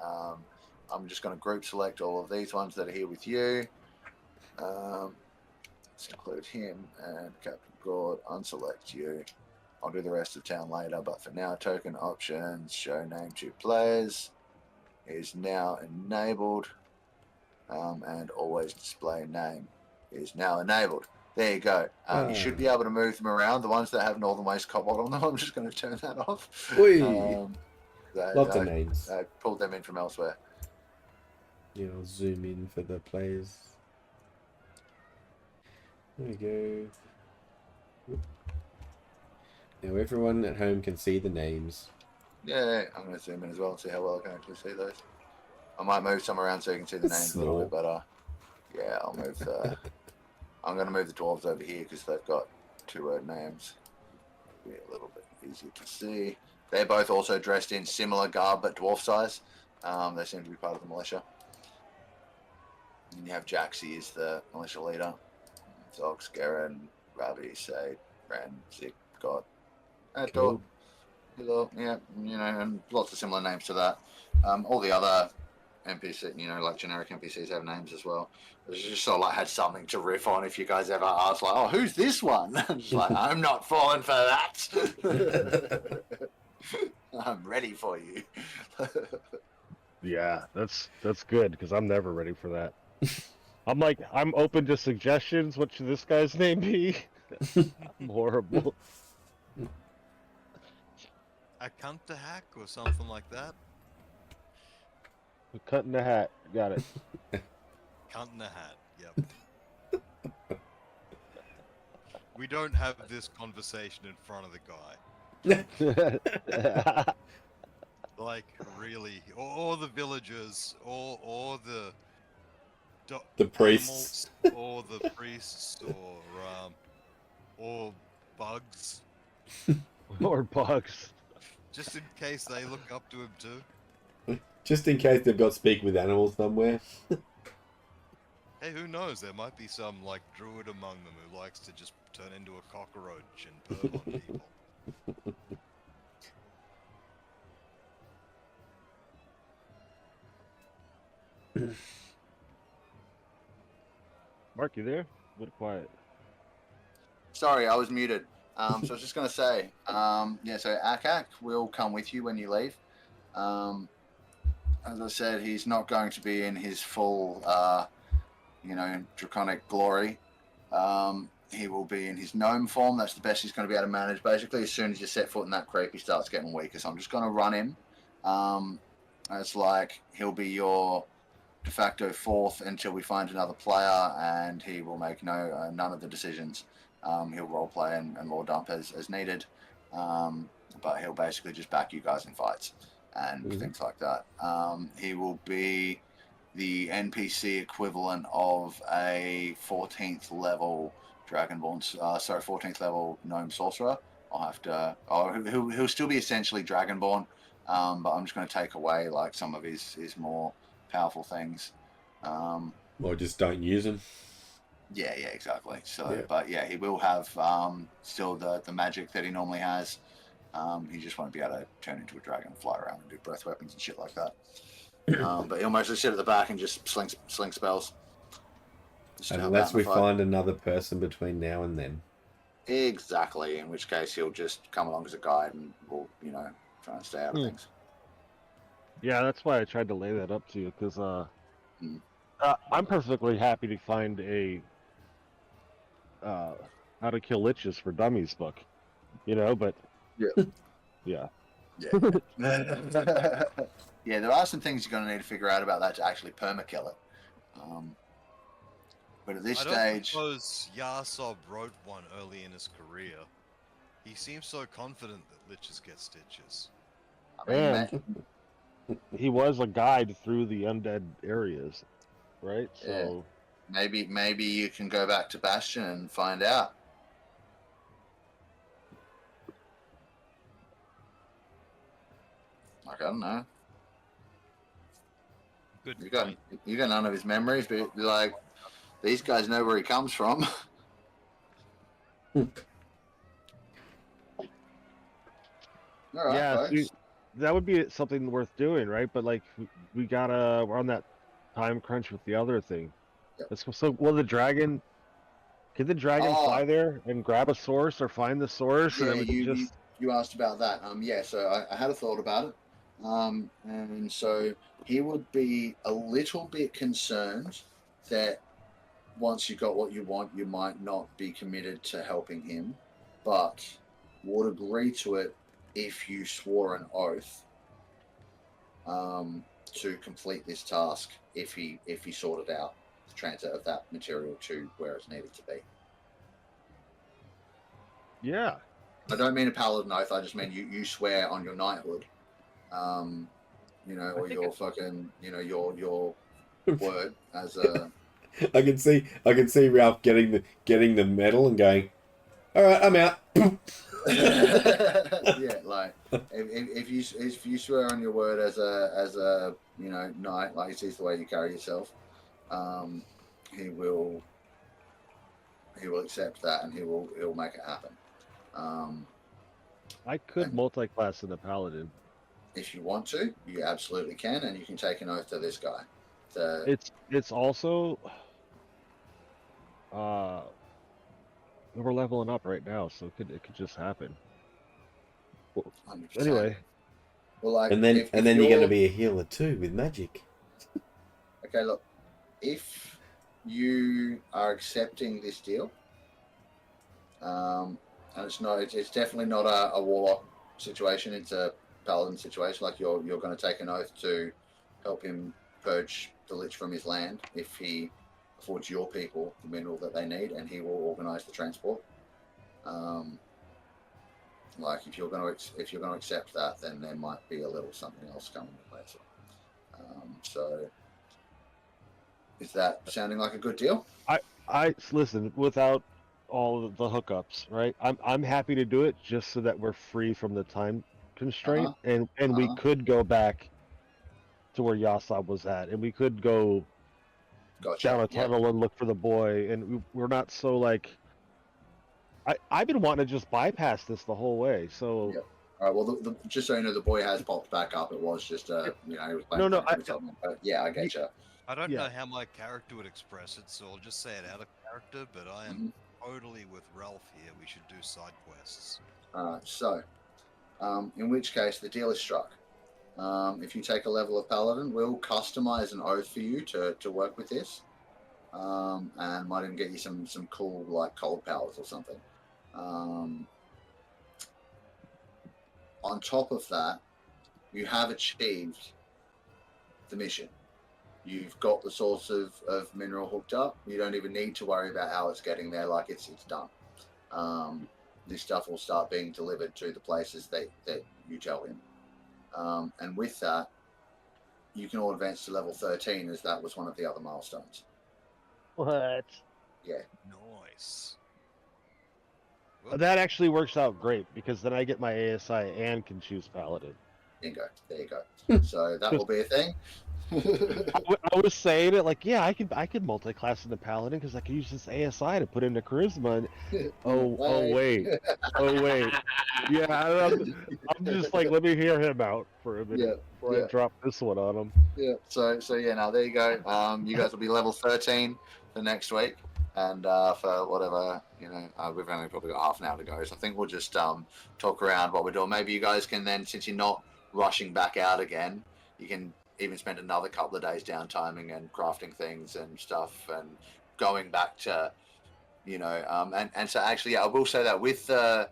[SPEAKER 1] I'm just going to group select all of these ones that are here with you. Let's include him and Captain Gord, unselect you. I'll do the rest of town later, but for now, token options, show name to players is now enabled, and always display name is now enabled. There you go. You should be able to move them around. The ones that have Northern Waste Cobalt on them, I'm just going to turn that off.
[SPEAKER 3] Lots of names.
[SPEAKER 1] I pulled them in from elsewhere.
[SPEAKER 3] Yeah, I'll zoom in for the players. There we go. Now everyone at home can see the names.
[SPEAKER 1] Yeah, I'm going to zoom in as well and see how well I can actually see those. I might move some around so you can see the names a little bit better. Yeah, I'll move the... I'm going to move the dwarves over here because they've got 2-word names. It'll be a little bit easier to see. They're both also dressed in similar garb but dwarf size. They seem to be part of the militia. And you have Jaxie as the militia leader. Zox, Garen, Ravi, Sade, Ren, Zik, God, Ador, Hello, yeah, you know, and lots of similar names to that. All the other NPC, you know, like generic NPCs have names as well. It's just sort of like had something to riff on if you guys ever asked, like, oh, who's this one? Just like, I'm not falling for that. I'm ready for you.
[SPEAKER 2] Yeah, that's good because I'm never ready for that. I'm open to suggestions. What should this guy's name be? I'm horrible.
[SPEAKER 4] A cunt to hack or something like that.
[SPEAKER 2] Cut in the hat. Got it.
[SPEAKER 4] Cunt in the hat. Yep. We don't have this conversation in front of the guy. Like, really. Or the villagers, or the
[SPEAKER 3] priests.
[SPEAKER 4] animals, or the priests, or bugs.
[SPEAKER 2] Or bugs.
[SPEAKER 4] Just in case they look up to him too.
[SPEAKER 3] Just in case they've got speak with animals somewhere.
[SPEAKER 4] Hey, who knows? There might be some, like, druid among them who likes to just turn into a cockroach and perv on people.
[SPEAKER 2] Mark, you there? A bit quiet.
[SPEAKER 1] Sorry, I was muted. So I was just going to say, yeah, so Akak will come with you when you leave. As I said, he's not going to be in his full, you know, draconic glory. He will be in his gnome form. That's the best he's going to be able to manage. Basically, as soon as you set foot in that creep, he starts getting weaker. So I'm just going to run him. It's like he'll be your de facto fourth until we find another player, and he will make none of the decisions. He'll roleplay and lore dump as needed, but he'll basically just back you guys in fights and things like that. He will be the NPC equivalent of a 14th level Dragonborn, 14th level Gnome Sorcerer. He'll still be essentially Dragonborn, but I'm just going to take away like some of his more powerful things.
[SPEAKER 3] Or just don't use them.
[SPEAKER 1] Yeah, exactly. So,
[SPEAKER 3] yeah.
[SPEAKER 1] But yeah, he will have still the magic that he normally has. He just won't be able to turn into a dragon and fly around and do breath weapons and shit like that. But he'll mostly sit at the back and just sling spells.
[SPEAKER 3] Unless we find another person between now and then.
[SPEAKER 1] Exactly, in which case he'll just come along as a guide and we'll, you know, try and stay out of things.
[SPEAKER 2] Yeah, that's why I tried to lay that up to you, because I'm perfectly happy to find a How to Kill Liches for Dummies book, you know, but yeah.
[SPEAKER 1] Yeah, there are some things you're going to need to figure out about that to actually perma-kill it. But at this stage...
[SPEAKER 4] I don't suppose Yahsob wrote one early in his career. He seems so confident that liches get stitches.
[SPEAKER 2] And he was a guide through the undead areas, right? So
[SPEAKER 1] maybe you can go back to Bastion and find out. Like, I don't know.
[SPEAKER 4] Good.
[SPEAKER 1] You got none of his memories, but like these guys know where he comes from. All right,
[SPEAKER 2] Yeah,
[SPEAKER 1] folks.
[SPEAKER 2] that would be something worth doing, right? But like, we're on that time crunch with the other thing.
[SPEAKER 1] Yep.
[SPEAKER 2] So will the dragon? Can the dragon
[SPEAKER 1] Oh,
[SPEAKER 2] fly there and grab a source or find the source, and
[SPEAKER 1] yeah,
[SPEAKER 2] then we can
[SPEAKER 1] you, you
[SPEAKER 2] just?
[SPEAKER 1] you asked about that. Yeah, so I had a thought about it. And so he would be a little bit concerned that once you got what you want, you might not be committed to helping him, but would agree to it if you swore an oath to complete this task if he sorted out the transit of that material to where it's needed to be.
[SPEAKER 2] Yeah.
[SPEAKER 1] I don't mean a paladin oath. I just mean you swear on your knighthood, or your fucking, your word as a.
[SPEAKER 3] I can see Ralph getting the medal and going, all right, I'm out.
[SPEAKER 1] Yeah, like if you swear on your word as a knight, like he sees the way you carry yourself, he will accept that and he'll make it happen.
[SPEAKER 2] I could
[SPEAKER 1] And
[SPEAKER 2] multi-class in a paladin.
[SPEAKER 1] if you want to, you absolutely can, and you can take an oath to this guy.
[SPEAKER 2] It's also we're leveling up right now, so it could just happen.
[SPEAKER 1] 100%.
[SPEAKER 2] Anyway,
[SPEAKER 1] well, like,
[SPEAKER 3] And then
[SPEAKER 1] if
[SPEAKER 3] you're going to be a healer too with magic.
[SPEAKER 1] Okay, look, if you are accepting this deal, and it's definitely not a warlock situation. It's a paladin situation. Like you're going to take an oath to help him purge the lich from his land if he affords your people the mineral that they need, and he will organise the transport. Like if you're going to accept that, then there might be a little something else coming to play. So, is that sounding like a good deal?
[SPEAKER 2] I listen without all of the hookups, right? I'm happy to do it just so that we're free from the time constraint, and we could go back to where Yahsob was at, and we could go down a tunnel and look for the boy, and we're not so like. I've been wanting to just bypass this the whole way, so.
[SPEAKER 1] Yep. All right. Well, just so you know, the boy has popped back up. It was just he was playing.
[SPEAKER 2] No,
[SPEAKER 1] but yeah, I get you.
[SPEAKER 4] I don't know how my character would express it, so I'll just say it out of character, but I am totally with Ralph here. We should do side quests.
[SPEAKER 1] Alright, so, in which case, the deal is struck. If you take a level of Paladin, we'll customize an oath for you to work with this. And might even get you some cool, like, cold powers or something. On top of that, you have achieved the mission. You've got the source of mineral hooked up. You don't even need to worry about how it's getting there. Like it's done. This stuff will start being delivered to the places that you tell him. And with that, you can all advance to level 13, as that was one of the other milestones.
[SPEAKER 2] What?
[SPEAKER 1] Yeah.
[SPEAKER 4] Nice.
[SPEAKER 2] That actually works out great because then I get my ASI and can choose Paladin.
[SPEAKER 1] Bingo. There you go. So that will be a thing.
[SPEAKER 2] I was saying it like, yeah, I could multi-class into Paladin because I can use this ASI to put into Charisma. And, oh wait, yeah, I'm just like, let me hear him out for a minute before I drop this one on him.
[SPEAKER 1] Yeah. So yeah, now there you go. You guys will be level 13 for next week, and for whatever we've only probably got half an hour to go. So I think we'll just talk around what we're doing. Maybe you guys can then, since you're not rushing back out again, you can even spend another couple of days downtiming and crafting things and stuff and going back to, and so actually, I will say that with the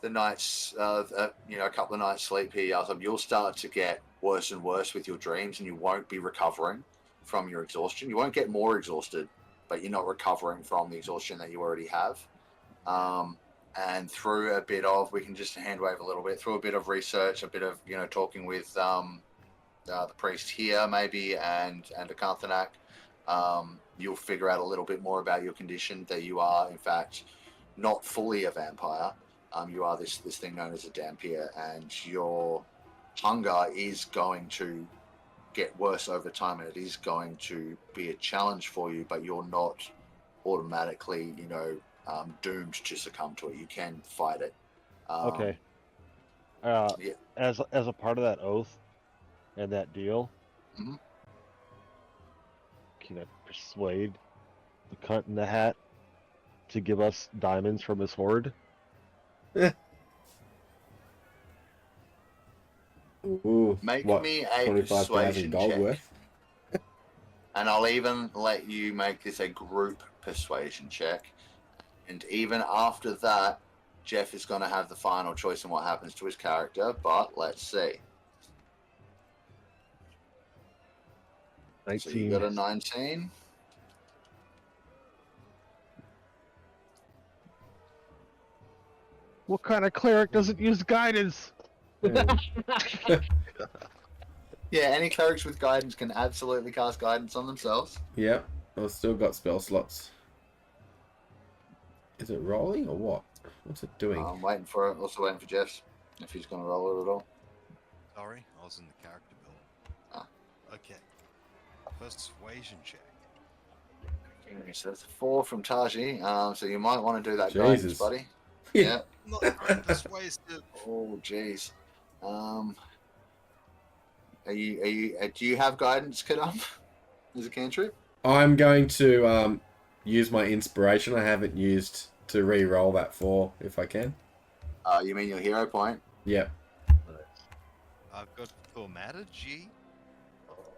[SPEAKER 1] nights, a couple of nights sleep here, you'll start to get worse and worse with your dreams, and you won't be recovering from your exhaustion. You won't get more exhausted, but you're not recovering from the exhaustion that you already have. And through a bit of, we can just hand wave a little bit, through a bit of research, a bit of, talking with the priest here maybe and a Karthanak, you'll figure out a little bit more about your condition, that you are in fact not fully a vampire. You are this thing known as a Dampier, and your hunger is going to get worse over time, and it is going to be a challenge for you, but you're not automatically doomed to succumb to it. You can fight it.
[SPEAKER 2] Okay.
[SPEAKER 1] Yeah.
[SPEAKER 2] as a part of that oath and that deal,
[SPEAKER 1] Mhm.
[SPEAKER 2] can I persuade the cunt in the hat to give us diamonds from his hoard?
[SPEAKER 3] Ooh,
[SPEAKER 1] Make
[SPEAKER 3] what?
[SPEAKER 1] me a
[SPEAKER 3] 25,000
[SPEAKER 1] persuasion
[SPEAKER 3] gold
[SPEAKER 1] check.
[SPEAKER 3] worth?
[SPEAKER 1] And I'll even let you make this a group persuasion check. And even after that, Jeff is going to have the final choice in what happens to his character. But let's see. So you
[SPEAKER 2] 19.
[SPEAKER 1] got a 19.
[SPEAKER 2] What kind of cleric doesn't use guidance?
[SPEAKER 3] Yeah.
[SPEAKER 1] Yeah, any clerics with guidance can absolutely cast guidance on themselves.
[SPEAKER 3] Yep, I've still got spell slots. Is it rolling or what? What's it doing?
[SPEAKER 1] I'm waiting for it. Also waiting for Jeff's, if he's going to roll it at all.
[SPEAKER 4] Sorry, I was in the character build.
[SPEAKER 1] Ah.
[SPEAKER 4] Okay. Persuasion check.
[SPEAKER 1] So it's a 4 from Taiji. So you might want to do that
[SPEAKER 3] Jesus.
[SPEAKER 1] guidance, buddy.
[SPEAKER 3] Yeah.
[SPEAKER 1] Yeah.
[SPEAKER 4] Not very persuasive.
[SPEAKER 1] Oh, jeez. Do you have guidance, Kadam? As a cantrip?
[SPEAKER 3] I'm going to use my inspiration. I haven't used to re-roll that 4 if I can.
[SPEAKER 1] You mean your hero point?
[SPEAKER 3] Yep.
[SPEAKER 4] I've got thaumaturgy.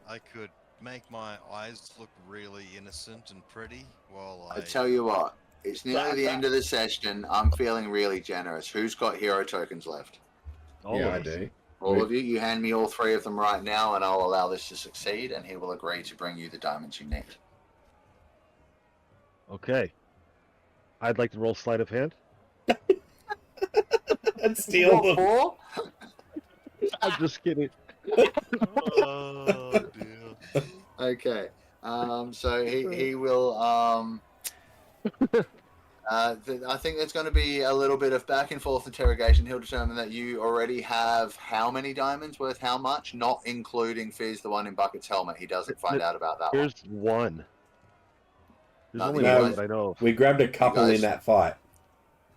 [SPEAKER 4] I could make my eyes look really innocent and pretty while
[SPEAKER 1] I tell you what, it's nearly the end of the session. I'm feeling really generous. Who's got hero tokens left?
[SPEAKER 3] Yeah, I do.
[SPEAKER 1] All of you. You hand me all 3 of them right now, and I'll allow this to succeed, and he will agree to bring you the diamonds you need.
[SPEAKER 2] Okay. I'd like to roll sleight of hand.
[SPEAKER 3] And steal them.
[SPEAKER 1] 4?
[SPEAKER 2] I'm just kidding.
[SPEAKER 4] Oh dear.
[SPEAKER 1] Okay. So he will. I think there's going to be a little bit of back and forth interrogation. He'll determine that you already have how many diamonds worth how much, not including Fizz, the one in Bucket's helmet. He doesn't find out about that one.
[SPEAKER 2] Here's one. There's
[SPEAKER 1] No,
[SPEAKER 2] only
[SPEAKER 1] you
[SPEAKER 2] one
[SPEAKER 1] guys-
[SPEAKER 2] that I know of.
[SPEAKER 3] We grabbed a couple
[SPEAKER 1] guys-
[SPEAKER 3] in that fight.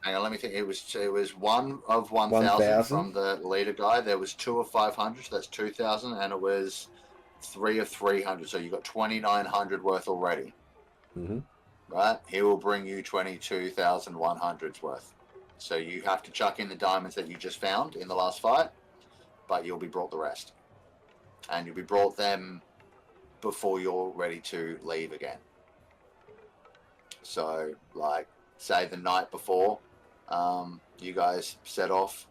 [SPEAKER 1] Hang on, let me think. It was 1 of 1,000
[SPEAKER 3] 1,000?
[SPEAKER 1] from the leader guy. There was 2 of 500, so that's 2,000, and it was 3 of 300. So you got 2,900 worth already.
[SPEAKER 3] Mm-hmm.
[SPEAKER 1] Right? He will bring you 22,100's worth. So you have to chuck in the diamonds that you just found in the last fight, but you'll be brought the rest. And you'll be brought them before you're ready to leave again. So, like, say the night before you guys set off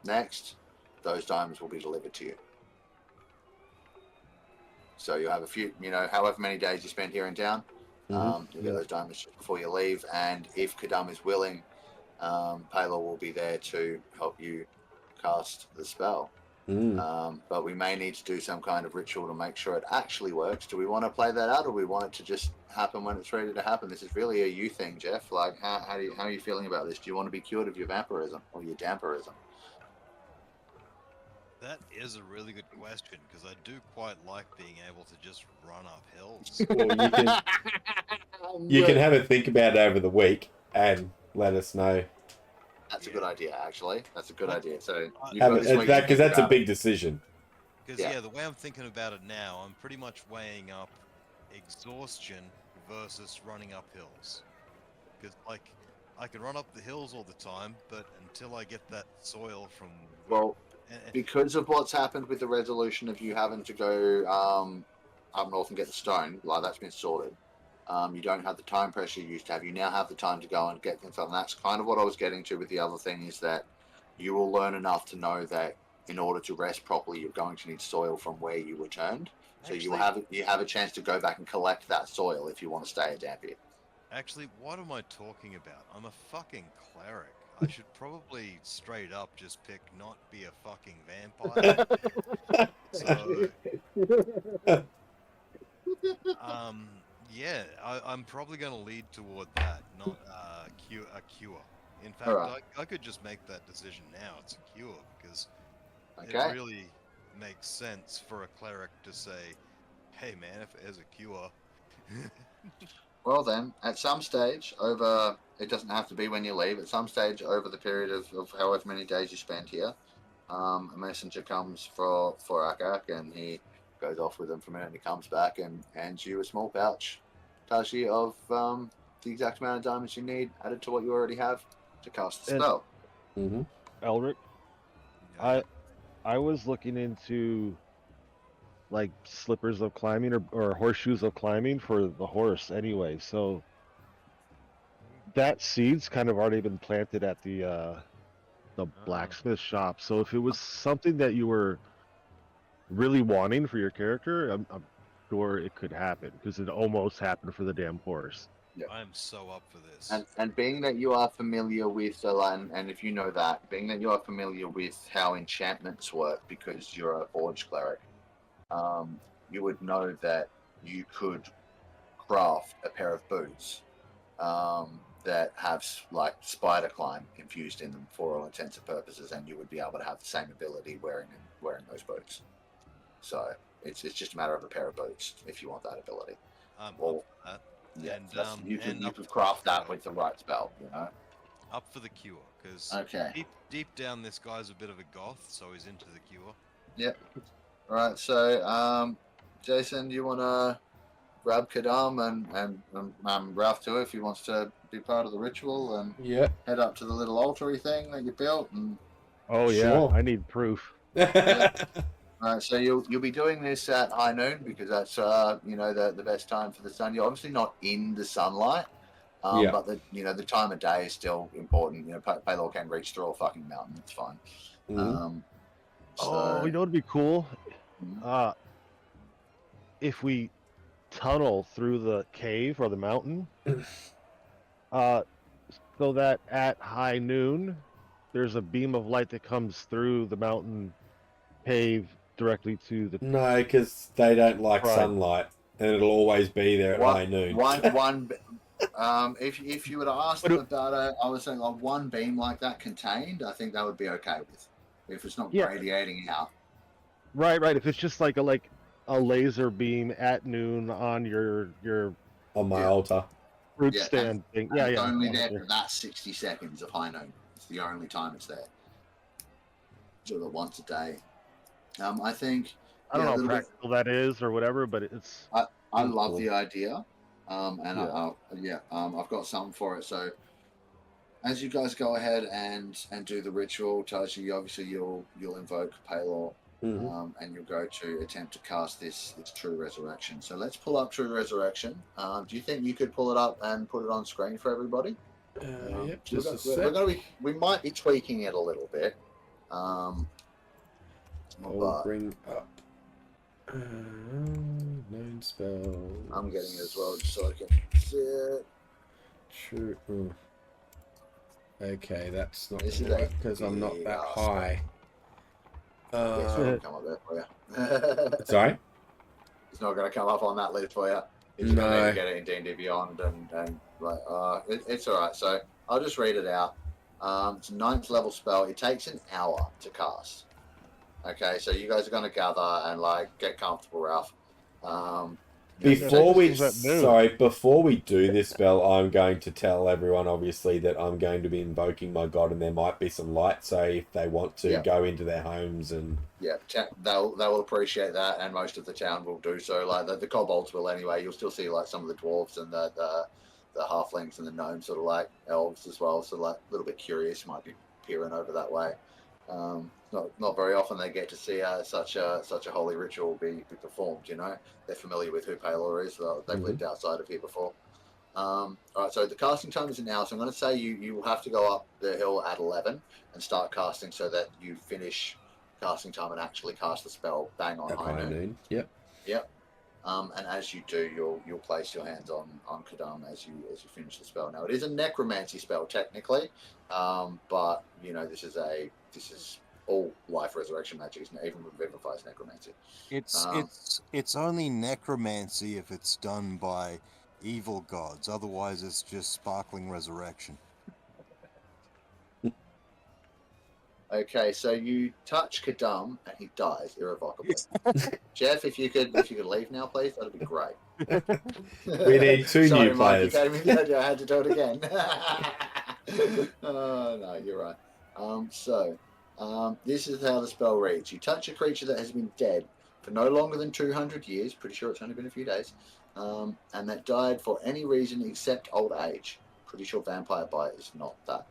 [SPEAKER 1] next, those diamonds will be delivered to you. So you'll have a few, however many days you spend here in town, you'll get those diamonds just before you leave. And if Kadam is willing, Paylor will be there to help you cast the spell. But we may need to do some kind of ritual to make sure it actually works. Do we want to play that out, or we want it to just happen when it's ready to happen? This is really a you thing, Jeff. Like, how are you feeling about this? Do you want to be cured of your vampirism or your dampirism?
[SPEAKER 4] That is a really good question, because I do quite like being able to just run up hills.
[SPEAKER 3] Well, you can have a think about it over the week and let us know.
[SPEAKER 1] That's a good idea, actually. That's a good idea. So you've
[SPEAKER 3] Have
[SPEAKER 1] got
[SPEAKER 3] it,
[SPEAKER 1] this week to
[SPEAKER 3] because
[SPEAKER 1] think
[SPEAKER 3] that's a
[SPEAKER 1] about
[SPEAKER 3] big
[SPEAKER 1] it.
[SPEAKER 3] decision.
[SPEAKER 4] Because,
[SPEAKER 1] Yeah.
[SPEAKER 4] yeah, the way I'm thinking about it now, I'm pretty much weighing up exhaustion versus running up hills. Because, like, I can run up the hills all the time, but until I get that soil from...
[SPEAKER 1] Well,
[SPEAKER 4] and-
[SPEAKER 1] because of what's happened with the resolution of you having to go up north and get the stone, like that's been sorted. You don't have the time pressure you used to have. You now have the time to go and get things done. And that's kind of what I was getting to with the other thing, is that you will learn enough to know that in order to rest properly, you're going to need soil from where you returned. So you have a chance to go back and collect that soil if you want to stay at Dampier.
[SPEAKER 4] Actually, what am I talking about? I'm a fucking cleric. I should probably straight up just pick not be a fucking vampire. So, yeah, I'm probably going to lead toward that, not a cure. In fact,
[SPEAKER 1] Alright.
[SPEAKER 4] I could just make that decision now. It's a cure, because
[SPEAKER 1] Okay.
[SPEAKER 4] it really makes sense for a cleric to say, hey man, if there's a cure...
[SPEAKER 1] Well then, at some stage it doesn't have to be when you leave, at some stage over the period of however many days you spend here, A messenger comes for Akak, and he goes off with him for a minute, and he comes back and hands you a small pouch, Taiji, of the exact amount of diamonds you need added to what you already have to cast the
[SPEAKER 2] And-
[SPEAKER 1] spell.
[SPEAKER 3] Mm-hmm.
[SPEAKER 2] Elric,
[SPEAKER 4] Yeah.
[SPEAKER 2] I was looking into like slippers of climbing or horseshoes of climbing for the horse anyway. So that seed's kind of already been planted at the blacksmith shop. So if it was something that you were really wanting for your character, I'm sure it could happen because it almost happened for the damn horse.
[SPEAKER 4] I am so up for this.
[SPEAKER 1] And being that you are familiar with and if you know that, being that you are familiar with how enchantments work because you're a forge cleric, you would know that you could craft a pair of boots that have like spider climb infused in them for all intents and purposes, and you would be able to have the same ability wearing those boots. So it's just a matter of a pair of boots if you want that ability.
[SPEAKER 4] Up for that.
[SPEAKER 1] Yeah,
[SPEAKER 4] And,
[SPEAKER 1] you could
[SPEAKER 4] up
[SPEAKER 1] craft that
[SPEAKER 4] for-
[SPEAKER 1] with the right spell, you know.
[SPEAKER 4] Up for the cure, because
[SPEAKER 1] Okay.
[SPEAKER 4] deep down, this guy's a bit of a goth, so he's into the cure.
[SPEAKER 1] Yep. All right. So, Jason, do you want to grab Kadam and Ralph too if he wants to be part of the ritual and
[SPEAKER 3] Yeah.
[SPEAKER 1] head up to the little altar yeah that you built? And
[SPEAKER 2] Oh yeah,
[SPEAKER 3] Sure.
[SPEAKER 2] I need proof.
[SPEAKER 1] all right, so you'll be doing this at high noon because that's the best time for the sun. You're obviously not in the sunlight,
[SPEAKER 3] Yeah.
[SPEAKER 1] but the time of day is still important. You know, Paylor can reach through a fucking mountain. It's fine.
[SPEAKER 3] Mhm.
[SPEAKER 2] Oh, you know what'd be cool?
[SPEAKER 1] Mhm.
[SPEAKER 2] If we tunnel through the cave or the mountain, so that at high noon, there's a beam of light that comes through the mountain cave directly to the.
[SPEAKER 3] No, because they don't like
[SPEAKER 2] Right.
[SPEAKER 3] sunlight, and it'll always be there at high noon.
[SPEAKER 1] If you were to ask them about it, I would say like one beam like that contained, I think that would be okay with. If it's not
[SPEAKER 2] Yeah.
[SPEAKER 1] radiating out.
[SPEAKER 2] Right. If it's just like a laser beam at noon on your
[SPEAKER 3] On my
[SPEAKER 1] Yeah.
[SPEAKER 3] altar.
[SPEAKER 2] fruit
[SPEAKER 1] Yeah,
[SPEAKER 2] stand thing.
[SPEAKER 1] And
[SPEAKER 2] Yeah,
[SPEAKER 1] it's
[SPEAKER 2] yeah.
[SPEAKER 1] only there for that 60 seconds of high noon. It's the only time it's there. Sort of once a day. I think.
[SPEAKER 2] I don't
[SPEAKER 1] yeah, a
[SPEAKER 2] know how
[SPEAKER 1] little bit-
[SPEAKER 2] practical that is or whatever, but it's.
[SPEAKER 1] I love
[SPEAKER 2] cool.
[SPEAKER 1] the idea, I've got something for it. So, as you guys go ahead and do the ritual, Taiji, obviously you'll invoke Paylor,
[SPEAKER 3] Mhm.
[SPEAKER 1] and you'll go to attempt to cast this True Resurrection. So let's pull up True Resurrection. Do you think you could pull it up and put it on screen for everybody?
[SPEAKER 3] Yep, just a
[SPEAKER 1] We're
[SPEAKER 3] sec.
[SPEAKER 1] we might be tweaking it a little bit.
[SPEAKER 3] I'll
[SPEAKER 1] But
[SPEAKER 3] bring up known spells.
[SPEAKER 1] I'm getting it as well, just so I can see it.
[SPEAKER 3] True. Okay, that's not
[SPEAKER 1] This
[SPEAKER 3] gonna
[SPEAKER 1] is a
[SPEAKER 3] work because I'm not that
[SPEAKER 1] big
[SPEAKER 3] high.
[SPEAKER 1] It's not gonna come up there for you.
[SPEAKER 3] Sorry?
[SPEAKER 1] It's not going to come up on that list for you. You're just going to get it in D&D Beyond, and it's all right. So I'll just read it out. It's a 9th level spell. It takes an hour to cast. Okay, so you guys are going to gather and get comfortable, Ralph.
[SPEAKER 3] Before we
[SPEAKER 2] Sorry.
[SPEAKER 3] before we do this spell, I'm going to tell everyone obviously that I'm going to be invoking my god, and there might be some light. So if they want to go into their homes and
[SPEAKER 1] they'll appreciate that, and most of the town will do so. Like the kobolds will anyway. You'll still see some of the dwarves and the halflings and the gnomes, sort of elves as well. So a little bit curious, might be peering over that way. Not very often they get to see such a holy ritual be performed. You know, they're familiar with who Paylor is. They've lived outside of here before. All right, so the casting time is an hour. So I'm going to say you will have to go up the hill at 11 and start casting so that you finish casting time and actually cast the spell bang on high noon.
[SPEAKER 3] Yep.
[SPEAKER 1] And as you do, you'll place your hands on Kadam as you finish the spell. Now it is a necromancy spell technically, but this is all life resurrection magic. Even Revivifies necromancy.
[SPEAKER 6] It's only necromancy if it's done by evil gods. Otherwise, it's just sparkling resurrection.
[SPEAKER 1] Okay, so you touch Kadam and he dies irrevocably. Jeff, if you could leave now, please, that'd be great.
[SPEAKER 3] We need two
[SPEAKER 1] Sorry,
[SPEAKER 3] new
[SPEAKER 1] Mike, you
[SPEAKER 3] players.
[SPEAKER 1] gave me the idea. I had to do it again. No, you're right. So This is how the spell reads. You touch a creature that has been dead for no longer than 200 years, pretty sure it's only been a few days, and that died for any reason except old age. Pretty sure vampire bite is not that.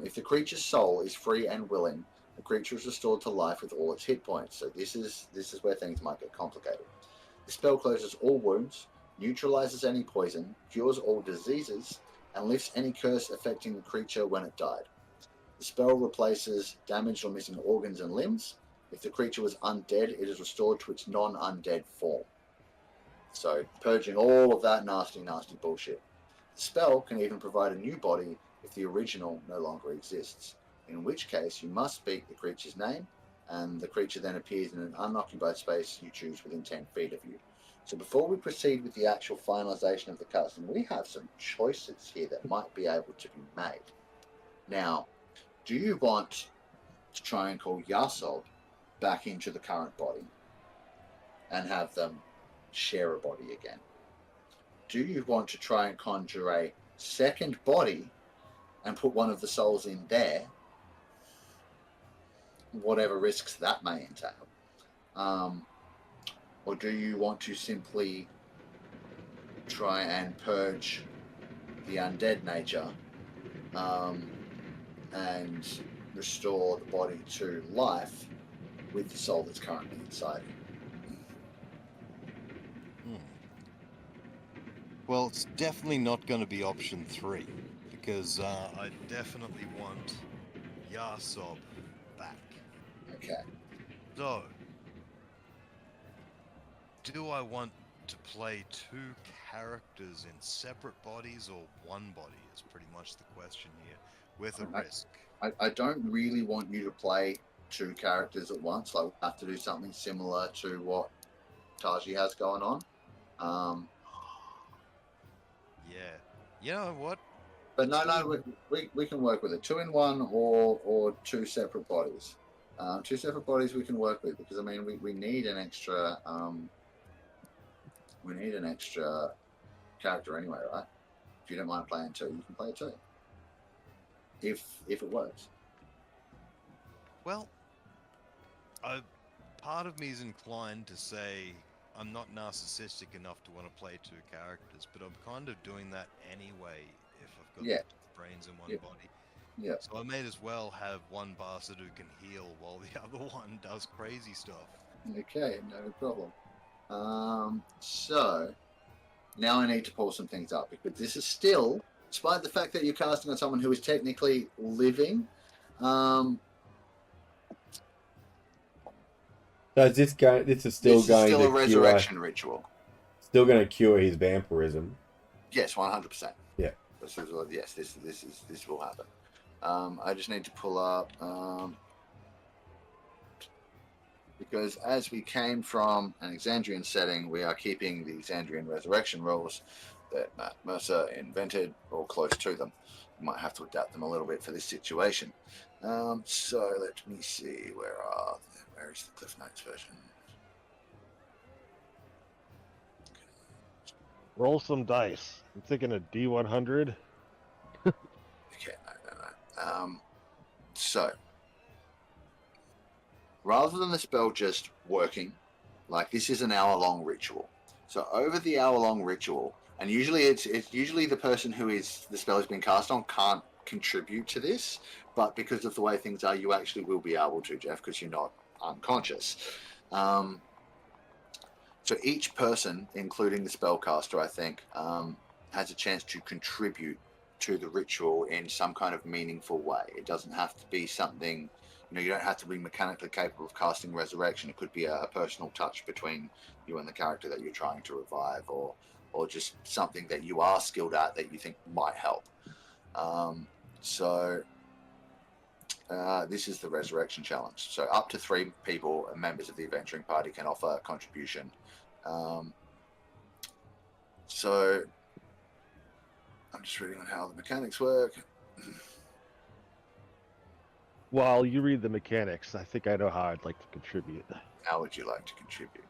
[SPEAKER 1] If the creature's soul is free and willing, the creature is restored to life with all its hit points. So this is where things might get complicated. The spell closes all wounds, neutralizes any poison, cures all diseases, and lifts any curse affecting the creature when it died. The spell replaces damaged or missing organs and limbs. If the creature was undead, it is restored to its non-undead form. So, purging all of that nasty, nasty bullshit. The spell can even provide a new body if the original no longer exists, in which case you must speak the creature's name, and the creature then appears in an unoccupied space you choose within 10 feet of you. So before we proceed with the actual finalization of the custom, we have some choices here that might be able to be made. Now, do you want to try and call Yahsob back into the current body and have them share a body again? Do you want to try and conjure a second body and put one of the souls in there, whatever risks that may entail? Or do you want to simply try and purge the undead nature and restore the body to life with the soul that's currently inside?
[SPEAKER 6] Well, it's definitely not going to be option 3, because
[SPEAKER 4] I definitely want Yahsob back.
[SPEAKER 1] Okay.
[SPEAKER 4] So, do I want to play 2 characters in separate bodies or one body is pretty much the question here, with a risk.
[SPEAKER 1] I don't really want you to play 2 characters at once. I would have to do something similar to what Taiji has going on.
[SPEAKER 4] Yeah. You know what?
[SPEAKER 1] But no, we can work with it. 2 in 1 or 2 separate bodies. 2 separate bodies we can work with, because I mean we need an extra character anyway, right? If you don't mind playing 2, you can play 2. If it works.
[SPEAKER 4] Well, part of me is inclined to say I'm not narcissistic enough to want to play 2 characters, but I'm kind of doing that anyway if I've got brains in one body.
[SPEAKER 1] Yeah.
[SPEAKER 4] So I may as well have one bastard who can heal while the other one does crazy stuff.
[SPEAKER 1] Okay, no problem. So now I need to pull some things up, because this is still, despite the fact that you're casting on someone who is technically living,
[SPEAKER 3] So is this guy? This is still
[SPEAKER 1] this
[SPEAKER 3] going
[SPEAKER 1] is still
[SPEAKER 3] to
[SPEAKER 1] a resurrection ritual.
[SPEAKER 3] Still going to cure his vampirism.
[SPEAKER 1] Yes, 100%.
[SPEAKER 3] Yeah.
[SPEAKER 1] This will happen. I just need to pull up because as we came from an Exandrian setting, we are keeping the Exandrian resurrection rules that Matt Mercer invented, or close to them. We might have to adapt them a little bit for this situation. So let me see, where is the Cliff Notes version?
[SPEAKER 2] Roll some dice. I'm thinking a D100.
[SPEAKER 1] Okay, no. So, rather than the spell just working, like this is an hour-long ritual. So over the hour-long ritual, and usually it's usually the person who is the spell has been cast on can't contribute to this, but because of the way things are, you actually will be able to, Jeff, because you're not unconscious. So each person, including the spellcaster, I think, has a chance to contribute to the ritual in some kind of meaningful way. It doesn't have to be something, you don't have to be mechanically capable of casting resurrection. It could be a personal touch between you and the character that you're trying to revive, or just something that you are skilled at that you think might help. This is the resurrection challenge. So up to 3 people, members of the adventuring party, can offer a contribution. So I'm just reading on how the mechanics work.
[SPEAKER 2] While you read the mechanics, I think I know how I'd like to contribute.
[SPEAKER 1] How would you like to contribute?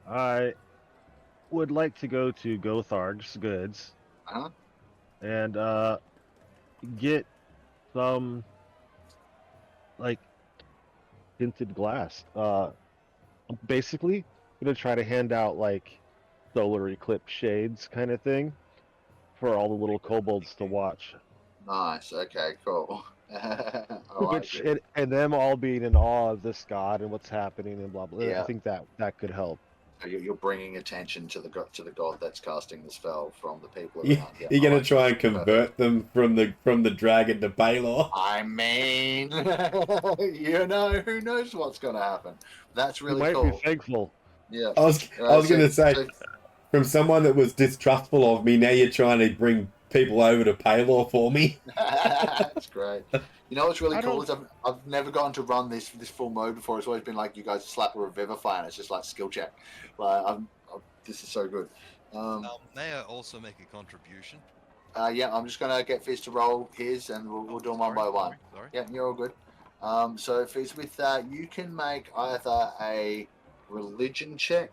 [SPEAKER 2] I would like to go to Gotharg's Goods and get some like tinted glass. I'm basically gonna try to hand out like solar eclipse shades kind of thing for all the little kobolds to watch.
[SPEAKER 1] Nice. Okay. Cool. I like
[SPEAKER 2] Which
[SPEAKER 1] it.
[SPEAKER 2] and them all being in awe of this god and what's happening and blah blah. I
[SPEAKER 1] Yeah.
[SPEAKER 2] think that could help.
[SPEAKER 1] So you're bringing attention to the god that's casting the spell from the people
[SPEAKER 3] You,
[SPEAKER 1] around. Yeah,
[SPEAKER 3] you're
[SPEAKER 1] I
[SPEAKER 3] gonna
[SPEAKER 1] like
[SPEAKER 3] try
[SPEAKER 1] this.
[SPEAKER 3] and convert them from the dragon to Baylor.
[SPEAKER 1] I mean, you know, who knows what's going to happen? That's
[SPEAKER 2] You
[SPEAKER 1] really
[SPEAKER 2] might
[SPEAKER 1] cool.
[SPEAKER 2] be thankful.
[SPEAKER 1] Yeah.
[SPEAKER 3] I was gonna say, from someone that was distrustful of me, now you're trying to bring people over to Paylor for me.
[SPEAKER 1] That's great. You know what's really
[SPEAKER 2] I
[SPEAKER 1] cool
[SPEAKER 2] don't-
[SPEAKER 1] is I've never gotten to run this full mode before. It's always been like you guys slap a revivify and it's just like skill check. Like this is so good.
[SPEAKER 4] May I also make a contribution?
[SPEAKER 1] Yeah, I'm just gonna get Fizz to roll his and we'll do them one by one.
[SPEAKER 4] Sorry.
[SPEAKER 1] Yeah, you're all good. So Fizz, with that, you can make either a religion check,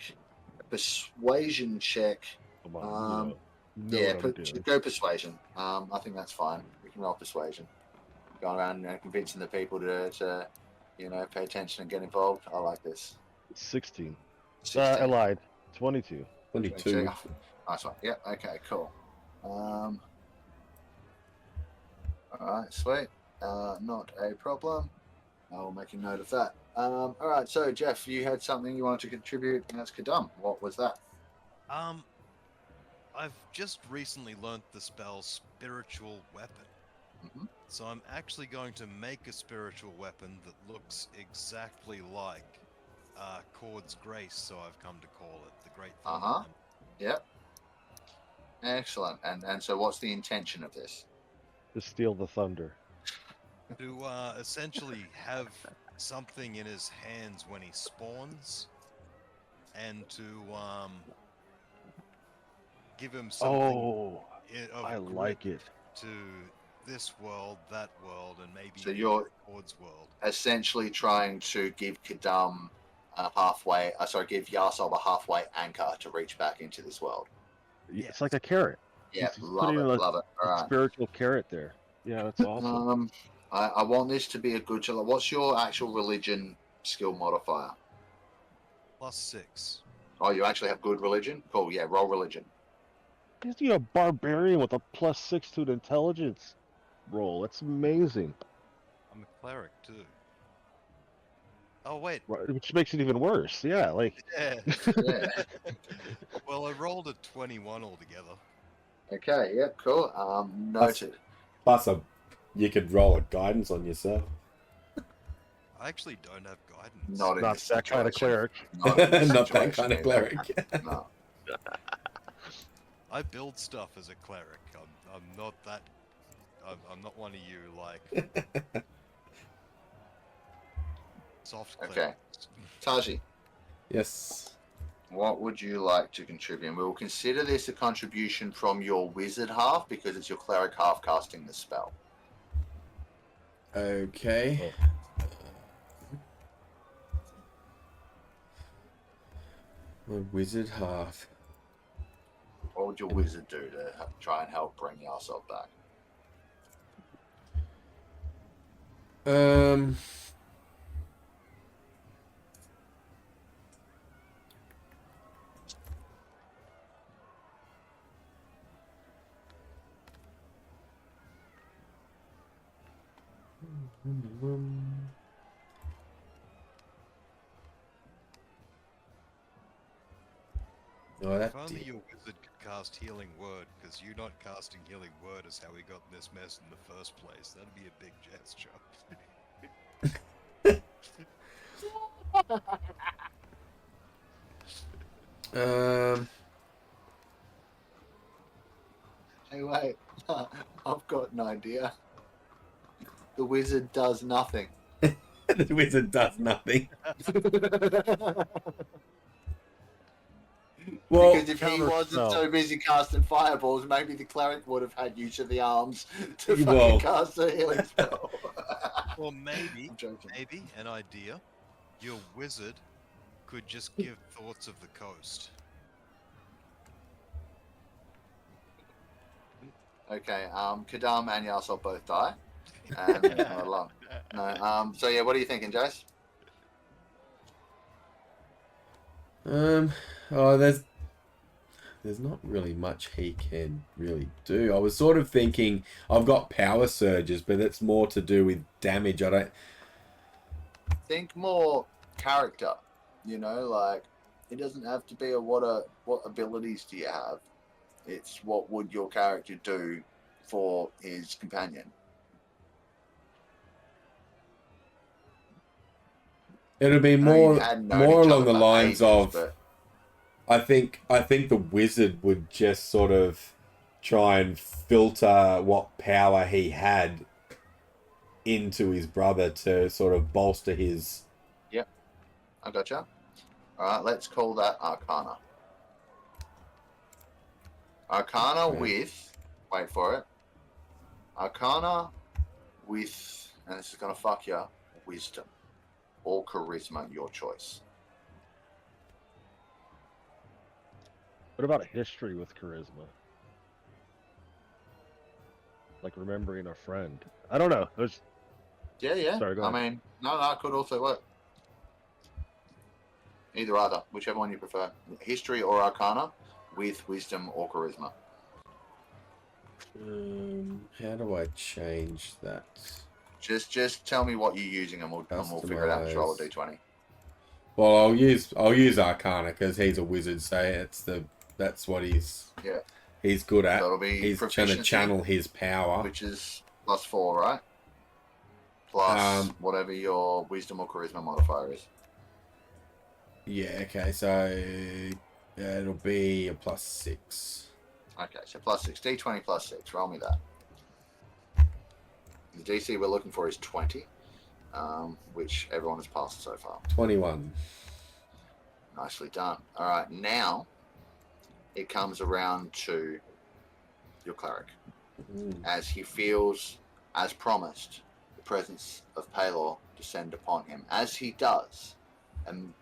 [SPEAKER 1] a persuasion check.
[SPEAKER 2] Come on, you know
[SPEAKER 1] Yeah,
[SPEAKER 2] what I'm doing.
[SPEAKER 1] go persuasion. I think that's fine. We can roll persuasion. Going around convincing the people to pay attention and get involved. I like this.
[SPEAKER 2] 16.
[SPEAKER 1] 16.
[SPEAKER 2] I lied. 22.
[SPEAKER 3] 22.
[SPEAKER 1] Nice one. Yeah. Okay. Cool. All right. Sweet. Not a problem. I'll make a note of that. All right. So Jeff, you had something you wanted to contribute as Kadam. What was that?
[SPEAKER 4] I've just recently learnt the spell Spiritual Weapon.
[SPEAKER 1] Mm-hmm.
[SPEAKER 4] So I'm actually going to make a spiritual weapon that looks exactly like Cord's Grace, so I've come to call it the Great
[SPEAKER 1] Uh-huh.
[SPEAKER 4] Thunderman.
[SPEAKER 1] Yep. Excellent. And so what's the intention of this?
[SPEAKER 2] To steal the thunder.
[SPEAKER 4] To essentially have something in his hands when he spawns, and to give him something
[SPEAKER 2] Oh,
[SPEAKER 4] of
[SPEAKER 2] I
[SPEAKER 4] grip
[SPEAKER 2] like it.
[SPEAKER 4] to this world, that world, and maybe
[SPEAKER 1] So you're
[SPEAKER 4] Cord's world.
[SPEAKER 1] essentially trying to give Kadam give Yahsob a halfway anchor to reach back into this world.
[SPEAKER 2] It's like a carrot.
[SPEAKER 1] Yeah,
[SPEAKER 2] He's
[SPEAKER 1] love
[SPEAKER 2] putting
[SPEAKER 1] it,
[SPEAKER 2] a
[SPEAKER 1] love it. All right.
[SPEAKER 2] spiritual carrot there. Yeah, that's awesome.
[SPEAKER 1] I want this to be a good challenge. What's your actual religion skill modifier?
[SPEAKER 4] +6.
[SPEAKER 1] Oh, you actually have good religion? Cool, yeah, roll religion.
[SPEAKER 2] He's a barbarian with a +6 to an intelligence roll. That's amazing.
[SPEAKER 4] I'm a cleric too. Oh wait.
[SPEAKER 2] Right, which makes it even worse. Yeah, like
[SPEAKER 4] Yeah.
[SPEAKER 1] Yeah.
[SPEAKER 4] Well, I rolled a 21 altogether.
[SPEAKER 1] Okay, yeah, cool. Noted.
[SPEAKER 3] Plus, you could roll a guidance on yourself.
[SPEAKER 4] I actually don't have guidance.
[SPEAKER 1] Not in
[SPEAKER 2] not
[SPEAKER 1] this
[SPEAKER 2] that kind of
[SPEAKER 1] situation.
[SPEAKER 2] cleric.
[SPEAKER 1] Not, in this
[SPEAKER 3] Not that
[SPEAKER 1] situation
[SPEAKER 3] kind of
[SPEAKER 1] either.
[SPEAKER 3] cleric.
[SPEAKER 1] No.
[SPEAKER 4] I build stuff as a cleric. I'm not that. I'm not one of you like soft clerics.
[SPEAKER 1] Okay. Taiji,
[SPEAKER 3] Yes.
[SPEAKER 1] what would you like to contribute? And we will consider this a contribution from your wizard half because it's your cleric half casting the spell.
[SPEAKER 3] Okay. My wizard half.
[SPEAKER 1] What would your wizard do to try and help bring Yahsob back?
[SPEAKER 3] Oh, that
[SPEAKER 4] If only
[SPEAKER 3] did.
[SPEAKER 4] your wizard could cast Healing Word, because you not casting Healing Word is how we got in this mess in the first place. That'd be a big gesture. Hey, wait. I've got an idea. The wizard does nothing.
[SPEAKER 3] The wizard does nothing. Well,
[SPEAKER 1] Because if he
[SPEAKER 2] counter
[SPEAKER 1] wasn't
[SPEAKER 2] spell.
[SPEAKER 1] so busy casting fireballs, maybe the cleric would have had use of the arms to
[SPEAKER 3] Well.
[SPEAKER 1] fucking cast a healing spell.
[SPEAKER 4] Or maybe,
[SPEAKER 1] I'm joking.
[SPEAKER 4] maybe an idea. Your wizard could just give thoughts of the coast.
[SPEAKER 1] Okay, Kadam and Yahsob both die. Not a lot. No. So yeah, what are you thinking, Jace?
[SPEAKER 3] Oh, there's not really much he can really do. I was sort of thinking I've got power surges, but that's more to do with damage. I don't
[SPEAKER 1] Think more character. You know, like it doesn't have to be what abilities do you have. It's what would your character do for his companion.
[SPEAKER 3] It'll be
[SPEAKER 1] I know
[SPEAKER 3] more
[SPEAKER 1] you hadn't known
[SPEAKER 3] more
[SPEAKER 1] each
[SPEAKER 3] along
[SPEAKER 1] other
[SPEAKER 3] the
[SPEAKER 1] for
[SPEAKER 3] lines
[SPEAKER 1] ages,
[SPEAKER 3] of
[SPEAKER 1] but
[SPEAKER 3] I think the wizard would just sort of try and filter what power he had into his brother to sort of bolster his.
[SPEAKER 1] yep, I gotcha. All right, let's call that Arcana. Arcana
[SPEAKER 3] Okay.
[SPEAKER 1] with, wait for it. Arcana with, and this is gonna fuck you, wisdom or charisma, your choice.
[SPEAKER 2] What about history with charisma? Like remembering a friend. I don't know. There's
[SPEAKER 1] Yeah.
[SPEAKER 2] Sorry, go
[SPEAKER 1] I
[SPEAKER 2] ahead.
[SPEAKER 1] mean, no, it could also work. Either, whichever one you prefer. History or Arcana with wisdom or charisma.
[SPEAKER 3] How do I change that?
[SPEAKER 1] Just tell me what you're using, and we'll figure it out. Just roll a d20.
[SPEAKER 3] Well, I'll use Arcana because he's a wizard, so that's what he's good at.
[SPEAKER 1] So it'll be
[SPEAKER 3] He's trying to
[SPEAKER 1] proficiency,
[SPEAKER 3] channel his power.
[SPEAKER 1] which is +4, right? Plus whatever your wisdom or charisma modifier is.
[SPEAKER 3] Yeah. Okay. So it'll be a +6.
[SPEAKER 1] Okay, so +6. D20 +6. Roll me that. The DC we're looking for is 20, which everyone has passed so far.
[SPEAKER 3] 21.
[SPEAKER 1] Nicely done. All right, now it comes around to your cleric. As he feels, as promised, the presence of Palor descend upon him. As he does, and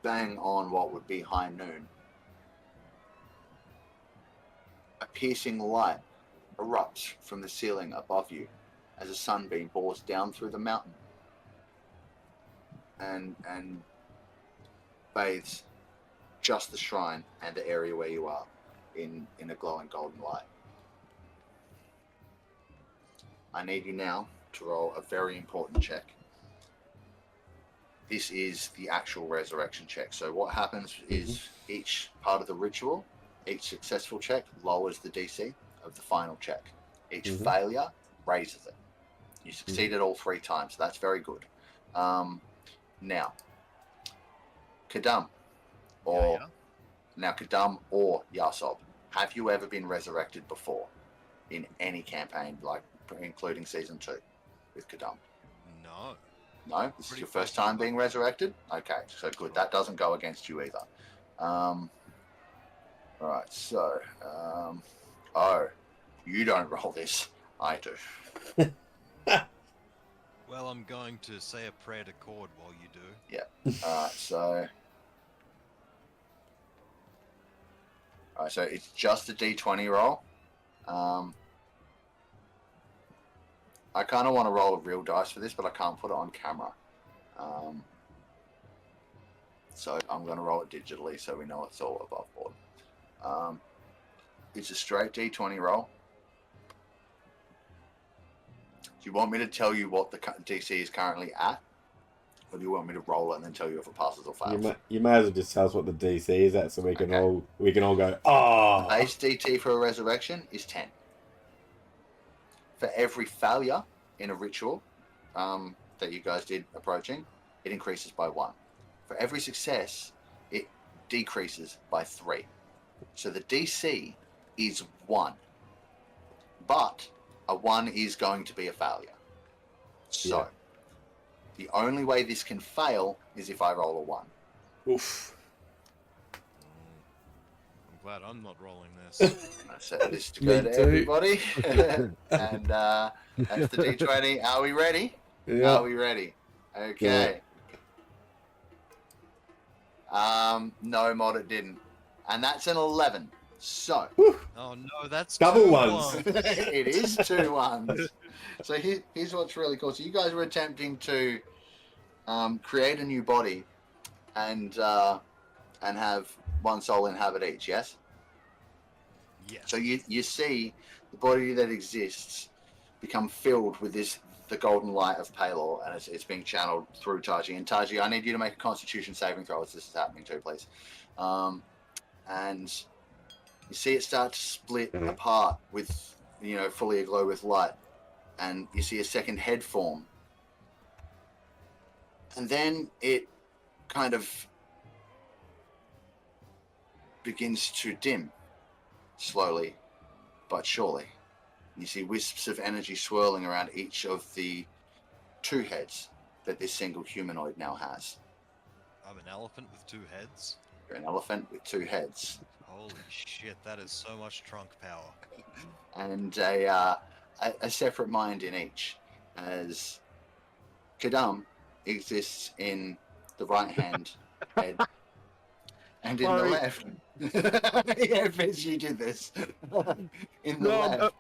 [SPEAKER 1] bang on what would be high noon, a piercing light erupts from the ceiling above you as a sunbeam bores down through the mountain and bathes just the shrine and the area where you are in a glowing golden light. I need you now to roll a very important check. This is the actual resurrection check. So what happens is each part of the ritual, each successful check lowers the DC of the final check. Each failure raises it. You succeeded all 3 times. So that's very good. Now, Kadam or Yahsob, have you ever been resurrected before in any campaign, like including season 2 with Kadam?
[SPEAKER 4] No.
[SPEAKER 1] No, this is your first time being resurrected. Okay, so good. That doesn't go against you either. All right, so you don't roll this. I do.
[SPEAKER 4] Well, I'm going to say a prayer to Cord while you do.
[SPEAKER 1] Yeah. All right, so it's just a D20 roll. I kind of want to roll a real dice for this, but I can't put it on camera. So I'm going to roll it digitally so we know it's all above board. It's a straight D20 roll. Do you want me to tell you what the DC is currently at? Or do you want me to roll it and then tell you if it passes or fails?
[SPEAKER 3] You may as well just tell us what the DC is at, so we can all go. Oh,
[SPEAKER 1] The base DT for a resurrection is 10. For every failure in a ritual that you guys did approaching, it increases by 1. For every success, it decreases by 3. So the DC is 1. But a 1 is going to be a failure. So the only way this can fail is if I roll a 1.
[SPEAKER 3] oof.
[SPEAKER 4] I'm glad I'm not rolling this.
[SPEAKER 1] I set this to go
[SPEAKER 3] Me
[SPEAKER 1] to
[SPEAKER 3] too.
[SPEAKER 1] everybody. And that's the D20. Are we ready?
[SPEAKER 3] Yeah.
[SPEAKER 1] Are we ready? Okay. No, Mod, it didn't. And that's an 11. So
[SPEAKER 4] Oh no, that's
[SPEAKER 3] Double
[SPEAKER 4] two
[SPEAKER 3] ones.
[SPEAKER 1] it is 2-1. So here's what's really cool. So you guys were attempting to create a new body and have one soul inhabit each, yes?
[SPEAKER 4] Yes.
[SPEAKER 1] So you see the body that exists become filled with the golden light of Palor, and it's being channeled through Taiji. And Taiji, I need you to make a Constitution saving throw as this is happening too, please. And you see it start to split apart with, fully aglow with light, and you see a second head form, and then it kind of begins to dim slowly but surely. You see wisps of energy swirling around each of the 2 heads that this single humanoid now has.
[SPEAKER 4] I'm an elephant with 2 heads.
[SPEAKER 1] You're an elephant with 2 heads.
[SPEAKER 4] Holy shit, that is so much trunk power.
[SPEAKER 1] And a separate mind in each, as Kadam exists in the right hand head, and in the left. Yeah, Fizz, you did this. In the left.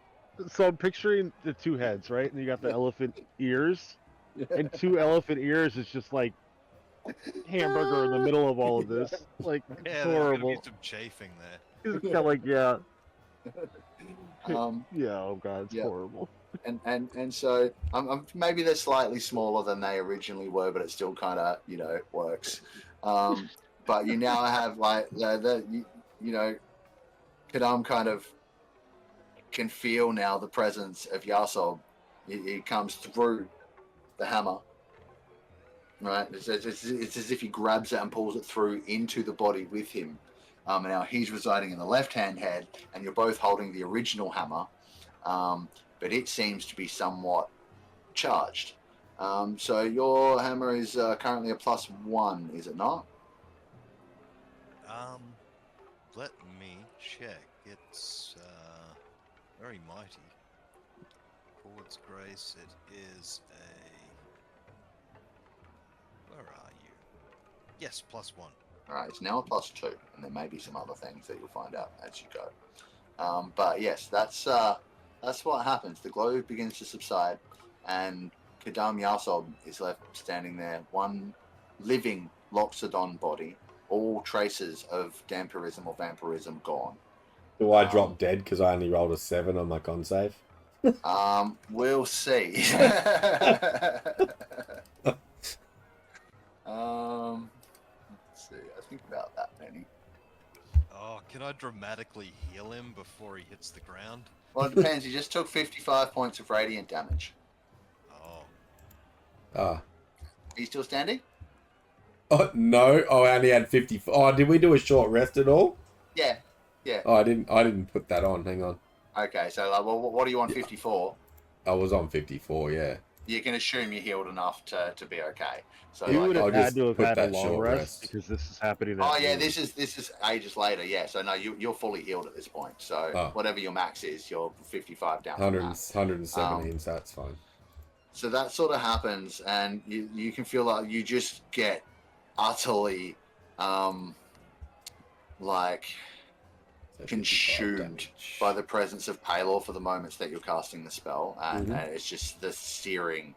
[SPEAKER 2] So I'm picturing the 2 heads, right? And you got the elephant ears, and 2 elephant ears is just like hamburger in the middle of all of this. Like,
[SPEAKER 4] Yeah,
[SPEAKER 2] horrible.
[SPEAKER 4] there's gonna be some chafing there.
[SPEAKER 2] It's kind of like, yeah.
[SPEAKER 1] Um,
[SPEAKER 2] Yeah, oh god, it's
[SPEAKER 1] yeah.
[SPEAKER 2] horrible.
[SPEAKER 1] and so maybe they're slightly smaller than they originally were, but it still kind of works. But you now have like Kadam kind of can feel now the presence of Yahsob. He comes through the hammer, right? It's as if he grabs it and pulls it through into the body with him. Now he's residing in the left-hand head, and you're both holding the original hammer, but it seems to be somewhat charged. So your hammer is currently a +1, is it not?
[SPEAKER 4] Let me check. It's very mighty. Chord's Grace, it is a... Where are you? Yes, +1.
[SPEAKER 1] Alright, it's now a +2, and there may be some other things that you'll find out as you go. But yes, that's what happens. The glow begins to subside, and Kadam Yahsob is left standing there, one living Loxodon body, all traces of dampirism or vampirism gone.
[SPEAKER 3] Do I drop dead because I only rolled a 7 on my con save?
[SPEAKER 1] We'll see. Let's see. I think about that, Penny.
[SPEAKER 4] Oh, can I dramatically heal him before he hits the ground?
[SPEAKER 1] Well, it depends. He just took 55 points of radiant damage.
[SPEAKER 4] Oh.
[SPEAKER 3] Ah.
[SPEAKER 1] Are you still standing?
[SPEAKER 3] Oh, no. Oh, I only had 50. Oh, did we do a short rest at all?
[SPEAKER 1] Yeah. Yeah.
[SPEAKER 3] Oh, I didn't put that on. Hang on.
[SPEAKER 1] Okay, so well, what are you on 54?
[SPEAKER 3] I was on 54, yeah.
[SPEAKER 1] You can assume you healed enough to be okay. So
[SPEAKER 2] You would
[SPEAKER 3] I'll
[SPEAKER 2] have
[SPEAKER 3] just
[SPEAKER 2] had to have
[SPEAKER 3] put
[SPEAKER 2] had a
[SPEAKER 3] that
[SPEAKER 2] long
[SPEAKER 3] short
[SPEAKER 2] rest,
[SPEAKER 3] rest.
[SPEAKER 2] because this is happening.
[SPEAKER 1] oh
[SPEAKER 2] at
[SPEAKER 1] yeah,
[SPEAKER 2] noon.
[SPEAKER 1] this is ages later. Yeah, so no, you're fully healed at this point. So whatever your max is, you're 55 down.
[SPEAKER 3] 117, so that's fine.
[SPEAKER 1] So that sort of happens, and you can feel like you just get utterly like
[SPEAKER 3] So 55
[SPEAKER 1] consumed
[SPEAKER 3] damage.
[SPEAKER 1] by the presence of Palor for the moments that you're casting the spell, and it's just the searing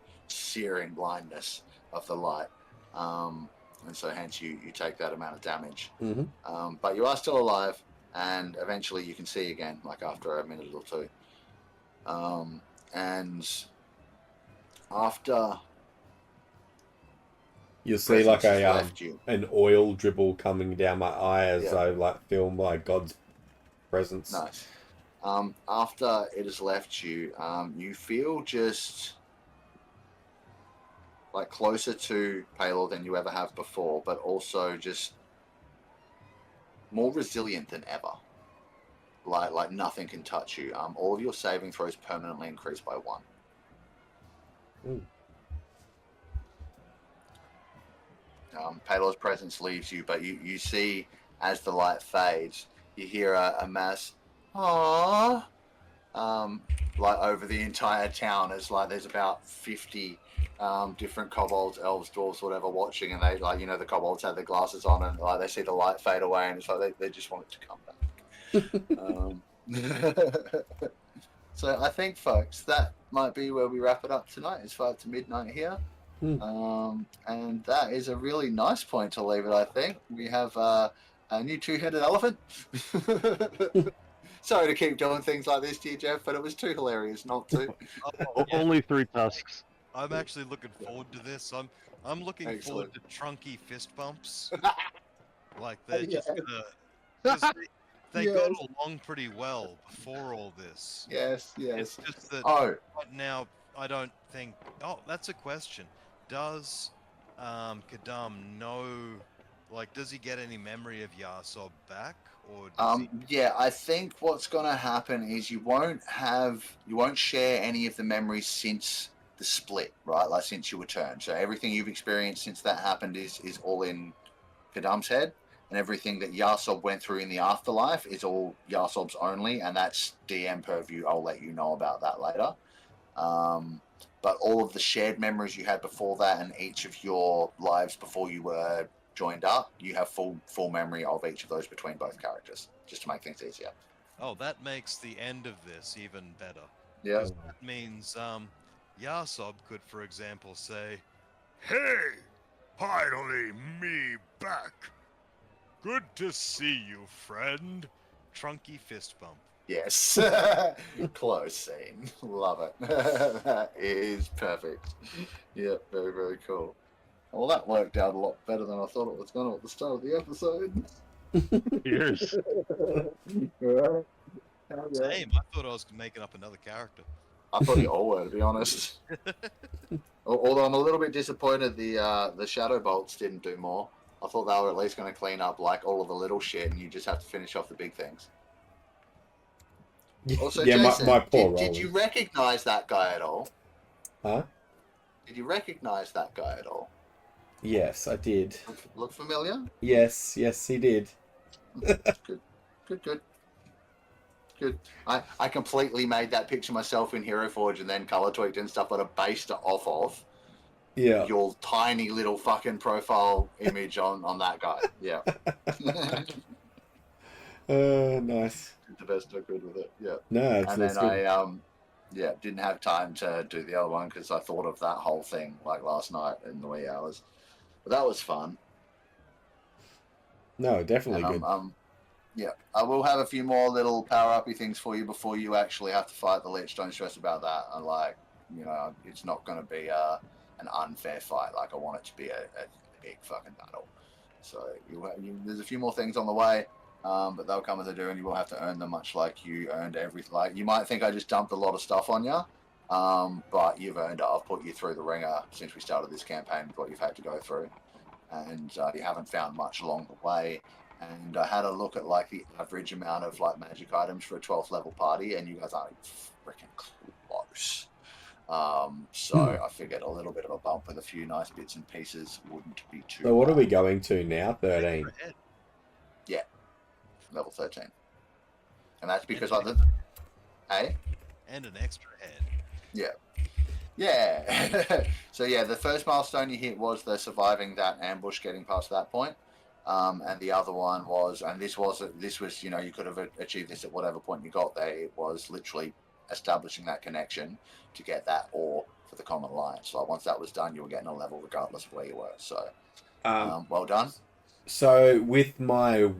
[SPEAKER 1] blindness of the light, and so hence you take that amount of damage. But you are still alive, and eventually you can see again, like after a minute or two, and after
[SPEAKER 3] You'll see like
[SPEAKER 1] presence has left you.
[SPEAKER 3] an oil dribble coming down my eye as I like feel my God's presence.
[SPEAKER 1] Nice. After it has left you, you feel just like closer to Palor than you ever have before, but also just more resilient than ever. Like nothing can touch you. All of your saving throws permanently increase by 1. Palor's presence leaves you, but you see as the light fades, you hear a mass "Aww," like over the entire town. It's like there's about 50 different kobolds, elves, dwarves, whatever, watching, and they the kobolds have their glasses on, and like they see the light fade away, and it's like they just want it to come back. um, so I think, folks, that might be where we wrap it up tonight. It's 5 to midnight here. And that is a really nice point to leave it, I think. We have a new two-headed elephant. Sorry to keep doing things like this to you, Jeff, but it was too hilarious not to.
[SPEAKER 2] Only 3 tusks.
[SPEAKER 4] I'm actually looking forward to this. I'm looking forward to trunky fist bumps. Like they're just gonna. They got along pretty well before all this.
[SPEAKER 1] Yes.
[SPEAKER 4] It's just that
[SPEAKER 1] Oh,
[SPEAKER 4] right now I don't think. Oh, that's a question. Does Kadam know? Like, does he get any memory of Yahsob back, or does he...
[SPEAKER 1] yeah, I think what's going to happen is you won't share any of the memories since the split, right? Like since you returned. So everything you've experienced since that happened is all in Kadam's head, and everything that Yahsob went through in the afterlife is all Yahsob's only, and that's DM purview. I'll let you know about that later. But all of the shared memories you had before that, and each of your lives before you were joined up, you have full memory of each of those between both characters, just to make things easier.
[SPEAKER 4] Oh, that makes the end of this even better.
[SPEAKER 1] Yeah.
[SPEAKER 4] That means Yahsob could, for example, say, "Hey, finally me back. Good to see you, friend." Trunky fist bump.
[SPEAKER 1] Yes. Close scene. Love it. That is perfect. Yeah, very, very cool. Well, that worked out a lot better than I thought it was going to at the start of the episode.
[SPEAKER 2] Cheers.
[SPEAKER 1] Right.
[SPEAKER 4] Same. I thought I was making up another character.
[SPEAKER 1] I thought you all were, to be honest. Although I'm a little bit disappointed the Shadow Bolts didn't do more. I thought they were at least going to clean up like all of the little shit, and you just have to finish off the big things. Also,
[SPEAKER 3] yeah,
[SPEAKER 1] Jason,
[SPEAKER 3] my poor
[SPEAKER 1] did you recognize that guy at all?
[SPEAKER 3] Huh?
[SPEAKER 1] Did you recognize that guy at all?
[SPEAKER 3] Yes, I did.
[SPEAKER 1] Look familiar?
[SPEAKER 3] Yes, he did.
[SPEAKER 1] Good. I completely made that picture myself in Hero Forge and then color tweaked and stuff, but I based it off of your tiny little fucking profile image on that guy. Yeah.
[SPEAKER 3] Nice.
[SPEAKER 1] Did the best I could with it. Yeah.
[SPEAKER 3] No,
[SPEAKER 1] And then
[SPEAKER 3] good.
[SPEAKER 1] I didn't have time to do the other one because I thought of that whole thing like last night in the wee hours. But that was fun.
[SPEAKER 3] No, definitely
[SPEAKER 1] And,
[SPEAKER 3] good.
[SPEAKER 1] yeah, I will have a few more little power-uppy things for you before you actually have to fight the Lich. Don't stress about that. And it's not going to be an unfair fight. Like, I want it to be a big fucking battle. So there's a few more things on the way, but they'll come as they do, and you will have to earn them, much like you earned everything. Like, you might think I just dumped a lot of stuff on you, but you've earned it. I've put you through the ringer since we started this campaign with what you've had to go through, and you haven't found much along the way. And I had a look at like the average amount of like magic items for a 12th level party, and you guys aren't freaking close. So I figured a little bit of a bump with a few nice bits and pieces wouldn't be too
[SPEAKER 3] So what are
[SPEAKER 1] bad.
[SPEAKER 3] we going to now? 13.
[SPEAKER 1] Yeah, level 13, and that's because I
[SPEAKER 4] And an extra head.
[SPEAKER 1] Yeah. So yeah, the first milestone you hit was the surviving that ambush, getting past that point. And the other one was, and this was, you could have achieved this at whatever point you got there. It was literally establishing that connection to get that ore for the Common Alliance. So once that was done, you were getting a level regardless of where you were. So, well done.
[SPEAKER 3] So with my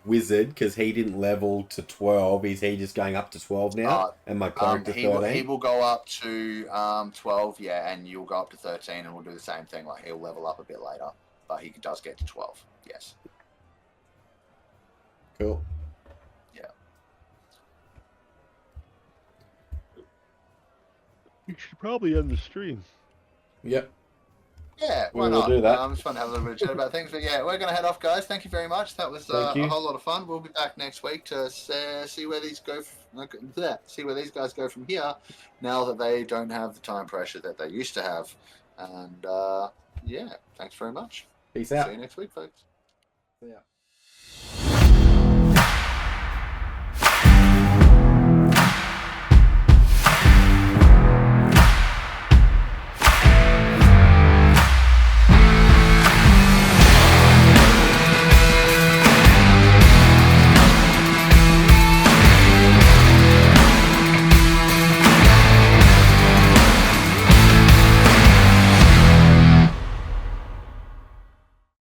[SPEAKER 3] wizard, because he didn't level to 12, is he just going up to 12 now? And my cleric to 13?
[SPEAKER 1] He will go up to 12, yeah, and you'll go up to 13, and we'll do the same thing. Like, he'll level up a bit later, but he does get to 12, yes.
[SPEAKER 3] Cool.
[SPEAKER 1] Yeah.
[SPEAKER 2] You should probably end the stream.
[SPEAKER 3] Yep.
[SPEAKER 1] Yeah, why
[SPEAKER 3] We'll
[SPEAKER 1] not?
[SPEAKER 3] do that.
[SPEAKER 1] It's fun to have a little bit of chat about things, but yeah, we're going to head off, guys. Thank you very much. That was a whole lot of fun. We'll be back next week to see where these see where these guys go from here. Now that they don't have the time pressure that they used to have, and yeah, thanks very much.
[SPEAKER 3] Peace out.
[SPEAKER 1] See you next week, folks.
[SPEAKER 3] Yeah.